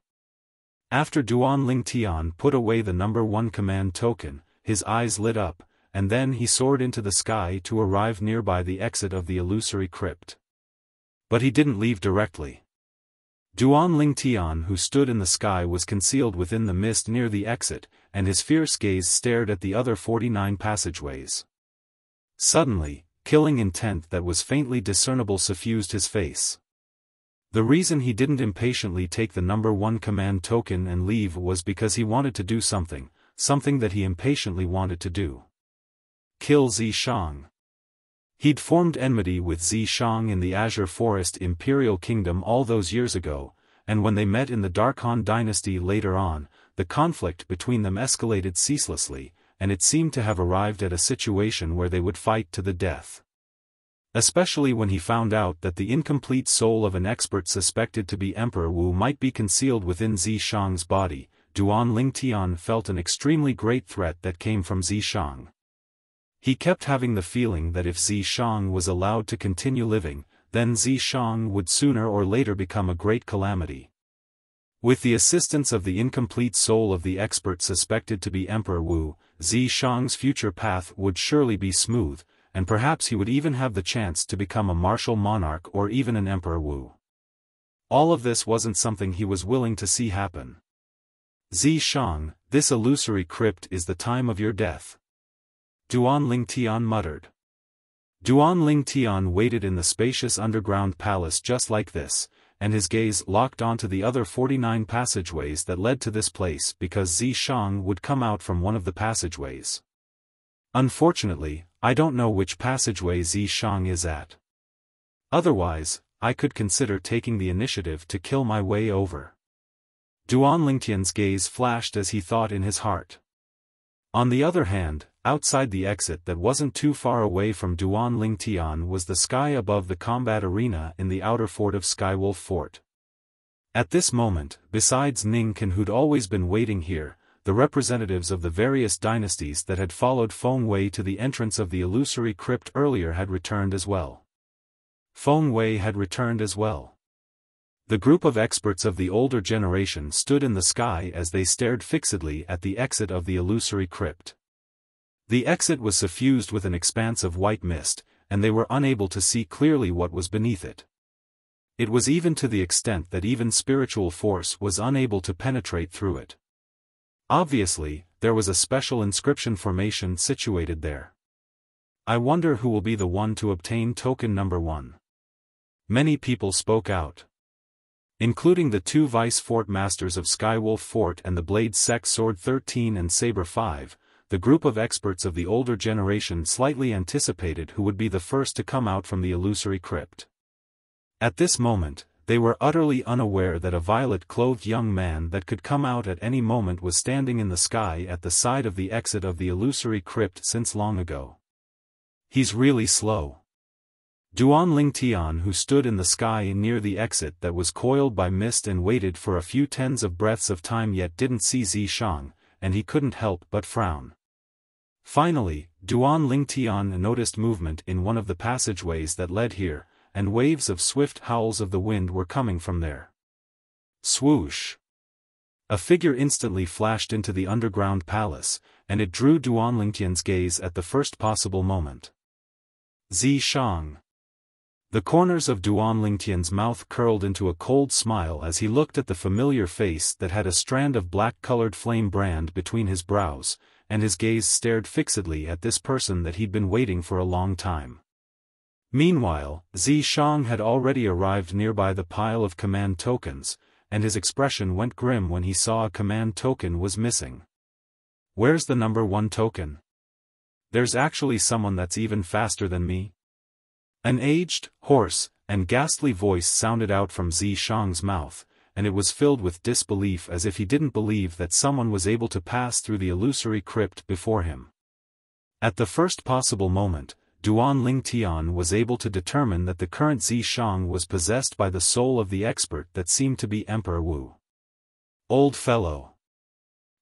After Duan Lingtian put away the number 1 command token, his eyes lit up, and then he soared into the sky to arrive nearby the exit of the illusory crypt. But he didn't leave directly. Duan Lingtian, who stood in the sky, was concealed within the mist near the exit, and his fierce gaze stared at the other 49 passageways. Suddenly, killing intent that was faintly discernible suffused his face. The reason he didn't impatiently take the number 1 command token and leave was because he wanted to do something that he impatiently wanted to do. Kill Zishang. He'd formed enmity with Zishang in the Azure Forest Imperial Kingdom all those years ago, and when they met in the Dark Han dynasty later on, the conflict between them escalated ceaselessly, and it seemed to have arrived at a situation where they would fight to the death. Especially when he found out that the incomplete soul of an expert suspected to be Emperor Wu might be concealed within Zishang's body, Duan Lingtian felt an extremely great threat that came from Zishang. He kept having the feeling that if Zishang was allowed to continue living, then Zishang would sooner or later become a great calamity. With the assistance of the incomplete soul of the expert suspected to be Emperor Wu, Zishang's future path would surely be smooth, and perhaps he would even have the chance to become a martial monarch or even an Emperor Wu. All of this wasn't something he was willing to see happen. Zishang, this illusory crypt is the time of your death. Duan Lingtian muttered. Duan Lingtian waited in the spacious underground palace just like this, and his gaze locked onto the other 49 passageways that led to this place because Zishang would come out from one of the passageways. Unfortunately, I don't know which passageway Zishang is at. Otherwise, I could consider taking the initiative to kill my way over. Duan Lingtian's gaze flashed as he thought in his heart. On the other hand, outside the exit that wasn't too far away from Duan Lingtian was the sky above the combat arena in the outer fort of Skywolf Fort. At this moment, besides Ning Kan who'd always been waiting here, the representatives of the various dynasties that had followed Feng Wei to the entrance of the illusory crypt earlier had returned as well. Feng Wei had returned as well. The group of experts of the older generation stood in the sky as they stared fixedly at the exit of the illusory crypt. The exit was suffused with an expanse of white mist, and they were unable to see clearly what was beneath it. It was even to the extent that even spiritual force was unable to penetrate through it. Obviously, there was a special inscription formation situated there. I wonder who will be the one to obtain token number 1. Many people spoke out. Including the 2 vice fort masters of Skywolf Fort and the Blade Sect Sword 13 and Saber 5, the group of experts of the older generation slightly anticipated who would be the first to come out from the illusory crypt. At this moment, they were utterly unaware that a violet-clothed young man that could come out at any moment was standing in the sky at the side of the exit of the illusory crypt since long ago. He's really slow. Duan Lingtian, who stood in the sky near the exit that was coiled by mist and waited for a few tens of breaths of time yet didn't see Zishang, and he couldn't help but frown. Finally, Duan Lingtian noticed movement in one of the passageways that led here, and waves of swift howls of the wind were coming from there. Swoosh! A figure instantly flashed into the underground palace, and it drew Duan Lingtian's gaze at the first possible moment. Zishang! The corners of Duan Lingtian's mouth curled into a cold smile as he looked at the familiar face that had a strand of black-colored flame brand between his brows, and his gaze stared fixedly at this person that he'd been waiting for a long time. Meanwhile, Zishang had already arrived nearby the pile of command tokens, and his expression went grim when he saw a command token was missing. Where's the number 1 token? There's actually someone that's even faster than me? An aged, hoarse, and ghastly voice sounded out from Zishang's mouth, and it was filled with disbelief as if he didn't believe that someone was able to pass through the illusory crypt before him. At the first possible moment, Duan Lingtian was able to determine that the current Zishang was possessed by the soul of the expert that seemed to be Emperor Wu. Old fellow.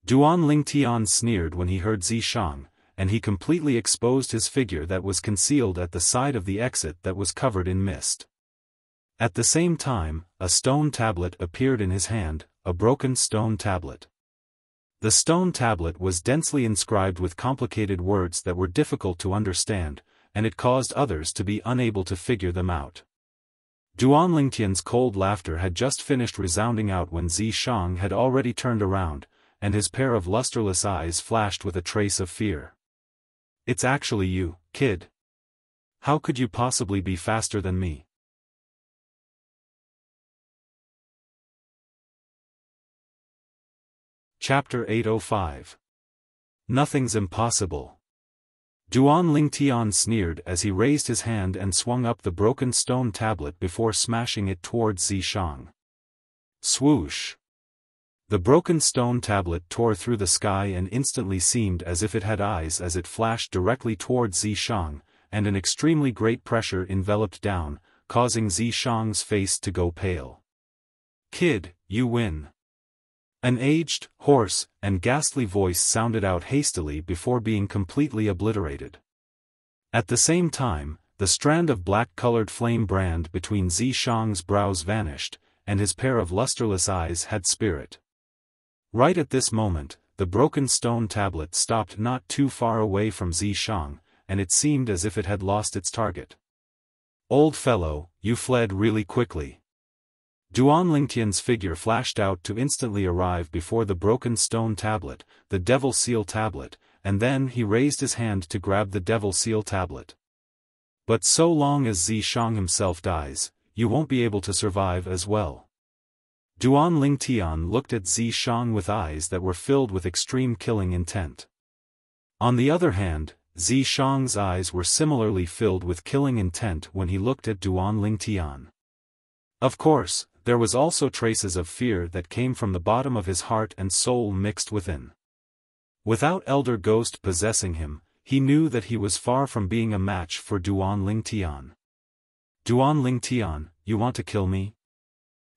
Duan Lingtian sneered when he heard Zishang, and he completely exposed his figure that was concealed at the side of the exit that was covered in mist. At the same time, a stone tablet appeared in his hand, a broken stone tablet. The stone tablet was densely inscribed with complicated words that were difficult to understand, and it caused others to be unable to figure them out. Duan Lingtian's cold laughter had just finished resounding out when Zishang had already turned around, and his pair of lusterless eyes flashed with a trace of fear. It's actually you, kid. How could you possibly be faster than me? Chapter 805. Nothing's impossible. Duan Lingtian sneered as he raised his hand and swung up the broken stone tablet before smashing it towards Zishang. Swoosh! The broken stone tablet tore through the sky and instantly seemed as if it had eyes as it flashed directly towards Zishang, and an extremely great pressure enveloped down, causing Zishang's face to go pale. Kid, you win. An aged, hoarse, and ghastly voice sounded out hastily before being completely obliterated. At the same time, the strand of black-colored flame brand between Zishang's brows vanished, and his pair of lusterless eyes had spirit. Right at this moment, the broken stone tablet stopped not too far away from Zishang, and it seemed as if it had lost its target. Old fellow, you fled really quickly. Duan Lingtian's figure flashed out to instantly arrive before the broken stone tablet, the devil seal tablet, and then he raised his hand to grab the devil seal tablet. But so long as Zishang himself dies, you won't be able to survive as well. Duan Lingtian looked at Zishang with eyes that were filled with extreme killing intent. On the other hand, Zishang's eyes were similarly filled with killing intent when he looked at Duan Lingtian. Of course, there was also traces of fear that came from the bottom of his heart and soul mixed within. Without Elder Ghost possessing him, he knew that he was far from being a match for Duan Lingtian. Duan Lingtian, you want to kill me?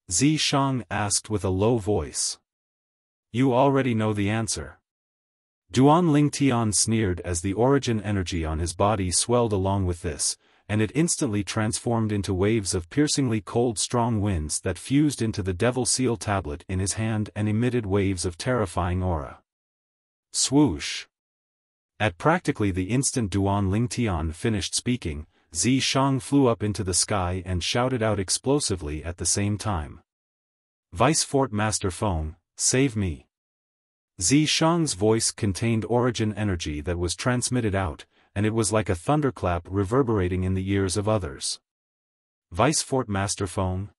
Zishang asked with a low voice. You already know the answer. Duan Lingtian sneered as the origin energy on his body swelled along with this, and it instantly transformed into waves of piercingly cold strong winds that fused into the devil seal tablet in his hand and emitted waves of terrifying aura. Swoosh! At practically the instant Duan Lingtian finished speaking, Zishang flew up into the sky and shouted out explosively at the same time. Vice Fort Master Feng, save me! Zishang's voice contained origin energy that was transmitted out, and it was like a thunderclap reverberating in the ears of others. Vice Fort Master Feng?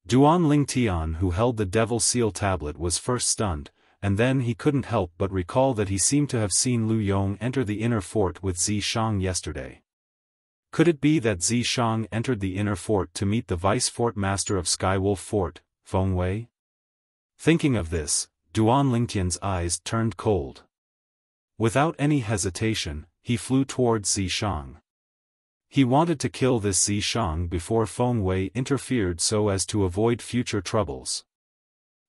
Duan Lingtian, who held the devil seal tablet, was first stunned, and then he couldn't help but recall that he seemed to have seen Lu Yong enter the inner fort with Zishang yesterday. Could it be that Zishang entered the inner fort to meet the Vice Fort Master of Skywolf Fort, Feng Wei? Thinking of this, Duan Lingtian's eyes turned cold. Without any hesitation, he flew towards Zishang. He wanted to kill this Zishang before Feng Wei interfered so as to avoid future troubles.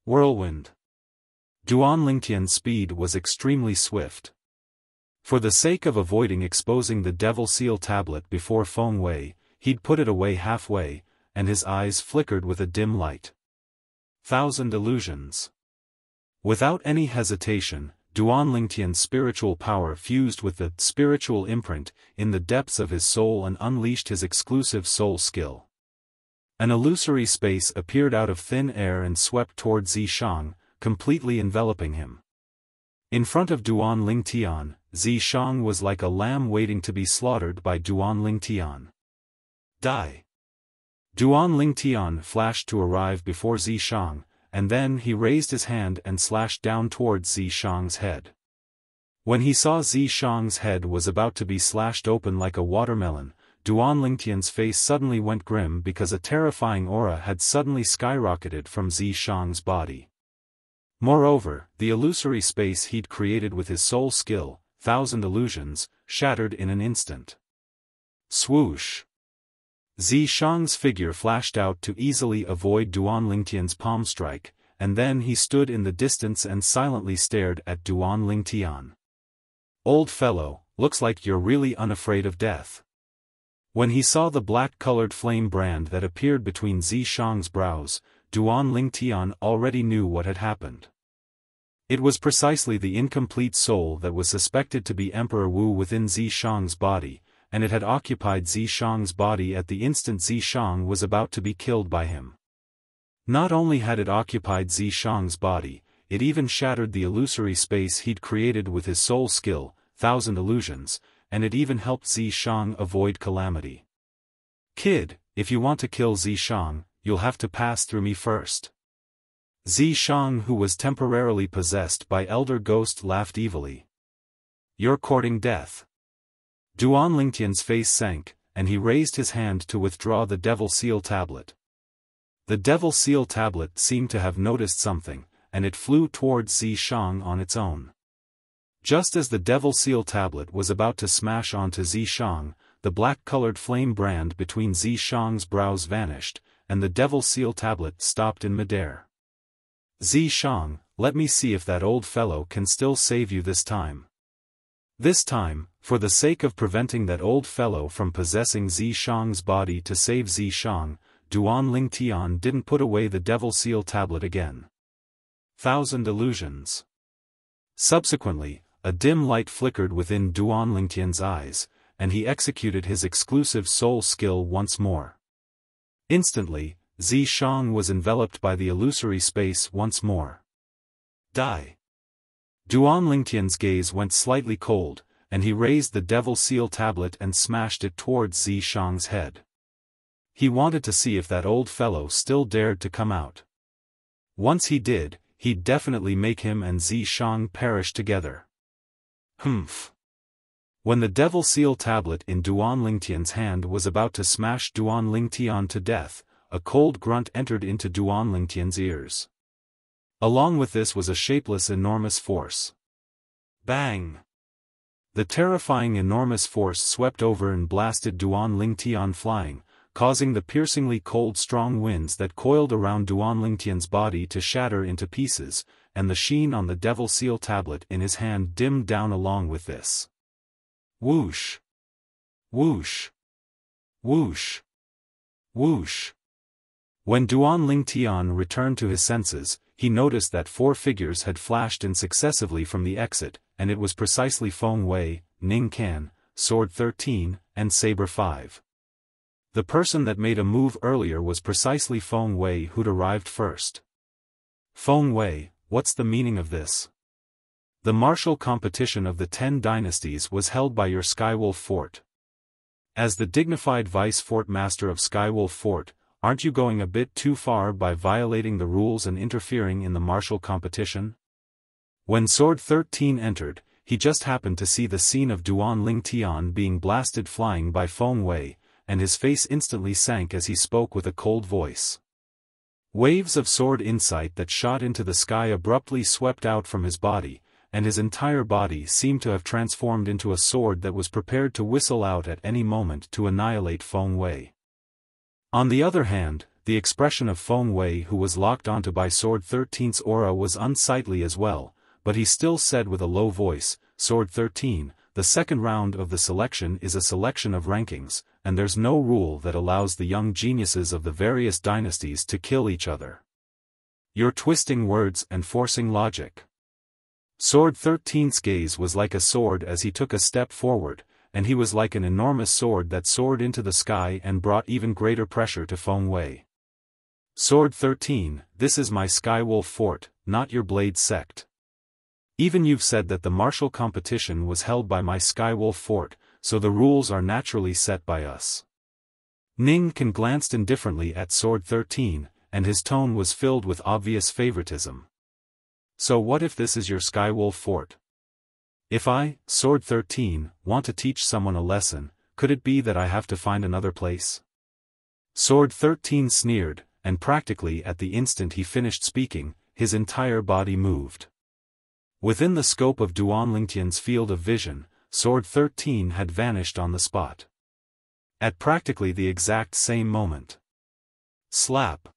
Whirlwind. Duan Lingtian's speed was extremely swift. For the sake of avoiding exposing the devil seal tablet before Feng Wei, he'd put it away halfway, and his eyes flickered with a dim light. Thousand illusions. Without any hesitation, Duan Lingtian's spiritual power fused with the spiritual imprint in the depths of his soul and unleashed his exclusive soul skill. An illusory space appeared out of thin air and swept toward Zishang, completely enveloping him. In front of Duan Lingtian, Zishang was like a lamb waiting to be slaughtered by Duan Lingtian. Die! Duan Lingtian flashed to arrive before Zishang, and then he raised his hand and slashed down towards Zishang's head. When he saw Zishang's head was about to be slashed open like a watermelon, Duan Lingtian's face suddenly went grim because a terrifying aura had suddenly skyrocketed from Zishang's body. Moreover, the illusory space he'd created with his soul skill, 1,000 illusions, shattered in an instant. Swoosh! Zishang's figure flashed out to easily avoid Duan Lingtian's palm strike, and then he stood in the distance and silently stared at Duan Lingtian. "Old fellow, looks like you're really unafraid of death." When he saw the black-colored flame brand that appeared between Zishang's brows, Duan Lingtian already knew what had happened. It was precisely the incomplete soul that was suspected to be Emperor Wu within Zishang's body, and it had occupied Zishang's body at the instant Zishang was about to be killed by him. Not only had it occupied Zishang's body, it even shattered the illusory space he'd created with his soul skill, 1,000 illusions, and it even helped Zishang avoid calamity. "Kid, if you want to kill Zishang, you'll have to pass through me first." Zishang, who was temporarily possessed by Elder Ghost, laughed evilly. "You're courting death." Duan Lingtian's face sank, and he raised his hand to withdraw the Devil Seal tablet. The Devil Seal tablet seemed to have noticed something, and it flew towards Zishang on its own. Just as the Devil Seal tablet was about to smash onto Zishang, the black-colored flame brand between Zishang's brows vanished, and the Devil Seal tablet stopped in midair. "Zishang, let me see if that old fellow can still save you this time." This time, for the sake of preventing that old fellow from possessing Zishang's body to save Zishang, Duan Lingtian didn't put away the Devil Seal tablet again. 1,000 illusions. Subsequently, a dim light flickered within Duan Lingtian's eyes, and he executed his exclusive soul skill once more. Instantly, Zishang was enveloped by the illusory space once more. Die! Duan Lingtian's gaze went slightly cold, and he raised the Devil Seal tablet and smashed it towards Zishang's head. He wanted to see if that old fellow still dared to come out. Once he did, he'd definitely make him and Zishang perish together. Humph! When the Devil Seal tablet in Duan Lingtian's hand was about to smash Duan Lingtian to death, a cold grunt entered into Duan Lingtian's ears. Along with this was a shapeless enormous force. Bang! The terrifying enormous force swept over and blasted Duan Lingtian flying, causing the piercingly cold strong winds that coiled around Duan Lingtian's body to shatter into pieces, and the sheen on the Devil Seal tablet in his hand dimmed down along with this. Whoosh! Whoosh! Whoosh! Whoosh! When Duan Lingtian returned to his senses, he noticed that 4 figures had flashed in successively from the exit, and it was precisely Feng Wei, Ning Can, Sword 13, and Saber 5. The person that made a move earlier was precisely Feng Wei who'd arrived first. Feng Wei, what's the meaning of this? The martial competition of the 10 dynasties was held by your Skywolf Fort. As the dignified vice fort master of Skywolf Fort, aren't you going a bit too far by violating the rules and interfering in the martial competition? When Sword 13 entered, he just happened to see the scene of Duan Lingtian being blasted flying by Feng Wei, and his face instantly sank as he spoke with a cold voice. Waves of sword insight that shot into the sky abruptly swept out from his body, and his entire body seemed to have transformed into a sword that was prepared to whistle out at any moment to annihilate Feng Wei. On the other hand, the expression of Feng Wei, who was locked onto by Sword 13's aura, was unsightly as well, but he still said with a low voice, "Sword 13, the second round of the selection is a selection of rankings, and there's no rule that allows the young geniuses of the various dynasties to kill each other. You're twisting words and forcing logic." Sword 13's gaze was like a sword as he took a step forward, and he was like an enormous sword that soared into the sky and brought even greater pressure to Feng Wei. "Sword 13, this is my Skywolf Fort, not your Blade sect. Even you've said that the martial competition was held by my Skywolf Fort, so the rules are naturally set by us." Ning Can glanced indifferently at Sword 13, and his tone was filled with obvious favoritism. "So what if this is your Skywolf Fort? If I, Sword 13, want to teach someone a lesson, could it be that I have to find another place? Sword 13 sneered, and practically at the instant he finished speaking, his entire body moved. Within the scope of Duan Lingtian's field of vision, Sword 13 had vanished on the spot. At practically the exact same moment. Slap.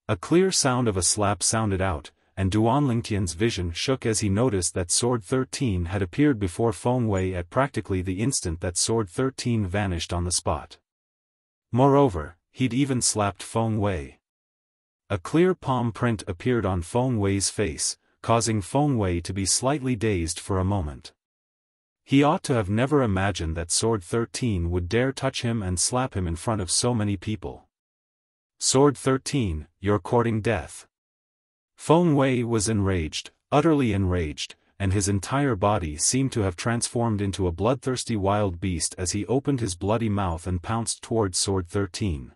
A clear sound of a slap sounded out, and Duan Lingtian's vision shook as he noticed that Sword 13 had appeared before Feng Wei at practically the instant that Sword 13 vanished on the spot. Moreover, he'd even slapped Feng Wei. A clear palm print appeared on Feng Wei's face, causing Feng Wei to be slightly dazed for a moment. He ought to have never imagined that Sword 13 would dare touch him and slap him in front of so many people. Sword 13, you're courting death. Feng Wei was enraged, utterly enraged, and his entire body seemed to have transformed into a bloodthirsty wild beast as he opened his bloody mouth and pounced towards Sword 13.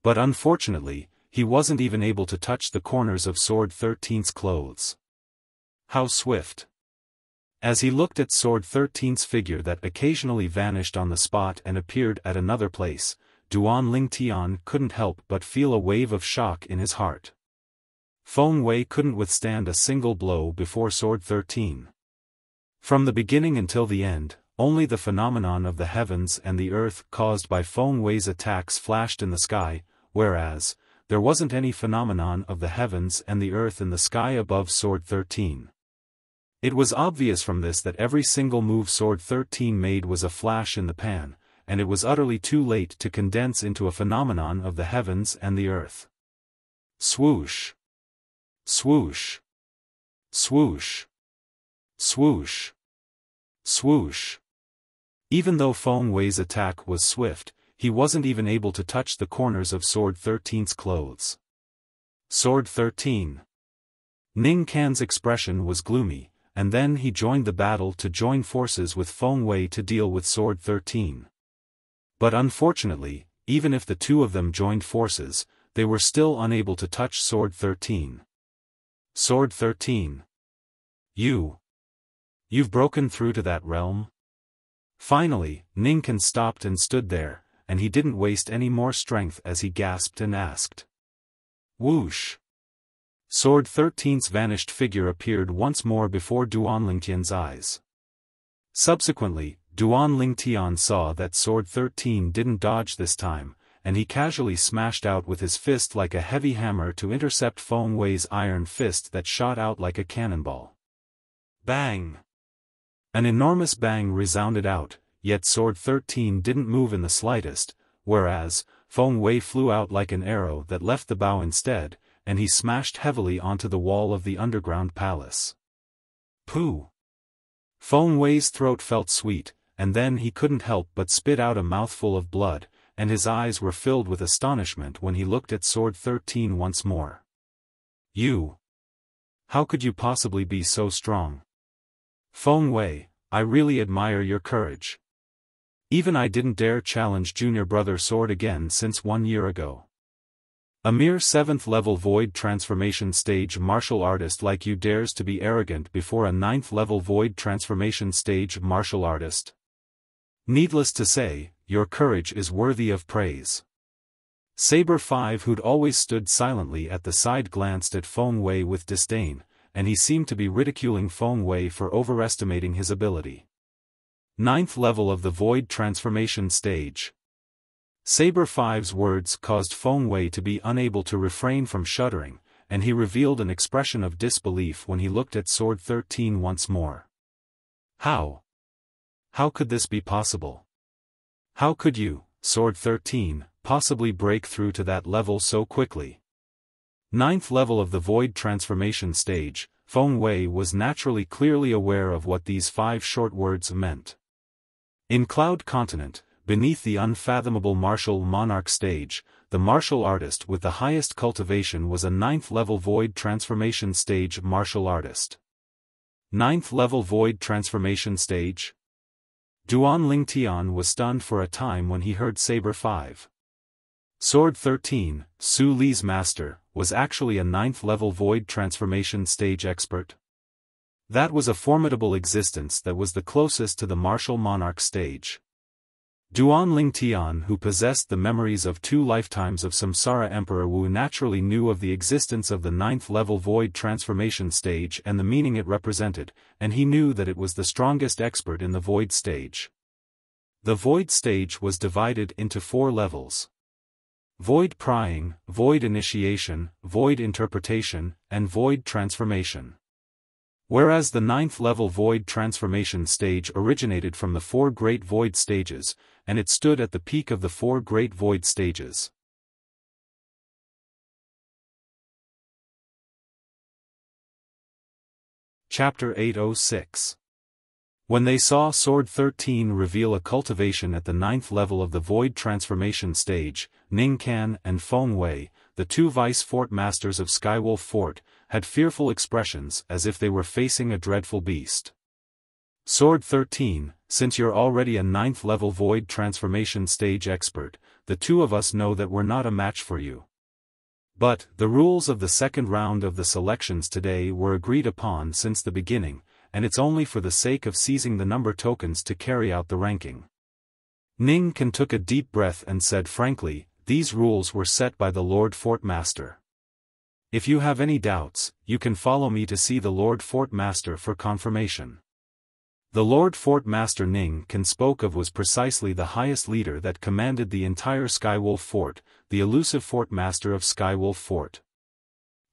But unfortunately, he wasn't even able to touch the corners of Sword 13's clothes. How swift! As he looked at Sword 13's figure that occasionally vanished on the spot and appeared at another place, Duan Lingtian couldn't help but feel a wave of shock in his heart. Feng Wei couldn't withstand a single blow before Sword 13. From the beginning until the end, only the phenomenon of the heavens and the earth caused by Feng Wei's attacks flashed in the sky, whereas, there wasn't any phenomenon of the heavens and the earth in the sky above Sword 13. It was obvious from this that every single move Sword 13 made was a flash in the pan, and it was utterly too late to condense into a phenomenon of the heavens and the earth. Swoosh! Swoosh! Swoosh! Swoosh! Swoosh! Even though Feng Wei's attack was swift, he wasn't even able to touch the corners of Sword 13's clothes. Sword 13. Ning Can's expression was gloomy, and then he joined the battle to join forces with Feng Wei to deal with Sword 13. But unfortunately, even if the two of them joined forces, they were still unable to touch Sword 13. Sword 13. You've broken through to that realm? Finally, Ning Can stopped and stood there, and he didn't waste any more strength as he gasped and asked. Whoosh! Sword 13's vanished figure appeared once more before Duan Lingtian's eyes. Subsequently, Duan Lingtian saw that Sword 13 didn't dodge this time, and he casually smashed out with his fist like a heavy hammer to intercept Feng Wei's iron fist that shot out like a cannonball. Bang! An enormous bang resounded out, yet Sword 13 didn't move in the slightest, whereas, Feng Wei flew out like an arrow that left the bow instead, and he smashed heavily onto the wall of the underground palace. Pooh! Feng Wei's throat felt sweet, and then he couldn't help but spit out a mouthful of blood, and his eyes were filled with astonishment when he looked at Sword 13 once more. You! How could you possibly be so strong? Feng Wei, I really admire your courage. Even I didn't dare challenge junior brother Sword again since 1 year ago. A mere 7th level void transformation stage martial artist like you dares to be arrogant before a 9th level void transformation stage martial artist. Needless to say, your courage is worthy of praise. Saber 5, who'd always stood silently at the side, glanced at Feng Wei with disdain, and he seemed to be ridiculing Feng Wei for overestimating his ability. 9th level of the void transformation stage. Saber 5's words caused Feng Wei to be unable to refrain from shuddering, and he revealed an expression of disbelief when he looked at Sword 13 once more. How? How could this be possible? How could you, Sword 13, possibly break through to that level so quickly? 9th level of the void transformation stage. Feng Wei was naturally clearly aware of what these 5 short words meant. In Cloud Continent, beneath the unfathomable martial monarch stage, the martial artist with the highest cultivation was a 9th level void transformation stage martial artist. 9th level void transformation stage? Duan Lingtian was stunned for a time when he heard Saber 5. Sword 13, Su Li's master, was actually a 9th level void transformation stage expert. That was a formidable existence that was the closest to the martial monarch stage. Duan Lingtian, who possessed the memories of 2 lifetimes of Samsara Emperor Wu, naturally knew of the existence of the 9th-level void transformation stage and the meaning it represented, and he knew that it was the strongest expert in the void stage. The void stage was divided into 4 levels: void prying, void initiation, void interpretation, and void transformation. Whereas the 9th-level void transformation stage originated from the 4 great void stages, and it stood at the peak of the 4 great void stages. Chapter 806. When they saw Sword 13 reveal a cultivation at the 9th level of the void transformation stage, Ning Can and Feng Wei, the 2 vice-fort masters of Skywolf Fort, had fearful expressions as if they were facing a dreadful beast. Sword 13, since you're already a 9th-level void transformation stage expert, the 2 of us know that we're not a match for you. But, the rules of the second round of the selections today were agreed upon since the beginning, and it's only for the sake of seizing the number tokens to carry out the ranking. Ning Can took a deep breath and said frankly, these rules were set by the Lord Fort Master. If you have any doubts, you can follow me to see the Lord Fort Master for confirmation. The Lord Fort Master Ning Can spoke of was precisely the highest leader that commanded the entire Skywolf Fort, the elusive Fort Master of Skywolf Fort.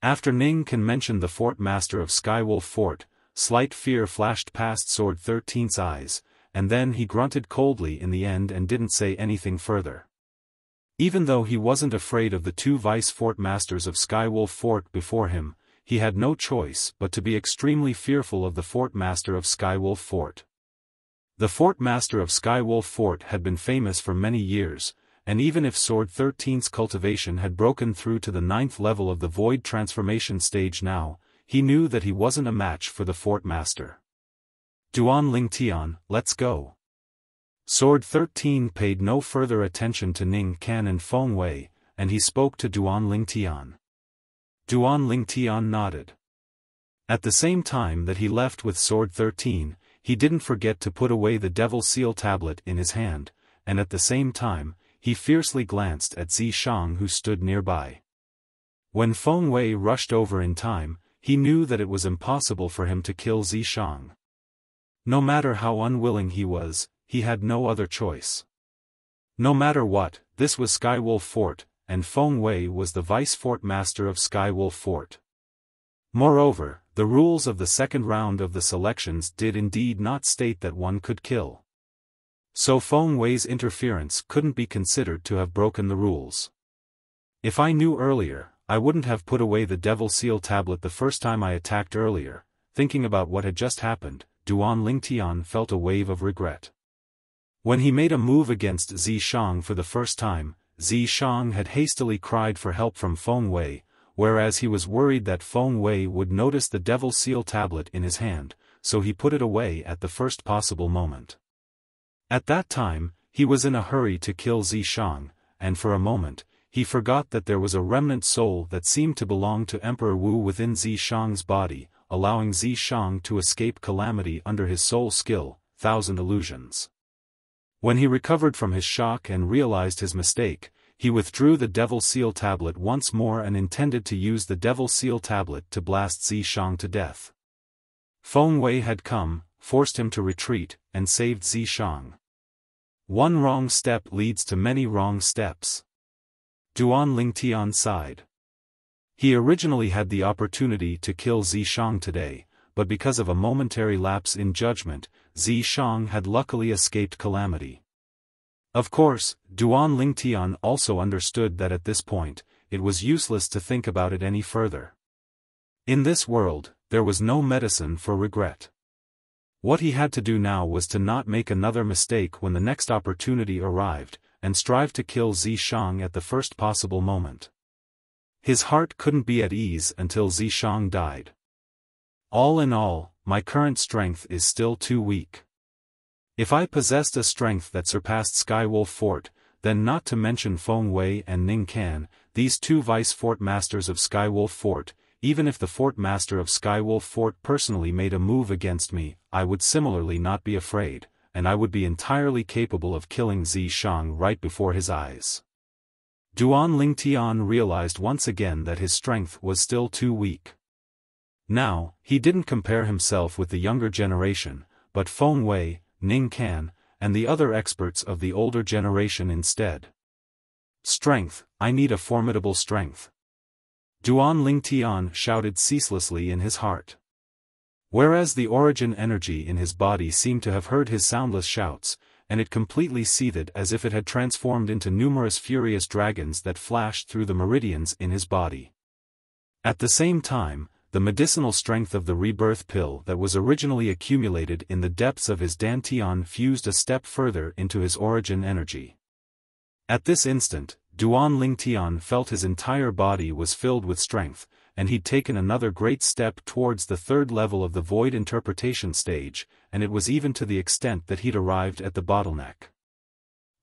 After Ning Can mentioned the Fort Master of Skywolf Fort, slight fear flashed past Sword 13's eyes, and then he grunted coldly in the end and didn't say anything further. Even though he wasn't afraid of the 2 vice-fort masters of Skywolf Fort before him, he had no choice but to be extremely fearful of the Fort Master of Skywolf Fort. The Fort Master of Skywolf Fort had been famous for many years, and even if Sword 13's cultivation had broken through to the 9th level of the void transformation stage now, he knew that he wasn't a match for the Fort Master. Duan Lingtian, let's go. Sword 13 paid no further attention to Ning Can and Feng Wei, and he spoke to Duan Lingtian. Duan Lingtian nodded. At the same time that he left with Sword 13, he didn't forget to put away the Devil Seal tablet in his hand, and at the same time, he fiercely glanced at Zishang who stood nearby. When Feng Wei rushed over in time, he knew that it was impossible for him to kill Zishang. No matter how unwilling he was, he had no other choice. No matter what, this was Skywolf Fort, and Feng Wei was the vice-fort master of Skywolf Fort. Moreover, the rules of the second round of the selections did indeed not state that one could kill. So Feng Wei's interference couldn't be considered to have broken the rules. If I knew earlier, I wouldn't have put away the Devil Seal tablet the first time I attacked earlier. Thinking about what had just happened, Duan Lingtian felt a wave of regret. When he made a move against Zishang for the first time, Zishang had hastily cried for help from Feng Wei, whereas he was worried that Feng Wei would notice the Devil Seal tablet in his hand, so he put it away at the first possible moment. At that time, he was in a hurry to kill Zishang, and for a moment, he forgot that there was a remnant soul that seemed to belong to Emperor Wu within Zishang's body, allowing Zishang to escape calamity under his soul skill, Thousand Illusions. When he recovered from his shock and realized his mistake, he withdrew the Devil Seal tablet once more and intended to use the Devil Seal tablet to blast Zishang to death. Feng Wei had come, forced him to retreat, and saved Zishang. One wrong step leads to many wrong steps. Duan Lingtian sighed. He originally had the opportunity to kill Zishang today, but because of a momentary lapse in judgment, Zishang had luckily escaped calamity. Of course, Duan Lingtian also understood that at this point, it was useless to think about it any further. In this world, there was no medicine for regret. What he had to do now was to not make another mistake when the next opportunity arrived, and strive to kill Zishang at the first possible moment. His heart couldn't be at ease until Zishang died. All in all, my current strength is still too weak. If I possessed a strength that surpassed Skywolf Fort, then not to mention Feng Wei and Ning Can, these 2 vice-fort masters of Skywolf Fort, even if the fort master of Skywolf Fort personally made a move against me, I would similarly not be afraid, and I would be entirely capable of killing Zishang right before his eyes. Duan Lingtian realized once again that his strength was still too weak. Now, he didn't compare himself with the younger generation, but Feng Wei, Ning Can, and the other experts of the older generation instead. Strength, I need a formidable strength. Duan Lingtian shouted ceaselessly in his heart. Whereas the origin energy in his body seemed to have heard his soundless shouts, and it completely seethed as if it had transformed into numerous furious dragons that flashed through the meridians in his body. At the same time, the medicinal strength of the rebirth pill that was originally accumulated in the depths of his dantian fused a step further into his origin energy. At this instant, Duan Lingtian felt his entire body was filled with strength, and he'd taken another great step towards the third level of the void interpretation stage, and it was even to the extent that he'd arrived at the bottleneck.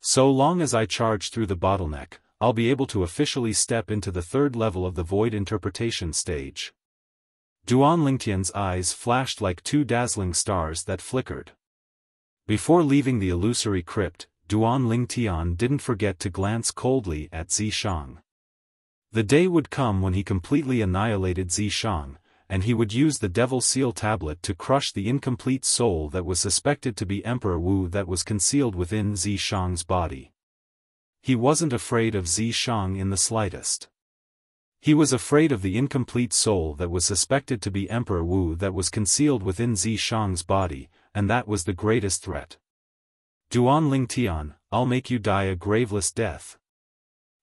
So long as I charge through the bottleneck, I'll be able to officially step into the third level of the void interpretation stage. Duan Lingtian's eyes flashed like two dazzling stars that flickered. Before leaving the illusory crypt, Duan Lingtian didn't forget to glance coldly at Zishang. The day would come when he completely annihilated Zishang, and he would use the Devil Seal tablet to crush the incomplete soul that was suspected to be Emperor Wu that was concealed within Zishang's body. He wasn't afraid of Zishang in the slightest. He was afraid of the incomplete soul that was suspected to be Emperor Wu that was concealed within Zishang's body, and that was the greatest threat. Duan Lingtian, I'll make you die a graveless death.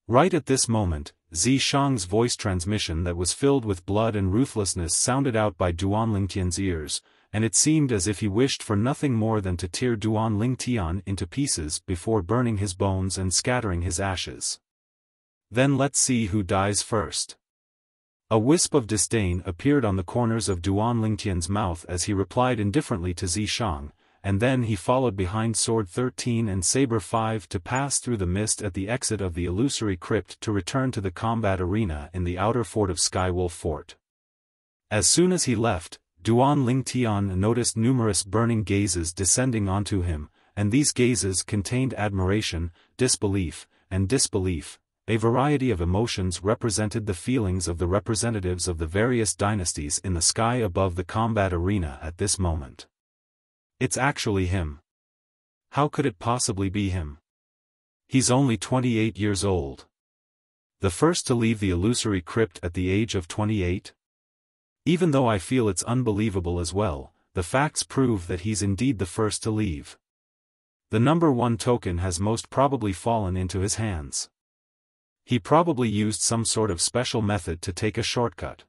Right at this moment, Zishang's voice transmission that was filled with blood and ruthlessness sounded out by Duan Lingtian's ears, and it seemed as if he wished for nothing more than to tear Duan Lingtian into pieces before burning his bones and scattering his ashes. Then let's see who dies first. A wisp of disdain appeared on the corners of Duan Lingtian's mouth as he replied indifferently to Zishang, and then he followed behind Sword 13 and Saber 5 to pass through the mist at the exit of the illusory crypt to return to the combat arena in the outer fort of Skywolf Fort. As soon as he left, Duan Lingtian noticed numerous burning gazes descending onto him, and these gazes contained admiration, disbelief, and disbelief. A variety of emotions represented the feelings of the representatives of the various dynasties in the sky above the combat arena at this moment. It's actually him. How could it possibly be him? He's only 28 years old. The first to leave the illusory crypt at the age of 28? Even though I feel it's unbelievable as well, the facts prove that he's indeed the first to leave. The number 1 token has most probably fallen into his hands. He probably used some sort of special method to take a shortcut.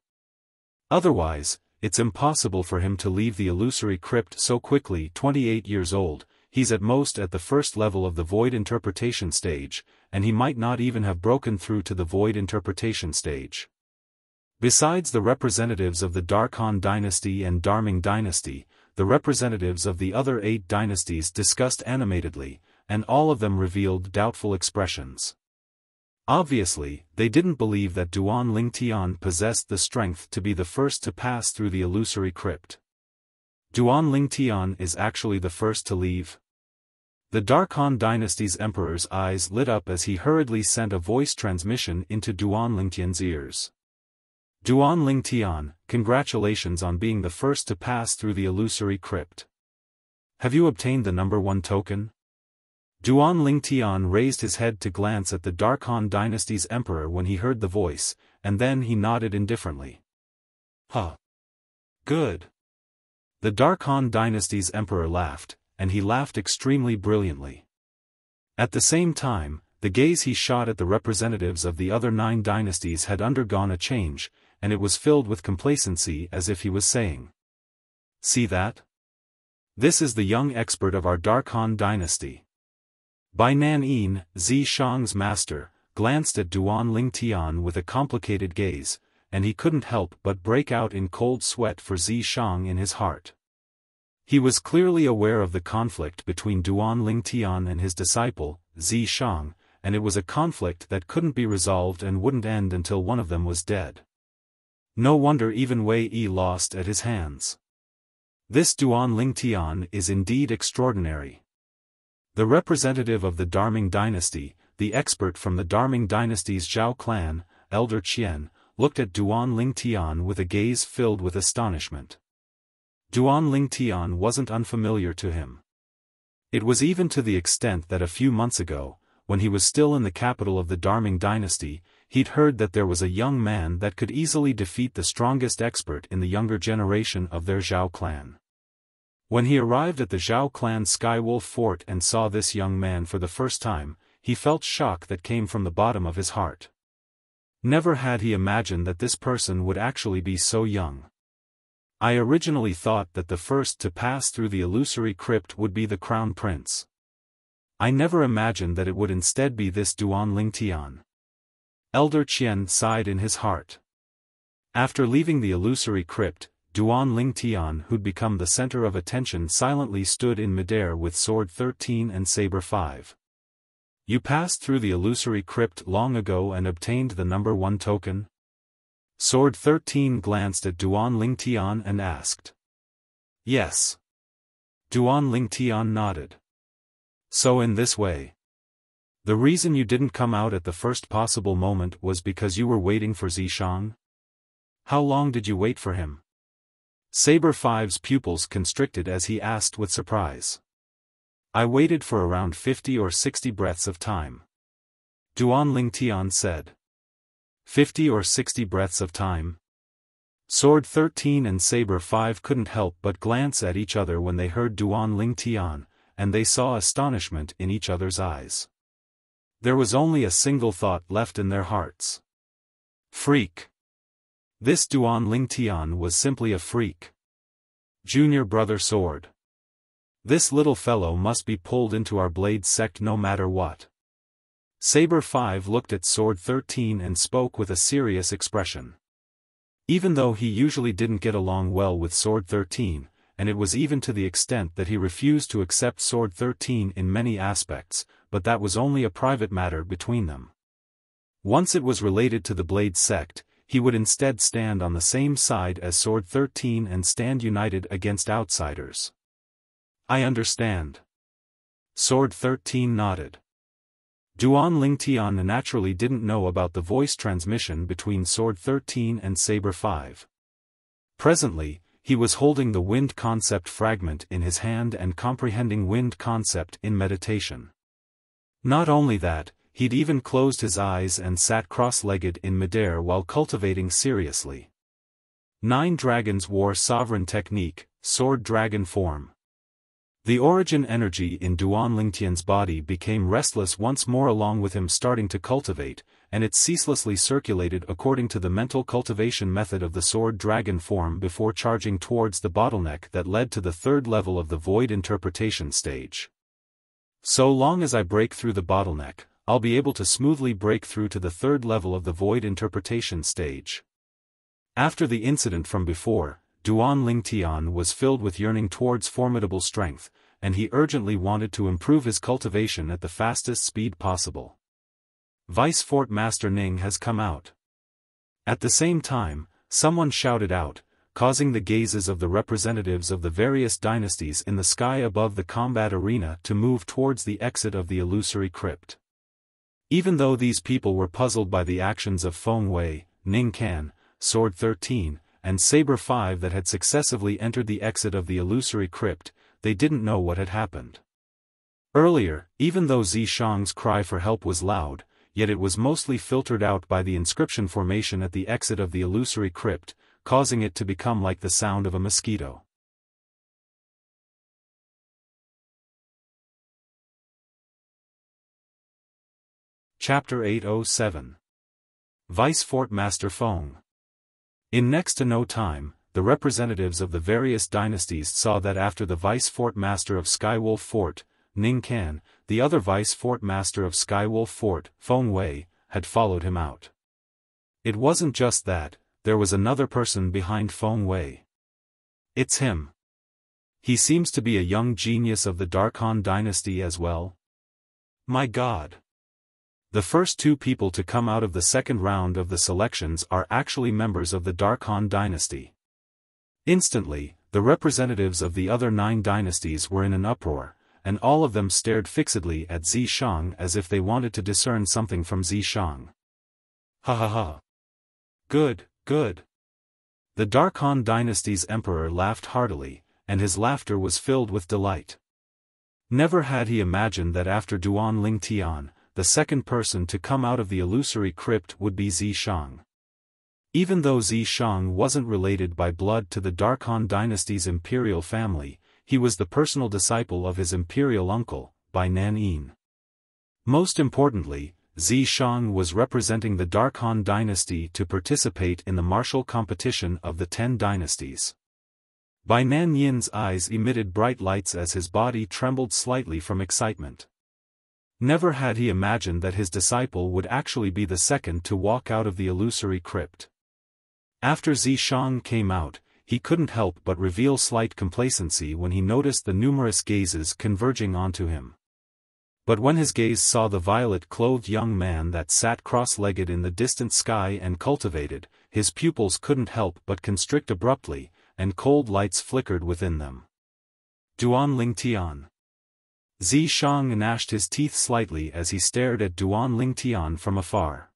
Otherwise, it's impossible for him to leave the illusory crypt so quickly. 28 years old, he's at most at the first level of the void interpretation stage, and he might not even have broken through to the void interpretation stage. Besides the representatives of the Darkhan dynasty and Darming dynasty, the representatives of the other 8 dynasties discussed animatedly, and all of them revealed doubtful expressions. Obviously, they didn't believe that Duan Lingtian possessed the strength to be the first to pass through the illusory crypt. Duan Lingtian is actually the first to leave. The Darkhan dynasty's emperor's eyes lit up as he hurriedly sent a voice transmission into Duan Lingtian's ears. Duan Lingtian, congratulations on being the first to pass through the illusory crypt. Have you obtained the number 1 token? Duan Lingtian raised his head to glance at the Darkhan dynasty's emperor when he heard the voice, and then he nodded indifferently. Huh. Good. The Darkhan dynasty's emperor laughed, and he laughed extremely brilliantly. At the same time, the gaze he shot at the representatives of the other 9 dynasties had undergone a change, and it was filled with complacency as if he was saying, "See that? This is the young expert of our Darkhan dynasty." Bai Nan-in, Zishang's master, glanced at Duan Lingtian with a complicated gaze, and he couldn't help but break out in cold sweat for Zishang in his heart. He was clearly aware of the conflict between Duan Lingtian and his disciple, Zishang, and it was a conflict that couldn't be resolved and wouldn't end until one of them was dead. No wonder even Wei Yi lost at his hands. This Duan Lingtian is indeed extraordinary. The representative of the Darming dynasty, the expert from the Darming dynasty's Zhao clan, Elder Qian, looked at Duan Lingtian with a gaze filled with astonishment. Duan Lingtian wasn't unfamiliar to him. It was even to the extent that a few months ago, when he was still in the capital of the Darming dynasty, he'd heard that there was a young man that could easily defeat the strongest expert in the younger generation of their Zhao clan. When he arrived at the Zhao clan Skywolf Fort and saw this young man for the first time, he felt shock that came from the bottom of his heart. Never had he imagined that this person would actually be so young. I originally thought that the first to pass through the illusory crypt would be the crown prince. I never imagined that it would instead be this Duan Lingtian. Elder Qian sighed in his heart. After leaving the illusory crypt, Duan Lingtian, who'd become the center of attention, silently stood in midair with sword 13 and saber 5. You passed through the illusory crypt long ago and obtained the number 1 token? Sword 13 glanced at Duan Lingtian and asked. Yes. Duan Lingtian nodded. So in this way. The reason you didn't come out at the first possible moment was because you were waiting for Zishang? How long did you wait for him? Saber 5's pupils constricted as he asked with surprise. I waited for around 50 or 60 breaths of time. Duan Lingtian said. 50 or 60 breaths of time? Sword 13 and Saber 5 couldn't help but glance at each other when they heard Duan Lingtian, and they saw astonishment in each other's eyes. There was only a single thought left in their hearts. Freak. This Duan Lingtian was simply a freak. Junior brother Sword. This little fellow must be pulled into our blade sect no matter what. Saber 5 looked at Sword 13 and spoke with a serious expression. Even though he usually didn't get along well with Sword 13, and it was even to the extent that he refused to accept Sword 13 in many aspects, but that was only a private matter between them. Once it was related to the Blade sect, he would instead stand on the same side as Sword 13 and stand united against outsiders. I understand. Sword 13 nodded. Duan Lingtian naturally didn't know about the voice transmission between Sword 13 and Saber 5. Presently, he was holding the wind concept fragment in his hand and comprehending wind concept in meditation. Not only that, he'd even closed his eyes and sat cross-legged in midair while cultivating seriously. 9 dragons wore sovereign technique, sword dragon form. The origin energy in Duan Lingtian's body became restless once more along with him starting to cultivate, and it ceaselessly circulated according to the mental cultivation method of the sword dragon form before charging towards the bottleneck that led to the 3rd level of the void interpretation stage. So long as I break through the bottleneck, I'll be able to smoothly break through to the 3rd level of the void interpretation stage. After the incident from before, Duan Lingtian was filled with yearning towards formidable strength, and he urgently wanted to improve his cultivation at the fastest speed possible. Vice Fort Master Ning has come out. At the same time, someone shouted out, causing the gazes of the representatives of the various dynasties in the sky above the combat arena to move towards the exit of the illusory crypt. Even though these people were puzzled by the actions of Feng Wei, Ning Can, Sword 13, and Saber 5 that had successively entered the exit of the illusory crypt, they didn't know what had happened. Earlier, even though Zishang's cry for help was loud, yet it was mostly filtered out by the inscription formation at the exit of the illusory crypt, causing it to become like the sound of a mosquito. Chapter 807. Vice Fort Master Feng. In next to no time, the representatives of the various dynasties saw that after the Vice Fort Master of Skywolf Fort, Ning Can, the other Vice Fort Master of Skywolf Fort, Feng Wei, had followed him out. It wasn't just that, there was another person behind Feng Wei. It's him. He seems to be a young genius of the Dark Han dynasty as well. My God. The first 2 people to come out of the second round of the selections are actually members of the Dark Han dynasty. Instantly, the representatives of the other 9 dynasties were in an uproar, and all of them stared fixedly at Zishang as if they wanted to discern something from Zishang. Ha ha ha. Good, good. The Dark Han dynasty's emperor laughed heartily, and his laughter was filled with delight. Never had he imagined that after Duan Ling Tian, the second person to come out of the illusory crypt would be Zishang. Even though Zishang wasn't related by blood to the Dark Han dynasty's imperial family, he was the personal disciple of his imperial uncle, Bai Nanyin. Most importantly, Zishang was representing the Dark Han dynasty to participate in the martial competition of the 10 dynasties. Bai Nanyin's eyes emitted bright lights as his body trembled slightly from excitement. Never had he imagined that his disciple would actually be the second to walk out of the illusory crypt. After Zishang came out, he couldn't help but reveal slight complacency when he noticed the numerous gazes converging onto him. But when his gaze saw the violet-clothed young man that sat cross-legged in the distant sky and cultivated, his pupils couldn't help but constrict abruptly, and cold lights flickered within them. Duan Ling Tian. Zishang gnashed his teeth slightly as he stared at Duan Ling Tian from afar.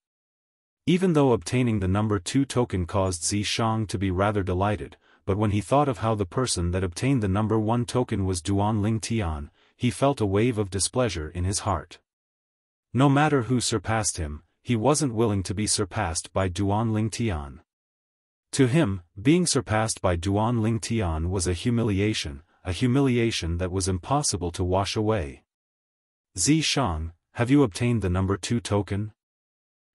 Even though obtaining the number 2 token caused Zishang to be rather delighted, but when he thought of how the person that obtained the number 1 token was Duan Ling Tian, he felt a wave of displeasure in his heart. No matter who surpassed him, he wasn't willing to be surpassed by Duan Ling Tian. To him, being surpassed by Duan Ling Tian was a humiliation that was impossible to wash away. Zishang, have you obtained the number 2 token?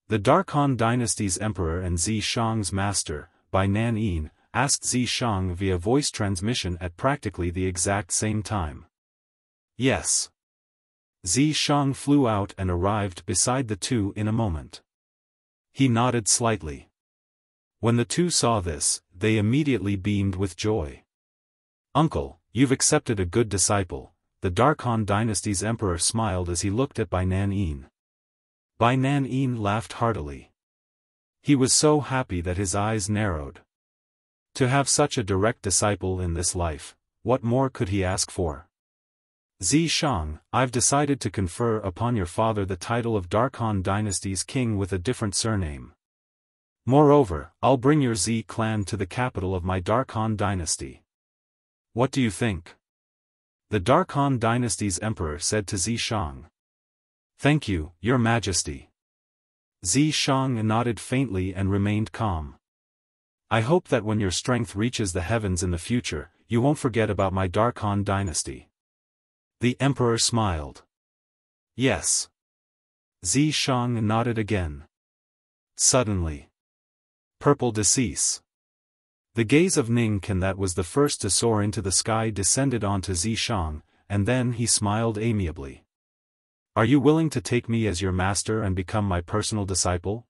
The Dark Han dynasty's emperor and Zishang's master, Bai Nanyin, asked Zishang via voice transmission at practically the exact same time. Yes. Zishang flew out and arrived beside the 2 in a moment. He nodded slightly. When the 2 saw this, they immediately beamed with joy. Uncle, you've accepted a good disciple, the Dark Han dynasty's emperor smiled as he looked at Bai Nanyin. Bai Nanyin laughed heartily. He was so happy that his eyes narrowed. To have such a direct disciple in this life, what more could he ask for? Zishang, I've decided to confer upon your father the title of Dark Han dynasty's king with a different surname. Moreover, I'll bring your Z clan to the capital of my Dark Han dynasty. What do you think? The Dark Han dynasty's emperor said to Zishang. Thank you, your majesty. Zishang nodded faintly and remained calm. I hope that when your strength reaches the heavens in the future, you won't forget about my Dark Han dynasty. The emperor smiled. Yes. Zishang nodded again. Suddenly. Purple decease. The gaze of Ning Can, that was the first to soar into the sky, descended onto Zishang, and then he smiled amiably. Are you willing to take me as your master and become my personal disciple?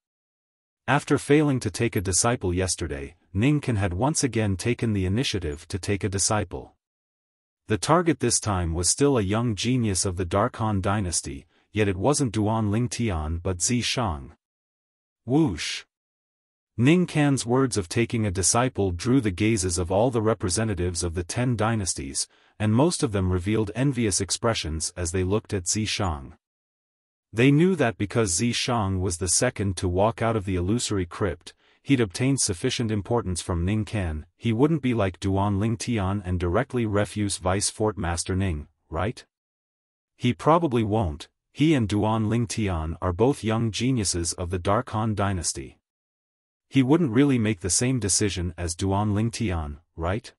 After failing to take a disciple yesterday, Ning Can had once again taken the initiative to take a disciple. The target this time was still a young genius of the Dark Han dynasty, yet it wasn't Duan Ling Tian but Zishang. Whoosh! Ning Can's words of taking a disciple drew the gazes of all the representatives of the 10 dynasties, and most of them revealed envious expressions as they looked at Zishang. They knew that because Zishang was the second to walk out of the illusory crypt, he'd obtained sufficient importance from Ning Can. He wouldn't be like Duan Ling Tian and directly refuse Vice Fort Master Ning, right? He probably won't. He and Duan Ling Tian are both young geniuses of the Dark Han dynasty. He wouldn't really make the same decision as Duan Ling Tian, right?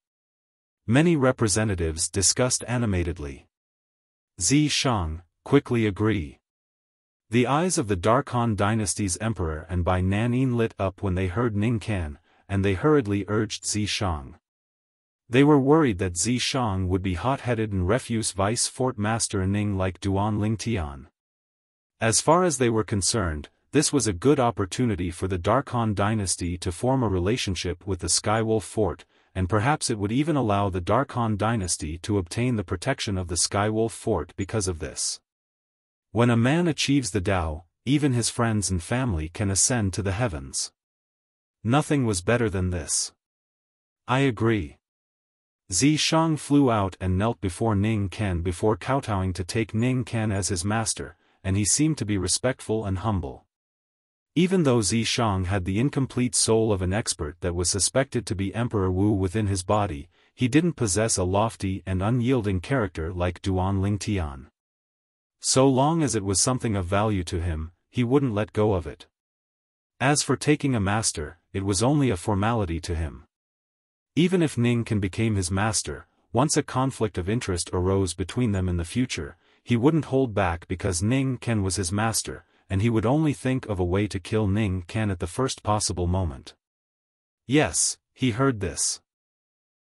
Many representatives discussed animatedly. Zishang quickly agree. The eyes of the Dark Han dynasty's emperor and Bai Nanyin lit up when they heard Ning Can, and they hurriedly urged Zishang. They were worried that Zishang would be hot-headed and refuse Vice Fort Master Ning like Duan Ling Tian. As far as they were concerned, this was a good opportunity for the Dark Han dynasty to form a relationship with the Skywolf Fort, and perhaps it would even allow the Dark Han dynasty to obtain the protection of the Skywolf Fort because of this. When a man achieves the Tao, even his friends and family can ascend to the heavens. Nothing was better than this. I agree. Zishang flew out and knelt before Ning Ken before kowtowing to take Ning Ken as his master, and he seemed to be respectful and humble. Even though Zishang had the incomplete soul of an expert that was suspected to be Emperor Wu within his body, he didn't possess a lofty and unyielding character like Duan Lingtian. So long as it was something of value to him, he wouldn't let go of it. As for taking a master, it was only a formality to him. Even if Ning Ken became his master, once a conflict of interest arose between them in the future, he wouldn't hold back because Ning Ken was his master, and he would only think of a way to kill Ning Ken at the first possible moment. Yes, he heard this.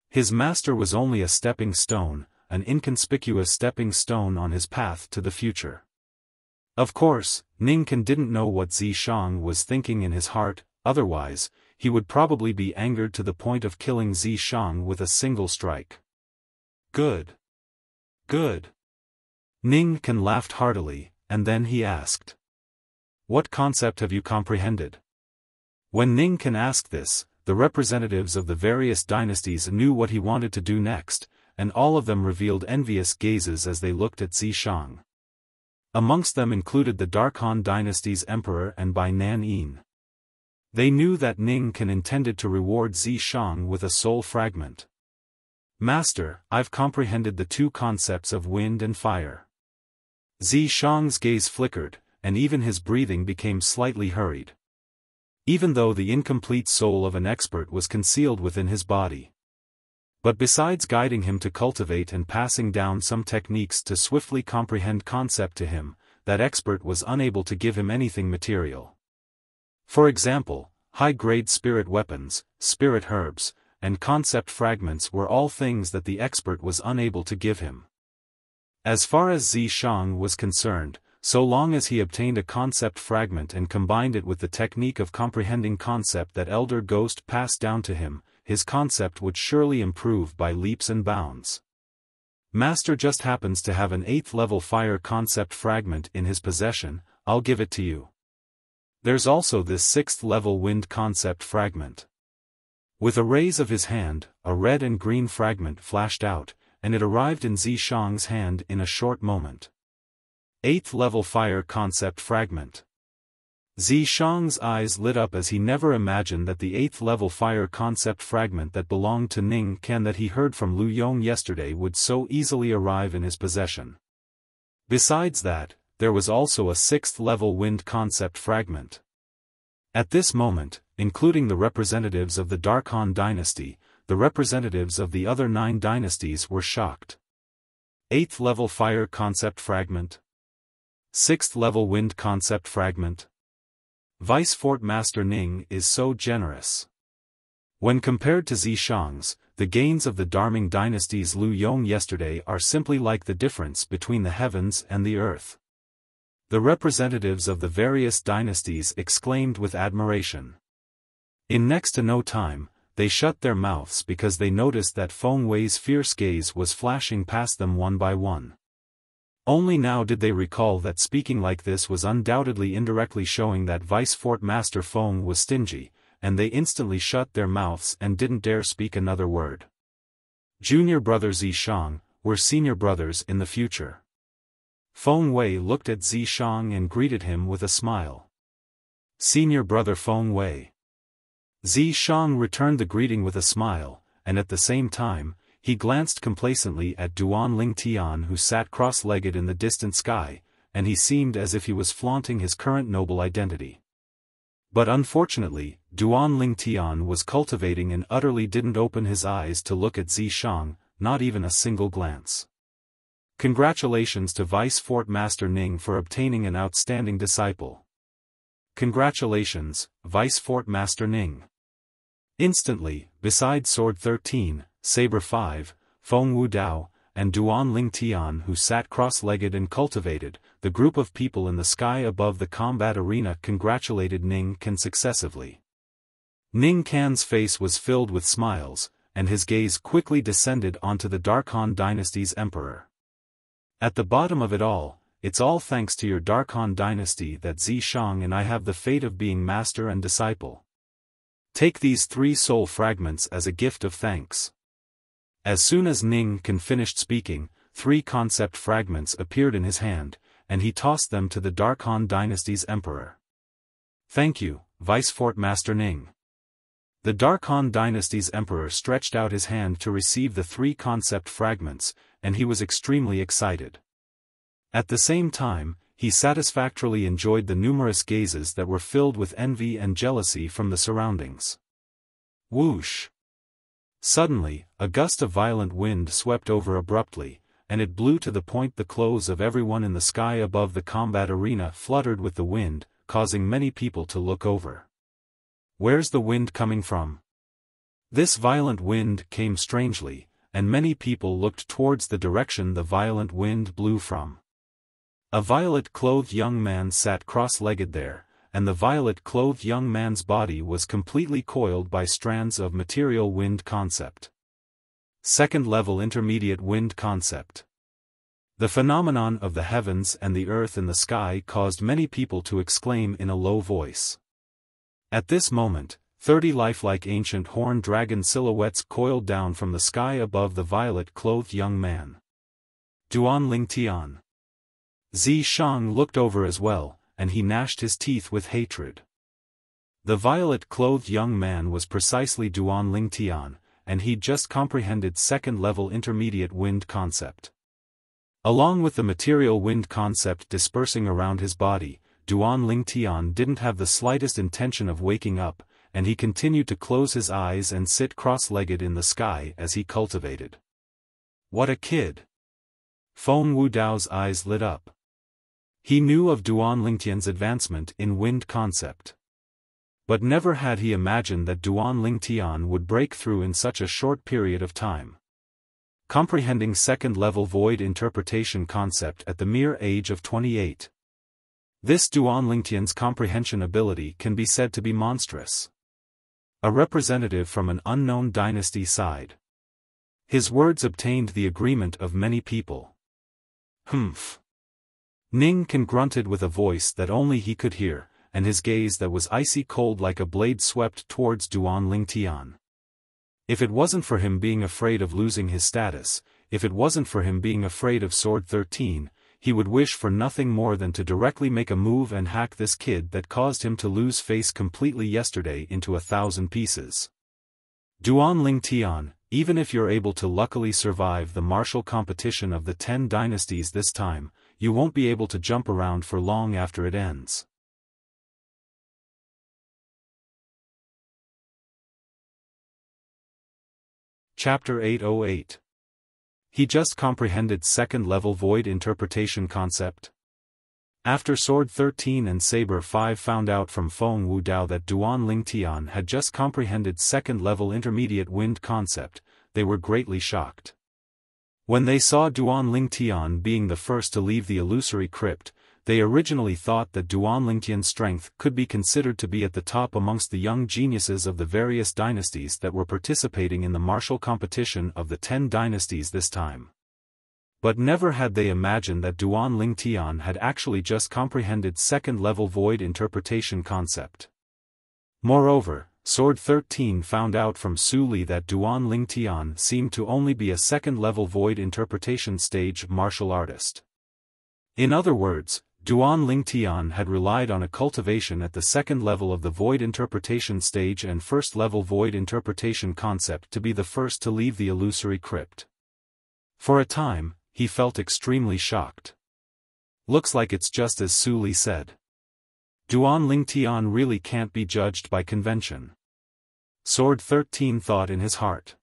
His master was only a stepping stone, an inconspicuous stepping stone on his path to the future. Of course, Ning Ken didn't know what Zishang was thinking in his heart, otherwise, he would probably be angered to the point of killing Zishang with a single strike. Good. Good. Ning Ken laughed heartily, and then he asked. What concept have you comprehended? When Ning Ken asked this, the representatives of the various dynasties knew what he wanted to do next, and all of them revealed envious gazes as they looked at Zishang. Amongst them included the Dark Han dynasty's emperor and Bai Nan Yin. They knew that Ning Ken intended to reward Zishang with a soul fragment. Master, I've comprehended the two concepts of wind and fire. Zishang's gaze flickered, and even his breathing became slightly hurried. Even though the incomplete soul of an expert was concealed within his body. But besides guiding him to cultivate and passing down some techniques to swiftly comprehend concept to him, that expert was unable to give him anything material. For example, high-grade spirit weapons, spirit herbs, and concept fragments were all things that the expert was unable to give him. As far as Zishang was concerned, so long as he obtained a concept fragment and combined it with the technique of comprehending concept that Elder Ghost passed down to him, his concept would surely improve by leaps and bounds. Master just happens to have an 8th-level fire concept fragment in his possession, I'll give it to you. There's also this 6th-level wind concept fragment. With a raise of his hand, a red and green fragment flashed out, and it arrived in Zishang's hand in a short moment. 8th-level fire concept fragment. Zishang's eyes lit up as he never imagined that the 8th-level fire concept fragment that belonged to Ning Ken that he heard from Lu Yong yesterday would so easily arrive in his possession. Besides that, there was also a 6th-level wind concept fragment. At this moment, including the representatives of the Dark Han dynasty, the representatives of the other 9 dynasties were shocked. 8th-level fire concept fragment. 6th-level wind concept fragment. Vice Fort Master Ning is so generous. When compared to Zishang's, the gains of the Darming dynasty's Lu Yong yesterday are simply like the difference between the heavens and the earth. The representatives of the various dynasties exclaimed with admiration. In next to no time, they shut their mouths because they noticed that Feng Wei's fierce gaze was flashing past them one by one. Only now did they recall that speaking like this was undoubtedly indirectly showing that Vice Fort Master Feng was stingy, and they instantly shut their mouths and didn't dare speak another word. Junior brother Zishang, we're senior brothers in the future. Feng Wei looked at Zishang and greeted him with a smile. Senior brother Feng Wei. Zishang returned the greeting with a smile, and at the same time, he glanced complacently at Duan Lingtian who sat cross-legged in the distant sky, and he seemed as if he was flaunting his current noble identity. But unfortunately, Duan Lingtian was cultivating and utterly didn't open his eyes to look at Zishang, not even a single glance. Congratulations to Vice Fort Master Ning for obtaining an outstanding disciple. Congratulations, Vice Fort Master Ning. Instantly, beside Sword 13, Saber 5, Feng Wu Dao, and Duan Lingtian who sat cross-legged and cultivated, the group of people in the sky above the combat arena congratulated Ning Ken successively. Ning Ken's face was filled with smiles, and his gaze quickly descended onto the Dark Han dynasty's emperor. At the bottom of it all, it's all thanks to your Dark Han dynasty that Zishang and I have the fate of being master and disciple. Take these 3 soul fragments as a gift of thanks. As soon as Ning Can finished speaking, 3 concept fragments appeared in his hand, and he tossed them to the Dark Han dynasty's emperor. Thank you, Vice Fort Master Ning. The Dark Han dynasty's emperor stretched out his hand to receive the 3 concept fragments, and he was extremely excited. At the same time, he satisfactorily enjoyed the numerous gazes that were filled with envy and jealousy from the surroundings. Whoosh! Suddenly, a gust of violent wind swept over abruptly, and it blew to the point the clothes of everyone in the sky above the combat arena fluttered with the wind, causing many people to look over. Where's the wind coming from? This violent wind came strangely, and many people looked towards the direction the violent wind blew from. A violet-clothed young man sat cross-legged there, and the violet-clothed young man's body was completely coiled by strands of material wind concept. Second-level intermediate wind concept. The phenomenon of the heavens and the earth and the sky caused many people to exclaim in a low voice. At this moment, 30 lifelike ancient horned dragon silhouettes coiled down from the sky above the violet-clothed young man. Duan Ling Tian. Zishang looked over as well, and he gnashed his teeth with hatred. The violet-clothed young man was precisely Duan Ling Tian, and he'd just comprehended second-level intermediate wind concept. Along with the material wind concept dispersing around his body, Duan Ling Tian didn't have the slightest intention of waking up, and he continued to close his eyes and sit cross-legged in the sky as he cultivated. What a kid! Feng Wudao's eyes lit up. He knew of Duan Lingtian's advancement in wind concept. But never had he imagined that Duan Lingtian would break through in such a short period of time. Comprehending second-level void interpretation concept at the mere age of 28. This Duan Lingtian's comprehension ability can be said to be monstrous. A representative from an unknown dynasty side. His words obtained the agreement of many people. Humph. Ning Can grunted with a voice that only he could hear, and his gaze that was icy cold like a blade swept towards Duan Lingtian. If it wasn't for him being afraid of losing his status, if it wasn't for him being afraid of Sword 13, he would wish for nothing more than to directly make a move and hack this kid that caused him to lose face completely yesterday into 1,000 pieces. Duan Lingtian, even if you're able to luckily survive the martial competition of the 10 dynasties this time, you won't be able to jump around for long after it ends. Chapter 808. He just comprehended second-level void interpretation concept. After Sword 13 and Saber 5 found out from Feng Wudao that Duan Lingtian had just comprehended second-level intermediate wind concept, they were greatly shocked. When they saw Duan Lingtian being the first to leave the illusory crypt, they originally thought that Duan Lingtian's strength could be considered to be at the top amongst the young geniuses of the various dynasties that were participating in the martial competition of the 10 dynasties this time. But never had they imagined that Duan Lingtian had actually just comprehended second-level void interpretation concept. Moreover, Sword 13 found out from Su Li that Duan Lingtian seemed to only be a second-level void interpretation stage martial artist. In other words, Duan Lingtian had relied on a cultivation at the second level of the void interpretation stage and first-level void interpretation concept to be the first to leave the illusory crypt. For a time, he felt extremely shocked. Looks like it's just as Su Li said. Duan Lingtian really can't be judged by convention. Sword 13 thought in his heart.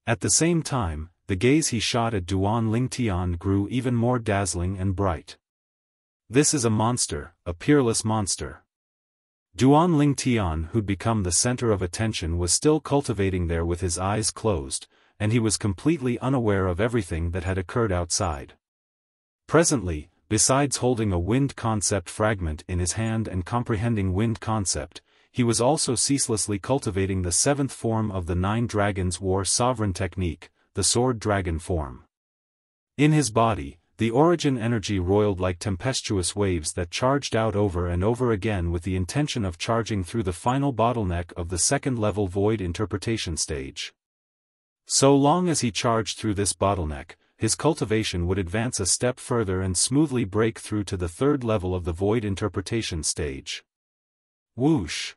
At the same time, the gaze he shot at Duan Lingtian grew even more dazzling and bright. This is a monster, a peerless monster. Duan Lingtian, who'd become the center of attention, was still cultivating there with his eyes closed, and he was completely unaware of everything that had occurred outside. Presently, besides holding a wind concept fragment in his hand and comprehending wind concept, he was also ceaselessly cultivating the 7th form of the 9 Dragons War Sovereign technique, the Sword Dragon form. In his body, The origin energy roiled like tempestuous waves that charged out over and over again with the intention of charging through the final bottleneck of the second-level void interpretation stage. So long as he charged through this bottleneck, his cultivation would advance a step further and smoothly break through to the third level of the void interpretation stage. Whoosh!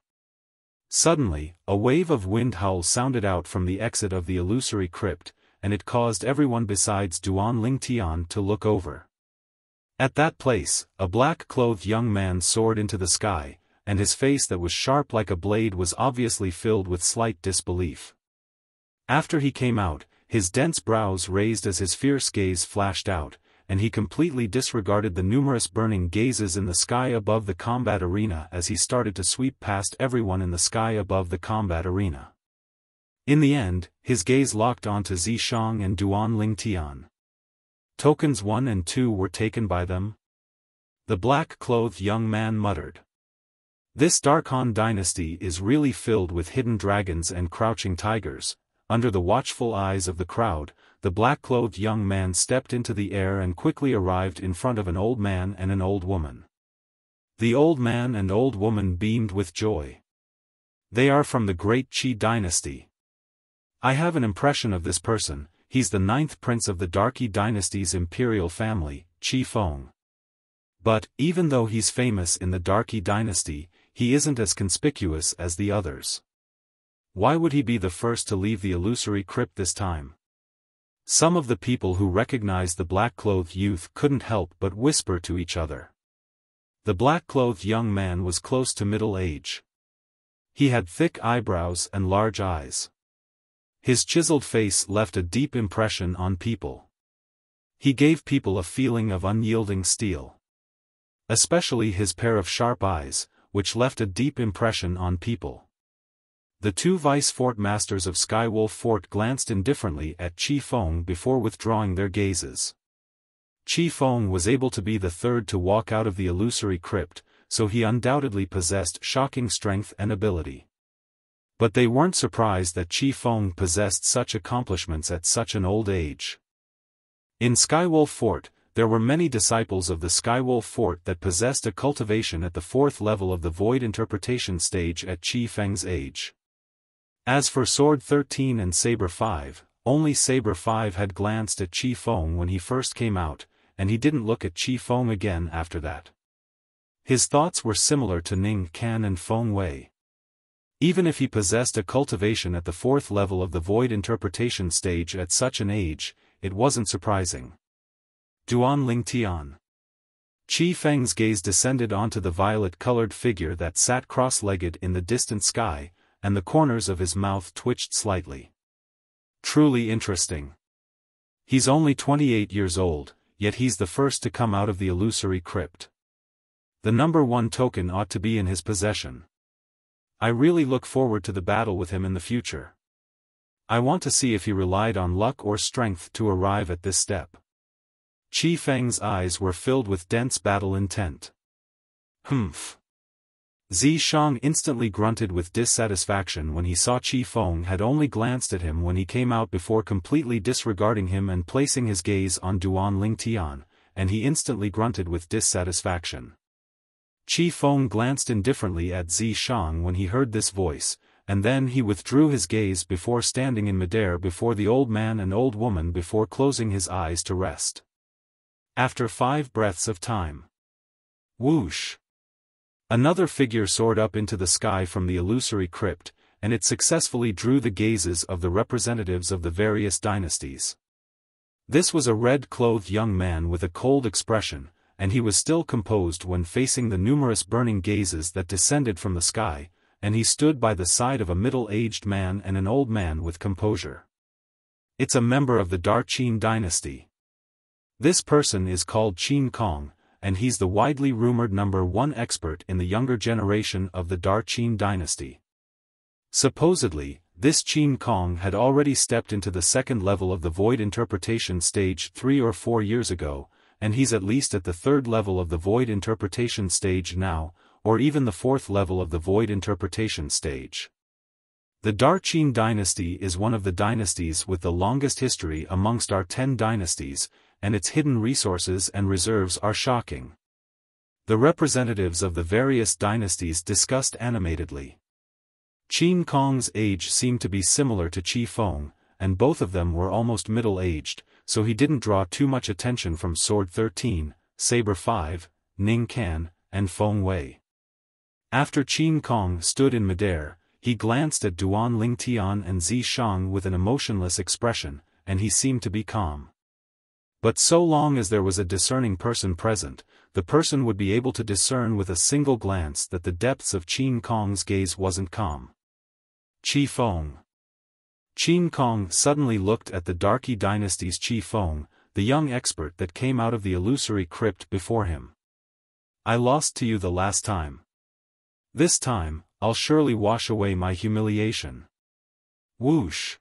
Suddenly, a wave of wind howl sounded out from the exit of the illusory crypt, and it caused everyone besides Duan Lingtian to look over. At that place, a black-clothed young man soared into the sky, and his face that was sharp like a blade was obviously filled with slight disbelief. After he came out, his dense brows raised as his fierce gaze flashed out, and he completely disregarded the numerous burning gazes in the sky above the combat arena as he started to sweep past everyone in the sky above the combat arena. In the end, his gaze locked onto Zishang and Duan Lingtian. Tokens 1 and 2 were taken by them? The black-clothed young man muttered. This Dark Han dynasty is really filled with hidden dragons and crouching tigers. Under the watchful eyes of the crowd, the black-clothed young man stepped into the air and quickly arrived in front of an old man and an old woman. The old man and old woman beamed with joy. They are from the great Qi dynasty. I have an impression of this person. He's the 9th prince of the Darky dynasty's imperial family, Qi Feng. But, even though he's famous in the Darky dynasty, he isn't as conspicuous as the others. Why would he be the first to leave the illusory crypt this time? Some of the people who recognized the black-clothed youth couldn't help but whisper to each other. The black-clothed young man was close to middle age. He had thick eyebrows and large eyes. His chiseled face left a deep impression on people. He gave people a feeling of unyielding steel. Especially his pair of sharp eyes, which left a deep impression on people. The two vice-fort masters of Skywolf Fort glanced indifferently at Qi Feng before withdrawing their gazes. Qi Feng was able to be the third to walk out of the illusory crypt, so he undoubtedly possessed shocking strength and ability. But they weren't surprised that Qi Feng possessed such accomplishments at such an old age. In Skywolf Fort, there were many disciples of the Skywolf Fort that possessed a cultivation at the 4th level of the void interpretation stage at Qi Feng's age. As for Sword 13 and Saber 5, only Saber 5 had glanced at Qi Feng when he first came out, and he didn't look at Qi Feng again after that. His thoughts were similar to Ning Can and Feng Wei. Even if he possessed a cultivation at the 4th level of the void interpretation stage at such an age, it wasn't surprising. Duan Lingtian. Qi Feng's gaze descended onto the violet-colored figure that sat cross-legged in the distant sky, and the corners of his mouth twitched slightly. Truly interesting. He's only 28 years old, yet he's the first to come out of the illusory crypt. The number 1 token ought to be in his possession. I really look forward to the battle with him in the future. I want to see if he relied on luck or strength to arrive at this step. Qi Feng's eyes were filled with dense battle intent. Humph. Zishang instantly grunted with dissatisfaction when he saw Qi Feng had only glanced at him when he came out before completely disregarding him and placing his gaze on Duan Lingtian, and he instantly grunted with dissatisfaction. Qi Feng glanced indifferently at Zishang when he heard this voice, and then he withdrew his gaze before standing in midair before the old man and old woman before closing his eyes to rest. After 5 breaths of time. Whoosh! Another figure soared up into the sky from the illusory crypt, and it successfully drew the gazes of the representatives of the various dynasties. This was a red-clothed young man with a cold expression, and he was still composed when facing the numerous burning gazes that descended from the sky, and he stood by the side of a middle-aged man and an old man with composure. It's a member of the Darqin dynasty. This person is called Qin Kong, and he's the widely rumored number 1 expert in the younger generation of the Darqin dynasty. Supposedly, this Qin Kong had already stepped into the 2nd level of the void interpretation stage 3 or 4 years ago, and he's at least at the 3rd level of the void interpretation stage now, or even the 4th level of the void interpretation stage. The Darqin dynasty is one of the dynasties with the longest history amongst our 10 dynasties, and its hidden resources and reserves are shocking. The representatives of the various dynasties discussed animatedly. Qin Kong's age seemed to be similar to Qi Feng, and both of them were almost middle-aged, so he didn't draw too much attention from Sword 13, Saber 5, Ning Kan, and Feng Wei. After Qin Kong stood in midair, he glanced at Duan Lingtian and Zi Shang with an emotionless expression, and he seemed to be calm. But so long as there was a discerning person present, the person would be able to discern with a single glance that the depths of Qin Kong's gaze wasn't calm. Qi Feng. Qin Kong suddenly looked at the Darky dynasty's Qi Feng, the young expert that came out of the illusory crypt before him. I lost to you the last time. This time, I'll surely wash away my humiliation. Whoosh.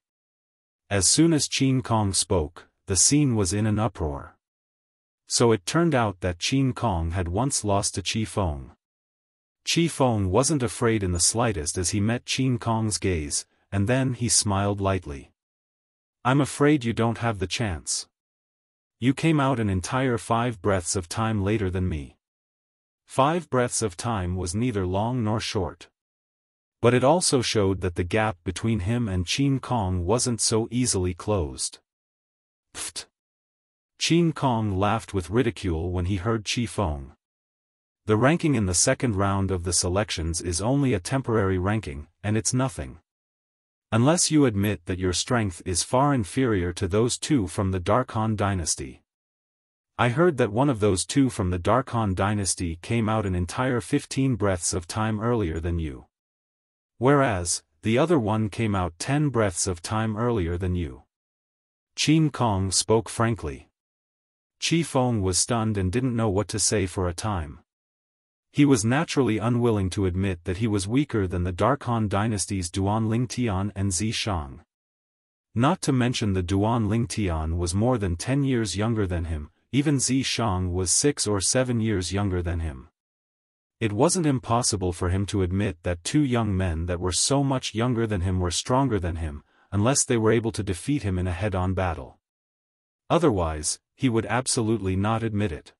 As soon as Qin Kong spoke, the scene was in an uproar. So it turned out that Qin Kong had once lost to Qi Feng. Qi Feng wasn't afraid in the slightest as he met Qin Kong's gaze, and then he smiled lightly. I'm afraid you don't have the chance. You came out an entire 5 breaths of time later than me. 5 breaths of time was neither long nor short. But it also showed that the gap between him and Qin Kong wasn't so easily closed. Pfft. Qin Kong laughed with ridicule when he heard Qi Feng. The ranking in the second round of the selections is only a temporary ranking, and it's nothing. Unless you admit that your strength is far inferior to those 2 from the Dark Han dynasty. I heard that one of those 2 from the Dark Han dynasty came out an entire 15 breaths of time earlier than you. Whereas, the other one came out 10 breaths of time earlier than you. Qin Kong spoke frankly. Qi Feng was stunned and didn't know what to say for a time. He was naturally unwilling to admit that he was weaker than the Dark Han dynasty's Duan Lingtian and Zi Shang. Not to mention the Duan Lingtian was more than 10 years younger than him, even Zi Shang was 6 or 7 years younger than him. It wasn't impossible for him to admit that 2 young men that were so much younger than him were stronger than him, unless they were able to defeat him in a head-on battle. Otherwise, he would absolutely not admit it.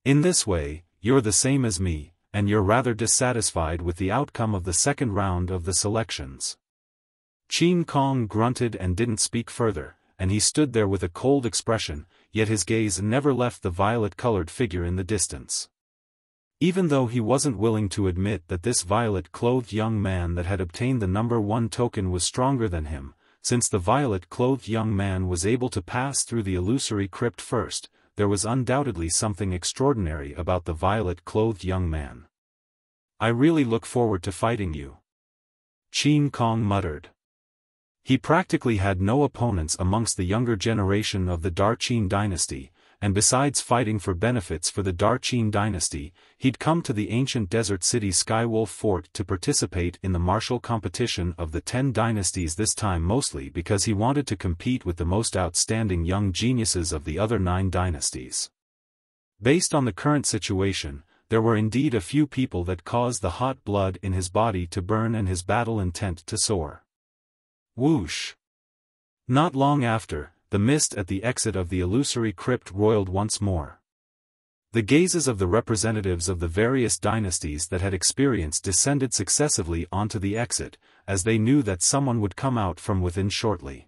In this way, you're the same as me, and you're rather dissatisfied with the outcome of the second round of the selections. Qin Kong grunted and didn't speak further, and he stood there with a cold expression, yet his gaze never left the violet-colored figure in the distance. Even though he wasn't willing to admit that this violet-clothed young man that had obtained the number 1 token was stronger than him, since the violet-clothed young man was able to pass through the illusory crypt first, there was undoubtedly something extraordinary about the violet-clothed young man. I really look forward to fighting you. Qin Kong muttered. He practically had no opponents amongst the younger generation of the Darqin dynasty, and besides fighting for benefits for the Darqin dynasty, he'd come to the ancient desert city Skywolf Fort to participate in the martial competition of the 10 dynasties, this time mostly because he wanted to compete with the most outstanding young geniuses of the other 9 dynasties. Based on the current situation, there were indeed a few people that caused the hot blood in his body to burn and his battle intent to soar. Whoosh! Not long after, the mist at the exit of the illusory crypt roiled once more. The gazes of the representatives of the various dynasties that had experienced descended successively onto the exit, as they knew that someone would come out from within shortly.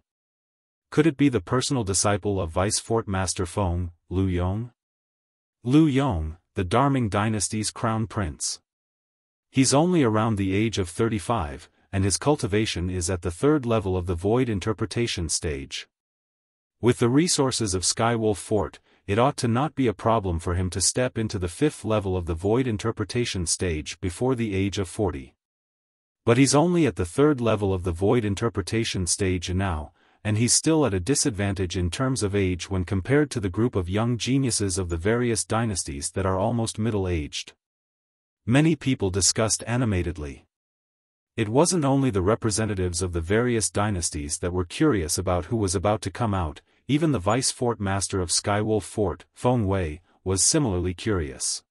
Could it be the personal disciple of Vice Fort Master Feng, Lu Yong? Lu Yong, the Darming dynasty's crown prince. He's only around the age of 35, and his cultivation is at the 3rd level of the void interpretation stage. With the resources of Skywolf Fort, it ought to not be a problem for him to step into the 5th level of the void interpretation stage before the age of 40. But he's only at the 3rd level of the void interpretation stage now, and he's still at a disadvantage in terms of age when compared to the group of young geniuses of the various dynasties that are almost middle-aged. Many people discussed animatedly. It wasn't only the representatives of the various dynasties that were curious about who was about to come out, even the Vice Fort Master of Skywolf Fort, Feng Wei, was similarly curious.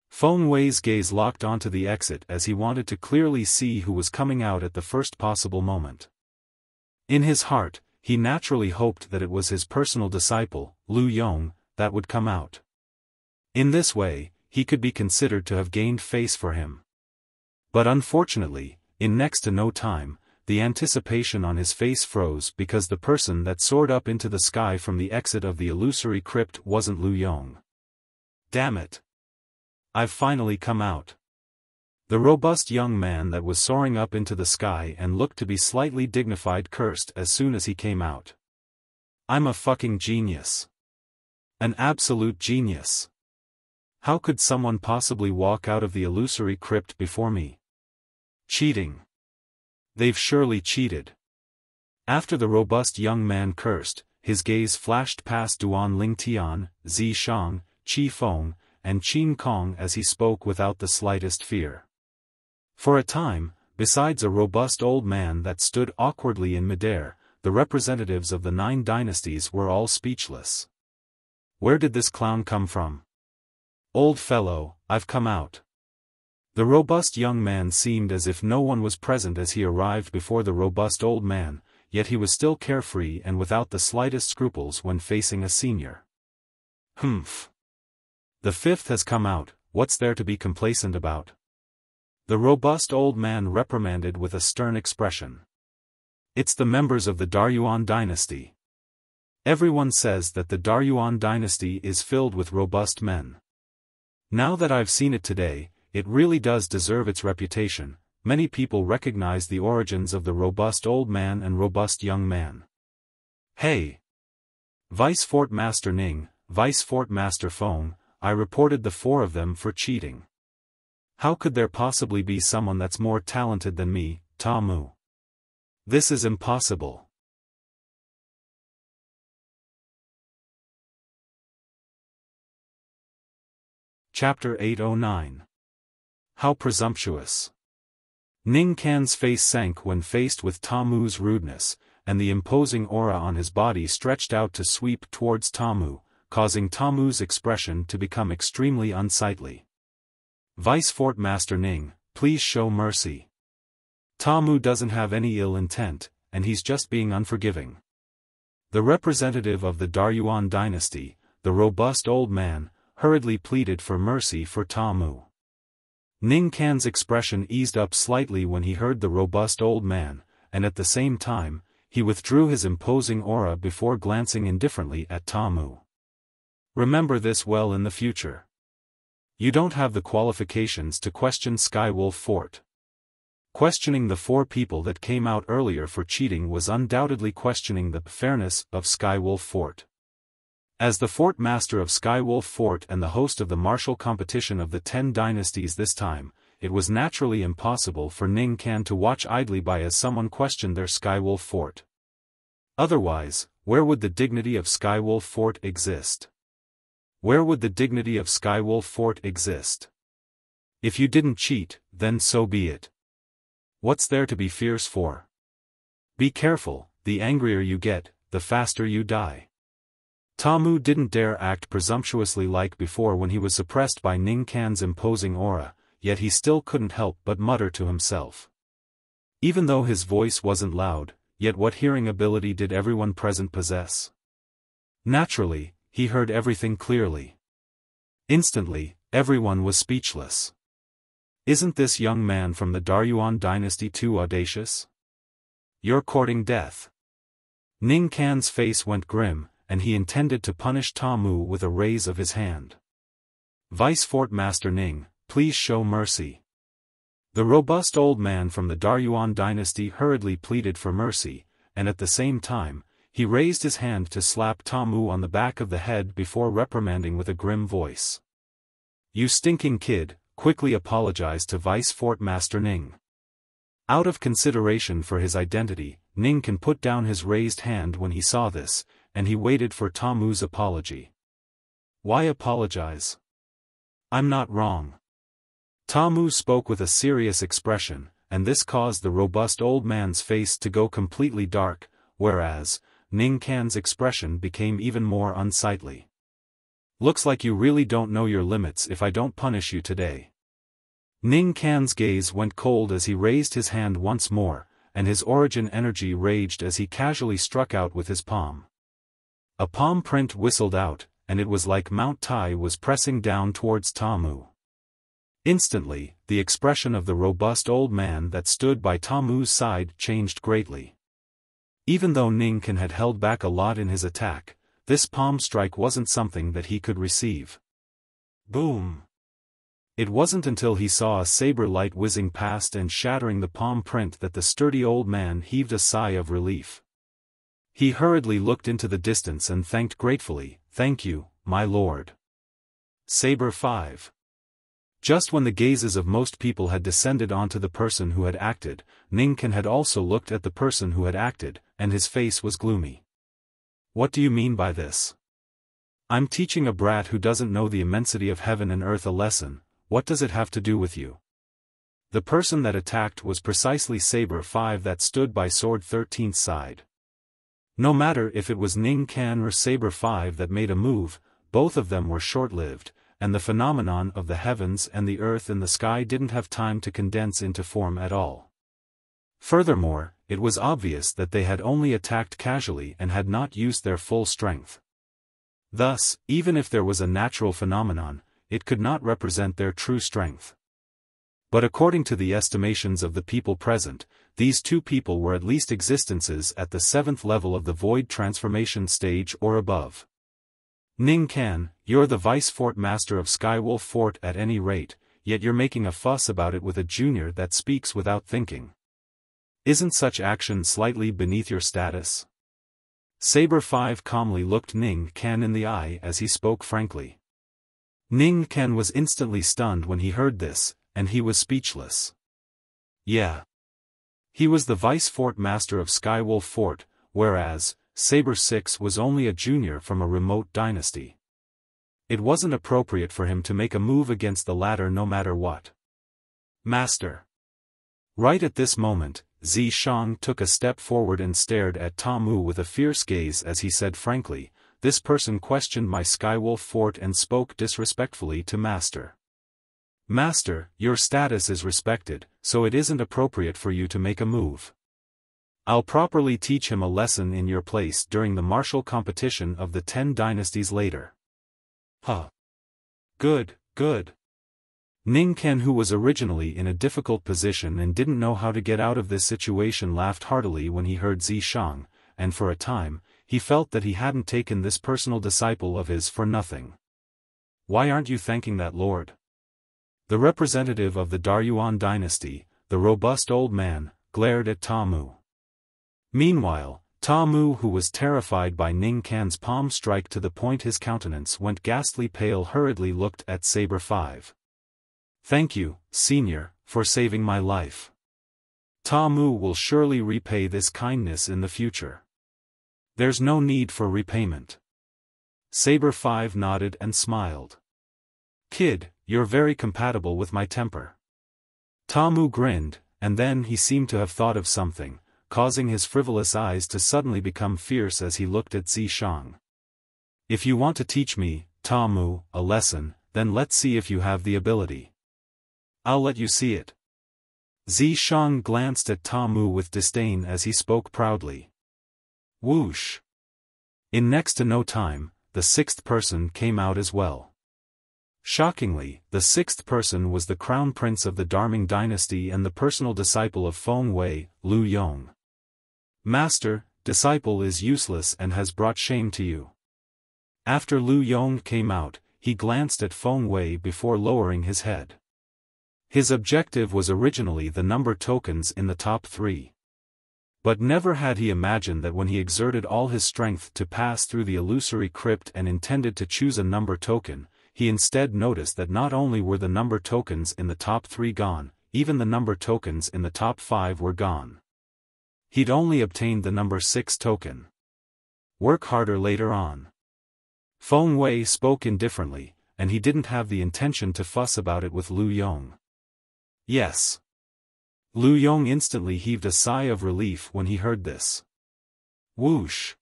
Feng Wei's gaze locked onto the exit as he wanted to clearly see who was coming out at the first possible moment. In his heart, he naturally hoped that it was his personal disciple, Lu Yong, that would come out. In this way, he could be considered to have gained face for him. But unfortunately, in next to no time, the anticipation on his face froze because the person that soared up into the sky from the exit of the illusory crypt wasn't Lu Yong. Damn it! I've finally come out. The robust young man that was soaring up into the sky and looked to be slightly dignified cursed as soon as he came out. I'm a fucking genius. An absolute genius. How could someone possibly walk out of the illusory crypt before me? Cheating. They've surely cheated. After the robust young man cursed, his gaze flashed past Duan Lingtian, Zi Shang, Qi Feng, and Qin Kong as he spoke without the slightest fear. For a time, besides a robust old man that stood awkwardly in midair, the representatives of the 9 dynasties were all speechless. Where did this clown come from? Old fellow, I've come out. The robust young man seemed as if no one was present as he arrived before the robust old man, yet he was still carefree and without the slightest scruples when facing a senior. Humph. The 5th has come out, what's there to be complacent about? The robust old man reprimanded with a stern expression. It's the members of the Daryuan dynasty. Everyone says that the Daryuan dynasty is filled with robust men. Now that I've seen it today, it really does deserve its reputation. Many people recognize the origins of the robust old man and robust young man. Hey! Vice Fort Master Ning, Vice Fort Master Feng, I reported the 4 of them for cheating. How could there possibly be someone that's more talented than me, Ta Mu? This is impossible. Chapter 809. How presumptuous. Ning Can's face sank when faced with Ta Mu's rudeness, and the imposing aura on his body stretched out to sweep towards Ta Mu, causing Ta Mu's expression to become extremely unsightly. Vice Fort Master Ning, please show mercy. Ta Mu doesn't have any ill intent, and he's just being unforgiving. The representative of the Daryuan dynasty, the robust old man, hurriedly pleaded for mercy for Ta Mu. Ning Can's expression eased up slightly when he heard the robust old man, and at the same time, he withdrew his imposing aura before glancing indifferently at Ta Mu. Remember this well in the future. You don't have the qualifications to question Skywolf Fort. Questioning the 4 people that came out earlier for cheating was undoubtedly questioning the fairness of Skywolf Fort. As the Fort Master of Skywolf Fort and the host of the martial competition of the 10 dynasties this time, it was naturally impossible for Ning Can to watch idly by as someone questioned their Skywolf Fort. Otherwise, where would the dignity of Skywolf Fort exist? Where would the dignity of Skywolf Fort exist? If you didn't cheat, then so be it. What's there to be fierce for? Be careful, the angrier you get, the faster you die. Ta Mu didn't dare act presumptuously like before when he was suppressed by Ning Can's imposing aura, yet he still couldn't help but mutter to himself. Even though his voice wasn't loud, yet what hearing ability did everyone present possess? Naturally, he heard everything clearly. Instantly, everyone was speechless. Isn't this young man from the Daryuan dynasty too audacious? You're courting death. Ning Can's face went grim, and he intended to punish Ta Mu with a raise of his hand. Vice Fort Master Ning, please show mercy. The robust old man from the Daryuan dynasty hurriedly pleaded for mercy, and at the same time, he raised his hand to slap Ta Mu on the back of the head before reprimanding with a grim voice. You stinking kid, quickly apologize to Vice Fort Master Ning. Out of consideration for his identity, Ning Can put down his raised hand when he saw this, and he waited for Ta Mu's apology. Why apologize? I'm not wrong. Ta Mu spoke with a serious expression, and this caused the robust old man's face to go completely dark, whereas, Ning Can's expression became even more unsightly. Looks like you really don't know your limits if I don't punish you today. Ning Can's gaze went cold as he raised his hand once more, and his origin energy raged as he casually struck out with his palm. A palm print whistled out, and it was like Mount Tai was pressing down towards Tamu. Instantly, the expression of the robust old man that stood by Tamu's side changed greatly. Even though Ningkan had held back a lot in his attack, this palm strike wasn't something that he could receive. Boom! It wasn't until he saw a saber light whizzing past and shattering the palm print that the sturdy old man heaved a sigh of relief. He hurriedly looked into the distance and thanked gratefully, "Thank you, my lord." Saber 5. Just when the gazes of most people had descended onto the person who had acted, Ningkan had also looked at the person who had acted, and his face was gloomy. "What do you mean by this? I'm teaching a brat who doesn't know the immensity of heaven and earth a lesson. What does it have to do with you?" The person that attacked was precisely Saber 5 that stood by Sword 13's side. No matter if it was Ningkan or Saber 5 that made a move, both of them were short-lived, and the phenomenon of the heavens and the earth and the sky didn't have time to condense into form at all. Furthermore, it was obvious that they had only attacked casually and had not used their full strength. Thus, even if there was a natural phenomenon, it could not represent their true strength. But according to the estimations of the people present, these two people were at least existences at the 7th level of the void transformation stage or above. "Ningkan, you're the vice fort master of Skywolf Fort at any rate, yet you're making a fuss about it with a junior that speaks without thinking. Isn't such action slightly beneath your status?" Saber 5 calmly looked Ningkan in the eye as he spoke frankly. Ningkan was instantly stunned when he heard this, and he was speechless. Yeah. He was the vice fort master of Skywolf Fort, whereas Saber 6 was only a junior from a remote dynasty. It wasn't appropriate for him to make a move against the latter no matter what. "Master." Right at this moment, Zishang took a step forward and stared at Tamu with a fierce gaze as he said frankly, "This person questioned my Skywolf Fort and spoke disrespectfully to Master. Master, your status is respected, so it isn't appropriate for you to make a move. I'll properly teach him a lesson in your place during the martial competition of the 10 dynasties later." Huh. Good, good. Ningkan, who was originally in a difficult position and didn't know how to get out of this situation, laughed heartily when he heard Zishang, and for a time, he felt that he hadn't taken this personal disciple of his for nothing. "Why aren't you thanking that lord?" The representative of the Daryuan dynasty, the robust old man, glared at Tamu. Meanwhile, Tamu, who was terrified by Ningkan's palm strike to the point his countenance went ghastly pale, hurriedly looked at Saber 5. "Thank you, senior, for saving my life. Tamu will surely repay this kindness in the future." "There's no need for repayment." Saber 5 nodded and smiled. "Kid, you're very compatible with my temper." Tamu grinned, and then he seemed to have thought of something, causing his frivolous eyes to suddenly become fierce as he looked at Zishang. "If you want to teach me, Tamu, a lesson, then let's see if you have the ability. I'll let you see it." Zishang glanced at Tamu with disdain as he spoke proudly. Whoosh! In next to no time, the 6th person came out as well. Shockingly, the 6th person was the crown prince of the Darming dynasty and the personal disciple of Feng Wei, Lu Yong. "Master, disciple is useless and has brought shame to you." After Lu Yong came out, he glanced at Feng Wei before lowering his head. His objective was originally the number tokens in the top 3. But never had he imagined that when he exerted all his strength to pass through the illusory crypt and intended to choose a number token, he instead noticed that not only were the number tokens in the top 3 gone, even the number tokens in the top 5 were gone. He'd only obtained the number 6 token. "Work harder later on." Feng Wei spoke indifferently, and he didn't have the intention to fuss about it with Lu Yong. "Yes." Lu Yong instantly heaved a sigh of relief when he heard this. Whoosh!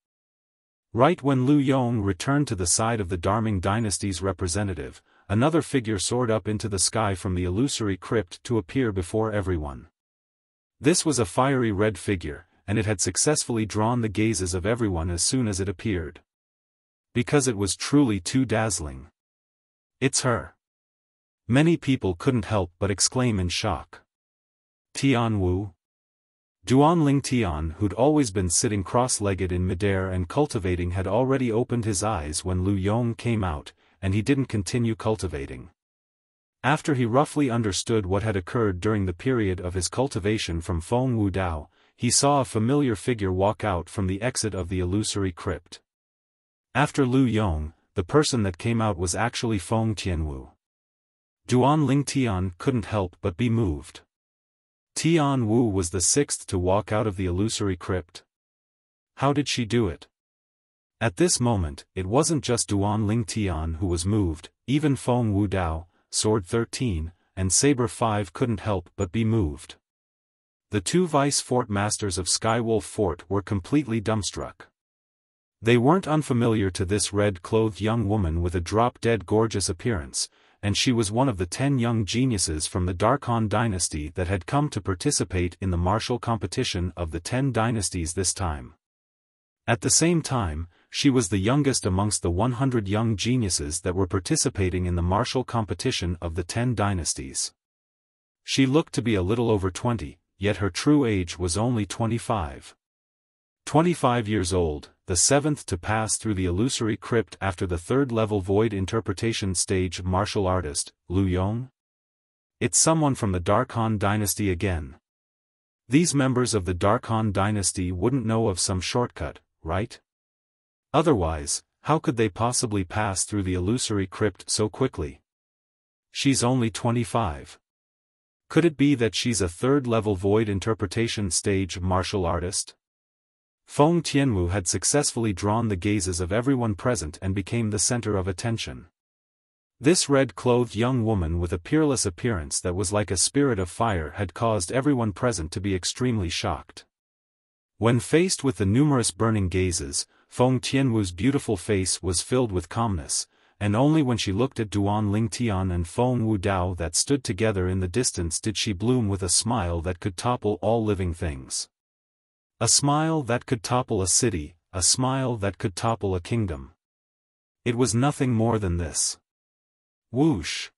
Right when Lu Yong returned to the side of the Darming dynasty's representative, another figure soared up into the sky from the illusory crypt to appear before everyone. This was a fiery red figure, and it had successfully drawn the gazes of everyone as soon as it appeared. Because it was truly too dazzling. It's her. Many people couldn't help but exclaim in shock. Tian Wu? Duanling Tian, who'd always been sitting cross-legged in midair and cultivating, had already opened his eyes when Lu Yong came out, and he didn't continue cultivating. After he roughly understood what had occurred during the period of his cultivation from Feng Wudao, he saw a familiar figure walk out from the exit of the illusory crypt. After Lu Yong, the person that came out was actually Feng Tianwu. Duanling Tian couldn't help but be moved. Tian Wu was the sixth to walk out of the illusory crypt. How did she do it? At this moment, it wasn't just Duanling Tian who was moved, even Feng Wudao, Sword 13, and Saber 5 couldn't help but be moved. The two vice fort masters of Skywolf Fort were completely dumbstruck. They weren't unfamiliar to this red-clothed young woman with a drop-dead gorgeous appearance, and she was one of the 10 young geniuses from the Darkhan dynasty that had come to participate in the martial competition of the 10 dynasties this time. At the same time, she was the youngest amongst the 100 young geniuses that were participating in the martial competition of the 10 dynasties. She looked to be a little over 20, yet her true age was only 25. 25 years old, the seventh to pass through the illusory crypt after the third-level void interpretation stage martial artist, Lu Yong? It's someone from the Darkhan dynasty again. These members of the Darkhan dynasty wouldn't know of some shortcut, right? Otherwise, how could they possibly pass through the illusory crypt so quickly? She's only 25. Could it be that she's a third-level void interpretation stage martial artist? Feng Tianwu had successfully drawn the gazes of everyone present and became the center of attention. This red-clothed young woman with a peerless appearance that was like a spirit of fire had caused everyone present to be extremely shocked. When faced with the numerous burning gazes, Feng Tianwu's beautiful face was filled with calmness, and only when she looked at Duanling Tian and Feng Wudao that stood together in the distance did she bloom with a smile that could topple all living things. A smile that could topple a city, a smile that could topple a kingdom. It was nothing more than this. Whoosh!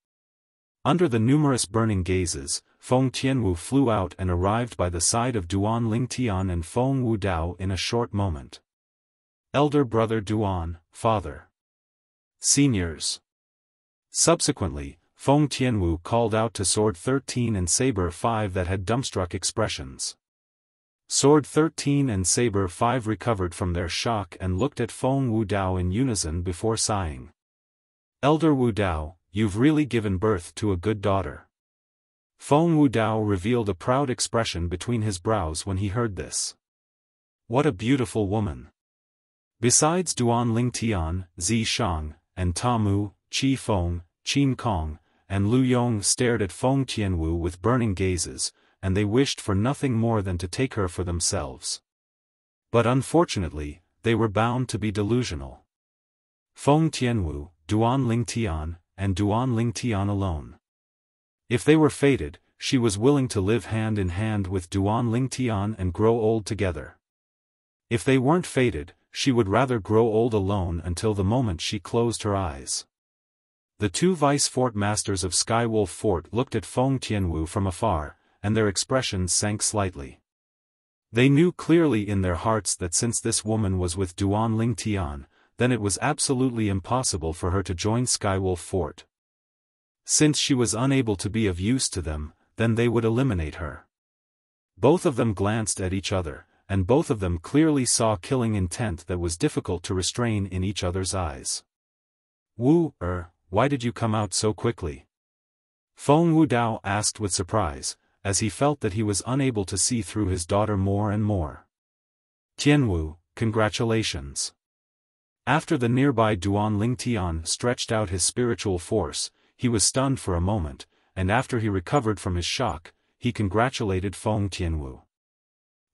Under the numerous burning gazes, Feng Tianwu flew out and arrived by the side of Duanling Tian and Feng Wudao in a short moment. Elder brother Duan, father. Seniors. Subsequently, Feng Tianwu called out to Sword 13 and Saber 5 that had dumbstruck expressions. Sword 13 and Saber 5 recovered from their shock and looked at Feng Wudao in unison before sighing. Elder Wudao, you've really given birth to a good daughter. Feng Wudao revealed a proud expression between his brows when he heard this. What a beautiful woman. Besides Duanling Tian, Zi Shang, and Tamu, Qi Feng, Qin Kong, and Lu Yong stared at Feng Tianwu with burning gazes, and they wished for nothing more than to take her for themselves. But unfortunately, they were bound to be delusional. Feng Tianwu, Duanling Tian, and Duanling Tian alone. If they were fated, she was willing to live hand in hand with Duanling Tian and grow old together. If they weren't fated, she would rather grow old alone until the moment she closed her eyes. The two vice fort masters of Skywolf Fort looked at Feng Tianwu from afar, and their expressions sank slightly. They knew clearly in their hearts that since this woman was with Duanling Tian, then it was absolutely impossible for her to join Skywolf Fort. Since she was unable to be of use to them, then they would eliminate her. Both of them glanced at each other, and both of them clearly saw killing intent that was difficult to restrain in each other's eyes. Why did you come out so quickly? Feng Wudao asked with surprise, as he felt that he was unable to see through his daughter more and more. Tianwu, congratulations. After the nearby Duanling Tian stretched out his spiritual force, he was stunned for a moment, and after he recovered from his shock, he congratulated Feng Tianwu.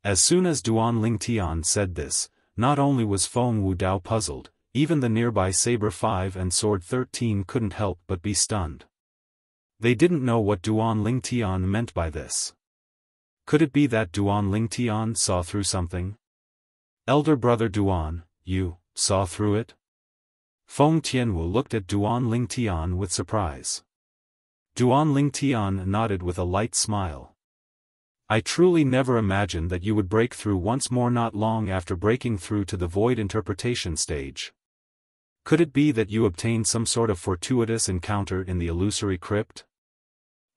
As soon as Duanling Tian said this, not only was Feng Wudao puzzled, even the nearby Saber 5 and Sword 13 couldn't help but be stunned. They didn't know what Duanling Tian meant by this. Could it be that Duan Lingtian saw through something? Elder brother Duan, you saw through it? Feng Tianwu looked at Duan Lingtian with surprise. Duan Lingtian nodded with a light smile. I truly never imagined that you would break through once more not long after breaking through to the void interpretation stage. Could it be that you obtained some sort of fortuitous encounter in the illusory crypt?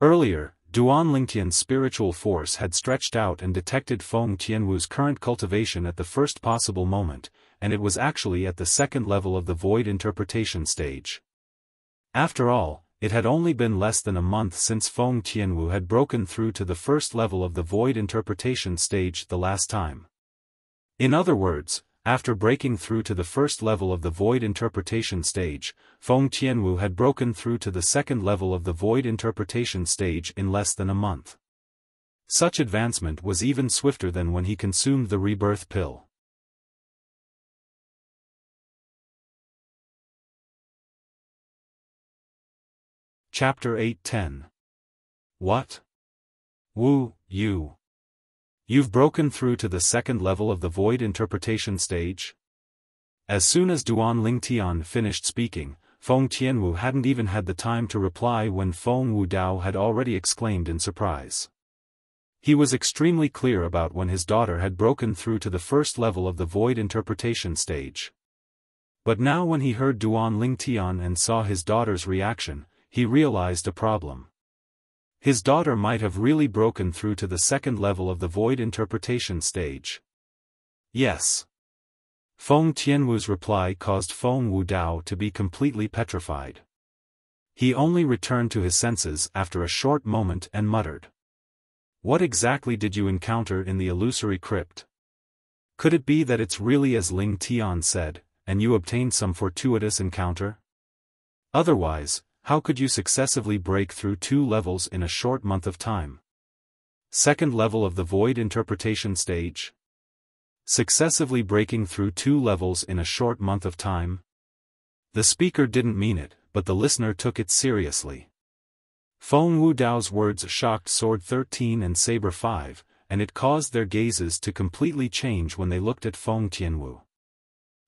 Earlier, Duan Lingtian's spiritual force had stretched out and detected Feng Tianwu's current cultivation at the first possible moment, and it was actually at the second level of the void interpretation stage. After all, it had only been less than a month since Feng Tianwu had broken through to the first level of the void interpretation stage the last time. In other words, after breaking through to the first level of the void interpretation stage, Feng Tianwu had broken through to the second level of the void interpretation stage in less than a month. Such advancement was even swifter than when he consumed the rebirth pill. Chapter 8:10. What? Wu, You've broken through to the second level of the void interpretation stage? As soon as Duan Lingtian finished speaking, Feng Tianwu hadn't even had the time to reply when Feng Wudao had already exclaimed in surprise. He was extremely clear about when his daughter had broken through to the first level of the void interpretation stage. But now when he heard Duan Lingtian and saw his daughter's reaction, he realized a problem. His daughter might have really broken through to the second level of the void interpretation stage. Yes. Feng Tianwu's reply caused Feng Wudao to be completely petrified. He only returned to his senses after a short moment and muttered. What exactly did you encounter in the illusory crypt? Could it be that it's really as Ling Tian said, and you obtained some fortuitous encounter? Otherwise, how could you successively break through 2 levels in a short month of time? Second level of the void interpretation stage? Successively breaking through 2 levels in a short month of time? The speaker didn't mean it, but the listener took it seriously. Feng Wudao's words shocked Sword 13 and Saber 5, and it caused their gazes to completely change when they looked at Feng Tianwu.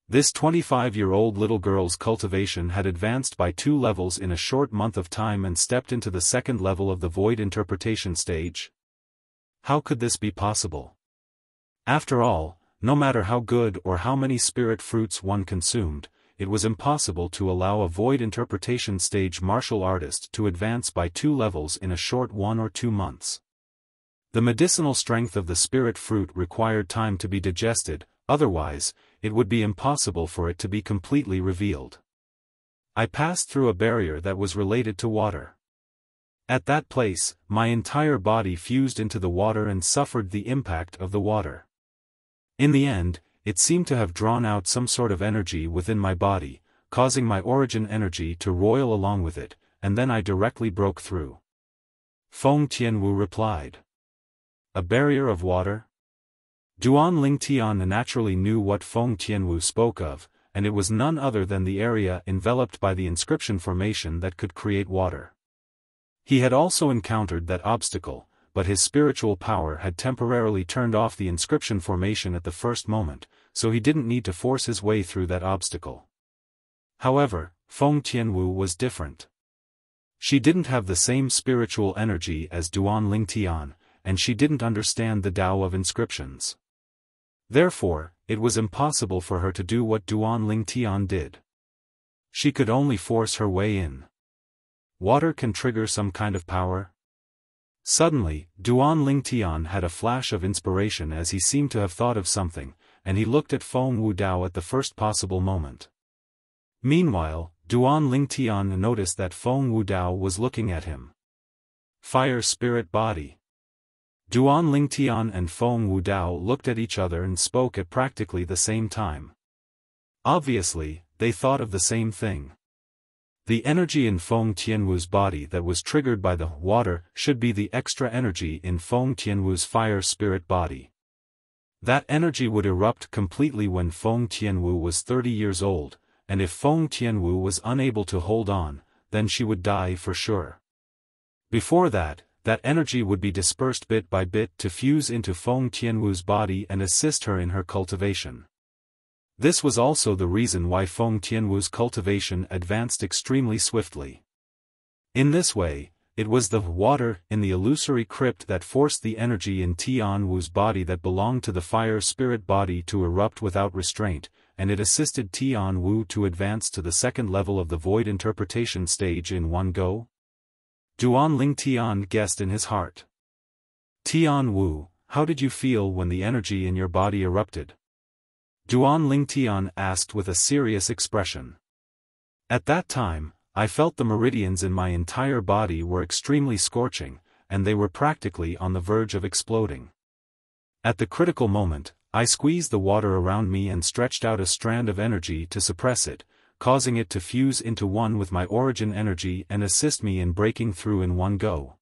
This 25-year-old little girl's cultivation had advanced by 2 levels in a short month of time and stepped into the second level of the void interpretation stage. How could this be possible? After all, no matter how good or how many spirit fruits one consumed, it was impossible to allow a void interpretation stage martial artist to advance by 2 levels in a short 1 or 2 months. The medicinal strength of the spirit fruit required time to be digested, otherwise, it would be impossible for it to be completely revealed. I passed through a barrier that was related to water. At that place, my entire body fused into the water and suffered the impact of the water. In the end, it seemed to have drawn out some sort of energy within my body, causing my origin energy to roil along with it, and then I directly broke through. Feng Tianwu replied. A barrier of water? Duan Lingtian naturally knew what Feng Tianwu spoke of, and it was none other than the area enveloped by the inscription formation that could create water. He had also encountered that obstacle, but his spiritual power had temporarily turned off the inscription formation at the first moment, so he didn't need to force his way through that obstacle. However, Feng Tianwu was different. She didn't have the same spiritual energy as Duan Lingtian, and she didn't understand the Tao of inscriptions. Therefore, it was impossible for her to do what Duan Lingtian did. She could only force her way in. Water can trigger some kind of power? Suddenly, Duan Lingtian had a flash of inspiration as he seemed to have thought of something, and he looked at Feng Wudao at the first possible moment. Meanwhile, Duan Lingtian noticed that Feng Wudao was looking at him. Fire spirit body. Duan Lingtian and Feng Wudao looked at each other and spoke at practically the same time. Obviously, they thought of the same thing. The energy in Feng Tianwu's body that was triggered by the water should be the extra energy in Feng Tianwu's fire spirit body. That energy would erupt completely when Feng Tianwu was 30 years old, and if Feng Tianwu was unable to hold on, then she would die for sure. Before that, that energy would be dispersed bit by bit to fuse into Feng Tianwu's body and assist her in her cultivation. This was also the reason why Feng Tianwu's cultivation advanced extremely swiftly. In this way, it was the water in the illusory crypt that forced the energy in Tianwu's body that belonged to the fire spirit body to erupt without restraint, and it assisted Tianwu to advance to the second level of the void interpretation stage in one go? Duan Lingtian guessed in his heart. Tianwu, how did you feel when the energy in your body erupted? Duan Lingtian asked with a serious expression. At that time, I felt the meridians in my entire body were extremely scorching, and they were practically on the verge of exploding. At the critical moment, I squeezed the water around me and stretched out a strand of energy to suppress it, causing it to fuse into one with my origin energy and assist me in breaking through in one go.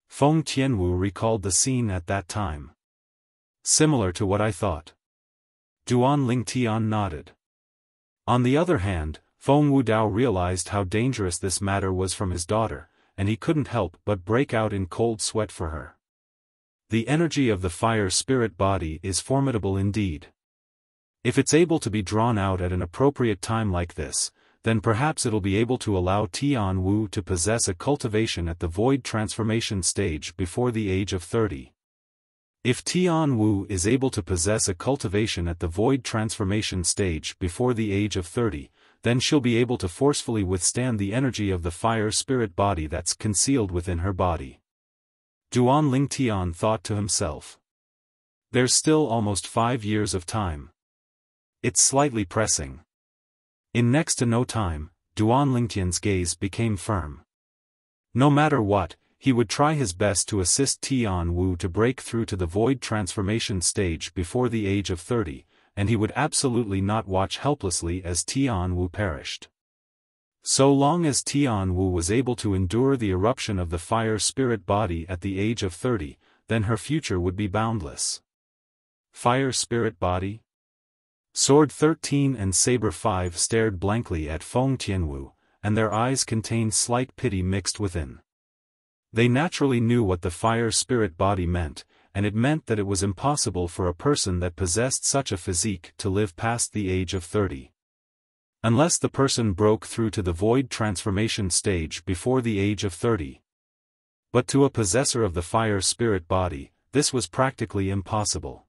Feng Tianwu recalled the scene at that time. Similar to what I thought. Duan Lingtian nodded. On the other hand, Feng Wudao realized how dangerous this matter was from his daughter, and he couldn't help but break out in cold sweat for her. The energy of the fire spirit body is formidable indeed. If it's able to be drawn out at an appropriate time like this, then perhaps it'll be able to allow Tianwu to possess a cultivation at the void transformation stage before the age of 30. If Tianwu is able to possess a cultivation at the void transformation stage before the age of 30, then she'll be able to forcefully withstand the energy of the fire spirit body that's concealed within her body. Duan Lingtian thought to himself. There's still almost 5 years of time. It's slightly pressing. In next to no time, Duan Lingtian's gaze became firm. No matter what, he would try his best to assist Tianwu to break through to the void transformation stage before the age of 30, and he would absolutely not watch helplessly as Tianwu perished. So long as Tianwu was able to endure the eruption of the fire spirit body at the age of 30, then her future would be boundless. Fire spirit body? Sword 13 and Saber 5 stared blankly at Feng Tianwu, and their eyes contained slight pity mixed within. They naturally knew what the fire spirit body meant, and it meant that it was impossible for a person that possessed such a physique to live past the age of 30. Unless the person broke through to the void transformation stage before the age of 30. But to a possessor of the fire spirit body, this was practically impossible.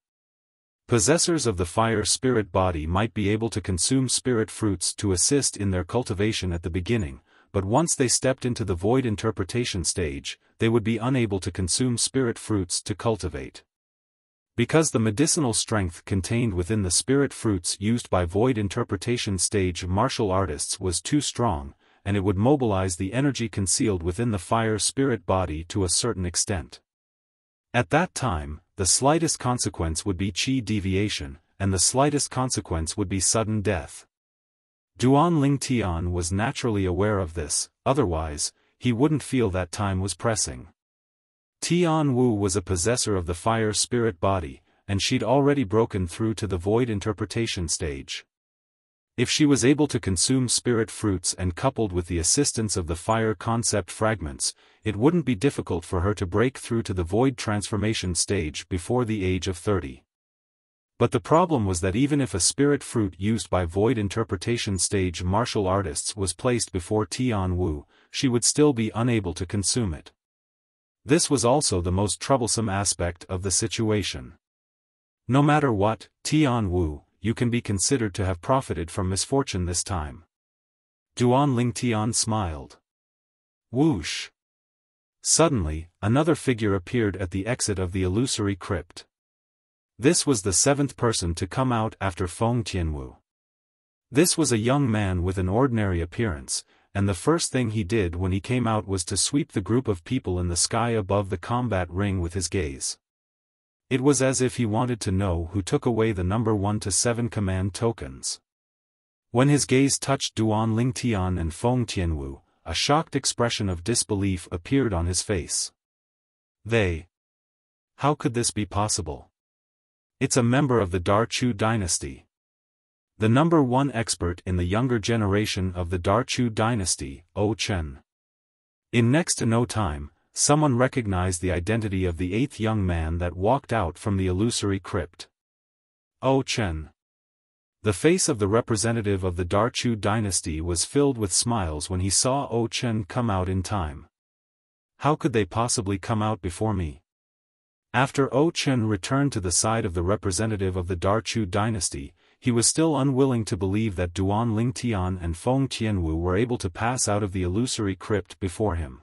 Possessors of the fire spirit body might be able to consume spirit fruits to assist in their cultivation at the beginning, but once they stepped into the void interpretation stage, they would be unable to consume spirit fruits to cultivate. Because the medicinal strength contained within the spirit fruits used by void interpretation stage martial artists was too strong, and it would mobilize the energy concealed within the fire spirit body to a certain extent. At that time, the slightest consequence would be qi deviation, and the slightest consequence would be sudden death. Duan Lingtian was naturally aware of this, otherwise, he wouldn't feel that time was pressing. Tianwu was a possessor of the fire spirit body, and she'd already broken through to the void interpretation stage. If she was able to consume spirit fruits and coupled with the assistance of the fire concept fragments, it wouldn't be difficult for her to break through to the void transformation stage before the age of 30. But the problem was that even if a spirit fruit used by void interpretation stage martial artists was placed before Tianwu, she would still be unable to consume it. This was also the most troublesome aspect of the situation. No matter what, Tianwu, you can be considered to have profited from misfortune this time. Duan Lingtian smiled. Whoosh! Suddenly, another figure appeared at the exit of the illusory crypt. This was the 7th person to come out after Feng Tianwu. This was a young man with an ordinary appearance, and the first thing he did when he came out was to sweep the group of people in the sky above the combat ring with his gaze. It was as if he wanted to know who took away the number 1 to 7 command tokens. When his gaze touched Duan Lingtian and Feng Tianwu, a shocked expression of disbelief appeared on his face. How could this be possible? It's a member of the Darchu dynasty. The number 1 expert in the younger generation of the Darchu dynasty, O Chen. In next to no time, someone recognized the identity of the eighth young man that walked out from the illusory crypt. Oh Chen. The face of the representative of the Darchu dynasty was filled with smiles when he saw Oh Chen come out in time. How could they possibly come out before me? After Oh Chen returned to the side of the representative of the Darchu dynasty, he was still unwilling to believe that Duan Lingtian and Feng Tianwu were able to pass out of the illusory crypt before him.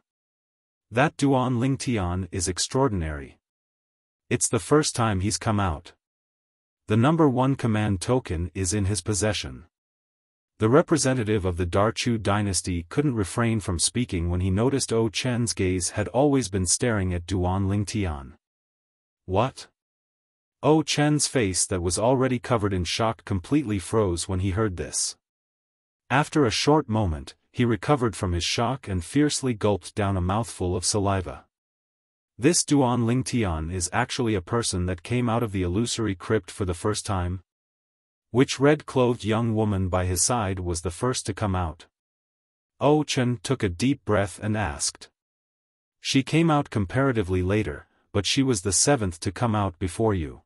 That Duan Lingtian is extraordinary. It's the first time he's come out. The number 1 command token is in his possession. The representative of the Darchu dynasty couldn't refrain from speaking when he noticed Oh Chen's gaze had always been staring at Duan Lingtian. What? Oh Chen's face that was already covered in shock completely froze when he heard this. After a short moment, he recovered from his shock and fiercely gulped down a mouthful of saliva. This Duan Lingtian is actually a person that came out of the illusory crypt for the first time? Which red-clothed young woman by his side was the first to come out? Oh Chen took a deep breath and asked. She came out comparatively later, but she was the 7th to come out before you.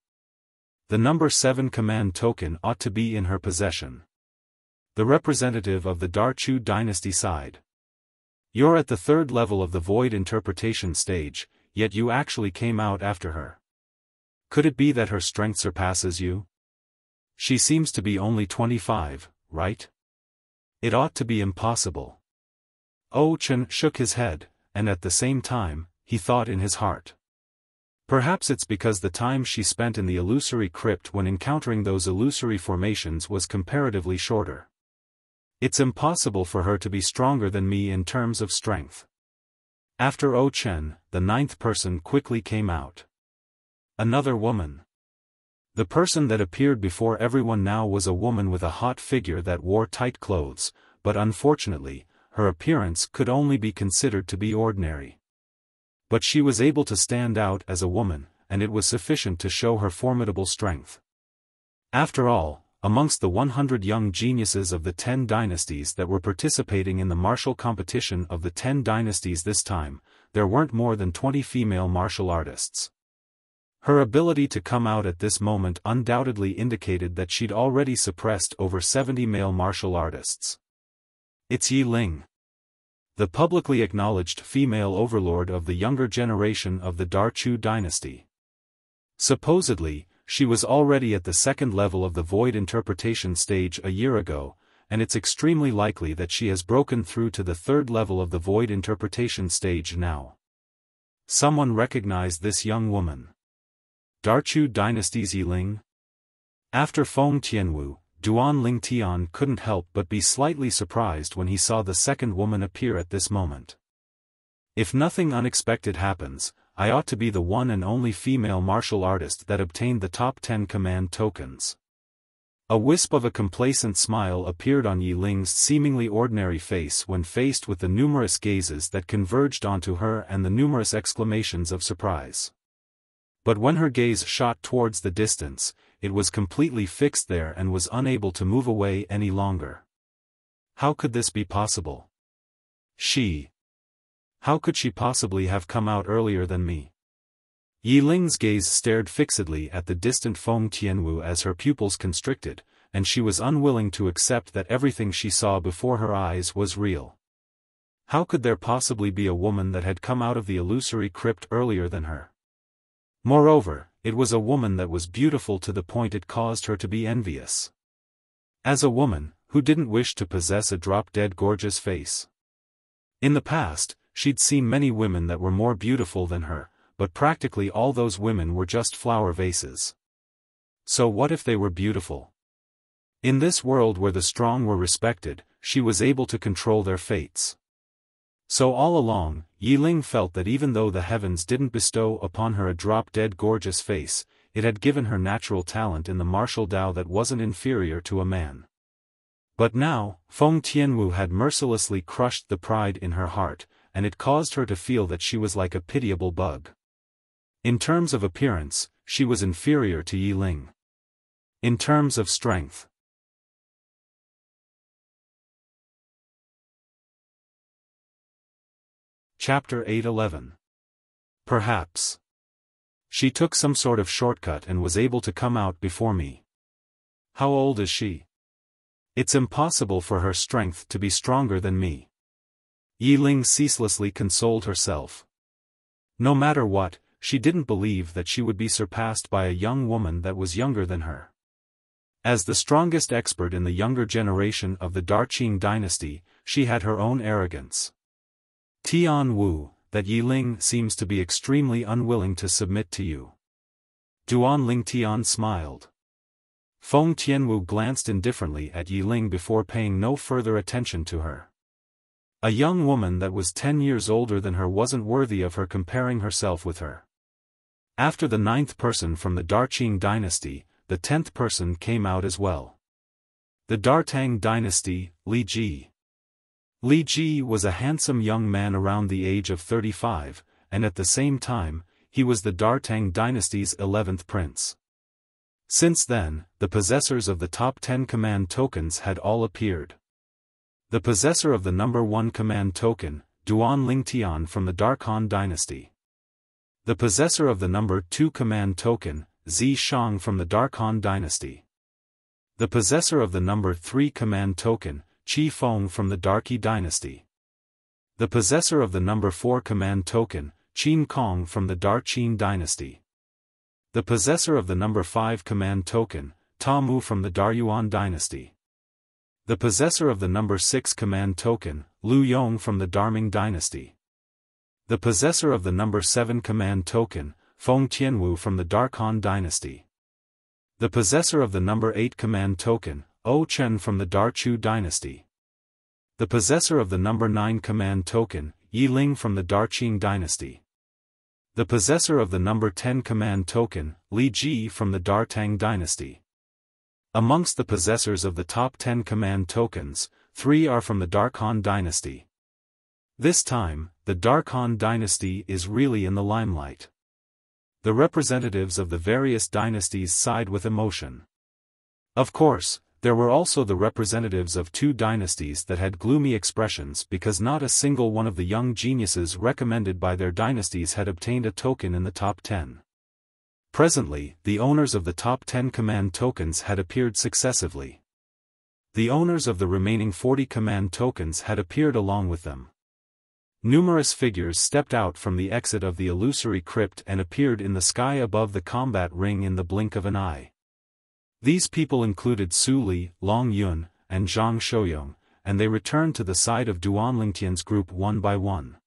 The number 7 command token ought to be in her possession. The representative of the Darchu dynasty sighed. You're at the 3rd level of the void interpretation stage, yet you actually came out after her. Could it be that her strength surpasses you? She seems to be only 25, right? It ought to be impossible. Oh Chen shook his head, and at the same time, he thought in his heart. Perhaps it's because the time she spent in the illusory crypt when encountering those illusory formations was comparatively shorter. It's impossible for her to be stronger than me in terms of strength. After Oh Chen, the 9th person quickly came out. Another woman. The person that appeared before everyone now was a woman with a hot figure that wore tight clothes, but unfortunately, her appearance could only be considered to be ordinary. But she was able to stand out as a woman, and it was sufficient to show her formidable strength. After all, amongst the 100 young geniuses of the 10 dynasties that were participating in the martial competition of the 10 dynasties this time, there weren't more than 20 female martial artists. Her ability to come out at this moment undoubtedly indicated that she'd already suppressed over 70 male martial artists. It's Yi Ling, the publicly acknowledged female overlord of the younger generation of the Darchu dynasty. Supposedly, she was already at the 2nd level of the void interpretation stage a year ago, and it's extremely likely that she has broken through to the 3rd level of the void interpretation stage now. Someone recognized this young woman. Darchu dynasty's Yi Ling? After Feng Tianwu, Duan Lingtian couldn't help but be slightly surprised when he saw the 2nd woman appear at this moment. If nothing unexpected happens, I ought to be the one and only female martial artist that obtained the top 10 command tokens. A wisp of a complacent smile appeared on Yi Ling's seemingly ordinary face when faced with the numerous gazes that converged onto her and the numerous exclamations of surprise. But when her gaze shot towards the distance, it was completely fixed there and was unable to move away any longer. How could this be possible? How could she possibly have come out earlier than me? Yi Ling's gaze stared fixedly at the distant Feng Tianwu as her pupils constricted, and she was unwilling to accept that everything she saw before her eyes was real. How could there possibly be a woman that had come out of the illusory crypt earlier than her? Moreover, it was a woman that was beautiful to the point it caused her to be envious. As a woman, who didn't wish to possess a drop-dead gorgeous face? In the past, she'd seen many women that were more beautiful than her, but practically all those women were just flower vases. So what if they were beautiful? In this world where the strong were respected, she was able to control their fates. So all along, Yi Ling felt that even though the heavens didn't bestow upon her a drop-dead gorgeous face, it had given her natural talent in the martial Tao that wasn't inferior to a man. But now, Feng Tianwu had mercilessly crushed the pride in her heart, and it caused her to feel that she was like a pitiable bug. In terms of appearance, she was inferior to Yi Ling. In terms of strength. Chapter 8:11 Perhaps she took some sort of shortcut and was able to come out before me. How old is she? It's impossible for her strength to be stronger than me. Yi Ling ceaselessly consoled herself. No matter what, she didn't believe that she would be surpassed by a young woman that was younger than her. As the strongest expert in the younger generation of the Darqing dynasty, she had her own arrogance. Tian Wu, that Yi Ling seems to be extremely unwilling to submit to you. Duan Ling Tian smiled. Feng Tianwu glanced indifferently at Yi Ling before paying no further attention to her. A young woman that was 10 years older than her wasn't worthy of her comparing herself with her. After the 9th person from the Darqing dynasty, the 10th person came out as well. The Dartang dynasty, Li Ji. Li Ji was a handsome young man around the age of 35, and at the same time, he was the Dartang dynasty's 11th prince. Since then, the possessors of the top 10 command tokens had all appeared. The possessor of the number 1 command token, Duan Lingtian from the Darkhan dynasty. The possessor of the number 2 command token, Zi Shang from the Darkhan dynasty. The possessor of the number 3 command token, Qi Feng from the Darqi dynasty. The possessor of the number 4 command token, Qin Kong from the Darqin dynasty. The possessor of the number 5 command token, Ta Mu from the Daryuan dynasty. The possessor of the number 6 command token, Lu Yong from the Darming dynasty. The possessor of the number 7 command token, Feng Tianwu from the Darkhan dynasty. The possessor of the number 8 command token, O Chen from the Darchu dynasty. The possessor of the number 9 command token, Yi Ling from the Darqing dynasty. The possessor of the number 10 command token, Li Ji from the Dartang dynasty. Amongst the possessors of the top 10 command tokens, 3 are from the Darkhan dynasty. This time, the Darkhan dynasty is really in the limelight. The representatives of the various dynasties side with emotion. Of course, there were also the representatives of 2 dynasties that had gloomy expressions because not a single one of the young geniuses recommended by their dynasties had obtained a token in the top 10. Presently, the owners of the top 10 command tokens had appeared successively. The owners of the remaining 40 command tokens had appeared along with them. Numerous figures stepped out from the exit of the illusory crypt and appeared in the sky above the combat ring in the blink of an eye. These people included Su Li, Long Yun, and Zhang Shouyong, and they returned to the side of Duan Lingtian's group one by one.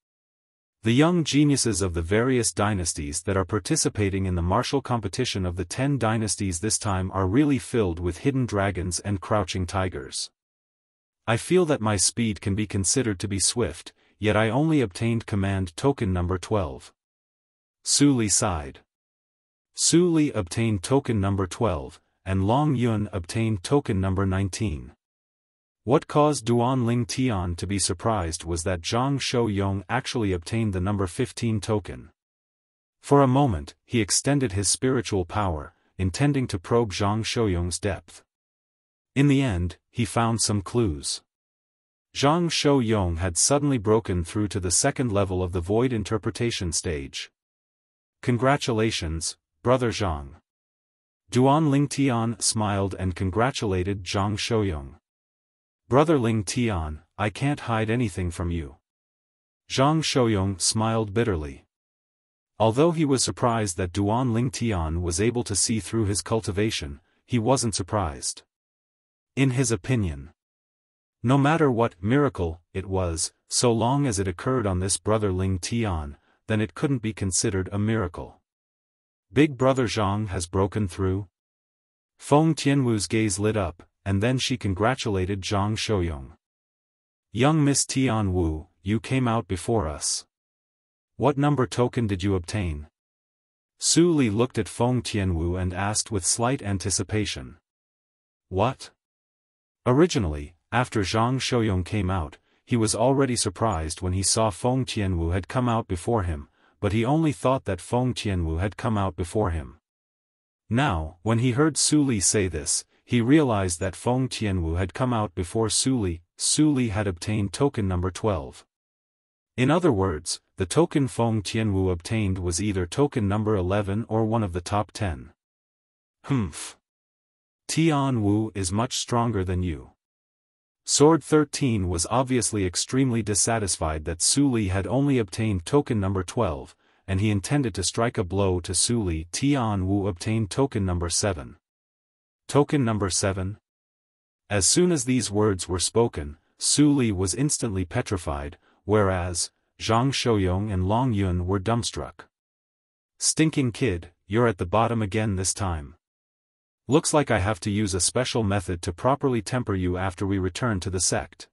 The young geniuses of the various dynasties that are participating in the martial competition of the 10 dynasties this time are really filled with hidden dragons and crouching tigers. I feel that my speed can be considered to be swift, yet I only obtained command token number 12. Su Li sighed. Su Li obtained token number 12, and Long Yun obtained token number 19. What caused Duan Ling Tian to be surprised was that Zhang Shouyong actually obtained the number 15 token. For a moment, he extended his spiritual power, intending to probe Zhang Shouyong's depth. In the end, he found some clues. Zhang Shouyong had suddenly broken through to the 2nd level of the void interpretation stage. Congratulations, Brother Zhang. Duan Ling Tian smiled and congratulated Zhang Shouyong. Brother Ling Tian, I can't hide anything from you. Zhang Shouyong smiled bitterly. Although he was surprised that Duan Ling Tian was able to see through his cultivation, he wasn't surprised. In his opinion, no matter what miracle it was, so long as it occurred on this Brother Ling Tian, then it couldn't be considered a miracle. Big Brother Zhang has broken through? Feng Tianwu's gaze lit up, and then she congratulated Zhang Shouyong. Young Miss Tian Wu, you came out before us. What number token did you obtain? Su Li looked at Feng Tianwu and asked with slight anticipation. What? Originally, after Zhang Shouyong came out, he was already surprised when he saw Feng Tianwu had come out before him, but he only thought that Feng Tianwu had come out before him. Now, when he heard Su Li say this, he realized that Feng Tianwu had come out before Su Li had obtained token number 12. In other words, the token Feng Tianwu obtained was either token number 11 or one of the top 10. Humph. Tianwu is much stronger than you. Sword 13 was obviously extremely dissatisfied that Su Li had only obtained token number 12, and he intended to strike a blow to Su Li. Tianwu obtained token number 7. Token number 7? As soon as these words were spoken, Su Li was instantly petrified, whereas Zhang Shouyong and Long Yun were dumbstruck. Stinking kid, you're at the bottom again this time. Looks like I have to use a special method to properly temper you after we return to the sect.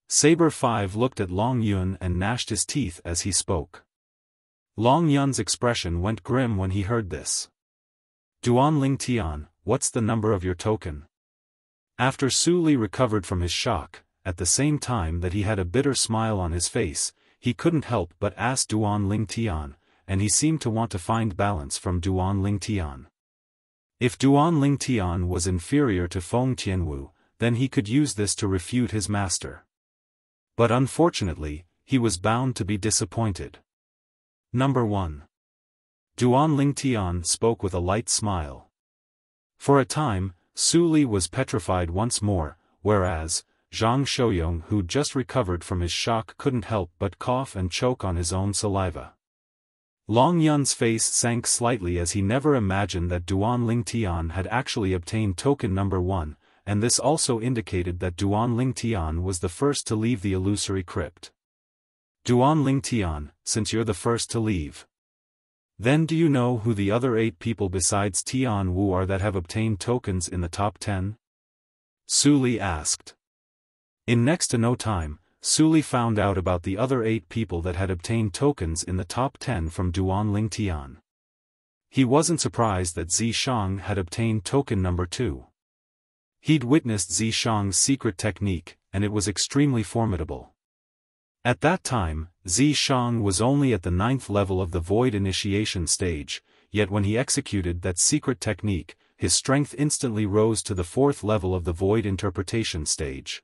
Saber 5 looked at Long Yun and gnashed his teeth as he spoke. Long Yun's expression went grim when he heard this. Duan Ling Tian, what's the number of your token? After Su Li recovered from his shock, at the same time that he had a bitter smile on his face, he couldn't help but ask Duan Ling Tian, and he seemed to want to find balance from Duan Ling Tian. If Duan Ling Tian was inferior to Feng Tianwu, then he could use this to refute his master. But unfortunately, he was bound to be disappointed. Number 1. Duan Ling Tian spoke with a light smile. For a time, Su Li was petrified once more, whereas Zhang Shouyong, who just recovered from his shock, couldn't help but cough and choke on his own saliva. Long Yun's face sank slightly as he never imagined that Duan Ling Tian had actually obtained token number 1, and this also indicated that Duan Ling Tian was the first to leave the illusory crypt. Duan Ling Tian, since you're the first to leave, then do you know who the other 8 people besides Tianwu are that have obtained tokens in the top 10? Su Li asked. In next to no time, Su Li found out about the other 8 people that had obtained tokens in the top 10 from Duan Ling Tian. He wasn't surprised that Zishang had obtained token number 2. He'd witnessed Zishang's secret technique, and it was extremely formidable. At that time, Zishang was only at the 9th level of the Void Initiation stage, yet when he executed that secret technique, his strength instantly rose to the 4th level of the Void Interpretation stage.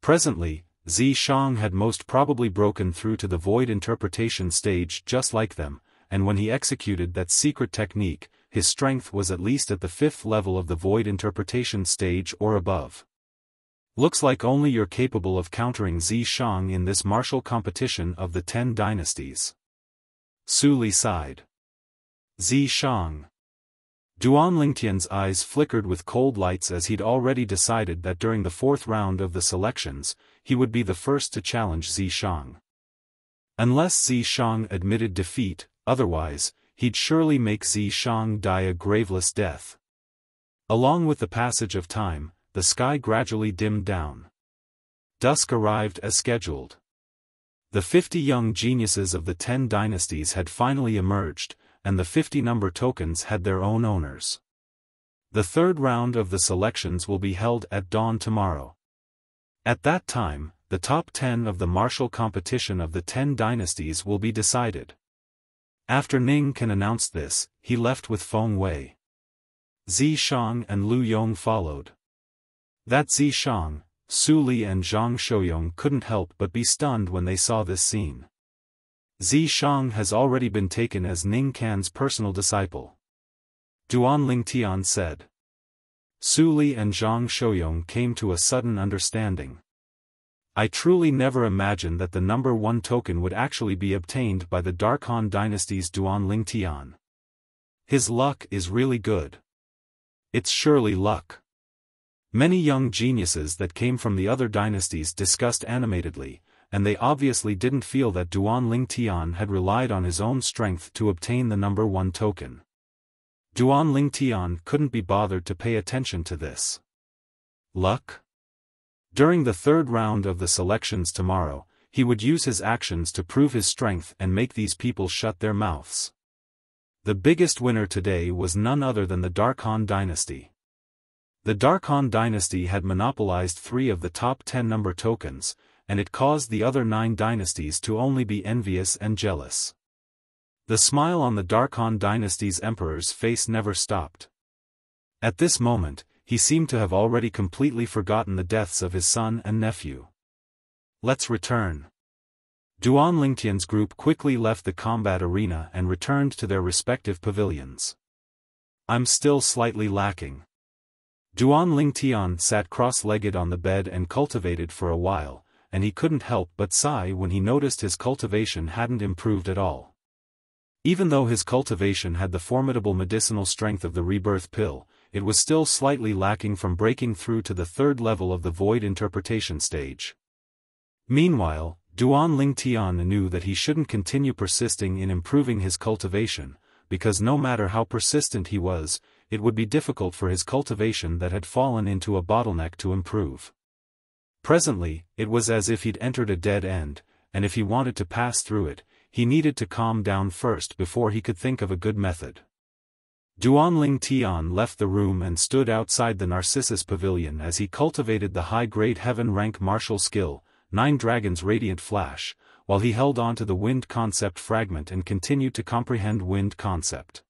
Presently, Zishang had most probably broken through to the Void Interpretation stage just like them, and when he executed that secret technique, his strength was at least at the 5th level of the Void Interpretation stage or above. Looks like only you're capable of countering Zishang in this martial competition of the 10 dynasties. Su Li sighed. Zishang. Duan Lingtian's eyes flickered with cold lights as he'd already decided that during the 4th round of the selections, he would be the first to challenge Zishang. Unless Zishang admitted defeat, otherwise, he'd surely make Zishang die a graveless death. Along with the passage of time, the sky gradually dimmed down. Dusk arrived as scheduled. The 50 young geniuses of the 10 dynasties had finally emerged, and the 50 number tokens had their own owners. The 3rd round of the selections will be held at dawn tomorrow. At that time, the top 10 of the martial competition of the 10 dynasties will be decided. After Ning Can announced this, he left with Feng Wei. Zishang and Lu Yong followed. That Zishang, Su Li and Zhang Shouyong couldn't help but be stunned when they saw this scene. Zishang has already been taken as Ning Can's personal disciple. Duan Ling Tian said. Su Li and Zhang Shouyong came to a sudden understanding. I truly never imagined that the number 1 token would actually be obtained by the Dark Han Dynasty's Duan Ling Tian. His luck is really good. It's surely luck. Many young geniuses that came from the other dynasties discussed animatedly, and they obviously didn't feel that Duan Ling Tian had relied on his own strength to obtain the number 1 token. Duan Ling Tian couldn't be bothered to pay attention to this. Luck? During the 3rd round of the selections tomorrow, he would use his actions to prove his strength and make these people shut their mouths. The biggest winner today was none other than the Dark Han Dynasty. The Dark Han Dynasty had monopolized 3 of the top 10 number tokens, and it caused the other 9 dynasties to only be envious and jealous. The smile on the Dark Han Dynasty's emperor's face never stopped. At this moment, he seemed to have already completely forgotten the deaths of his son and nephew. Let's return. Duan Lingtian's group quickly left the combat arena and returned to their respective pavilions. I'm still slightly lacking. Duan Lingtian sat cross-legged on the bed and cultivated for a while, and he couldn't help but sigh when he noticed his cultivation hadn't improved at all. Even though his cultivation had the formidable medicinal strength of the rebirth pill, it was still slightly lacking from breaking through to the third level of the void interpretation stage. Meanwhile, Duan Lingtian knew that he shouldn't continue persisting in improving his cultivation, because no matter how persistent he was, it would be difficult for his cultivation that had fallen into a bottleneck to improve. Presently, it was as if he'd entered a dead end, and if he wanted to pass through it, he needed to calm down first before he could think of a good method. Duan Lingtian left the room and stood outside the Narcissus Pavilion as he cultivated the high-grade heaven-rank martial skill, 9 Dragons Radiant Flash, while he held on to the wind concept fragment and continued to comprehend wind concept.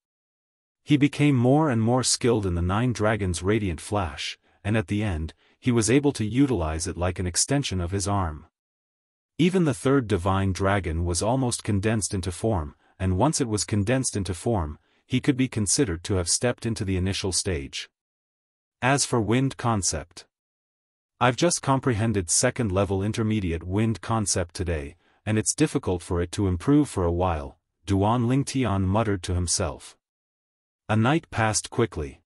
He became more and more skilled in the 9 Dragons Radiant Flash, and at the end, he was able to utilize it like an extension of his arm. Even the third divine dragon was almost condensed into form, and once it was condensed into form, he could be considered to have stepped into the initial stage. As for wind concept, I've just comprehended second-level intermediate wind concept today, and it's difficult for it to improve for a while, Duan Lingtian muttered to himself. A night passed quickly.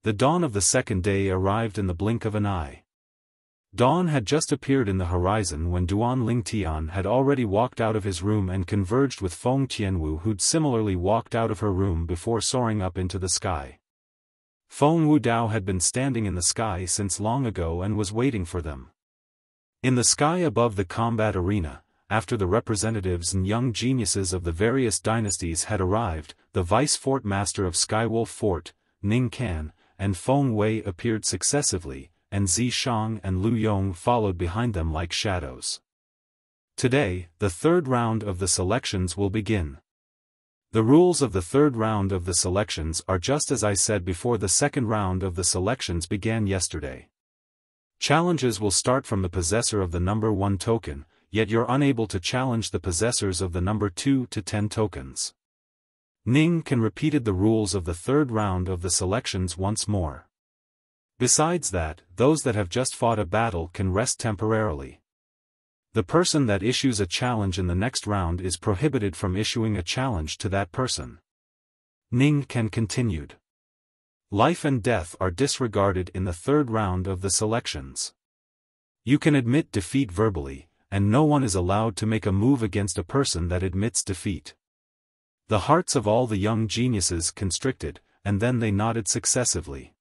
The dawn of the second day arrived in the blink of an eye. Dawn had just appeared in the horizon when Duan Lingtian had already walked out of his room and converged with Feng Tianwu, who'd similarly walked out of her room before soaring up into the sky. Feng Wudao had been standing in the sky since long ago and was waiting for them. In the sky above the combat arena, after the representatives and young geniuses of the various dynasties had arrived, the vice-fort master of Skywolf Fort, Ning Kan, and Feng Wei appeared successively, and Zi Shang and Lu Yong followed behind them like shadows. Today, the third round of the selections will begin. The rules of the third round of the selections are just as I said before. The second round of the selections began yesterday. Challenges will start from the possessor of the number 1 token, yet you're unable to challenge the possessors of the number 2 to 10 tokens. Ning Kan repeated the rules of the third round of the selections once more. Besides that, those that have just fought a battle can rest temporarily. The person that issues a challenge in the next round is prohibited from issuing a challenge to that person. Ning Kan continued. Life and death are disregarded in the third round of the selections. You can admit defeat verbally, and no one is allowed to make a move against a person that admits defeat. The hearts of all the young geniuses constricted, and then they nodded successively.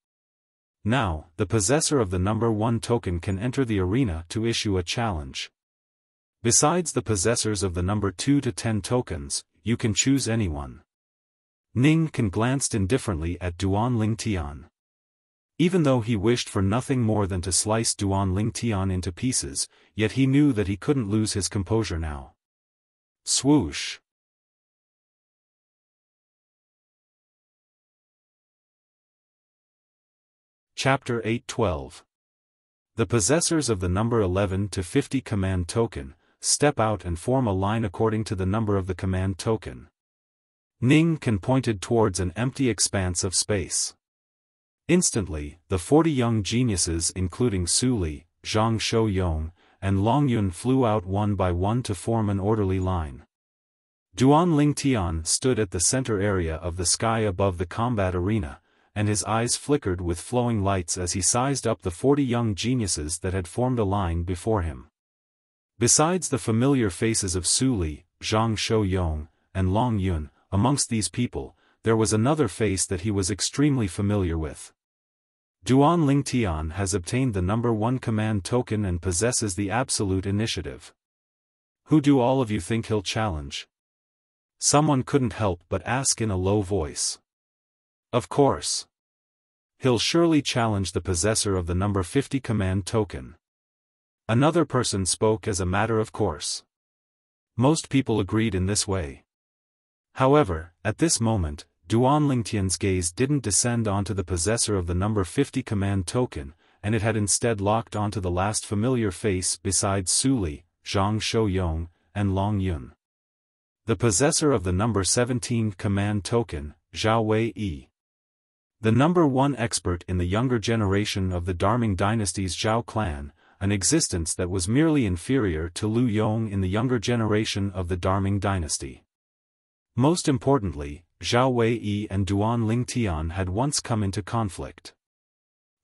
Now, the possessor of the number 1 token can enter the arena to issue a challenge. Besides the possessors of the number 2 to 10 tokens, you can choose anyone. Ning Kan glanced indifferently at Duan Lingtian. Even though he wished for nothing more than to slice Duan Lingtian into pieces, yet he knew that he couldn't lose his composure now. Swoosh! Chapter 8:12. The possessors of the number 11 to 50 command token, step out and form a line according to the number of the command token. Ning Kan pointed towards an empty expanse of space. Instantly, the 40 young geniuses including Su Li, Zhang Shouyong, and Long Yun flew out one by one to form an orderly line. Duan Lingtian stood at the center area of the sky above the combat arena, and his eyes flickered with flowing lights as he sized up the 40 young geniuses that had formed a line before him. Besides the familiar faces of Su Li, Zhang Shouyong, and Long Yun, amongst these people, there was another face that he was extremely familiar with. Duan Lingtian has obtained the number 1 command token and possesses the absolute initiative. Who do all of you think he'll challenge? Someone couldn't help but ask in a low voice. Of course. He'll surely challenge the possessor of the number 50 command token. Another person spoke as a matter of course. Most people agreed in this way. However, at this moment, Duan Lingtian's gaze didn't descend onto the possessor of the number 50 command token, and it had instead locked onto the last familiar face besides Su Li, Zhang Shouyong, and Long Yun. The possessor of the number 17 command token, Zhao Wei. The number 1 expert in the younger generation of the Darming dynasty's Zhao clan, an existence that was merely inferior to Lu Yong in the younger generation of the Darming dynasty. Most importantly, Zhao Wei and Duan Lingtian had once come into conflict.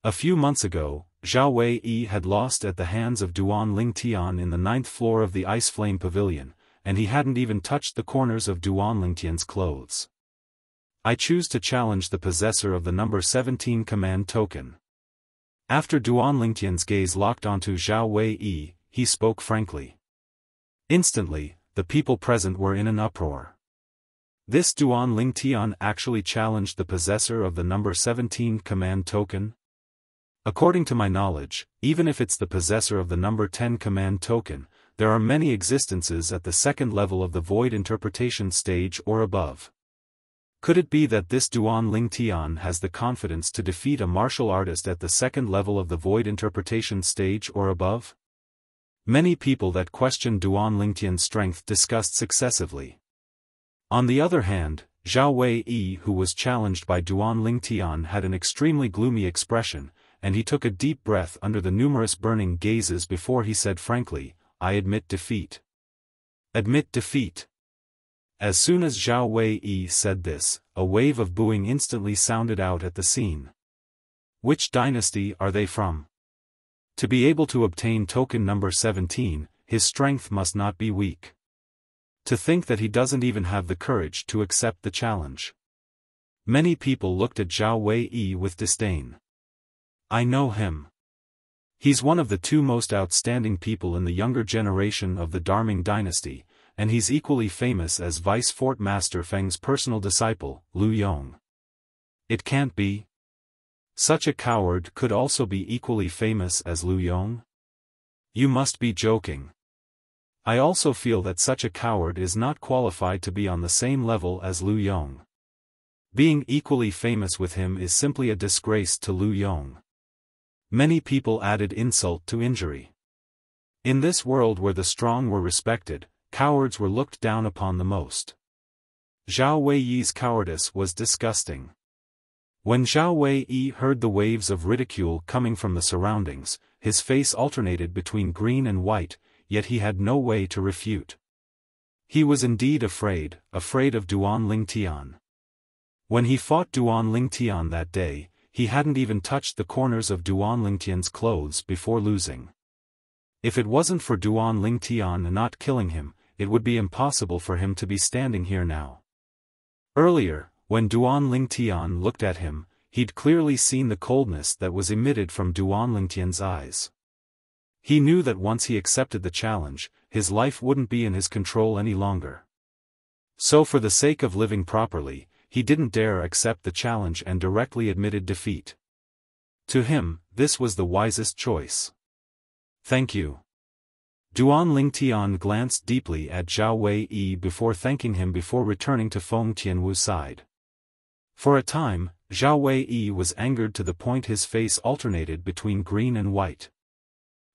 A few months ago, Zhao Wei had lost at the hands of Duan Lingtian in the 9th floor of the Ice Flame Pavilion, and he hadn't even touched the corners of Duan Lingtian's clothes. I choose to challenge the possessor of the number 17 command token. After Duan Lingtian's gaze locked onto Zhao Wei, he spoke frankly. Instantly, the people present were in an uproar. This Duan Lingtian actually challenged the possessor of the number 17 command token? According to my knowledge, even if it's the possessor of the number 10 command token, there are many existences at the second level of the void interpretation stage or above. Could it be that this Duan Lingtian has the confidence to defeat a martial artist at the second level of the void interpretation stage or above? Many people that questioned Duan Lingtian's strength discussed successively. On the other hand, Zhao Wei, who was challenged by Duan Lingtian, had an extremely gloomy expression, and he took a deep breath under the numerous burning gazes before he said frankly, "I admit defeat." Admit defeat. As soon as Zhao Wei said this, a wave of booing instantly sounded out at the scene. Which dynasty are they from? To be able to obtain token number 17, his strength must not be weak. To think that he doesn't even have the courage to accept the challenge. Many people looked at Zhao Wei with disdain. I know him. He's one of the 2 most outstanding people in the younger generation of the Darming dynasty, and he's equally famous as Vice Fort Master Feng's personal disciple, Lu Yong. It can't be. Such a coward could also be equally famous as Lu Yong? You must be joking. I also feel that such a coward is not qualified to be on the same level as Lu Yong. Being equally famous with him is simply a disgrace to Lu Yong. Many people added insult to injury. In this world where the strong were respected, cowards were looked down upon the most. Zhao Wei's cowardice was disgusting. When Zhao Wei heard the waves of ridicule coming from the surroundings, his face alternated between green and white, yet he had no way to refute. He was indeed afraid of Duan Lingtian. When he fought Duan Lingtian that day, he hadn't even touched the corners of Duan Lingtian's clothes before losing. If it wasn't for Duan Lingtian not killing him, it would be impossible for him to be standing here now. Earlier, when Duan Lingtian looked at him, he'd clearly seen the coldness that was emitted from Duan Lingtian's eyes. He knew that once he accepted the challenge, his life wouldn't be in his control any longer. So for the sake of living properly, he didn't dare accept the challenge and directly admitted defeat. To him, this was the wisest choice. Thank you. Duan Lingtian glanced deeply at Zhao Wei before thanking him before returning to Feng Tianwu's side. For a time, Zhao Wei was angered to the point his face alternated between green and white.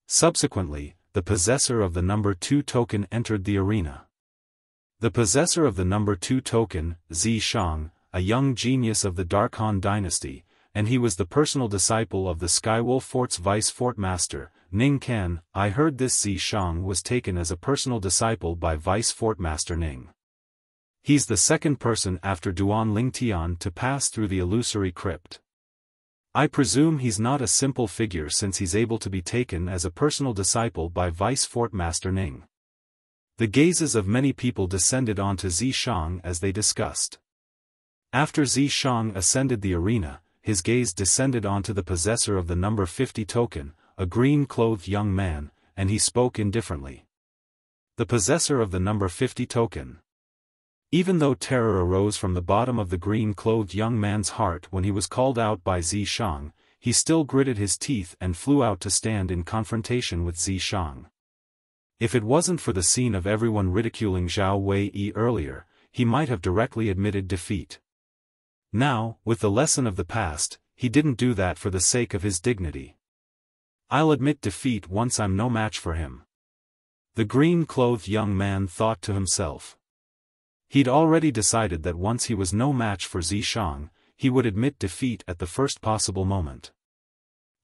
Subsequently, the possessor of the number 2 token entered the arena. The possessor of the number 2 token, Zishang, a young genius of the Dark Han dynasty, and he was the personal disciple of the Skywolf Fort's Vice Fort Master, Ning Kan. I heard this Zishang was taken as a personal disciple by Vice Fort Master Ning. He's the second person after Duan Lingtian to pass through the illusory crypt. I presume he's not a simple figure since he's able to be taken as a personal disciple by Vice Fort Master Ning. The gazes of many people descended onto Zishang as they discussed. After Zishang ascended the arena, his gaze descended onto the possessor of the number 50 token, a green-clothed young man, and he spoke indifferently. The possessor of the number 50 token. Even though terror arose from the bottom of the green-clothed young man's heart when he was called out by Zishang, he still gritted his teeth and flew out to stand in confrontation with Zishang. If it wasn't for the scene of everyone ridiculing Zhao Wei earlier, he might have directly admitted defeat. Now, with the lesson of the past, he didn't do that for the sake of his dignity. I'll admit defeat once I'm no match for him. The green-clothed young man thought to himself. He'd already decided that once he was no match for Zishang, he would admit defeat at the first possible moment.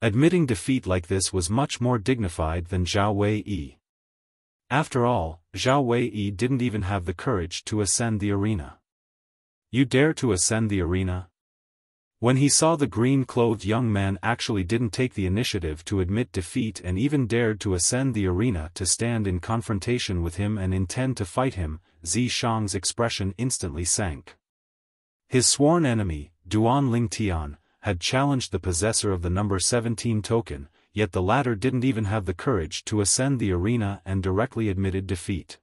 Admitting defeat like this was much more dignified than Zhao Wei. After all, Zhao Wei didn't even have the courage to ascend the arena. You dare to ascend the arena? When he saw the green-clothed young man actually didn't take the initiative to admit defeat and even dared to ascend the arena to stand in confrontation with him and intend to fight him, Zishang's expression instantly sank. His sworn enemy, Duan Lingtian, had challenged the possessor of the number 17 token, yet the latter didn't even have the courage to ascend the arena and directly admitted defeat.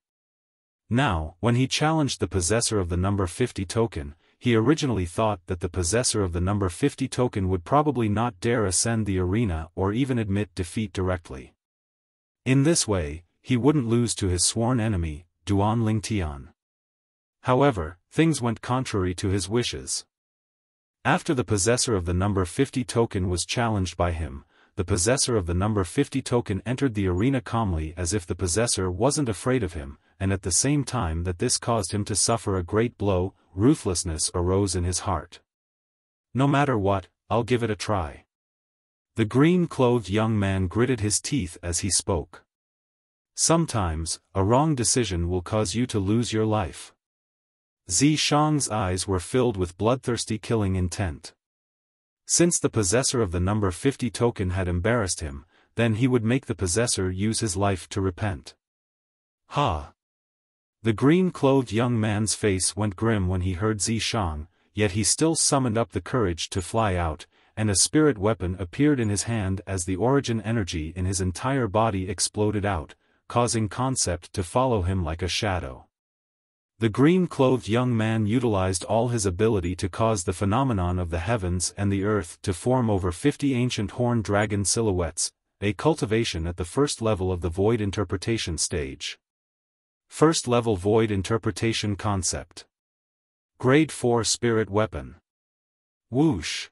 Now, when he challenged the possessor of the number 50 token, he originally thought that the possessor of the number 50 token would probably not dare ascend the arena or even admit defeat directly. In this way, he wouldn't lose to his sworn enemy, Duan Lingtian. However, things went contrary to his wishes. After the possessor of the number 50 token was challenged by him, the possessor of the number 50 token entered the arena calmly as if the possessor wasn't afraid of him, and at the same time that this caused him to suffer a great blow, ruthlessness arose in his heart. No matter what, I'll give it a try. The green-clothed young man gritted his teeth as he spoke. Sometimes, a wrong decision will cause you to lose your life. Zishang's eyes were filled with bloodthirsty killing intent. Since the possessor of the number 50 token had embarrassed him, then he would make the possessor use his life to repent. Ha! The green-clothed young man's face went grim when he heard Zishang, yet he still summoned up the courage to fly out, and a spirit weapon appeared in his hand as the origin energy in his entire body exploded out, causing Concept to follow him like a shadow. The green-clothed young man utilized all his ability to cause the phenomenon of the heavens and the earth to form over 50 ancient horned dragon silhouettes, a cultivation at the first level of the void interpretation stage. First level void interpretation concept. Grade 4 spirit weapon. Whoosh!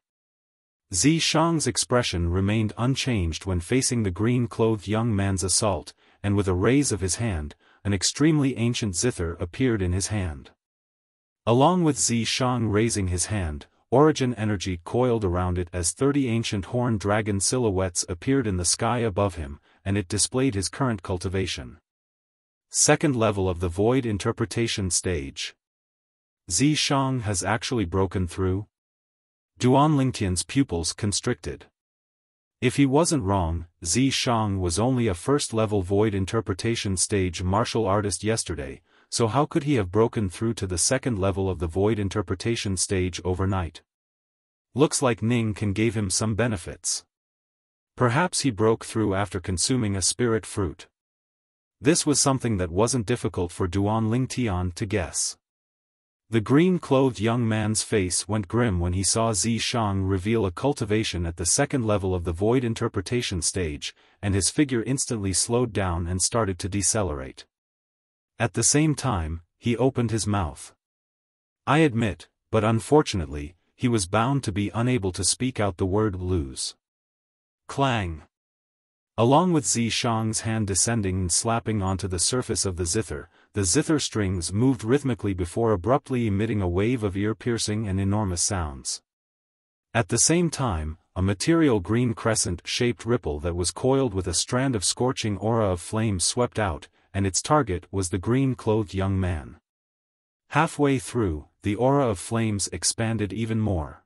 Zishang's expression remained unchanged when facing the green-clothed young man's assault, and with a raise of his hand, an extremely ancient zither appeared in his hand. Along with Zishang raising his hand, origin energy coiled around it as 30 ancient horned dragon silhouettes appeared in the sky above him, and it displayed his current cultivation. Second level of the void interpretation stage. Zishang has actually broken through? Duan Lingtian's pupils constricted. If he wasn't wrong, Zishang was only a first-level void interpretation stage martial artist yesterday, so how could he have broken through to the second level of the void interpretation stage overnight? Looks like Ning can gave him some benefits. Perhaps he broke through after consuming a spirit fruit. This was something that wasn't difficult for Duan Lingtian to guess. The green-clothed young man's face went grim when he saw Zishang reveal a cultivation at the second level of the void interpretation stage, and his figure instantly slowed down and started to decelerate. At the same time, he opened his mouth. I admit, but unfortunately, he was bound to be unable to speak out the word lose. Clang! Along with Zishang's hand descending and slapping onto the surface of the zither strings moved rhythmically before abruptly emitting a wave of ear-piercing and enormous sounds. At the same time, a material green crescent-shaped ripple that was coiled with a strand of scorching aura of flame swept out, and its target was the green-clothed young man. Halfway through, the aura of flames expanded even more.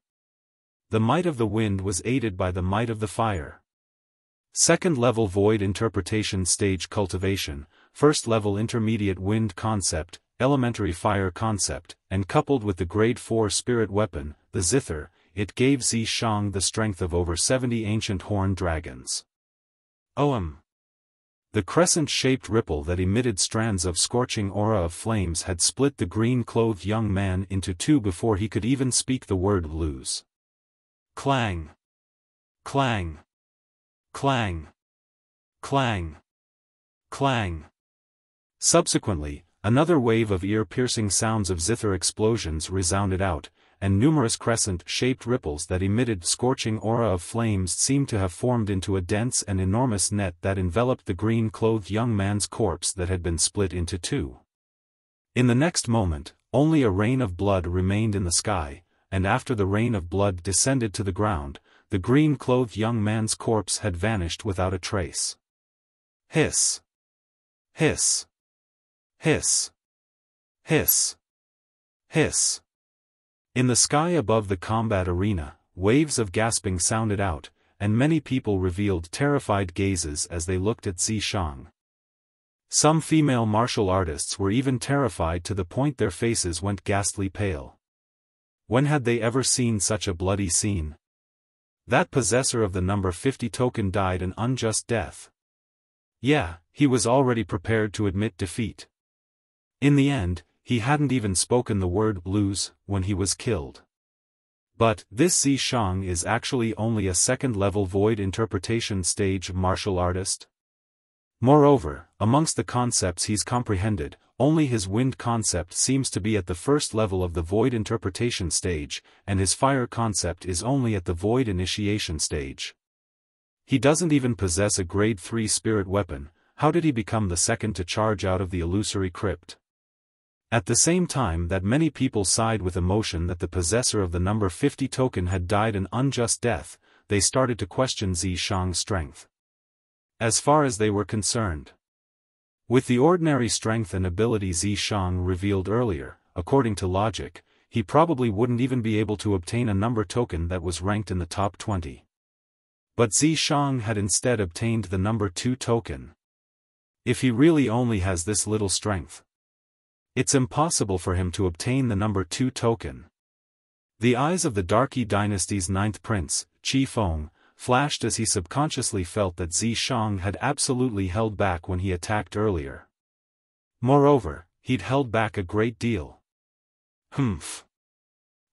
The might of the wind was aided by the might of the fire. Second-level void interpretation stage cultivation, first-level intermediate wind concept, elementary fire concept, and coupled with the grade 4 spirit weapon, the zither, it gave Zishang the strength of over 70 ancient horned dragons. The crescent-shaped ripple that emitted strands of scorching aura of flames had split the green-clothed young man into two before he could even speak the word lose. Clang! Clang! Clang! Clang! Clang! Subsequently, another wave of ear-piercing sounds of zither explosions resounded out, and numerous crescent-shaped ripples that emitted scorching aura of flames seemed to have formed into a dense and enormous net that enveloped the green-clothed young man's corpse that had been split into two. In the next moment, only a rain of blood remained in the sky, and after the rain of blood descended to the ground, the green-clothed young man's corpse had vanished without a trace. Hiss! Hiss! Hiss! Hiss! Hiss! In the sky above the combat arena, waves of gasping sounded out, and many people revealed terrified gazes as they looked at Zishang. Some female martial artists were even terrified to the point their faces went ghastly pale. When had they ever seen such a bloody scene? That possessor of the number 50 token died an unjust death. Yeah, he was already prepared to admit defeat. In the end, he hadn't even spoken the word lose when he was killed. But this Zishang is actually only a second-level void interpretation stage martial artist. Moreover, amongst the concepts he's comprehended, only his wind concept seems to be at the first level of the void interpretation stage, and his fire concept is only at the void initiation stage. He doesn't even possess a grade 3 spirit weapon. How did he become the second to charge out of the illusory crypt? At the same time that many people sighed with emotion that the possessor of the number 50 token had died an unjust death, they started to question Zishang's strength. As far as they were concerned, with the ordinary strength and ability Zishang revealed earlier, according to logic, he probably wouldn't even be able to obtain a number token that was ranked in the top 20. But Zishang had instead obtained the number 2 token. If he really only has this little strength, it's impossible for him to obtain the number 2 token. The eyes of the Darky dynasty's 9th prince, Xiaofan, flashed as he subconsciously felt that Zishang had absolutely held back when he attacked earlier. Moreover, he'd held back a great deal. Humph.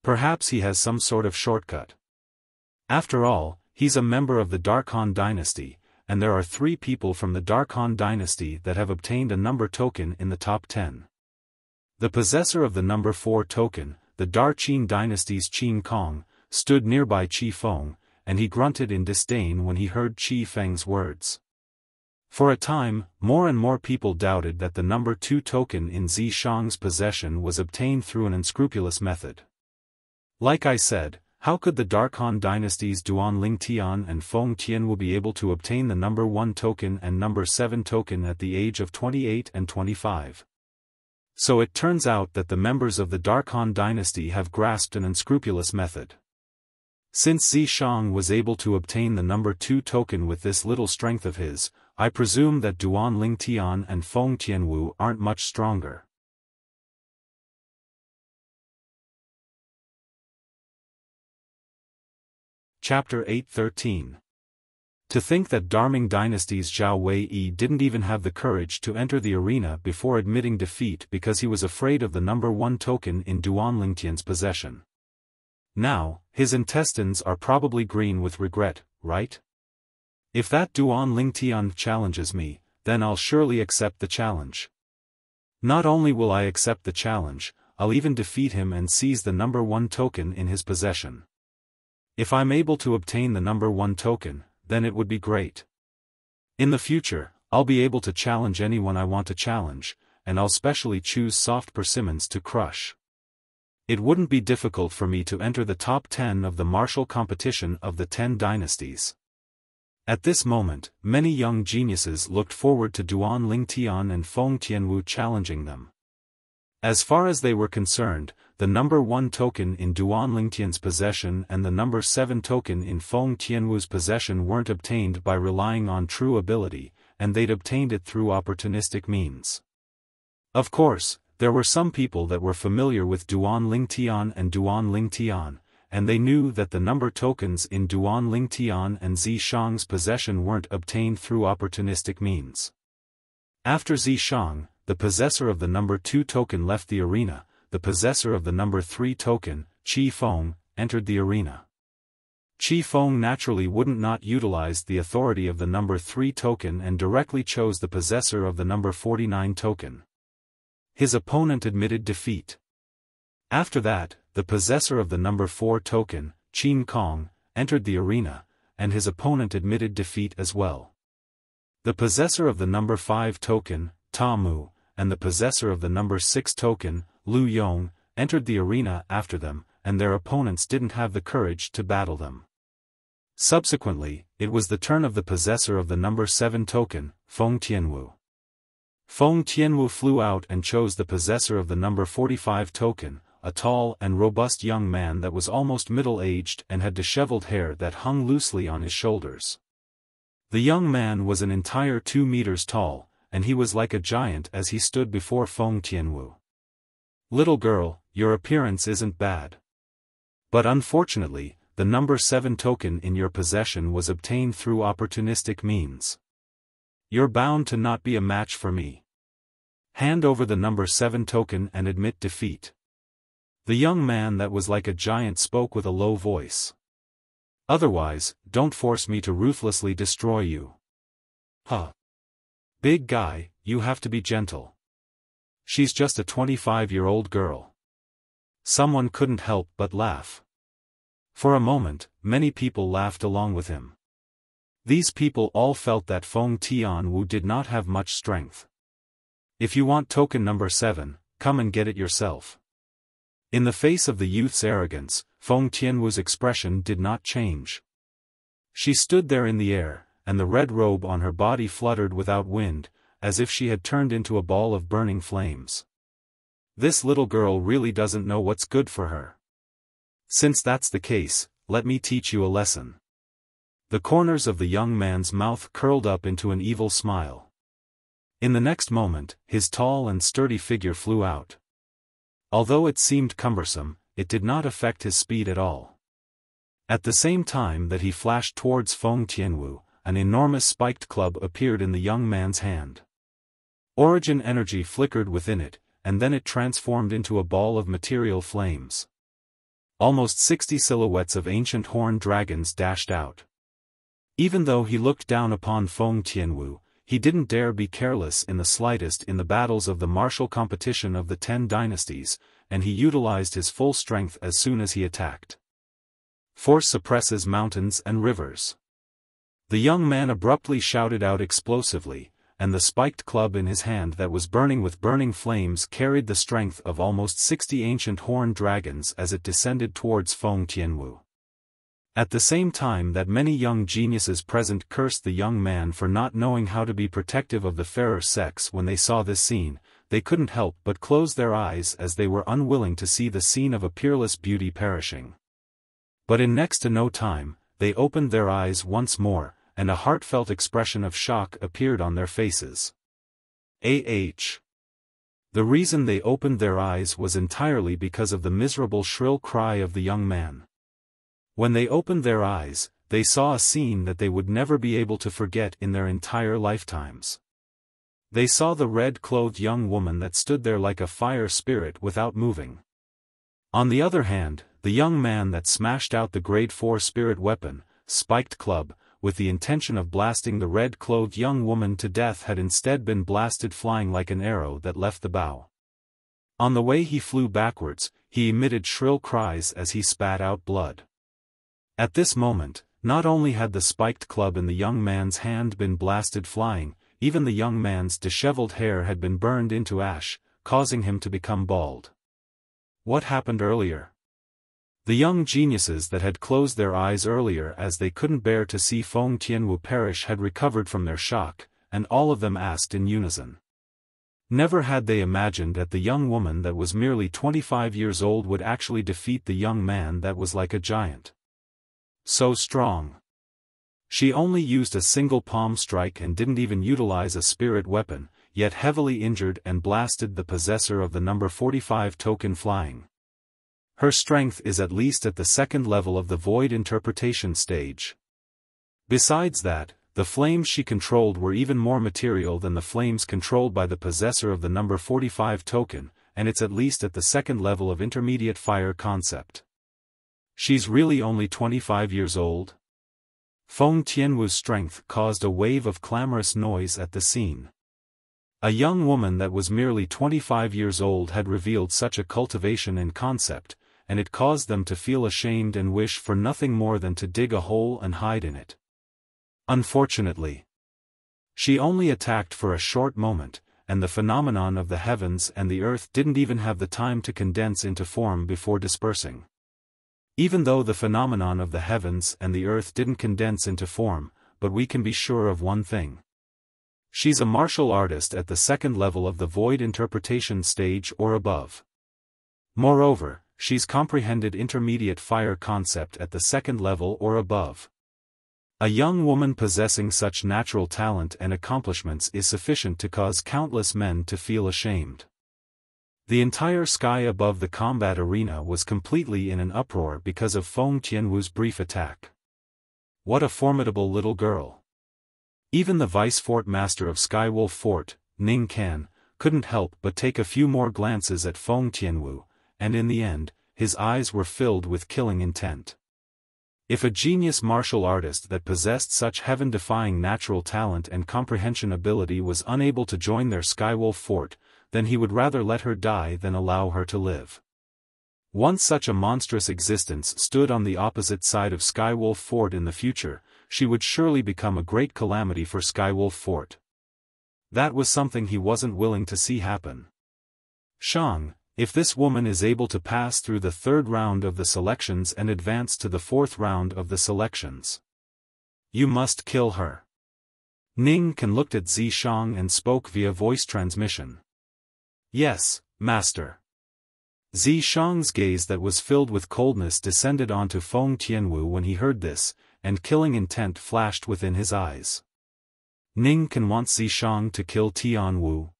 Perhaps he has some sort of shortcut. After all, he's a member of the Darkhan dynasty, and there are 3 people from the Darkhan dynasty that have obtained a number token in the top 10. The possessor of the number 4 token, the Darqin dynasty's Qin Kong, stood nearby Xiaofan, and he grunted in disdain when he heard Qi Feng's words. For a time, more and more people doubted that the number 2 token in Zishang's possession was obtained through an unscrupulous method. Like I said, how could the Darkhan dynasty's Duan Lingtian and Feng Tianwu be able to obtain the number 1 token and number 7 token at the age of 28 and 25? So it turns out that the members of the Darkhan dynasty have grasped an unscrupulous method. Since Zishang was able to obtain the number 2 token with this little strength of his, I presume that Duan Lingtian and Feng Tianwu aren't much stronger. Chapter 8:13. To think that Darming dynasty's Zhao Wei didn't even have the courage to enter the arena before admitting defeat because he was afraid of the number 1 token in Duan Lingtian's possession. Now, his intestines are probably green with regret, right? If that Duan Lingtian challenges me, then I'll surely accept the challenge. Not only will I accept the challenge, I'll even defeat him and seize the number 1 token in his possession. If I'm able to obtain the number 1 token, then it would be great. In the future, I'll be able to challenge anyone I want to challenge, and I'll specially choose soft persimmons to crush. It wouldn't be difficult for me to enter the top 10 of the martial competition of the 10 dynasties. At this moment, many young geniuses looked forward to Duan Lingtian and Feng Tianwu challenging them. As far as they were concerned, the number 1 token in Duan Lingtian's possession and the number 7 token in Feng Tianwu's possession weren't obtained by relying on true ability, and they'd obtained it through opportunistic means. Of course, there were some people that were familiar with Duan Lingtian and Duan Lingtian, and they knew that the number tokens in Duan Lingtian and Zishang's possession weren't obtained through opportunistic means. After Zishang, the possessor of the number 2 token left the arena, the possessor of the number 3 token, Xiaofan, entered the arena. Xiaofan naturally wouldn't not utilize the authority of the number 3 token and directly chose the possessor of the number 49 token. His opponent admitted defeat. After that, the possessor of the number 4 token, Qin Kong, entered the arena, and his opponent admitted defeat as well. The possessor of the number 5 token, Ta Mu, and the possessor of the number 6 token, Lu Yong, entered the arena after them, and their opponents didn't have the courage to battle them. Subsequently, it was the turn of the possessor of the number 7 token, Feng Tianwu. Feng Tianwu flew out and chose the possessor of the number 45 token, a tall and robust young man that was almost middle-aged and had disheveled hair that hung loosely on his shoulders. The young man was an entire 2 meters tall, and he was like a giant as he stood before Feng Tianwu. "Little girl, your appearance isn't bad. But unfortunately, the number 7 token in your possession was obtained through opportunistic means. You're bound to not be a match for me. Hand over the number 7 token and admit defeat." The young man that was like a giant spoke with a low voice. "Otherwise, don't force me to ruthlessly destroy you." "Huh. Big guy, you have to be gentle. She's just a 25-year-old girl." Someone couldn't help but laugh. For a moment, many people laughed along with him. These people all felt that Feng Tianwu did not have much strength. "If you want token number 7, come and get it yourself." In the face of the youth's arrogance, Feng Tianwu's expression did not change. She stood there in the air, and the red robe on her body fluttered without wind, as if she had turned into a ball of burning flames. This little girl really doesn't know what's good for her. Since that's the case, let me teach you a lesson. The corners of the young man's mouth curled up into an evil smile. In the next moment, his tall and sturdy figure flew out. Although it seemed cumbersome, it did not affect his speed at all. At the same time that he flashed towards Feng Tianwu, an enormous spiked club appeared in the young man's hand. Origin energy flickered within it, and then it transformed into a ball of material flames. Almost 60 silhouettes of ancient horned dragons dashed out. Even though he looked down upon Feng Tianwu, he didn't dare be careless in the slightest in the battles of the martial competition of the 10 dynasties, and he utilized his full strength as soon as he attacked. Force suppresses mountains and rivers. The young man abruptly shouted out explosively, and the spiked club in his hand that was burning with burning flames carried the strength of almost 60 ancient horned dragons as it descended towards Feng Tianwu. At the same time that many young geniuses present cursed the young man for not knowing how to be protective of the fairer sex when they saw this scene, they couldn't help but close their eyes as they were unwilling to see the scene of a peerless beauty perishing. But in next to no time, they opened their eyes once more, and a heartfelt expression of shock appeared on their faces. The reason they opened their eyes was entirely because of the miserable shrill cry of the young man. When they opened their eyes, they saw a scene that they would never be able to forget in their entire lifetimes. They saw the red-clothed young woman that stood there like a fire spirit without moving. On the other hand, the young man that smashed out the grade 4 spirit weapon, spiked club, with the intention of blasting the red-clothed young woman to death had instead been blasted flying like an arrow that left the bow. On the way he flew backwards, he emitted shrill cries as he spat out blood. At this moment, not only had the spiked club in the young man's hand been blasted flying, even the young man's disheveled hair had been burned into ash, causing him to become bald. What happened earlier? The young geniuses that had closed their eyes earlier as they couldn't bear to see Feng Tianwu perish had recovered from their shock, and all of them asked in unison. Never had they imagined that the young woman that was merely 25 years old would actually defeat the young man that was like a giant. So strong. She only used a single palm strike and didn't even utilize a spirit weapon, yet heavily injured and blasted the possessor of the number 45 token flying. Her strength is at least at the second level of the void interpretation stage. Besides that, the flames she controlled were even more material than the flames controlled by the possessor of the number 45 token, and it's at least at the second level of intermediate fire concept. She's really only 25 years old? Feng Tianwu's strength caused a wave of clamorous noise at the scene. A young woman that was merely 25 years old had revealed such a cultivation in concept, and it caused them to feel ashamed and wish for nothing more than to dig a hole and hide in it. Unfortunately, she only attacked for a short moment, and the phenomenon of the heavens and the earth didn't even have the time to condense into form before dispersing. Even though the phenomenon of the heavens and the earth didn't condense into form, but we can be sure of one thing. She's a martial artist at the second level of the void interpretation stage or above. Moreover, she's comprehended intermediate fire concept at the second level or above. A young woman possessing such natural talent and accomplishments is sufficient to cause countless men to feel ashamed. The entire sky above the combat arena was completely in an uproar because of Feng Tianwu's brief attack. What a formidable little girl. Even the vice-fort master of Skywolf Fort, Ning Kan, couldn't help but take a few more glances at Feng Tianwu, and in the end, his eyes were filled with killing intent. If a genius martial artist that possessed such heaven-defying natural talent and comprehension ability was unable to join their Skywolf Fort, then he would rather let her die than allow her to live. Once such a monstrous existence stood on the opposite side of Skywolf Fort in the future, she would surely become a great calamity for Skywolf Fort. That was something he wasn't willing to see happen. Shang, if this woman is able to pass through the third round of the selections and advance to the fourth round of the selections, you must kill her. Ning Kan looked at Zi Shang and spoke via voice transmission. Yes, master. Zi Shang's gaze that was filled with coldness descended onto Feng Tianwu when he heard this, and killing intent flashed within his eyes. Ning Kan wants Zi Shang to kill Tianwu.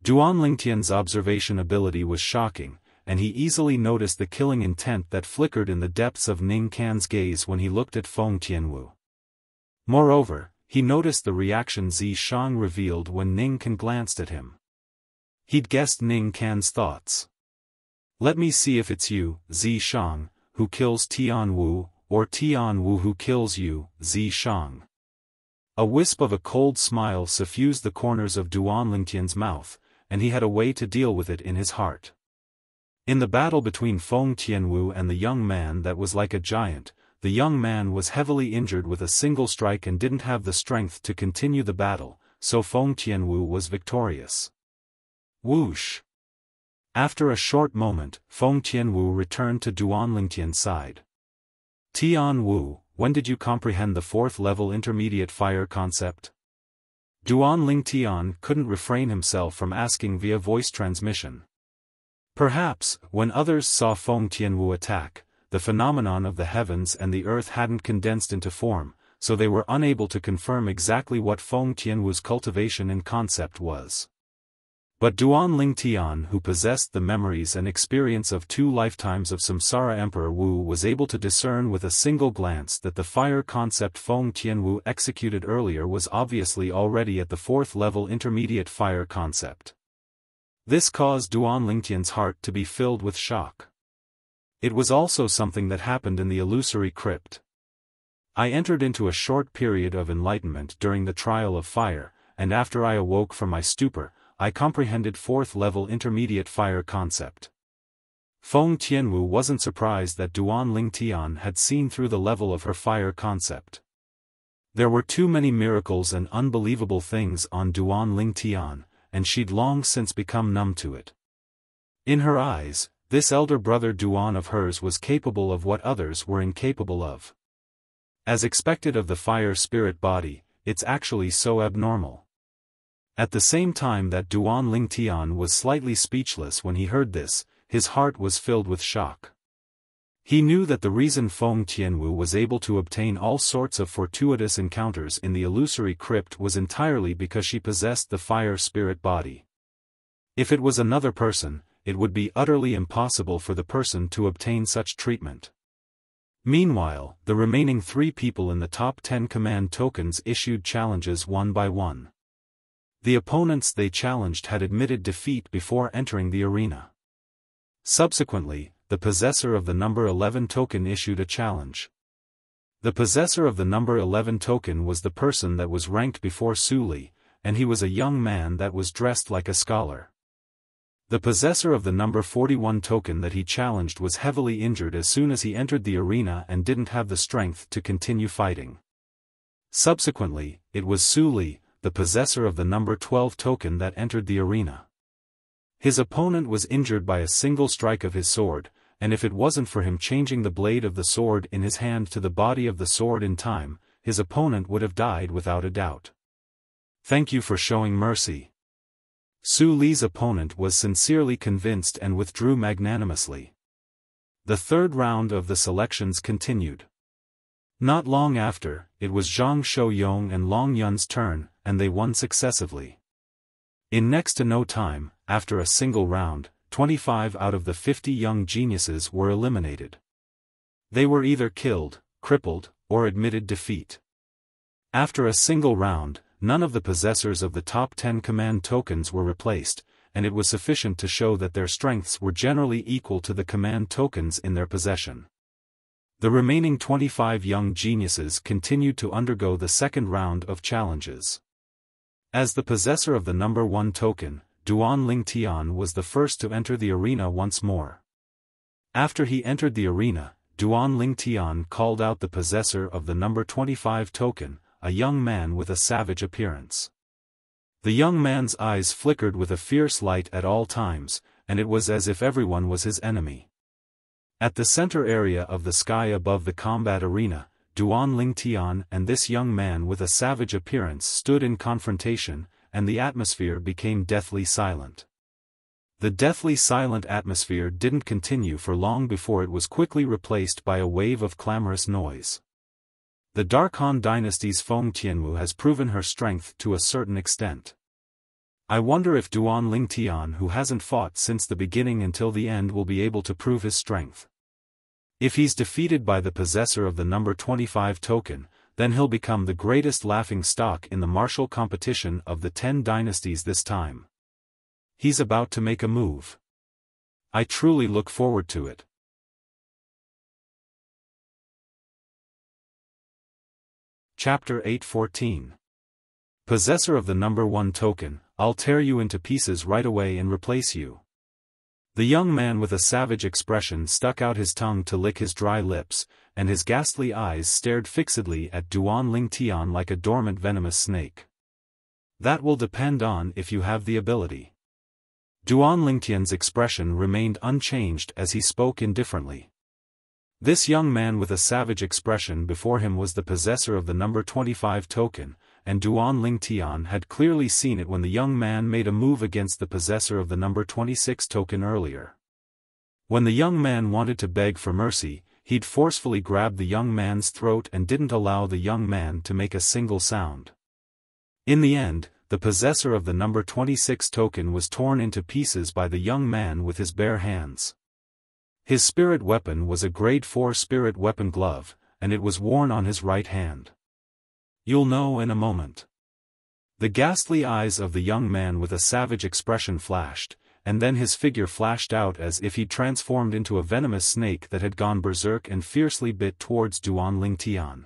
Duan Lingtian's observation ability was shocking, and he easily noticed the killing intent that flickered in the depths of Ning Kan's gaze when he looked at Feng Tianwu. Moreover, he noticed the reaction Zi Shang revealed when Ning Kan glanced at him. He'd guessed Ning Kan's thoughts. Let me see if it's you, Zi Shang, who kills Tianwu, or Tianwu who kills you, Zi Shang. A wisp of a cold smile suffused the corners of Duan Lingtian's mouth, and he had a way to deal with it in his heart. In the battle between Feng Tianwu and the young man that was like a giant, the young man was heavily injured with a single strike and didn't have the strength to continue the battle, so Feng Tianwu was victorious. Whoosh! After a short moment, Feng Tianwu returned to Duan Lingtian's side. Tianwu, when did you comprehend the fourth-level intermediate fire concept? Duan Lingtian couldn't refrain himself from asking via voice transmission. Perhaps, when others saw Feng Tianwu attack, the phenomenon of the heavens and the earth hadn't condensed into form, so they were unable to confirm exactly what Feng Tianwu's cultivation and concept was. But Duan Lingtian, who possessed the memories and experience of 2 lifetimes of Samsara Emperor Wu, was able to discern with a single glance that the fire concept Feng Tianwu executed earlier was obviously already at the 4th-level intermediate fire concept. This caused Duan Lingtian's heart to be filled with shock. It was also something that happened in the illusory crypt. I entered into a short period of enlightenment during the trial of fire, and after I awoke from my stupor, I comprehended 4th-level intermediate fire concept. Feng Tianwu wasn't surprised that Duan Lingtian had seen through the level of her fire concept. There were too many miracles and unbelievable things on Duan Lingtian, and she'd long since become numb to it. In her eyes, this elder brother Duan of hers was capable of what others were incapable of. As expected of the fire spirit body, it's actually so abnormal. At the same time that Duan Lingtian was slightly speechless when he heard this, his heart was filled with shock. He knew that the reason Feng Tianwu was able to obtain all sorts of fortuitous encounters in the illusory crypt was entirely because she possessed the fire spirit body. If it was another person, it would be utterly impossible for the person to obtain such treatment. Meanwhile, the remaining 3 people in the top 10 command tokens issued challenges one by one. The opponents they challenged had admitted defeat before entering the arena. Subsequently, the possessor of the number 11 token issued a challenge. The possessor of the number 11 token was the person that was ranked before Su Li, and he was a young man that was dressed like a scholar. The possessor of the number 41 token that he challenged was heavily injured as soon as he entered the arena and didn't have the strength to continue fighting. Subsequently, it was Su Li, the possessor of the number 12 token, that entered the arena. His opponent was injured by a single strike of his sword, and if it wasn't for him changing the blade of the sword in his hand to the body of the sword in time, his opponent would have died without a doubt. "Thank you for showing mercy." Su Li's opponent was sincerely convinced and withdrew magnanimously. The third round of the selections continued. Not long after, it was Zhang Shouyong and Long Yun's turn, and they won successively. In next to no time, after a single round, 25 out of the 50 young geniuses were eliminated. They were either killed, crippled, or admitted defeat. After a single round, none of the possessors of the top 10 command tokens were replaced, and it was sufficient to show that their strengths were generally equal to the command tokens in their possession. The remaining 25 young geniuses continued to undergo the second round of challenges. As the possessor of the number 1 token, Duan Lingtian was the first to enter the arena once more. After he entered the arena, Duan Lingtian called out the possessor of the number 25 token, a young man with a savage appearance. The young man's eyes flickered with a fierce light at all times, and it was as if everyone was his enemy. At the center area of the sky above the combat arena, Duan Lingtian and this young man with a savage appearance stood in confrontation, and the atmosphere became deathly silent. The deathly silent atmosphere didn't continue for long before it was quickly replaced by a wave of clamorous noise. The Dark Han Dynasty's Feng Tianwu has proven her strength to a certain extent. I wonder if Duan Lingtian, who hasn't fought since the beginning until the end, will be able to prove his strength. If he's defeated by the possessor of the number 25 token, then he'll become the greatest laughing stock in the martial competition of the 10 dynasties this time. He's about to make a move. I truly look forward to it. Chapter 8:14. Possessor of the number 1 token, I'll tear you into pieces right away and replace you. The young man with a savage expression stuck out his tongue to lick his dry lips, and his ghastly eyes stared fixedly at Duan Lingtian like a dormant venomous snake. That will depend on if you have the ability. Duan Lingtian's expression remained unchanged as he spoke indifferently. This young man with a savage expression before him was the possessor of the number 25 token, and Duan Lingtian had clearly seen it when the young man made a move against the possessor of the number 26 token earlier. When the young man wanted to beg for mercy, he'd forcefully grabbed the young man's throat and didn't allow the young man to make a single sound. In the end, the possessor of the number 26 token was torn into pieces by the young man with his bare hands. His spirit weapon was a grade 4 spirit weapon glove, and it was worn on his right hand. You'll know in a moment. The ghastly eyes of the young man with a savage expression flashed, and then his figure flashed out as if he'd transformed into a venomous snake that had gone berserk and fiercely bit towards Duan Lingtian.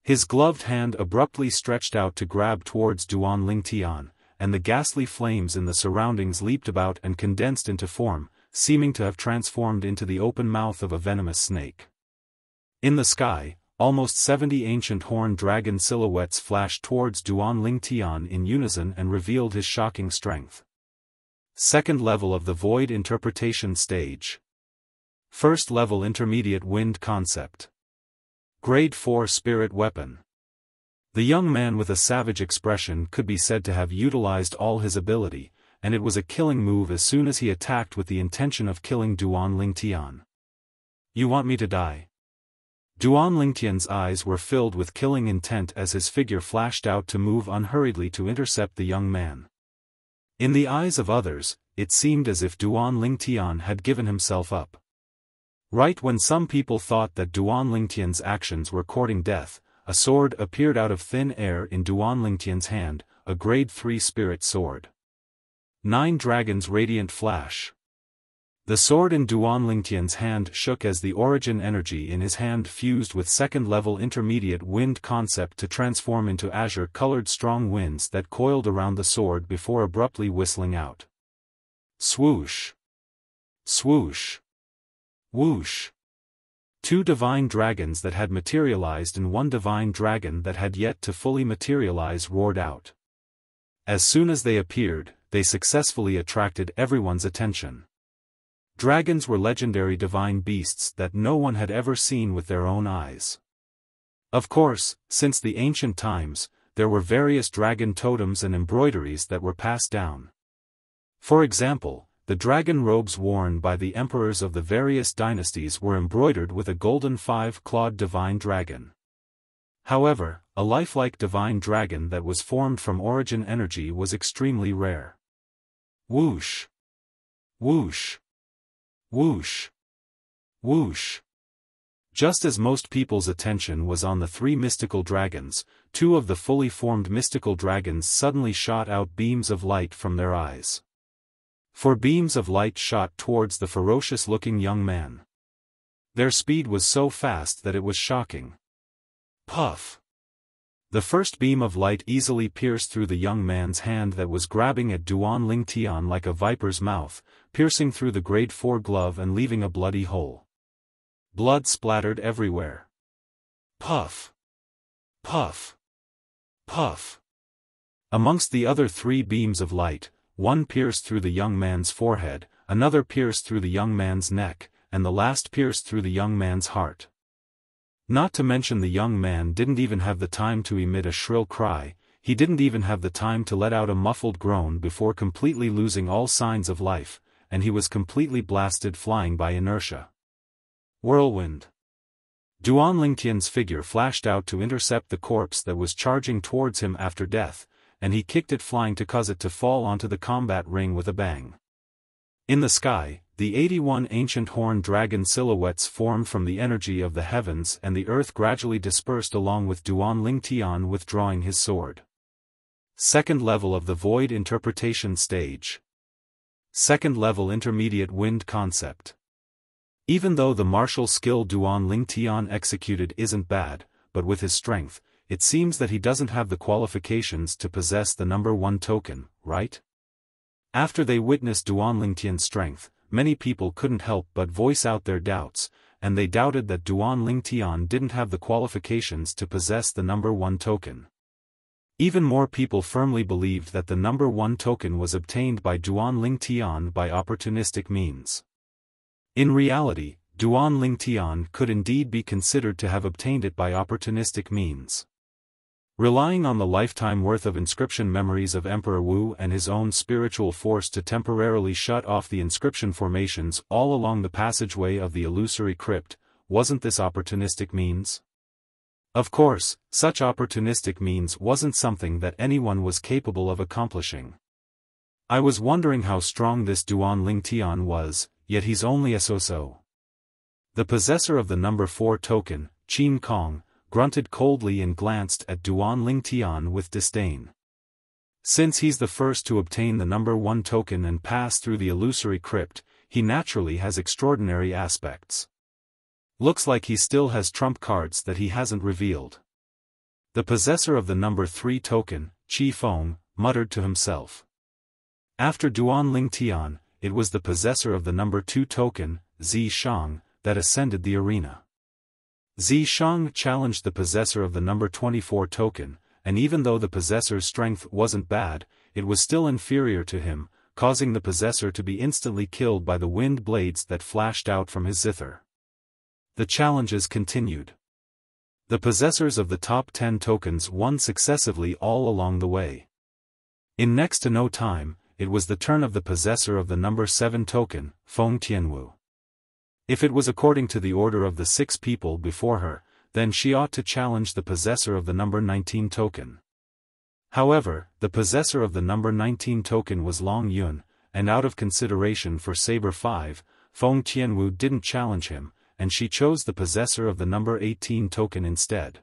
His gloved hand abruptly stretched out to grab towards Duan Lingtian, and the ghastly flames in the surroundings leaped about and condensed into form, seeming to have transformed into the open mouth of a venomous snake. In the sky, almost 70 ancient horned dragon silhouettes flashed towards Duan Lingtian in unison and revealed his shocking strength. Second level of the Void Interpretation Stage. First level Intermediate Wind Concept. Grade 4 Spirit Weapon. The young man with a savage expression could be said to have utilized all his ability, and it was a killing move as soon as he attacked with the intention of killing Duan Lingtian. You want me to die? Duan Lingtian's eyes were filled with killing intent as his figure flashed out to move unhurriedly to intercept the young man. In the eyes of others, it seemed as if Duan Lingtian had given himself up. Right when some people thought that Duan Lingtian's actions were courting death, a sword appeared out of thin air in Duan Lingtian's hand, a grade 3 spirit sword. 9 Dragons Radiant Flash. The sword in Duan Lingtian's hand shook as the origin energy in his hand fused with second-level intermediate wind concept to transform into azure-colored strong winds that coiled around the sword before abruptly whistling out. Swoosh. Swoosh. Whoosh. Two divine dragons that had materialized and one divine dragon that had yet to fully materialize roared out. As soon as they appeared, they successfully attracted everyone's attention. Dragons were legendary divine beasts that no one had ever seen with their own eyes. Of course, since the ancient times, there were various dragon totems and embroideries that were passed down. For example, the dragon robes worn by the emperors of the various dynasties were embroidered with a golden five-clawed divine dragon. However, a lifelike divine dragon that was formed from origin energy was extremely rare. Whoosh. Whoosh. Whoosh. Whoosh. Just as most people's attention was on the three mystical dragons, two of the fully formed mystical dragons suddenly shot out beams of light from their eyes. 4 beams of light shot towards the ferocious-looking young man. Their speed was so fast that it was shocking. Puff! The first beam of light easily pierced through the young man's hand that was grabbing at Duan Ling Tian like a viper's mouth, piercing through the grade 4 glove and leaving a bloody hole. Blood splattered everywhere. Puff! Puff! Puff! Amongst the other 3 beams of light, one pierced through the young man's forehead, another pierced through the young man's neck, and the last pierced through the young man's heart. Not to mention the young man didn't even have the time to emit a shrill cry, he didn't even have the time to let out a muffled groan before completely losing all signs of life, and he was completely blasted flying by inertia. Whirlwind. Duan Lingtian's figure flashed out to intercept the corpse that was charging towards him after death, and he kicked it flying to cause it to fall onto the combat ring with a bang. In the sky, the 81 ancient horned dragon silhouettes formed from the energy of the heavens and the earth gradually dispersed along with Duan Ling Tian withdrawing his sword. Second level of the Void Interpretation Stage. Second level Intermediate Wind Concept. Even though the martial skill Duan Ling Tian executed isn't bad, but with his strength, it seems that he doesn't have the qualifications to possess the number 1 token, right? After they witnessed Duan Lingtian's strength, many people couldn't help but voice out their doubts, and they doubted that Duan Lingtian didn't have the qualifications to possess the number 1 token. Even more people firmly believed that the number 1 token was obtained by Duan Lingtian by opportunistic means. In reality, Duan Lingtian could indeed be considered to have obtained it by opportunistic means. Relying on the lifetime worth of inscription memories of Emperor Wu and his own spiritual force to temporarily shut off the inscription formations all along the passageway of the illusory crypt, wasn't this opportunistic means? Of course, such opportunistic means wasn't something that anyone was capable of accomplishing. I was wondering how strong this Duan Lingtian was, yet he's only a so-so. The possessor of the number 4 token, Qin Kong, grunted coldly and glanced at Duan Lingtian with disdain. Since he's the first to obtain the number 1 token and pass through the illusory crypt, he naturally has extraordinary aspects. Looks like he still has trump cards that he hasn't revealed. The possessor of the number 3 token, Qi Feng, muttered to himself. After Duan Lingtian, it was the possessor of the number 2 token, Zi Shang, that ascended the arena. Zi Shang challenged the possessor of the number 24 token, and even though the possessor's strength wasn't bad, it was still inferior to him, causing the possessor to be instantly killed by the wind blades that flashed out from his zither. The challenges continued. The possessors of the top 10 tokens won successively all along the way. In next to no time, it was the turn of the possessor of the number 7 token, Feng Tianwu. If it was according to the order of the 6 people before her, then she ought to challenge the possessor of the number 19 token. However, the possessor of the number 19 token was Long Yun, and out of consideration for Saber 5, Feng Tianwu didn't challenge him, and she chose the possessor of the number 18 token instead.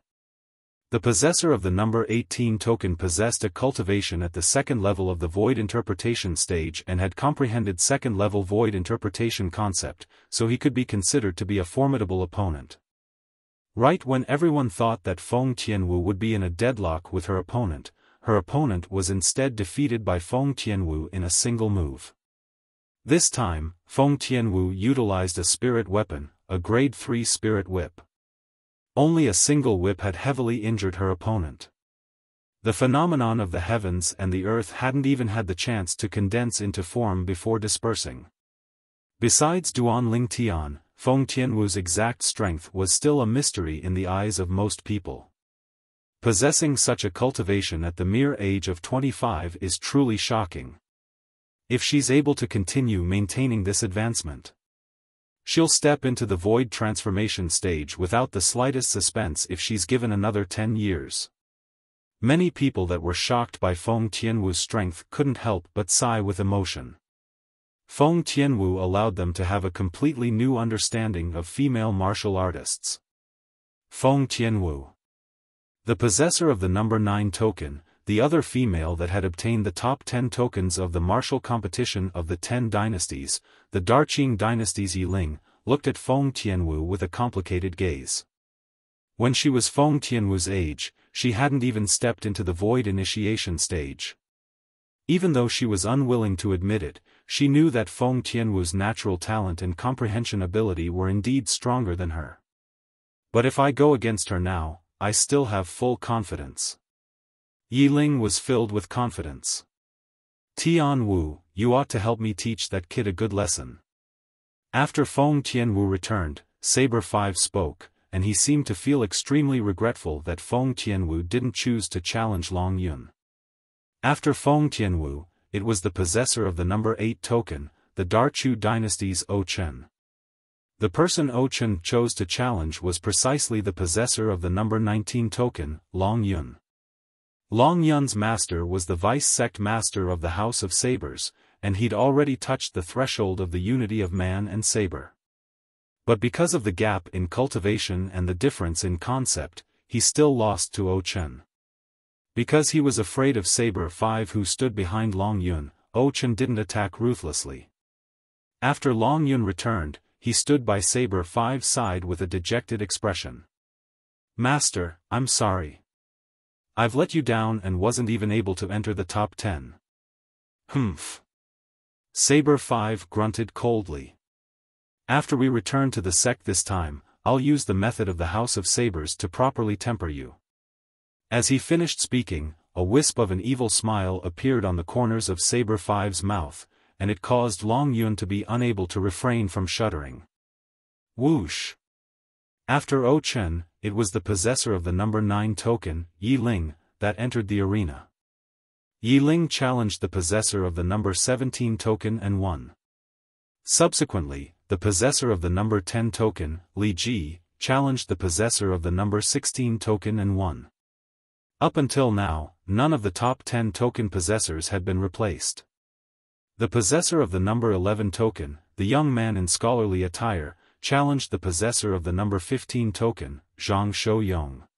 The possessor of the number 18 token possessed a cultivation at the second level of the Void Interpretation stage and had comprehended second-level Void Interpretation concept, so he could be considered to be a formidable opponent. Right when everyone thought that Feng Tianwu would be in a deadlock with her opponent was instead defeated by Feng Tianwu in a single move. This time, Feng Tianwu utilized a spirit weapon, a grade 3 spirit whip. Only a single whip had heavily injured her opponent. The phenomenon of the heavens and the earth hadn't even had the chance to condense into form before dispersing. Besides Duan Ling Tian, Feng Tianwu's exact strength was still a mystery in the eyes of most people. Possessing such a cultivation at the mere age of 25 is truly shocking. If she's able to continue maintaining this advancement, she'll step into the void transformation stage without the slightest suspense if she's given another 10 years. Many people that were shocked by Feng Tianwu's strength couldn't help but sigh with emotion. Feng Tianwu allowed them to have a completely new understanding of female martial artists. Feng Tianwu, the possessor of the number 9 token, the other female that had obtained the top 10 tokens of the martial competition of the 10 dynasties, the Darqing dynasty's Yiling, looked at Feng Tianwu with a complicated gaze. When she was Feng Tianwu's age, she hadn't even stepped into the void initiation stage. Even though she was unwilling to admit it, she knew that Feng Tianwu's natural talent and comprehension ability were indeed stronger than her. But if I go against her now, I still have full confidence. Yiling was filled with confidence. Tianwu, you ought to help me teach that kid a good lesson. After Feng Tianwu returned, Saber 5 spoke, and he seemed to feel extremely regretful that Feng Tianwu didn't choose to challenge Long Yun. After Feng Tianwu, it was the possessor of the number 8 token, the Darchu dynasty's O Chen. The person O Chen chose to challenge was precisely the possessor of the number 19 token, Long Yun. Long Yun's master was the vice-sect master of the House of Sabers, and he'd already touched the threshold of the unity of man and saber. But because of the gap in cultivation and the difference in concept, he still lost to O Chen. Because he was afraid of Saber 5 who stood behind Long Yun, O Chen didn't attack ruthlessly. After Long Yun returned, he stood by Saber 5's side with a dejected expression. "Master, I'm sorry. I've let you down and wasn't even able to enter the top 10. Humph." Saber 5 grunted coldly. "After we return to the sect this time, I'll use the method of the House of Sabers to properly temper you." As he finished speaking, a wisp of an evil smile appeared on the corners of Saber 5's mouth, and it caused Long Yun to be unable to refrain from shuddering. Whoosh! After O Chen, it was the possessor of the number 9 token, Yiling, that entered the arena. Yiling challenged the possessor of the number 17 token and won. Subsequently, the possessor of the number 10 token, Li Ji, challenged the possessor of the number 16 token and won. Up until now, none of the top 10 token possessors had been replaced. The possessor of the number 11 token, the young man in scholarly attire, challenged the possessor of the number 15 token, Zhang Shouyong.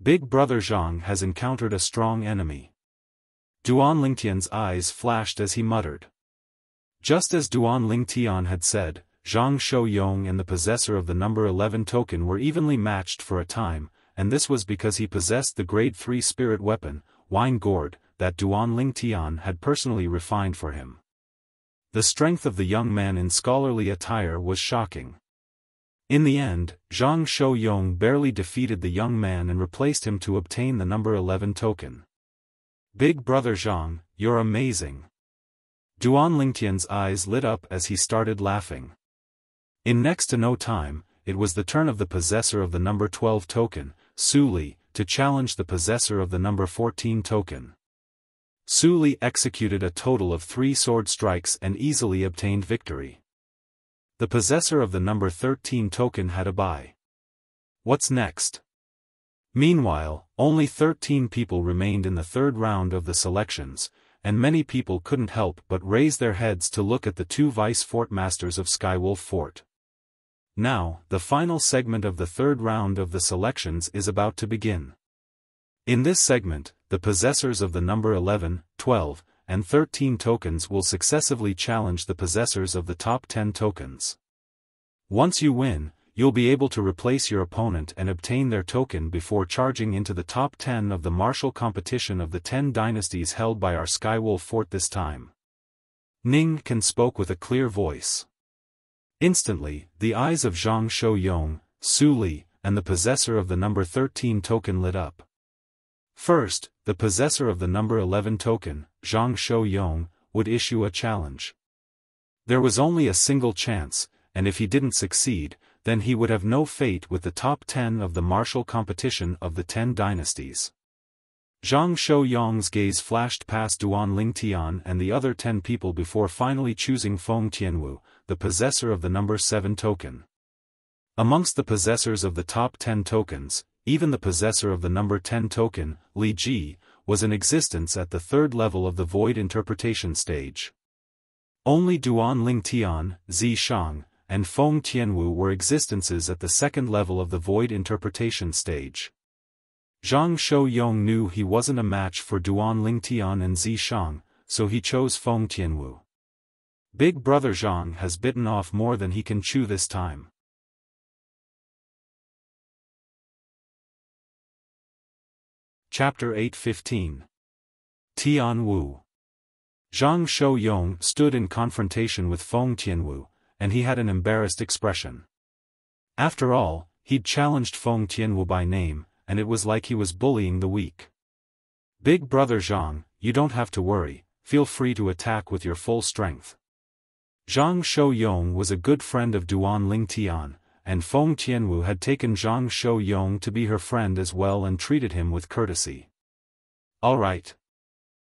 Big Brother Zhang has encountered a strong enemy. Duan Lingtian's eyes flashed as he muttered. Just as Duan Lingtian had said, Zhang Shouyong and the possessor of the number 11 token were evenly matched for a time, and this was because he possessed the grade 3 spirit weapon, Wine Gourd, that Duan Lingtian had personally refined for him. The strength of the young man in scholarly attire was shocking. In the end, Zhang Shouyong barely defeated the young man and replaced him to obtain the number 11 token. Big Brother Zhang, you're amazing. Duan Lingtian's eyes lit up as he started laughing. In next to no time, it was the turn of the possessor of the number 12 token, Su Li, to challenge the possessor of the number 14 token. Su Li executed a total of 3 sword strikes and easily obtained victory. The possessor of the number 13 token had a bye. What's next? Meanwhile, only 13 people remained in the third round of the selections, and many people couldn't help but raise their heads to look at the 2 vice fort masters of Skywolf Fort. Now, the final segment of the third round of the selections is about to begin. In this segment, the possessors of the number 11, 12, and 13 tokens will successively challenge the possessors of the top 10 tokens. Once you win, you'll be able to replace your opponent and obtain their token before charging into the top 10 of the martial competition of the 10 dynasties held by our Skywolf Fort this time. Ning Can spoke with a clear voice. Instantly, the eyes of Zhang Shouyong, Su Li, and the possessor of the number 13 token lit up. First, the possessor of the number 11 token, Zhang Shouyong, would issue a challenge. There was only a single chance, and if he didn't succeed, then he would have no fate with the top 10 of the martial competition of the 10 dynasties. Zhang Shouyong's gaze flashed past Duan Lingtian and the other 10 people before finally choosing Feng Tianwu, the possessor of the number 7 token. Amongst the possessors of the top 10 tokens, even the possessor of the number 10 token, Li Ji, was in existence at the third level of the void interpretation stage. Only Duan Lingtian, Zi Shang, and Feng Tianwu were existences at the second level of the void interpretation stage. Zhang Shouyong knew he wasn't a match for Duan Lingtian and Zi Shang, so he chose Feng Tianwu. Big brother Zhang has bitten off more than he can chew this time. Chapter 8:15. Tian Wu. Zhang Shouyong stood in confrontation with Feng Tianwu, and he had an embarrassed expression. After all, he'd challenged Feng Tianwu by name, and it was like he was bullying the weak. Big brother Zhang, you don't have to worry, feel free to attack with your full strength. Zhang Shouyong was a good friend of Duan Lingtian, and Feng Tianwu had taken Zhang Shouyong to be her friend as well and treated him with courtesy. All right.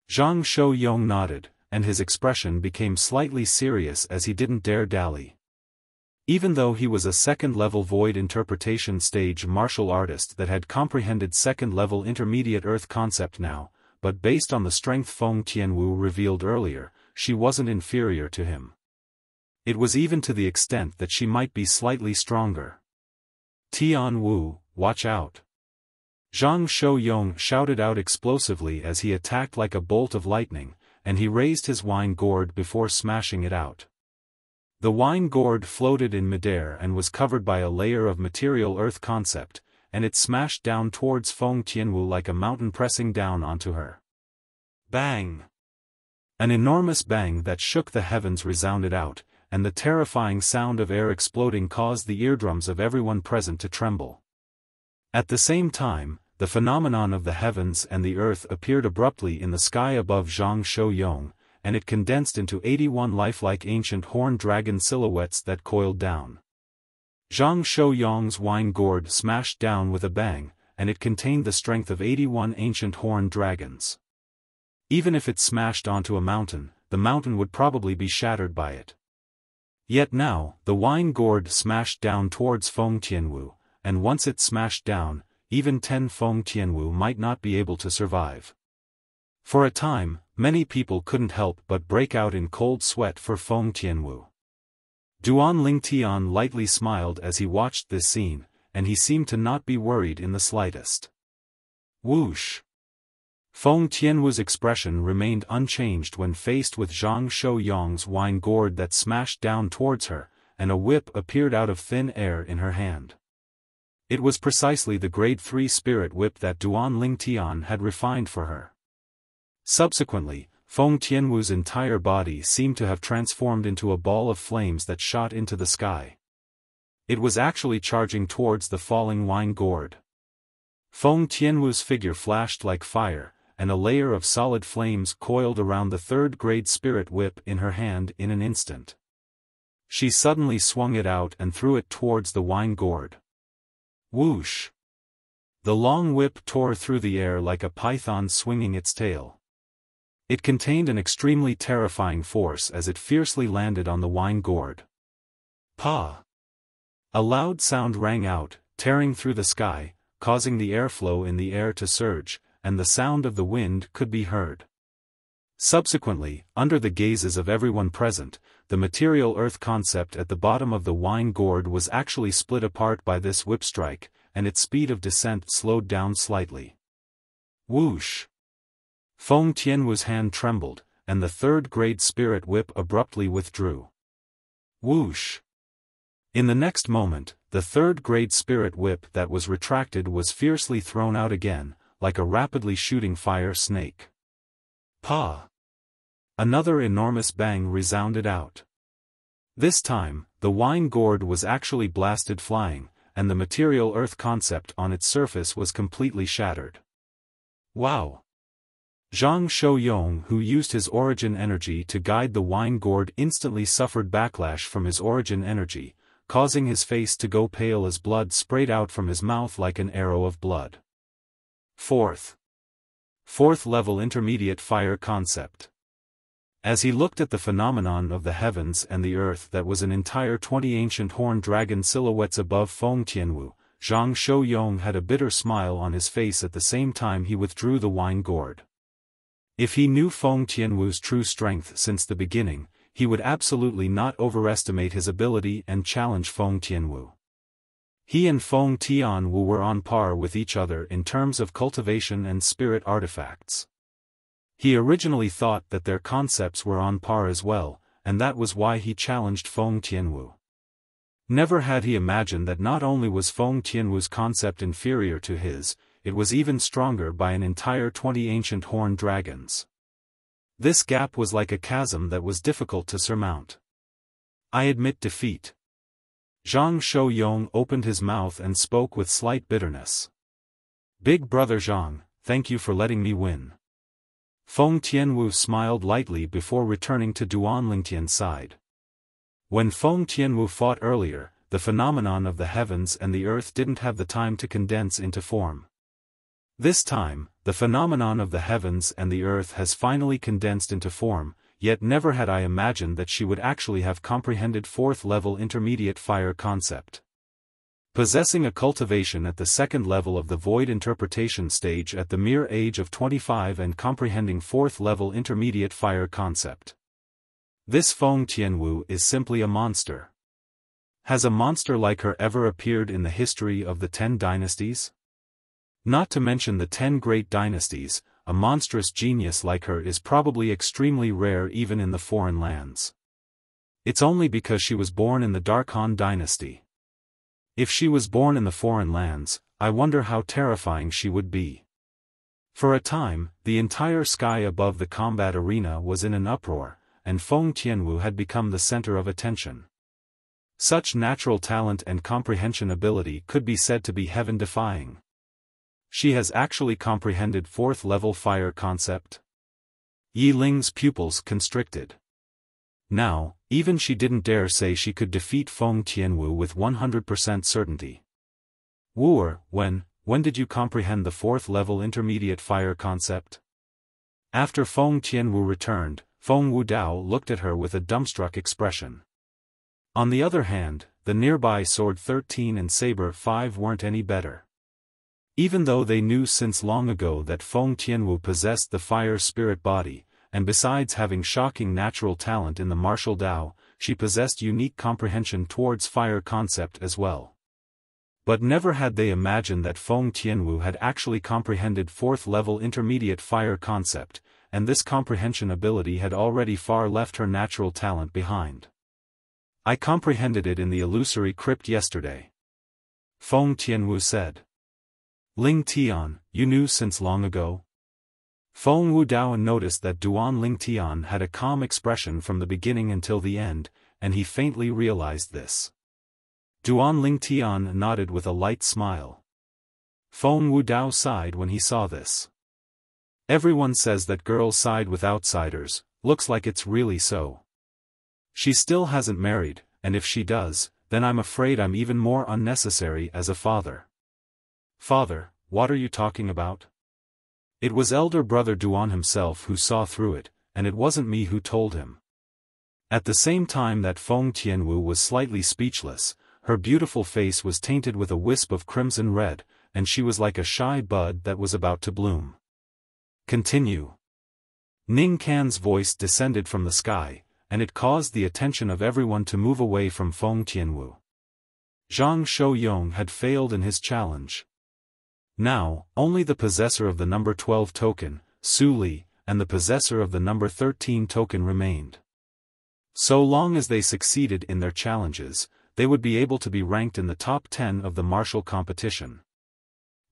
Zhang Shouyong nodded, and his expression became slightly serious as he didn't dare dally. Even though he was a second-level void interpretation stage martial artist that had comprehended second-level intermediate earth concept now, but based on the strength Feng Tianwu revealed earlier, she wasn't inferior to him. It was even to the extent that she might be slightly stronger. Tian Wu, watch out! Zhang Shouyong shouted out explosively as he attacked like a bolt of lightning, and he raised his wine gourd before smashing it out. The wine gourd floated in midair and was covered by a layer of material earth concept, and it smashed down towards Feng Tianwu like a mountain pressing down onto her. Bang! An enormous bang that shook the heavens resounded out, and the terrifying sound of air exploding caused the eardrums of everyone present to tremble. At the same time, the phenomenon of the heavens and the earth appeared abruptly in the sky above Zhang Shouyong, and it condensed into 81 lifelike ancient horned dragon silhouettes that coiled down. Zhang Shouyong's wine gourd smashed down with a bang, and it contained the strength of 81 ancient horned dragons. Even if it smashed onto a mountain, the mountain would probably be shattered by it. Yet now, the wine gourd smashed down towards Feng Tianwu, and once it smashed down, even 10 Feng Tianwu might not be able to survive. For a time, many people couldn't help but break out in cold sweat for Feng Tianwu. Duan Lingtian lightly smiled as he watched this scene, and he seemed to not be worried in the slightest. Whoosh! Feng Tianwu's expression remained unchanged when faced with Zhang Shouyong's wine gourd that smashed down towards her, and a whip appeared out of thin air in her hand. It was precisely the grade 3 spirit whip that Duan Lingtian had refined for her. Subsequently, Feng Tianwu's entire body seemed to have transformed into a ball of flames that shot into the sky. It was actually charging towards the falling wine gourd. Feng Tianwu's figure flashed like fire, and a layer of solid flames coiled around the third-grade spirit whip in her hand in an instant. She suddenly swung it out and threw it towards the wine gourd. Whoosh! The long whip tore through the air like a python swinging its tail. It contained an extremely terrifying force as it fiercely landed on the wine gourd. Pa! A loud sound rang out, tearing through the sky, causing the airflow in the air to surge, and the sound of the wind could be heard. Subsequently, under the gazes of everyone present, the material earth concept at the bottom of the wine gourd was actually split apart by this whip strike, and its speed of descent slowed down slightly. Whoosh! Feng Tianwu's hand trembled, and the third-grade spirit whip abruptly withdrew. Whoosh! In the next moment, the third-grade spirit whip that was retracted was fiercely thrown out again, like a rapidly shooting fire snake. Pa! Another enormous bang resounded out. This time, the wine gourd was actually blasted flying, and the material earth concept on its surface was completely shattered. Wow! Zhang Shouyong, who used his origin energy to guide the wine gourd, instantly suffered backlash from his origin energy, causing his face to go pale as blood sprayed out from his mouth like an arrow of blood. Fourth level intermediate fire concept. As he looked at the phenomenon of the heavens and the earth that was an entire 20 ancient horned dragon silhouettes above Feng Tianwu, Zhang Shouyong had a bitter smile on his face at the same time he withdrew the wine gourd. If he knew Feng Tianwu's true strength since the beginning, he would absolutely not overestimate his ability and challenge Feng Tianwu. He and Feng Tianwu were on par with each other in terms of cultivation and spirit artifacts. He originally thought that their concepts were on par as well, and that was why he challenged Feng Tianwu. Never had he imagined that not only was Feng Tianwu's concept inferior to his, it was even stronger by an entire 20 ancient horned dragons. This gap was like a chasm that was difficult to surmount. I admit defeat. Zhang Shouyong opened his mouth and spoke with slight bitterness. Big brother Zhang, thank you for letting me win. Feng Tianwu smiled lightly before returning to Duan Lingtian's side. When Feng Tianwu fought earlier, the phenomenon of the heavens and the earth didn't have the time to condense into form. This time, the phenomenon of the heavens and the earth has finally condensed into form, yet never had I imagined that she would actually have comprehended fourth-level intermediate fire concept. Possessing a cultivation at the second level of the void interpretation stage at the mere age of 25 and comprehending fourth-level intermediate fire concept. This Feng Tianwu is simply a monster. Has a monster like her ever appeared in the history of the 10 dynasties? Not to mention the 10 great dynasties, a monstrous genius like her is probably extremely rare even in the foreign lands. It's only because she was born in the Dark Han dynasty. If she was born in the foreign lands, I wonder how terrifying she would be. For a time, the entire sky above the combat arena was in an uproar, and Feng Tianwu had become the center of attention. Such natural talent and comprehension ability could be said to be heaven-defying. She has actually comprehended fourth-level fire concept. Yi Ling's pupils constricted. Now, even she didn't dare say she could defeat Feng Tianwu with 100% certainty. Wooer, when did you comprehend the fourth-level intermediate fire concept? After Feng Tianwu returned, Feng Wudao looked at her with a dumbstruck expression. On the other hand, the nearby Sword 13 and Saber 5 weren't any better. Even though they knew since long ago that Feng Tianwu possessed the fire spirit body, and besides having shocking natural talent in the martial Dao, she possessed unique comprehension towards fire concept as well. But never had they imagined that Feng Tianwu had actually comprehended fourth-level intermediate fire concept, and this comprehension ability had already far left her natural talent behind. I comprehended it in the illusory crypt yesterday. Feng Tianwu said. Ling Tian, you knew since long ago? Feng Wudao noticed that Duan Ling Tian had a calm expression from the beginning until the end, and he faintly realized this. Duan Ling Tian nodded with a light smile. Feng Wudao sighed when he saw this. Everyone says that girls side with outsiders, looks like it's really so. She still hasn't married, and if she does, then I'm afraid I'm even more unnecessary as a father. Father, what are you talking about? It was elder brother Duan himself who saw through it, and it wasn't me who told him. At the same time that Feng Tianwu was slightly speechless, her beautiful face was tainted with a wisp of crimson red, and she was like a shy bud that was about to bloom. Continue. Ning Can's voice descended from the sky, and it caused the attention of everyone to move away from Feng Tianwu. Zhang Shouyong had failed in his challenge. Now, only the possessor of the number 12 token, Su Li, and the possessor of the number 13 token remained. So long as they succeeded in their challenges, they would be able to be ranked in the top 10 of the martial competition.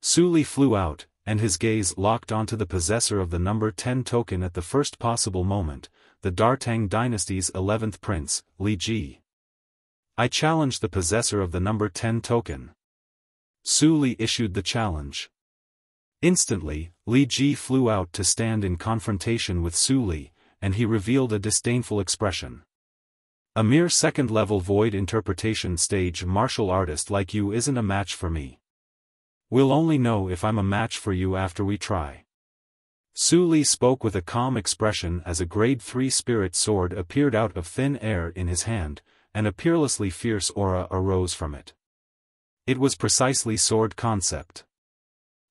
Su Li flew out, and his gaze locked onto the possessor of the number 10 token at the first possible moment. the Dartang dynasty's 11th prince, Li Ji. I challenge the possessor of the number 10 token. Su Li issued the challenge. Instantly, Li Ji flew out to stand in confrontation with Su Li, and he revealed a disdainful expression. A mere second-level void interpretation stage martial artist like you isn't a match for me. We'll only know if I'm a match for you after we try. Su Li spoke with a calm expression as a grade 3 spirit sword appeared out of thin air in his hand, and a peerlessly fierce aura arose from it. It was precisely sword concept.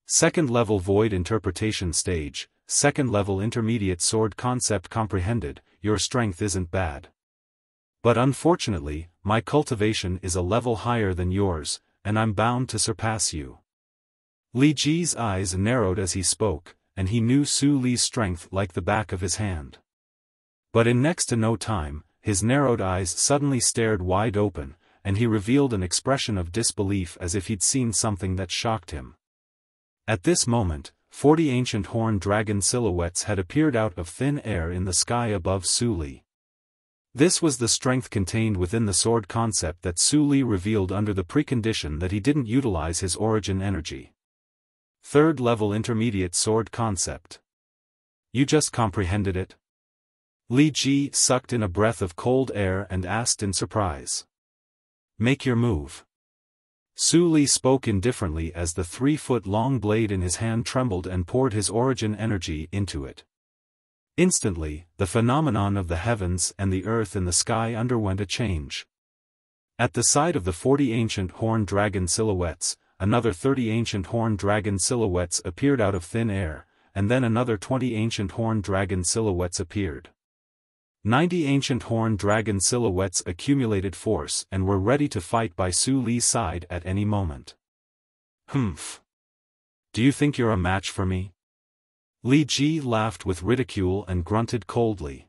Second-level void interpretation stage, second-level intermediate sword concept comprehended, your strength isn't bad. But unfortunately, my cultivation is a level higher than yours, and I'm bound to surpass you. Li Ji's eyes narrowed as he spoke, and he knew Su Li's strength like the back of his hand. But in next to no time, his narrowed eyes suddenly stared wide open, and he revealed an expression of disbelief as if he'd seen something that shocked him. At this moment, 40 ancient horned dragon silhouettes had appeared out of thin air in the sky above Su Li. This was the strength contained within the sword concept that Su Li revealed under the precondition that he didn't utilize his origin energy. Third-level intermediate sword concept. You just comprehended it? Li Ji sucked in a breath of cold air and asked in surprise. Make your move. Su Li spoke indifferently as the 3-foot-long blade in his hand trembled and poured his origin energy into it. Instantly, the phenomenon of the heavens and the earth in the sky underwent a change. At the side of the 40 ancient horned dragon silhouettes, another 30 ancient horned dragon silhouettes appeared out of thin air, and then another 20 ancient horned dragon silhouettes appeared. 90 ancient horned dragon silhouettes accumulated force and were ready to fight by Su Li's side at any moment. Humph. Do you think you're a match for me? Li Ji laughed with ridicule and grunted coldly.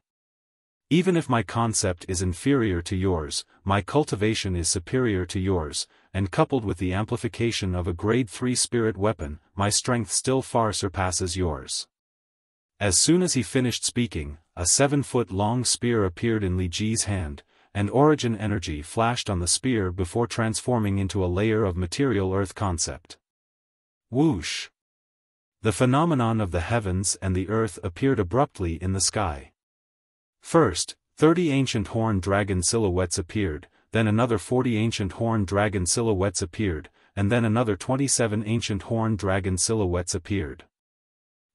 Even if my concept is inferior to yours, my cultivation is superior to yours, and coupled with the amplification of a grade 3 spirit weapon, my strength still far surpasses yours. As soon as he finished speaking, a 7-foot-long spear appeared in Li Ji's hand, and origin energy flashed on the spear before transforming into a layer of material earth concept. Whoosh! The phenomenon of the heavens and the earth appeared abruptly in the sky. First, 30 ancient horned dragon silhouettes appeared, then another 40 ancient horned dragon silhouettes appeared, and then another 27 ancient horned dragon silhouettes appeared.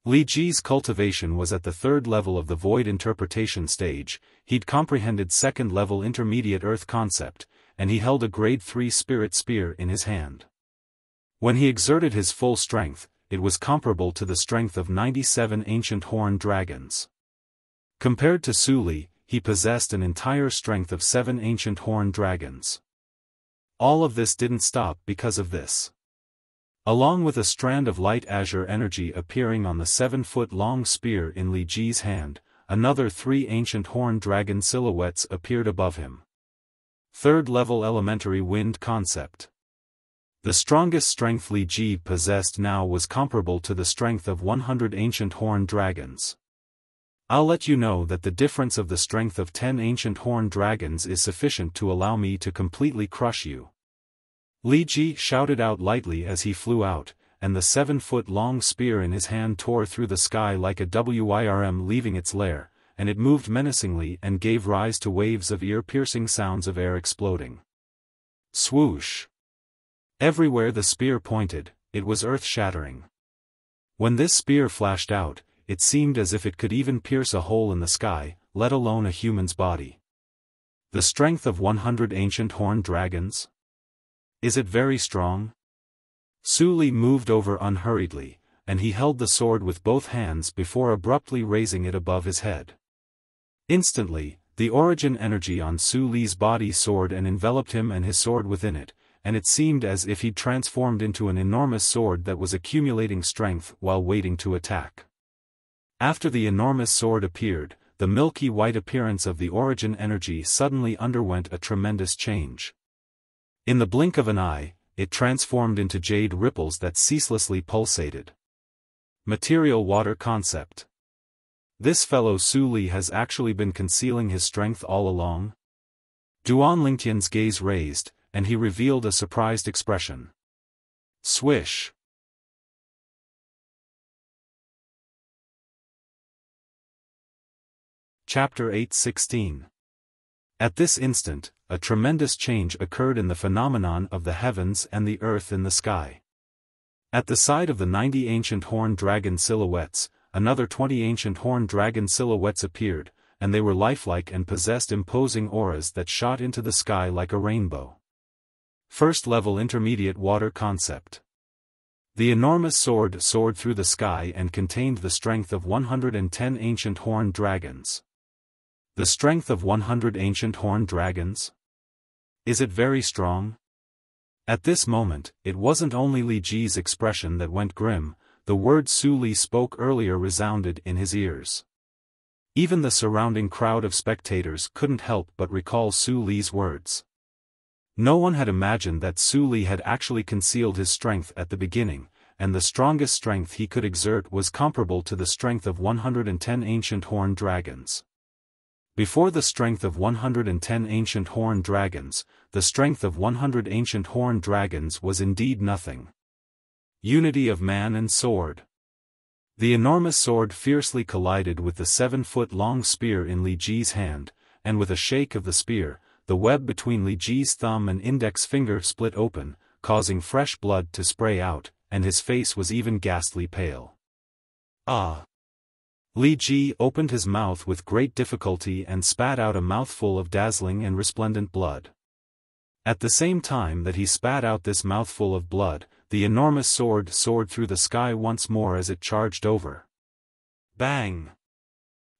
Li Ji's cultivation was at the third level of the void interpretation stage, he'd comprehended second-level intermediate earth concept, and he held a grade 3 spirit spear in his hand. When he exerted his full strength, it was comparable to the strength of 97 ancient horned dragons. Compared to Su Li, he possessed an entire strength of 7 ancient horned dragons. All of this didn't stop because of this. Along with a strand of light azure energy appearing on the 7-foot-long spear in Li Ji's hand, another 3 ancient horned dragon silhouettes appeared above him. Third-level elementary wind concept. The strongest strength Li Ji possessed now was comparable to the strength of 100 ancient horned dragons. I'll let you know that the difference of the strength of 10 ancient horned dragons is sufficient to allow me to completely crush you. Li Ji shouted out lightly as he flew out, and the 7-foot-long spear in his hand tore through the sky like a worm leaving its lair, and it moved menacingly and gave rise to waves of ear-piercing sounds of air exploding. Swoosh! Everywhere the spear pointed, it was earth-shattering. When this spear flashed out, it seemed as if it could even pierce a hole in the sky, let alone a human's body. The strength of 100 ancient horned dragons? Is it very strong? Su Li moved over unhurriedly, and he held the sword with both hands before abruptly raising it above his head. Instantly, the origin energy on Su Li's body soared and enveloped him and his sword within it, and it seemed as if he'd transformed into an enormous sword that was accumulating strength while waiting to attack. After the enormous sword appeared, the milky white appearance of the origin energy suddenly underwent a tremendous change. In the blink of an eye, it transformed into jade ripples that ceaselessly pulsated. Material water concept. This fellow Su Li has actually been concealing his strength all along? Duan Lingtian's gaze raised, and he revealed a surprised expression. Swish. Chapter 8:16. At this instant, a tremendous change occurred in the phenomenon of the heavens and the earth in the sky. At the side of the 90 ancient horned dragon silhouettes, another 20 ancient horned dragon silhouettes appeared, and they were lifelike and possessed imposing auras that shot into the sky like a rainbow. First level intermediate water concept. The enormous sword soared through the sky and contained the strength of 110 ancient horned dragons. The strength of 100 ancient horned dragons? Is it very strong? At this moment, it wasn't only Li Ji's expression that went grim, the words Su Li spoke earlier resounded in his ears. Even the surrounding crowd of spectators couldn't help but recall Su Li's words. No one had imagined that Su Li had actually concealed his strength at the beginning, and the strongest strength he could exert was comparable to the strength of 110 ancient horned dragons. Before the strength of 110 ancient horned dragons, the strength of 100 ancient horned dragons was indeed nothing. Unity of man and sword. The enormous sword fiercely collided with the 7-foot-long spear in Li Ji's hand, and with a shake of the spear, the web between Li Ji's thumb and index finger split open, causing fresh blood to spray out, and his face was even ghastly pale. Ah! Li Ji opened his mouth with great difficulty and spat out a mouthful of dazzling and resplendent blood. At the same time that he spat out this mouthful of blood, the enormous sword soared through the sky once more as it charged over. Bang!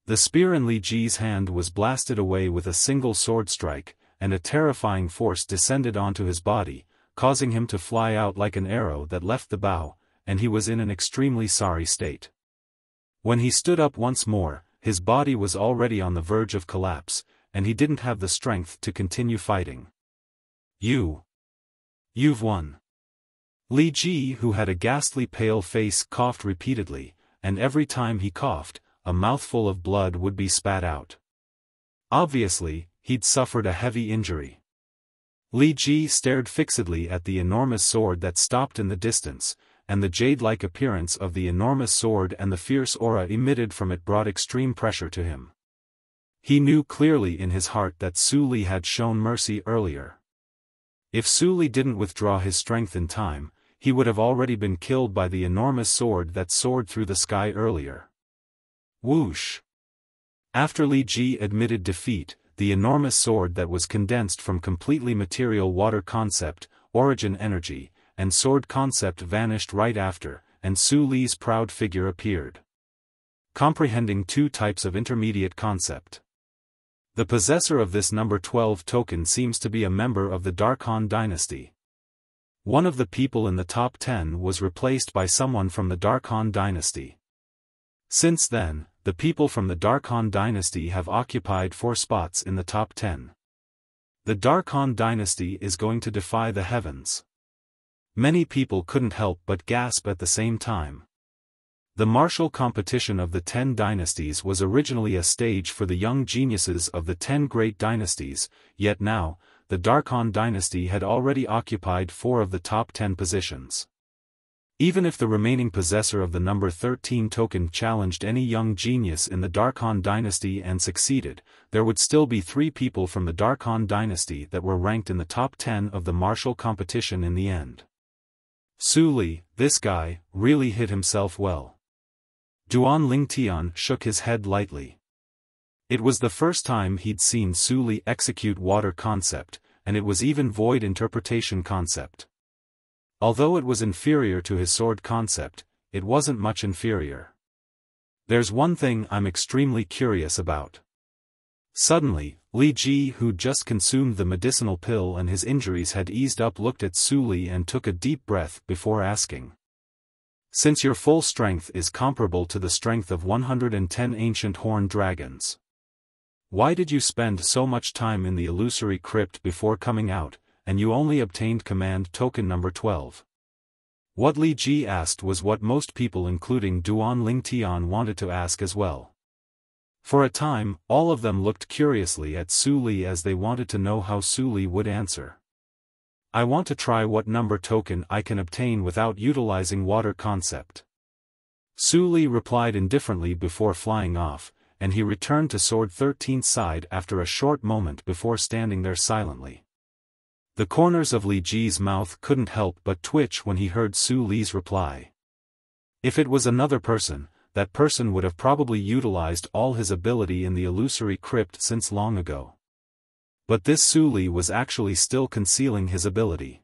The spear in Li Ji's hand was blasted away with a single sword strike, and a terrifying force descended onto his body, causing him to fly out like an arrow that left the bow, and he was in an extremely sorry state. When he stood up once more, his body was already on the verge of collapse, and he didn't have the strength to continue fighting. You've won. Li Ji, who had a ghastly pale face, coughed repeatedly, and every time he coughed, a mouthful of blood would be spat out. Obviously, he'd suffered a heavy injury. Li Ji stared fixedly at the enormous sword that stopped in the distance, and the jade-like appearance of the enormous sword and the fierce aura emitted from it brought extreme pressure to him. He knew clearly in his heart that Su Li had shown mercy earlier. If Su Li didn't withdraw his strength in time, he would have already been killed by the enormous sword that soared through the sky earlier. Whoosh! After Li Ji admitted defeat, the enormous sword that was condensed from completely material water concept, origin energy, and sword concept vanished right after, and Su Li's proud figure appeared. Comprehending two types of intermediate concept. The possessor of this number 12 token seems to be a member of the Dark Han dynasty. One of the people in the top 10 was replaced by someone from the Dark Han dynasty. Since then, the people from the Dark Han dynasty have occupied 4 spots in the top 10. The Dark Han dynasty is going to defy the heavens. Many people couldn't help but gasp at the same time. The martial competition of the 10 dynasties was originally a stage for the young geniuses of the 10 great dynasties, yet now, the Dark Han dynasty had already occupied 4 of the top 10 positions. Even if the remaining possessor of the number 13 token challenged any young genius in the Dark Han dynasty and succeeded, there would still be 3 people from the Dark Han dynasty that were ranked in the top 10 of the martial competition in the end. Su Li, this guy, really hit himself well. Duan Lingtian shook his head lightly. It was the first time he'd seen Su Li execute water concept, and it was even void interpretation concept. Although it was inferior to his sword concept, it wasn't much inferior. There's one thing I'm extremely curious about. Suddenly, Li Ji, who'd just consumed the medicinal pill and his injuries had eased up, looked at Su Li and took a deep breath before asking. Since your full strength is comparable to the strength of 110 ancient horned dragons, why did you spend so much time in the illusory crypt before coming out, and you only obtained command token number 12? What Li Ji asked was what most people including Duan Lingtian wanted to ask as well. For a time, all of them looked curiously at Su Li as they wanted to know how Su Li would answer. I want to try what number token I can obtain without utilizing water concept. Su Li replied indifferently before flying off, and he returned to Sword 13's side after a short moment before standing there silently. The corners of Li Ji's mouth couldn't help but twitch when he heard Su Li's reply. If it was another person, that person would have probably utilized all his ability in the illusory crypt since long ago. But this Su Li was actually still concealing his ability.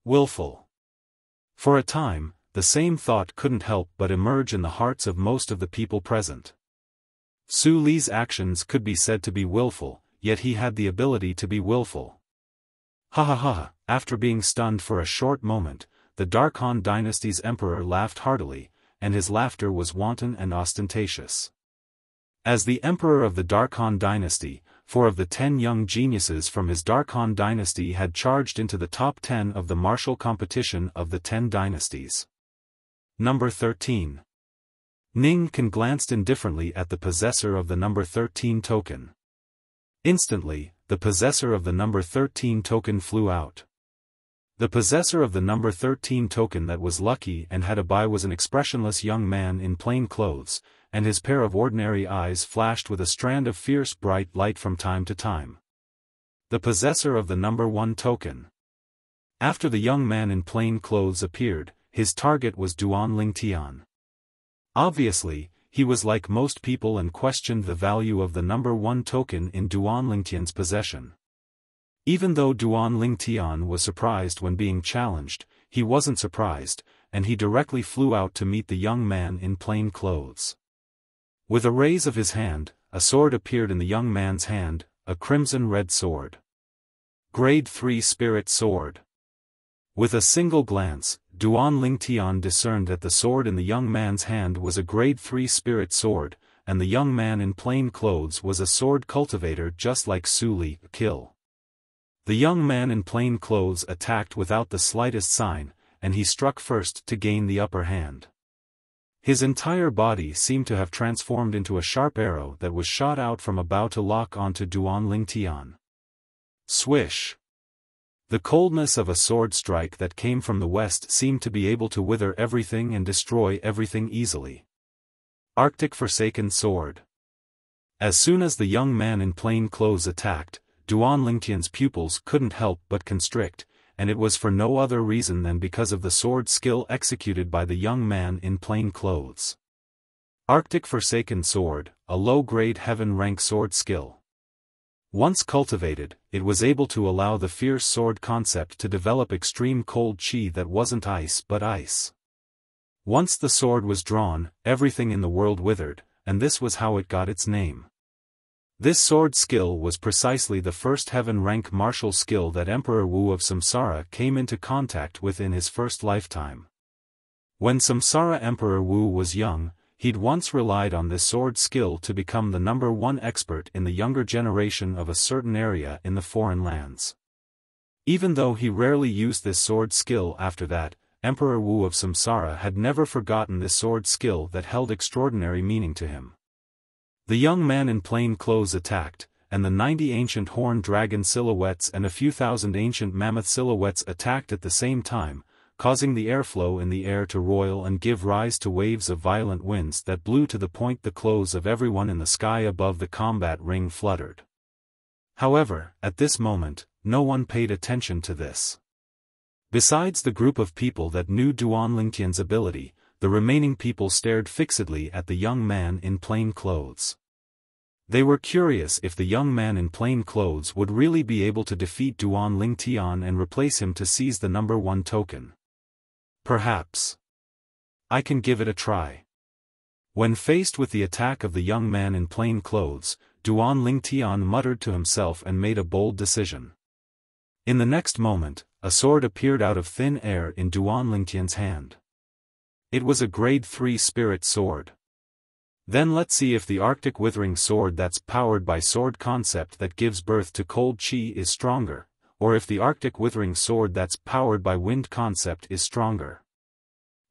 Willful. For a time, the same thought couldn't help but emerge in the hearts of most of the people present. Su Li's actions could be said to be willful, yet he had the ability to be willful. Ha ha ha! After being stunned for a short moment, the Dark Han dynasty's emperor laughed heartily, and his laughter was wanton and ostentatious. As the emperor of the Dark Han dynasty, 4 of the 10 young geniuses from his Dark Han dynasty had charged into the top 10 of the martial competition of the 10 dynasties. Number 13. Ning Kan glanced indifferently at the possessor of the number 13 token. Instantly, the possessor of the number 13 token flew out. The possessor of the number 13 token that was lucky and had a buy was an expressionless young man in plain clothes, and his pair of ordinary eyes flashed with a strand of fierce bright light from time to time. The possessor of the number 1 token. After the young man in plain clothes appeared, his target was Duan Lingtian. Obviously, he was like most people and questioned the value of the number 1 token in Duan Lingtian's possession. Even though Duan Lingtian was surprised when being challenged, he wasn't surprised, and he directly flew out to meet the young man in plain clothes. With a raise of his hand, a sword appeared in the young man's hand, a crimson-red sword. Grade 3 Spirit Sword. With a single glance, Duan Lingtian discerned that the sword in the young man's hand was a Grade 3 Spirit Sword, and the young man in plain clothes was a sword cultivator just like Su Li. Kill. The young man in plain clothes attacked without the slightest sign, and he struck first to gain the upper hand. His entire body seemed to have transformed into a sharp arrow that was shot out from a bow to lock onto Duan Lingtian. Swish! The coldness of a sword strike that came from the west seemed to be able to wither everything and destroy everything easily. Arctic Forsaken Sword. As soon as the young man in plain clothes attacked, Duan Lingtian's pupils couldn't help but constrict, and it was for no other reason than because of the sword skill executed by the young man in plain clothes. Arctic Forsaken Sword, a low-grade heaven-rank sword skill. Once cultivated, it was able to allow the fierce sword concept to develop extreme cold chi that wasn't ice but ice. Once the sword was drawn, everything in the world withered, and this was how it got its name. This sword skill was precisely the first heaven-rank martial skill that Emperor Wu of Samsara came into contact with in his first lifetime. When Samsara Emperor Wu was young, he'd once relied on this sword skill to become the number 1 expert in the younger generation of a certain area in the foreign lands. Even though he rarely used this sword skill after that, Emperor Wu of Samsara had never forgotten this sword skill that held extraordinary meaning to him. The young man in plain clothes attacked, and the 90 ancient horned dragon silhouettes and a few thousand ancient mammoth silhouettes attacked at the same time, causing the airflow in the air to roil and give rise to waves of violent winds that blew to the point the clothes of everyone in the sky above the combat ring fluttered. However, at this moment, no one paid attention to this. Besides the group of people that knew Duan Lingtian's ability, the remaining people stared fixedly at the young man in plain clothes. They were curious if the young man in plain clothes would really be able to defeat Duan Lingtian and replace him to seize the number 1 token. Perhaps. I can give it a try. When faced with the attack of the young man in plain clothes, Duan Lingtian muttered to himself and made a bold decision. In the next moment, a sword appeared out of thin air in Duan Lingtian's hand. It was a Grade 3 Spirit Sword. Then let's see if the Arctic Withering Sword that's powered by sword concept that gives birth to cold chi is stronger, or if the Arctic Withering Sword that's powered by wind concept is stronger.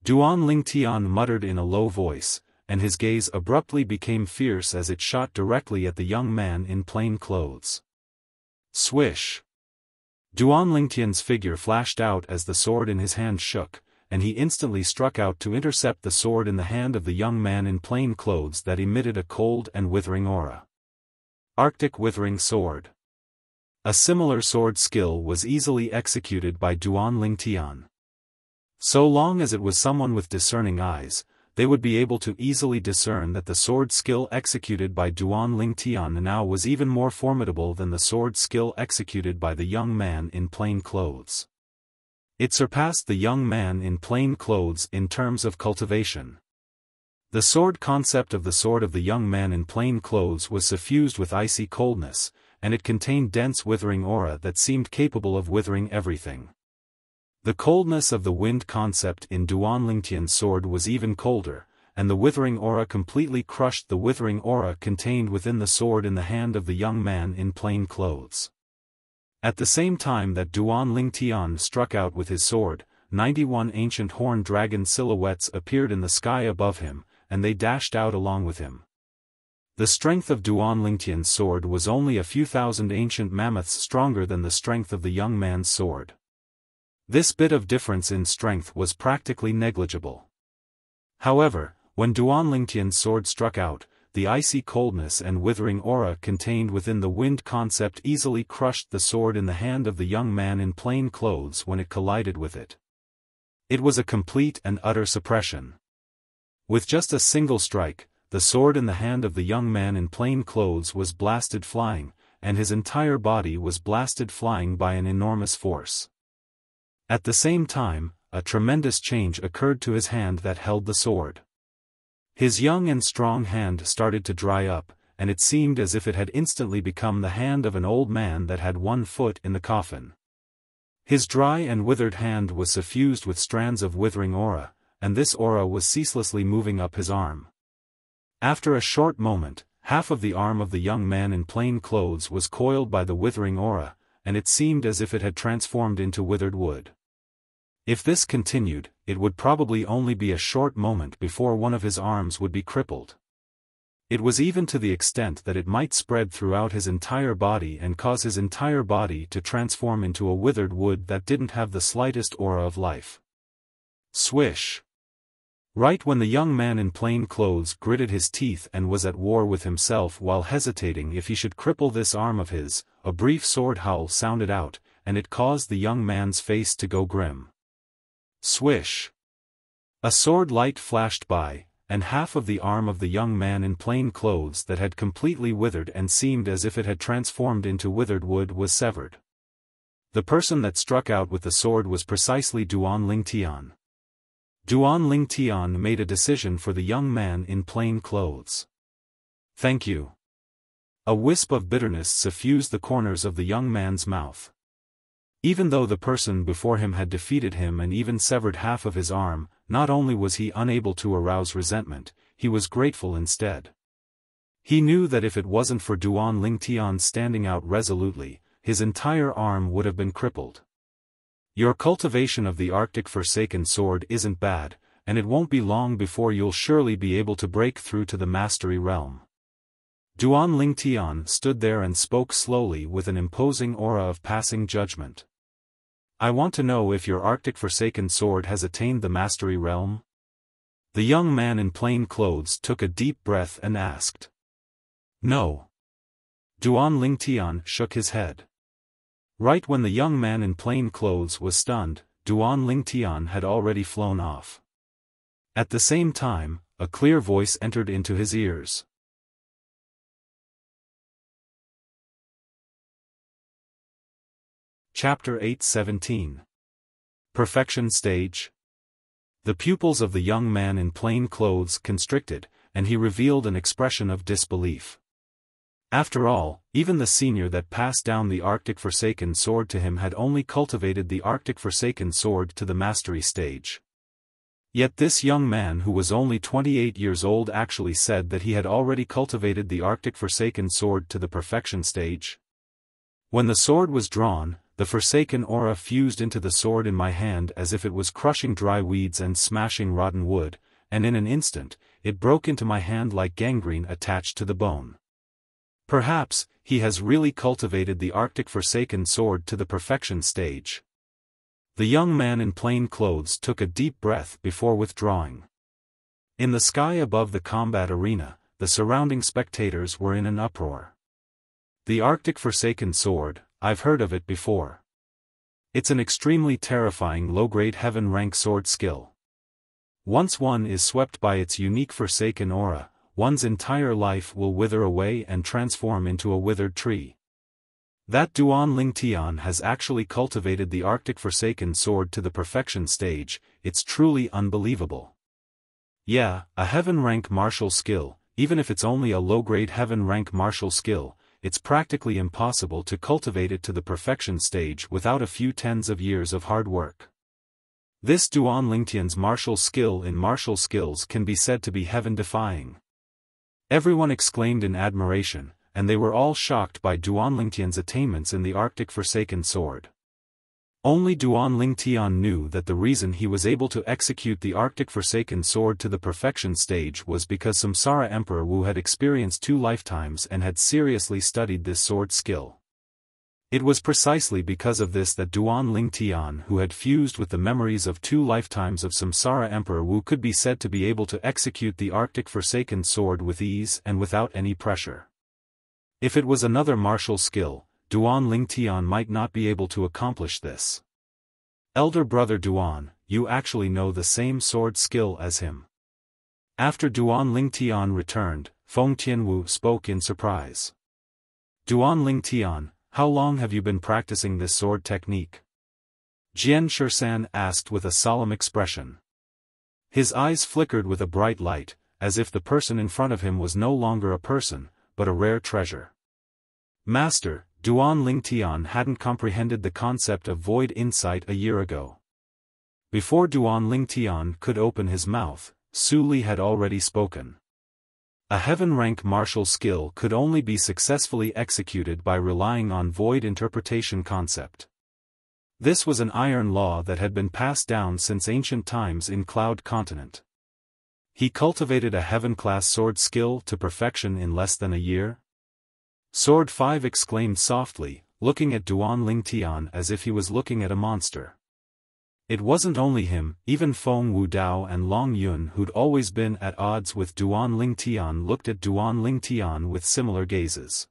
Duan Lingtian muttered in a low voice, and his gaze abruptly became fierce as it shot directly at the young man in plain clothes. Swish! Duan Lingtian's figure flashed out as the sword in his hand shook, and he instantly struck out to intercept the sword in the hand of the young man in plain clothes that emitted a cold and withering aura. Arctic Withering Sword. A similar sword skill was easily executed by Duan Lingtian. So long as it was someone with discerning eyes, they would be able to easily discern that the sword skill executed by Duan Lingtian now was even more formidable than the sword skill executed by the young man in plain clothes. It surpassed the young man in plain clothes in terms of cultivation. The sword concept of the sword of the young man in plain clothes was suffused with icy coldness, and it contained dense withering aura that seemed capable of withering everything. The coldness of the wind concept in Duan Lingtian's sword was even colder, and the withering aura completely crushed the withering aura contained within the sword in the hand of the young man in plain clothes. At the same time that Duan Lingtian struck out with his sword, 91 ancient horned dragon silhouettes appeared in the sky above him, and they dashed out along with him. The strength of Duan Lingtian's sword was only a few thousand ancient mammoths stronger than the strength of the young man's sword. This bit of difference in strength was practically negligible. However, when Duan Lingtian's sword struck out, the icy coldness and withering aura contained within the wind concept easily crushed the sword in the hand of the young man in plain clothes when it collided with it. It was a complete and utter suppression. With just a single strike, the sword in the hand of the young man in plain clothes was blasted flying, and his entire body was blasted flying by an enormous force. At the same time, a tremendous change occurred to his hand that held the sword. His young and strong hand started to dry up, and it seemed as if it had instantly become the hand of an old man that had one foot in the coffin. His dry and withered hand was suffused with strands of withering aura, and this aura was ceaselessly moving up his arm. After a short moment, half of the arm of the young man in plain clothes was coiled by the withering aura, and it seemed as if it had transformed into withered wood. If this continued, it would probably only be a short moment before one of his arms would be crippled. It was even to the extent that it might spread throughout his entire body and cause his entire body to transform into a withered wood that didn't have the slightest aura of life. Swish! Right when the young man in plain clothes gritted his teeth and was at war with himself while hesitating if he should cripple this arm of his, a brief sword howl sounded out, and it caused the young man's face to go grim. Swish! A sword light flashed by, and half of the arm of the young man in plain clothes that had completely withered and seemed as if it had transformed into withered wood was severed. The person that struck out with the sword was precisely Duan Lingtian. Duan Lingtian made a decision for the young man in plain clothes. Thank you. A wisp of bitterness suffused the corners of the young man's mouth. Even though the person before him had defeated him and even severed half of his arm, not only was he unable to arouse resentment, he was grateful instead. He knew that if it wasn't for Duan Lingtian standing out resolutely, his entire arm would have been crippled. Your cultivation of the Arctic Forsaken Sword isn't bad, and it won't be long before you'll surely be able to break through to the Mastery Realm. Duan Lingtian stood there and spoke slowly with an imposing aura of passing judgment. I want to know if your Arctic Forsaken Sword has attained the Mastery Realm? The young man in plain clothes took a deep breath and asked. No. Duan Lingtian shook his head. Right when the young man in plain clothes was stunned, Duan Lingtian had already flown off. At the same time, a clear voice entered into his ears. Chapter 8:17. Perfection Stage. The pupils of the young man in plain clothes constricted, and he revealed an expression of disbelief. After all, even the senior that passed down the Arctic Forsaken Sword to him had only cultivated the Arctic Forsaken Sword to the mastery stage. Yet this young man who was only 28 years old actually said that he had already cultivated the Arctic Forsaken Sword to the perfection stage. When the sword was drawn, the Forsaken aura fused into the sword in my hand as if it was crushing dry weeds and smashing rotten wood, and in an instant, it broke into my hand like gangrene attached to the bone. Perhaps, he has really cultivated the Arctic Forsaken Sword to the perfection stage. The young man in plain clothes took a deep breath before withdrawing. In the sky above the combat arena, the surrounding spectators were in an uproar. The Arctic Forsaken Sword, I've heard of it before. It's an extremely terrifying low-grade heaven rank sword skill. Once one is swept by its unique Forsaken aura, one's entire life will wither away and transform into a withered tree. That Duan Ling Tian has actually cultivated the Arctic Forsaken Sword to the perfection stage, it's truly unbelievable. Yeah, a heaven rank martial skill, even if it's only a low-grade heaven rank martial skill, it's practically impossible to cultivate it to the perfection stage without a few tens of years of hard work. This Duan Lingtian's martial skill in martial skills can be said to be heaven-defying. Everyone exclaimed in admiration, and they were all shocked by Duan Lingtian's attainments in the Arctic Forsaken Sword. Only Duan Lingtian knew that the reason he was able to execute the Arctic Forsaken Sword to the perfection stage was because Samsara Emperor Wu had experienced 2 lifetimes and had seriously studied this sword skill. It was precisely because of this that Duan Lingtian, who had fused with the memories of 2 lifetimes of Samsara Emperor Wu, could be said to be able to execute the Arctic Forsaken Sword with ease and without any pressure. If it was another martial skill, Duan Lingtian might not be able to accomplish this. Elder brother Duan, you actually know the same sword skill as him. After Duan Lingtian returned, Feng Tianwu spoke in surprise. Duan Lingtian, how long have you been practicing this sword technique? Jian Shersan asked with a solemn expression. His eyes flickered with a bright light, as if the person in front of him was no longer a person, but a rare treasure. Master, Duan Lingtian hadn't comprehended the concept of void insight a year ago. Before Duan Lingtian could open his mouth, Su Li had already spoken. A heaven-rank martial skill could only be successfully executed by relying on void interpretation concept. This was an iron law that had been passed down since ancient times in Cloud Continent. He cultivated a heaven-class sword skill to perfection in less than a year? Sword 5 exclaimed softly, looking at Duan Lingtian as if he was looking at a monster. It wasn't only him, even Feng Wudao and Long Yun, who'd always been at odds with Duan Lingtian, looked at Duan Lingtian with similar gazes.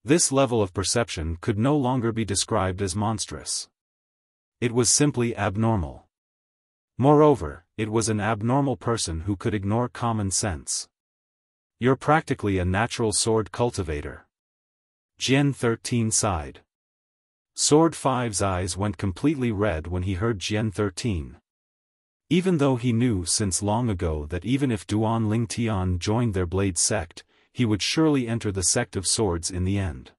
This level of perception could no longer be described as monstrous. It was simply abnormal. Moreover, it was an abnormal person who could ignore common sense. You're practically a natural sword cultivator. Jian 13 sighed. Sword 5's eyes went completely red when he heard Jian 13. Even though he knew since long ago that even if Duan Lingtian joined their blade sect, he would surely enter the sect of swords in the end.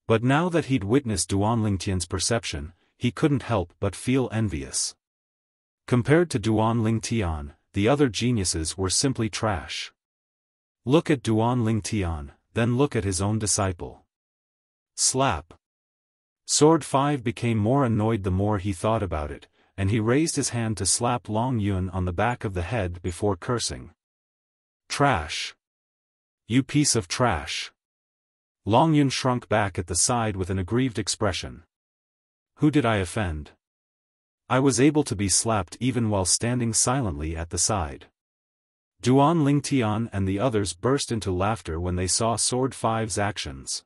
But now that he'd witnessed Duan Lingtian's perception, he couldn't help but feel envious. Compared to Duan Lingtian, the other geniuses were simply trash. Look at Duan Lingtian, then look at his own disciple. Slap. Sword 5 became more annoyed the more he thought about it, and he raised his hand to slap Long Yun on the back of the head before cursing. Trash. You piece of trash. Long Yun shrunk back at the side with an aggrieved expression. Who did I offend? I was able to be slapped even while standing silently at the side. Duan Lingtian and the others burst into laughter when they saw Sword 5's actions.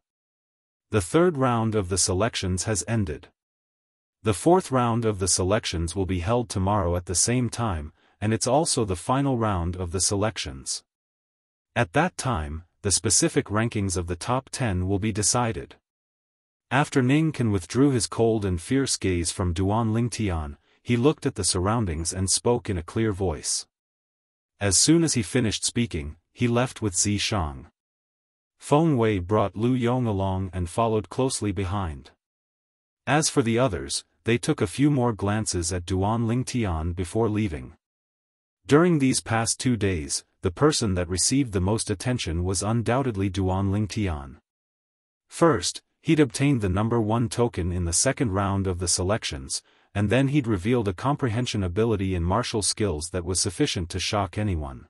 The 3rd round of the selections has ended. The 4th round of the selections will be held tomorrow at the same time, and it's also the final round of the selections. At that time, the specific rankings of the top 10 will be decided. After Ning Kan withdrew his cold and fierce gaze from Duan Lingtian, he looked at the surroundings and spoke in a clear voice. As soon as he finished speaking, he left with Zi Shang. Feng Wei brought Lu Yong along and followed closely behind. As for the others, they took a few more glances at Duan Lingtian before leaving. During these past 2 days, the person that received the most attention was undoubtedly Duan Lingtian. First, he'd obtained the number 1 token in the 2nd round of the selections, and then he'd revealed a comprehension ability in martial skills that was sufficient to shock anyone.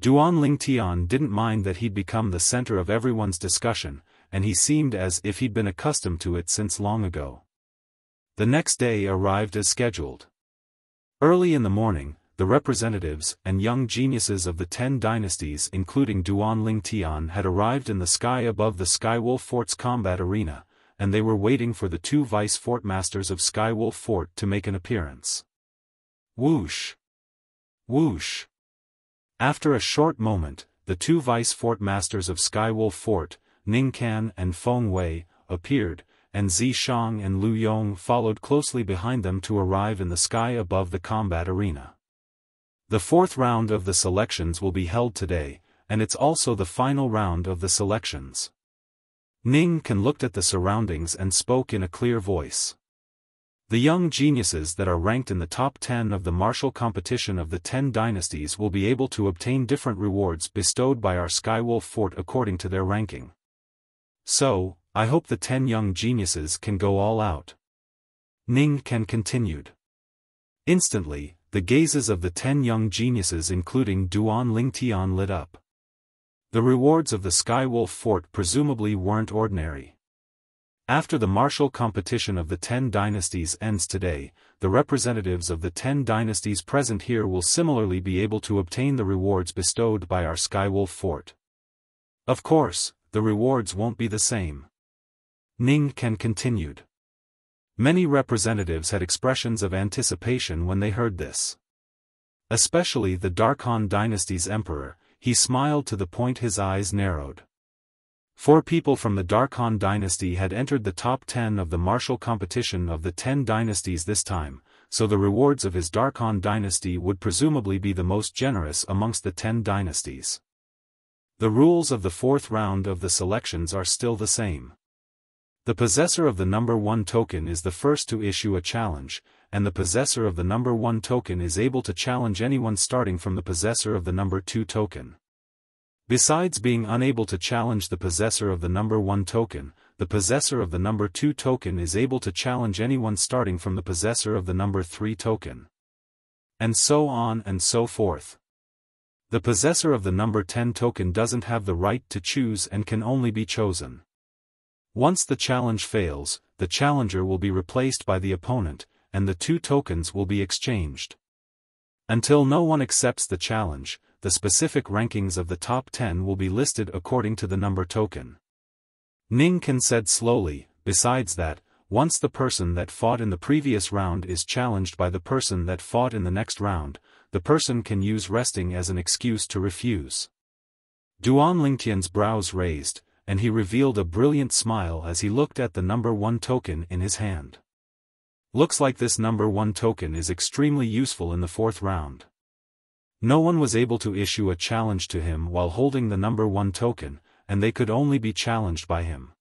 Duan Lingtian didn't mind that he'd become the center of everyone's discussion, and he seemed as if he'd been accustomed to it since long ago. The next day arrived as scheduled. Early in the morning, the representatives and young geniuses of the 10 dynasties including Duan Lingtian had arrived in the sky above the Skywolf Fort's combat arena, and they were waiting for the 2 vice fort masters of Skywolf Fort to make an appearance. Whoosh! Whoosh! After a short moment, the 2 vice fort masters of Skywolf Fort, Ning Kan and Feng Wei, appeared, and Zi Shang and Lu Yong followed closely behind them to arrive in the sky above the combat arena. The 4th round of the selections will be held today, and it's also the final round of the selections. Ning Kan looked at the surroundings and spoke in a clear voice. The young geniuses that are ranked in the top 10 of the martial competition of the 10 dynasties will be able to obtain different rewards bestowed by our Skywolf Fort according to their ranking. So, I hope the 10 young geniuses can go all out. Ning Kan continued. Instantly, the gazes of the 10 young geniuses including Duan Lingtian lit up. The rewards of the Skywolf Fort presumably weren't ordinary. After the martial competition of the 10 dynasties ends today, the representatives of the 10 dynasties present here will similarly be able to obtain the rewards bestowed by our Skywolf Fort. Of course, the rewards won't be the same. Ning Kan continued. Many representatives had expressions of anticipation when they heard this. Especially the Darkhan dynasty's emperor, he smiled to the point his eyes narrowed. 4 people from the Darkhan dynasty had entered the top 10 of the martial competition of the 10 dynasties this time, so the rewards of his Darkhan dynasty would presumably be the most generous amongst the 10 dynasties. The rules of the 4th round of the selections are still the same. The possessor of the number 1 token is the first to issue a challenge, and the possessor of the number 1 token is able to challenge anyone starting from the possessor of the number 2 token. Besides being unable to challenge the possessor of the number 1 token, the possessor of the number 2 token is able to challenge anyone starting from the possessor of the number 3 token. And so on and so forth. The possessor of the number 10 token doesn't have the right to choose and can only be chosen. Once the challenge fails, the challenger will be replaced by the opponent, and the 2 tokens will be exchanged. Until no one accepts the challenge, the specific rankings of the top 10 will be listed according to the number token. Ning Kan said slowly, besides that, once the person that fought in the previous round is challenged by the person that fought in the next round, the person can use resting as an excuse to refuse. Duan Lingtian's brows raised, and he revealed a brilliant smile as he looked at the number 1 token in his hand. Looks like this number 1 token is extremely useful in the 4th round. No one was able to issue a challenge to him while holding the number 1 token, and they could only be challenged by him.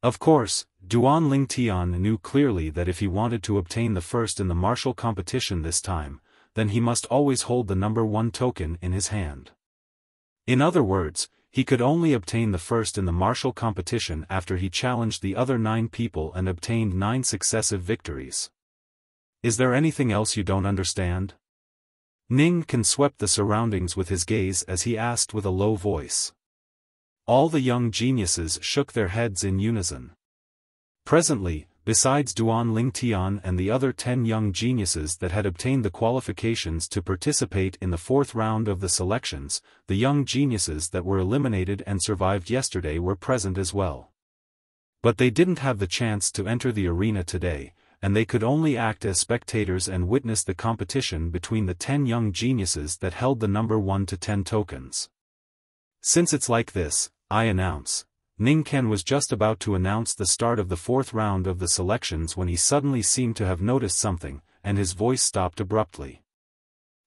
Of course, Duan Lingtian knew clearly that if he wanted to obtain the first in the martial competition this time, then he must always hold the number 1 token in his hand. In other words, he could only obtain the first in the martial competition after he challenged the other 9 people and obtained 9 successive victories. Is there anything else you don't understand? Ning Kan swept the surroundings with his gaze as he asked with a low voice. All the young geniuses shook their heads in unison. Presently, besides Duan Lingtian and the other 10 young geniuses that had obtained the qualifications to participate in the 4th round of the selections, the young geniuses that were eliminated and survived yesterday were present as well. But they didn't have the chance to enter the arena today, and they could only act as spectators and witness the competition between the 10 young geniuses that held the number 1 to 10 tokens. Since it's like this, I announce. Ning Kan was just about to announce the start of the 4th round of the selections when he suddenly seemed to have noticed something, and his voice stopped abruptly.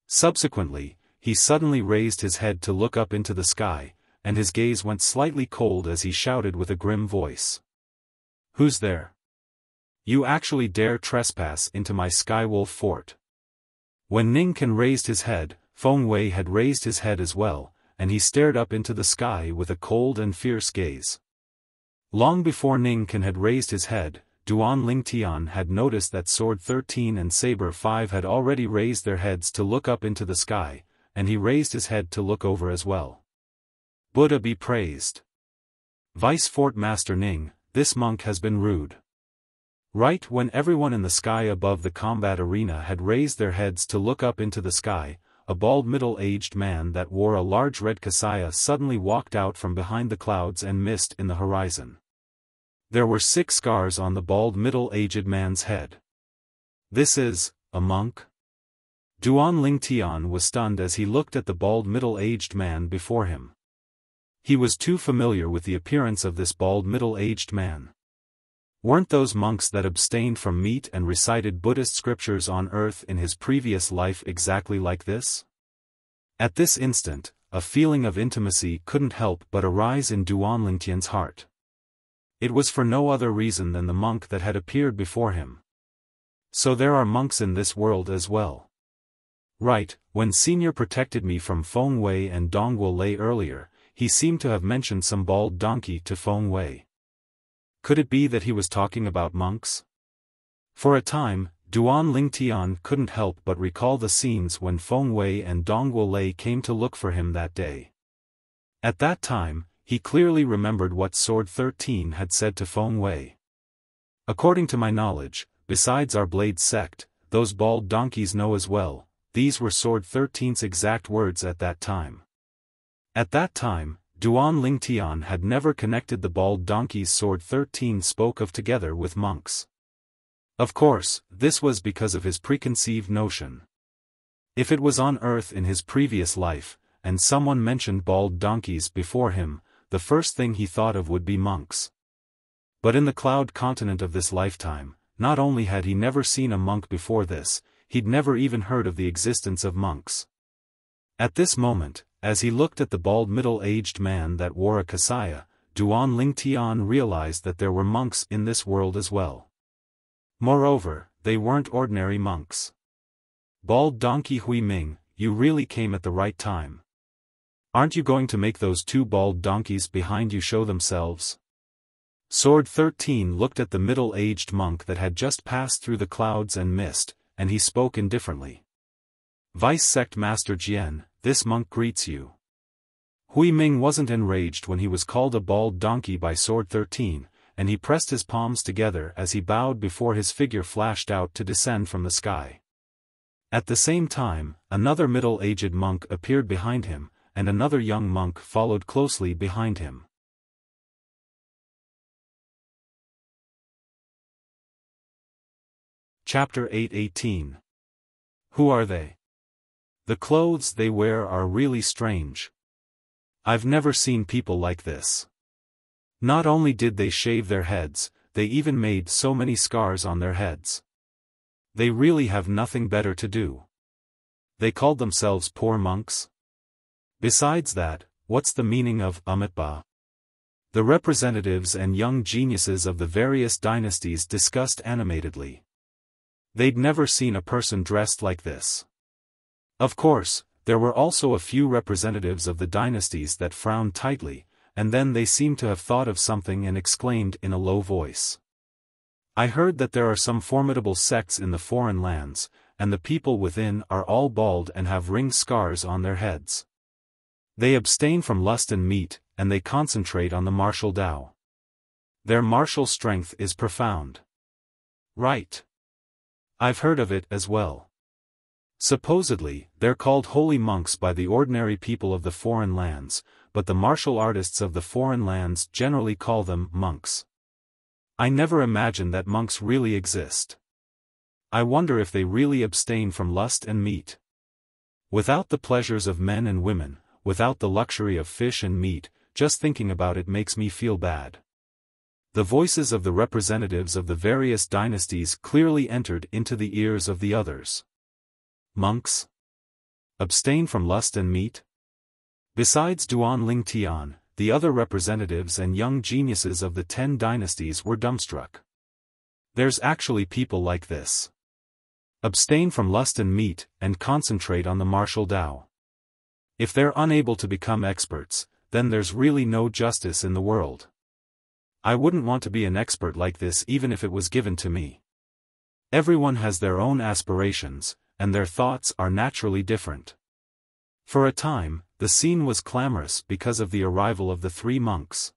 Subsequently, he suddenly raised his head to look up into the sky, and his gaze went slightly cold as he shouted with a grim voice. "Who's there? You actually dare trespass into my Skywolf Fort?" When Ning Kan raised his head, Feng Wei had raised his head as well, and he stared up into the sky with a cold and fierce gaze. Long before Ning Kan had raised his head, Duan Lingtian had noticed that Sword 13 and Saber 5 had already raised their heads to look up into the sky, and he raised his head to look over as well. Buddha be praised. Vice Fort Master Ning, this monk has been rude. Right when everyone in the sky above the combat arena had raised their heads to look up into the sky, a bald middle-aged man that wore a large red kasaya suddenly walked out from behind the clouds and mist in the horizon. There were 6 scars on the bald middle-aged man's head. This is a monk? Duan Ling Tian was stunned as he looked at the bald middle-aged man before him. He was too familiar with the appearance of this bald middle-aged man. Weren't those monks that abstained from meat and recited Buddhist scriptures on earth in his previous life exactly like this? At this instant, a feeling of intimacy couldn't help but arise in Duan Lingtian's heart. It was for no other reason than the monk that had appeared before him. So there are monks in this world as well. Right, when Senior protected me from Feng Wei and Dongguo Lei earlier, he seemed to have mentioned some bald donkey to Feng Wei. Could it be that he was talking about monks? For a time, Duan Lingtian couldn't help but recall the scenes when Feng Wei and Dongguo Lei came to look for him that day. At that time, he clearly remembered what Sword 13 had said to Feng Wei. According to my knowledge, besides our Blade sect, those bald donkeys know as well. These were Sword 13's exact words at that time. At that time, Duan Lingtian had never connected the bald donkeys Sword 13 spoke of together with monks. Of course, this was because of his preconceived notion. If it was on Earth in his previous life, and someone mentioned bald donkeys before him, the first thing he thought of would be monks. But in the cloud continent of this lifetime, not only had he never seen a monk before this, he'd never even heard of the existence of monks. At this moment, as he looked at the bald middle-aged man that wore a kasaya, Duan Lingtian realized that there were monks in this world as well. Moreover, they weren't ordinary monks. Bald donkey Hui Ming, you really came at the right time. Aren't you going to make those 2 bald donkeys behind you show themselves? Sword 13 looked at the middle-aged monk that had just passed through the clouds and mist, and he spoke indifferently. Vice Sect Master Jian, this monk greets you. Hui Ming wasn't enraged when he was called a bald donkey by Sword 13, and he pressed his palms together as he bowed before his figure flashed out to descend from the sky. At the same time, another middle-aged monk appeared behind him, and another young monk followed closely behind him. Chapter 8:18. Who are they? The clothes they wear are really strange. I've never seen people like this. Not only did they shave their heads, they even made so many scars on their heads. They really have nothing better to do. They called themselves poor monks? Besides that, what's the meaning of Amitabha? The representatives and young geniuses of the various dynasties discussed animatedly. They'd never seen a person dressed like this. Of course, there were also a few representatives of the dynasties that frowned tightly, and then they seemed to have thought of something and exclaimed in a low voice. I heard that there are some formidable sects in the foreign lands, and the people within are all bald and have ring scars on their heads. They abstain from lust and meat, and they concentrate on the martial Tao. Their martial strength is profound. Right. I've heard of it as well. Supposedly, they're called holy monks by the ordinary people of the foreign lands, but the martial artists of the foreign lands generally call them monks. I never imagined that monks really exist. I wonder if they really abstain from lust and meat. Without the pleasures of men and women, without the luxury of fish and meat, just thinking about it makes me feel bad. The voices of the representatives of the various dynasties clearly entered into the ears of the others. Monks? Abstain from lust and meat? Besides Duan Lingtian, the other representatives and young geniuses of the 10 dynasties were dumbstruck. There's actually people like this. Abstain from lust and meat, and concentrate on the martial Tao. If they're unable to become experts, then there's really no justice in the world. I wouldn't want to be an expert like this even if it was given to me. Everyone has their own aspirations, and their thoughts are naturally different. For a time, the scene was clamorous because of the arrival of the three monks.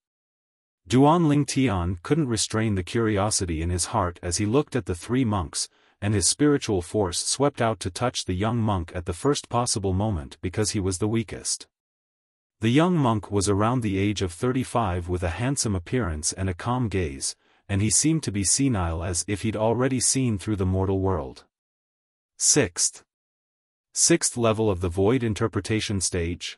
Duan Lingtian couldn't restrain the curiosity in his heart as he looked at the three monks, and his spiritual force swept out to touch the young monk at the first possible moment because he was the weakest. The young monk was around the age of 35 with a handsome appearance and a calm gaze, and he seemed to be senile as if he'd already seen through the mortal world. Sixth level of the void interpretation stage.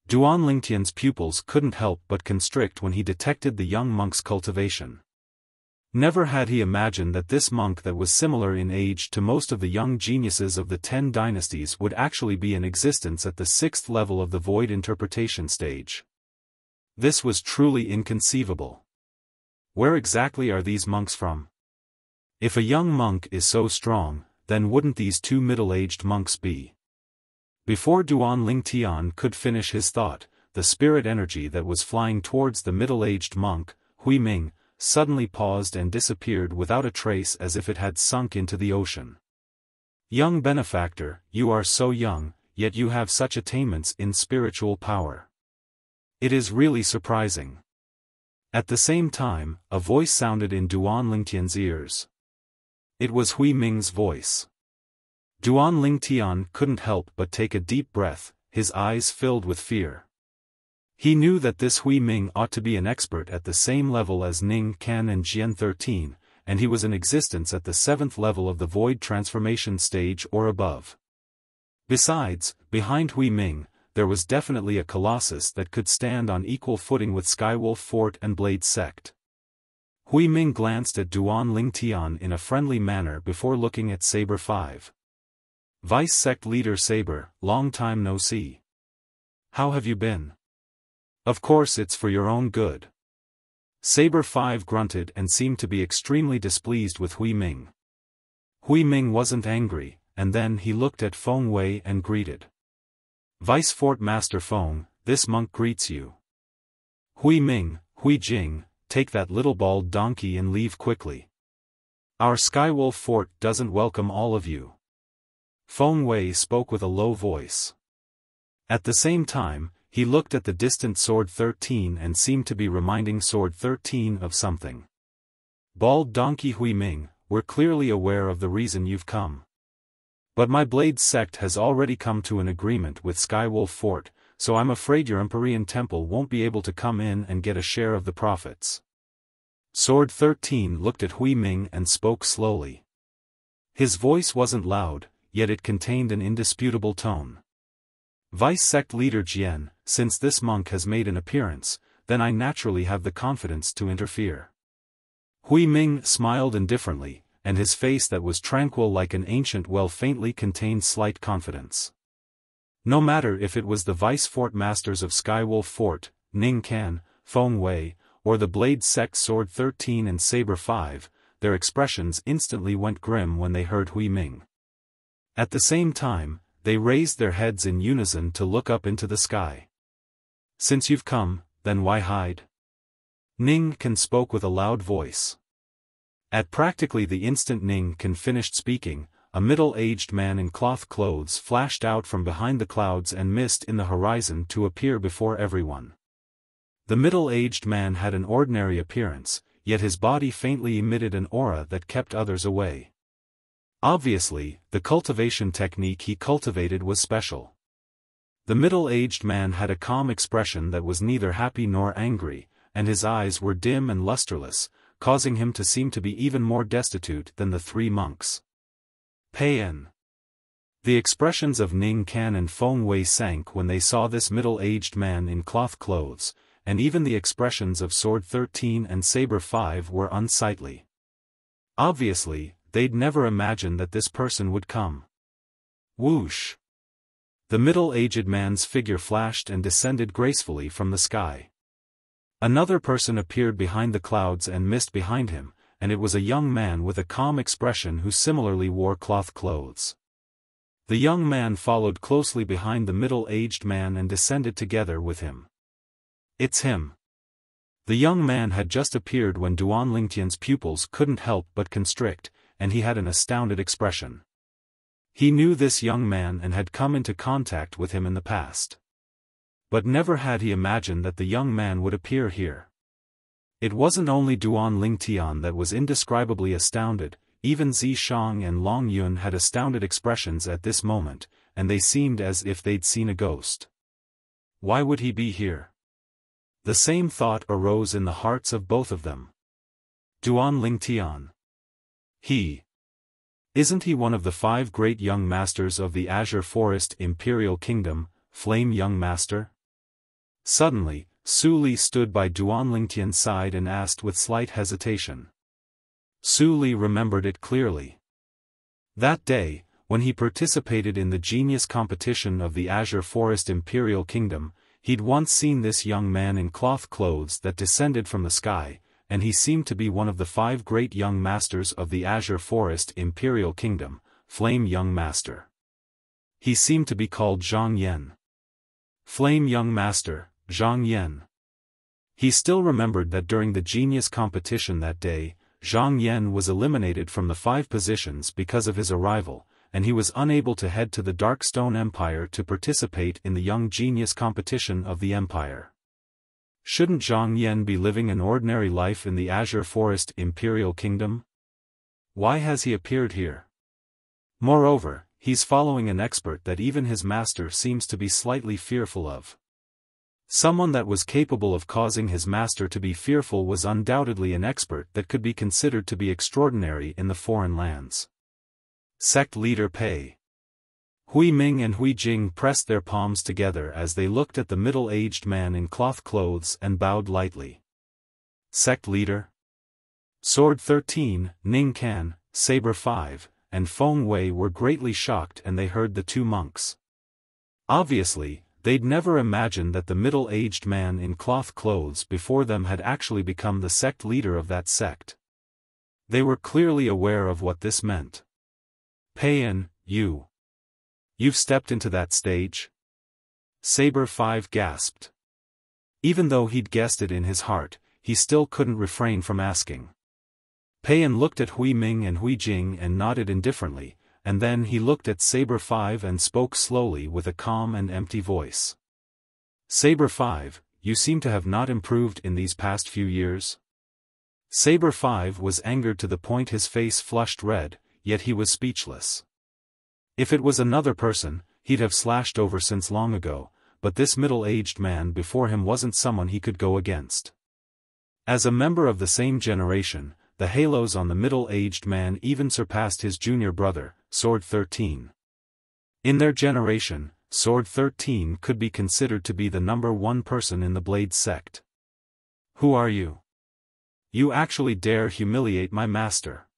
Duan Lingtian's pupils couldn't help but constrict when he detected the young monk's cultivation. Never had he imagined that this monk that was similar in age to most of the young geniuses of the 10 dynasties would actually be in existence at the 6th level of the void interpretation stage. This was truly inconceivable. Where exactly are these monks from? If a young monk is so strong, then wouldn't these two middle-aged monks be? Before Duan Lingtian could finish his thought, the spirit energy that was flying towards the middle-aged monk, Hui Ming, suddenly paused and disappeared without a trace as if it had sunk into the ocean. Young benefactor, you are so young, yet you have such attainments in spiritual power. It is really surprising. At the same time, a voice sounded in Duan Lingtian's ears. It was Hui Ming's voice. Duan Lingtian couldn't help but take a deep breath, his eyes filled with fear. He knew that this Hui Ming ought to be an expert at the same level as Ning Can and Jian 13, and he was in existence at the 7th level of the void transformation stage or above. Besides, behind Hui Ming, there was definitely a colossus that could stand on equal footing with Skywolf Fort and Blade Sect. Hui Ming glanced at Duan Lingtian in a friendly manner before looking at Saber 5. Vice Sect Leader Saber, long time no see. How have you been? Of course it's for your own good. Saber 5 grunted and seemed to be extremely displeased with Hui Ming. Hui Ming wasn't angry, and then he looked at Feng Wei and greeted. Vice Fort Master Feng, this monk greets you. Hui Ming, Hui Jing, take that little bald donkey and leave quickly. Our Skywolf Fort doesn't welcome all of you. Feng Wei spoke with a low voice. At the same time, he looked at the distant Sword 13 and seemed to be reminding Sword 13 of something. Bald donkey Hui Ming, we're clearly aware of the reason you've come. But my Blade Sect has already come to an agreement with Skywolf Fort, so I'm afraid your Empyrean Temple won't be able to come in and get a share of the profits. Sword 13 looked at Hui Ming and spoke slowly. His voice wasn't loud, yet it contained an indisputable tone. Vice Sect Leader Jian, since this monk has made an appearance, then I naturally have the confidence to interfere. Hui Ming smiled indifferently, and his face that was tranquil like an ancient well faintly contained slight confidence. No matter if it was the Vice Fort Masters of Skywolf Fort, Ning Can, Feng Wei, or the Blade Sect Sword 13 and Saber 5, their expressions instantly went grim when they heard Hui Ming. At the same time, they raised their heads in unison to look up into the sky. Since you've come, then why hide? Ning Can spoke with a loud voice. At practically the instant Ning Can finished speaking, a middle-aged man in cloth clothes flashed out from behind the clouds and mist in the horizon to appear before everyone. The middle-aged man had an ordinary appearance, yet his body faintly emitted an aura that kept others away. Obviously, the cultivation technique he cultivated was special. The middle-aged man had a calm expression that was neither happy nor angry, and his eyes were dim and lusterless, causing him to seem to be even more destitute than the three monks. Payan. The expressions of Ning Can and Feng Wei sank when they saw this middle-aged man in cloth clothes, and even the expressions of Sword 13 and Saber 5 were unsightly. Obviously, they'd never imagined that this person would come. Whoosh! The middle-aged man's figure flashed and descended gracefully from the sky. Another person appeared behind the clouds and mist behind him, and it was a young man with a calm expression who similarly wore cloth clothes. The young man followed closely behind the middle-aged man and descended together with him. It's him. The young man had just appeared when Duan Lingtian's pupils couldn't help but constrict, and he had an astounded expression. He knew this young man and had come into contact with him in the past. But never had he imagined that the young man would appear here. It wasn't only Duan Lingtian that was indescribably astounded, even Zishang and Long Yun had astounded expressions at this moment, and they seemed as if they'd seen a ghost. Why would he be here? The same thought arose in the hearts of both of them. Duan Lingtian. Isn't he one of the 5 great young masters of the Azure Forest Imperial Kingdom, Flame Young Master? Suddenly, Su Li stood by Duan Lingtian's side and asked with slight hesitation. Su Li remembered it clearly. That day, when he participated in the genius competition of the Azure Forest Imperial Kingdom, he'd once seen this young man in cloth clothes that descended from the sky, and he seemed to be one of the 5 great young masters of the Azure Forest Imperial Kingdom, Flame Young Master. He seemed to be called Zhang Yan. Flame Young Master, Zhang Yan. He still remembered that during the genius competition that day, Zhang Yan was eliminated from the 5 positions because of his arrival, and he was unable to head to the Darkstone Empire to participate in the Young Genius competition of the Empire. Shouldn't Zhang Yan be living an ordinary life in the Azure Forest Imperial Kingdom? Why has he appeared here? Moreover, he's following an expert that even his master seems to be slightly fearful of. Someone that was capable of causing his master to be fearful was undoubtedly an expert that could be considered to be extraordinary in the foreign lands. Sect Leader Pei. Hui Ming and Hui Jing pressed their palms together as they looked at the middle-aged man in cloth clothes and bowed lightly. Sect Leader. Sword 13, Ning Kan, Saber 5, and Feng Wei were greatly shocked and they heard the 2 monks. Obviously, they'd never imagined that the middle-aged man in cloth clothes before them had actually become the sect leader of that sect. They were clearly aware of what this meant. Peiyan, You've stepped into that stage? Saber 5 gasped. Even though he'd guessed it in his heart, he still couldn't refrain from asking. Peiyan looked at Hui Ming and Hui Jing and nodded indifferently, and then he looked at Saber 5 and spoke slowly with a calm and empty voice. Saber 5, you seem to have not improved in these past few years? Saber 5 was angered to the point his face flushed red, yet he was speechless. If it was another person, he'd have slashed over since long ago, but this middle-aged man before him wasn't someone he could go against. As a member of the same generation, the halos on the middle-aged man even surpassed his junior brother, Sword 13. In their generation, Sword 13 could be considered to be the number 1 person in the Blade sect. Who are you? You actually dare humiliate my master.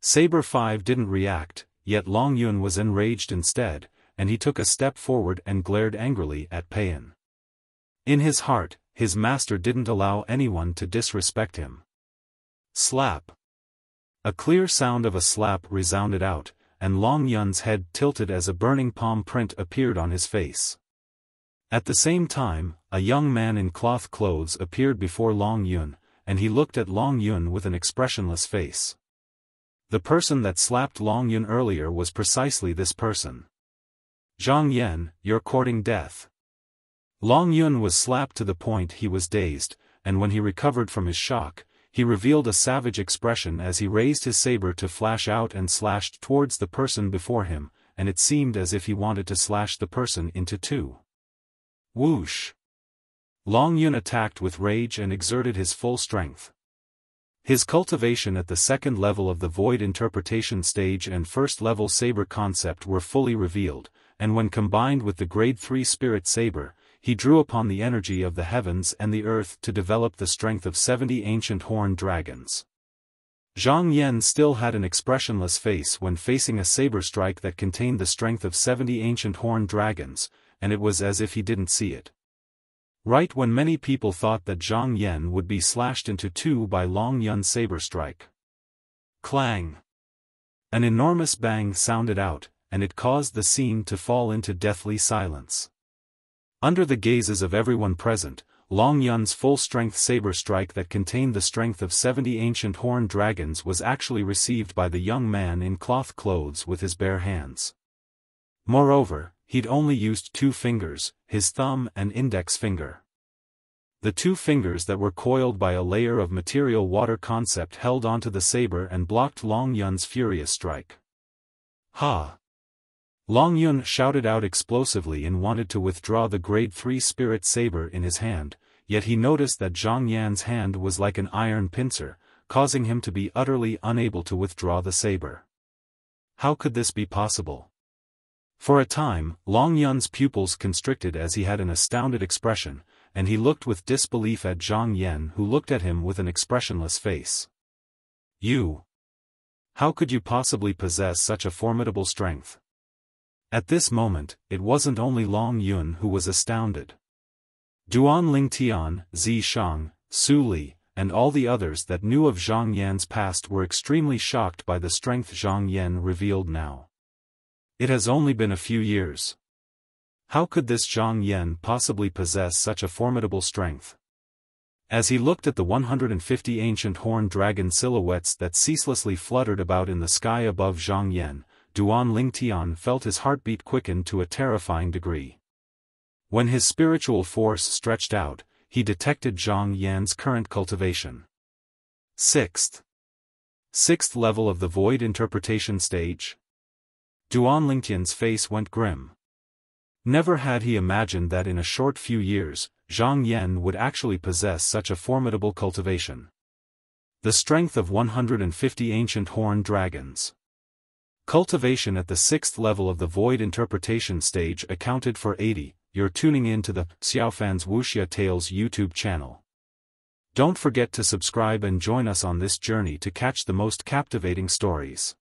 Saber 5 didn't react, yet Long Yun was enraged instead, and he took a step forward and glared angrily at Peiyan. In his heart, his master didn't allow anyone to disrespect him. Slap. A clear sound of a slap resounded out, and Long Yun's head tilted as a burning palm print appeared on his face. At the same time, a young man in cloth clothes appeared before Long Yun, and he looked at Long Yun with an expressionless face. The person that slapped Long Yun earlier was precisely this person. Zhang Yan, you're courting death. Long Yun was slapped to the point he was dazed, and when he recovered from his shock, he revealed a savage expression as he raised his saber to flash out and slashed towards the person before him, and it seemed as if he wanted to slash the person into 2. Whoosh! Long Yun attacked with rage and exerted his full strength. His cultivation at the 2nd level of the Void Interpretation stage and 1st level Saber concept were fully revealed, and when combined with the Grade 3 Spirit Saber, he drew upon the energy of the heavens and the earth to develop the strength of 70 ancient horned dragons. Zhang Yan still had an expressionless face when facing a saber strike that contained the strength of 70 ancient horned dragons, and it was as if he didn't see it. Right when many people thought that Zhang Yan would be slashed into 2 by Long Yun's saber strike. Clang! An enormous bang sounded out, and it caused the scene to fall into deathly silence. Under the gazes of everyone present, Long Yun's full-strength saber strike that contained the strength of 70 ancient horned dragons was actually received by the young man in cloth clothes with his bare hands. Moreover, he'd only used 2 fingers, his thumb and index finger. The 2 fingers that were coiled by a layer of material water concept held onto the saber and blocked Long Yun's furious strike. Ha! Long Yun shouted out explosively and wanted to withdraw the grade 3 spirit saber in his hand, yet he noticed that Zhang Yan's hand was like an iron pincer, causing him to be utterly unable to withdraw the saber. How could this be possible? For a time, Long Yun's pupils constricted as he had an astounded expression, and he looked with disbelief at Zhang Yan, who looked at him with an expressionless face. You! How could you possibly possess such a formidable strength? At this moment, it wasn't only Long Yun who was astounded. Duan Lingtian, Zi Shang, Su Li, and all the others that knew of Zhang Yan's past were extremely shocked by the strength Zhang Yan revealed now. It has only been a few years. How could this Zhang Yan possibly possess such a formidable strength? As he looked at the 150 ancient horned dragon silhouettes that ceaselessly fluttered about in the sky above Zhang Yan, Duan Lingtian felt his heartbeat quicken to a terrifying degree. When his spiritual force stretched out, he detected Zhang Yan's current cultivation. Sixth level of the void interpretation stage. Duan Lingtian's face went grim. Never had he imagined that in a short few years, Zhang Yan would actually possess such a formidable cultivation. The strength of 150 ancient horned dragons. Cultivation at the 6th level of the void interpretation stage accounted for 80. You're tuning in to the Xiaofan's Wuxia Tales YouTube channel. Don't forget to subscribe and join us on this journey to catch the most captivating stories.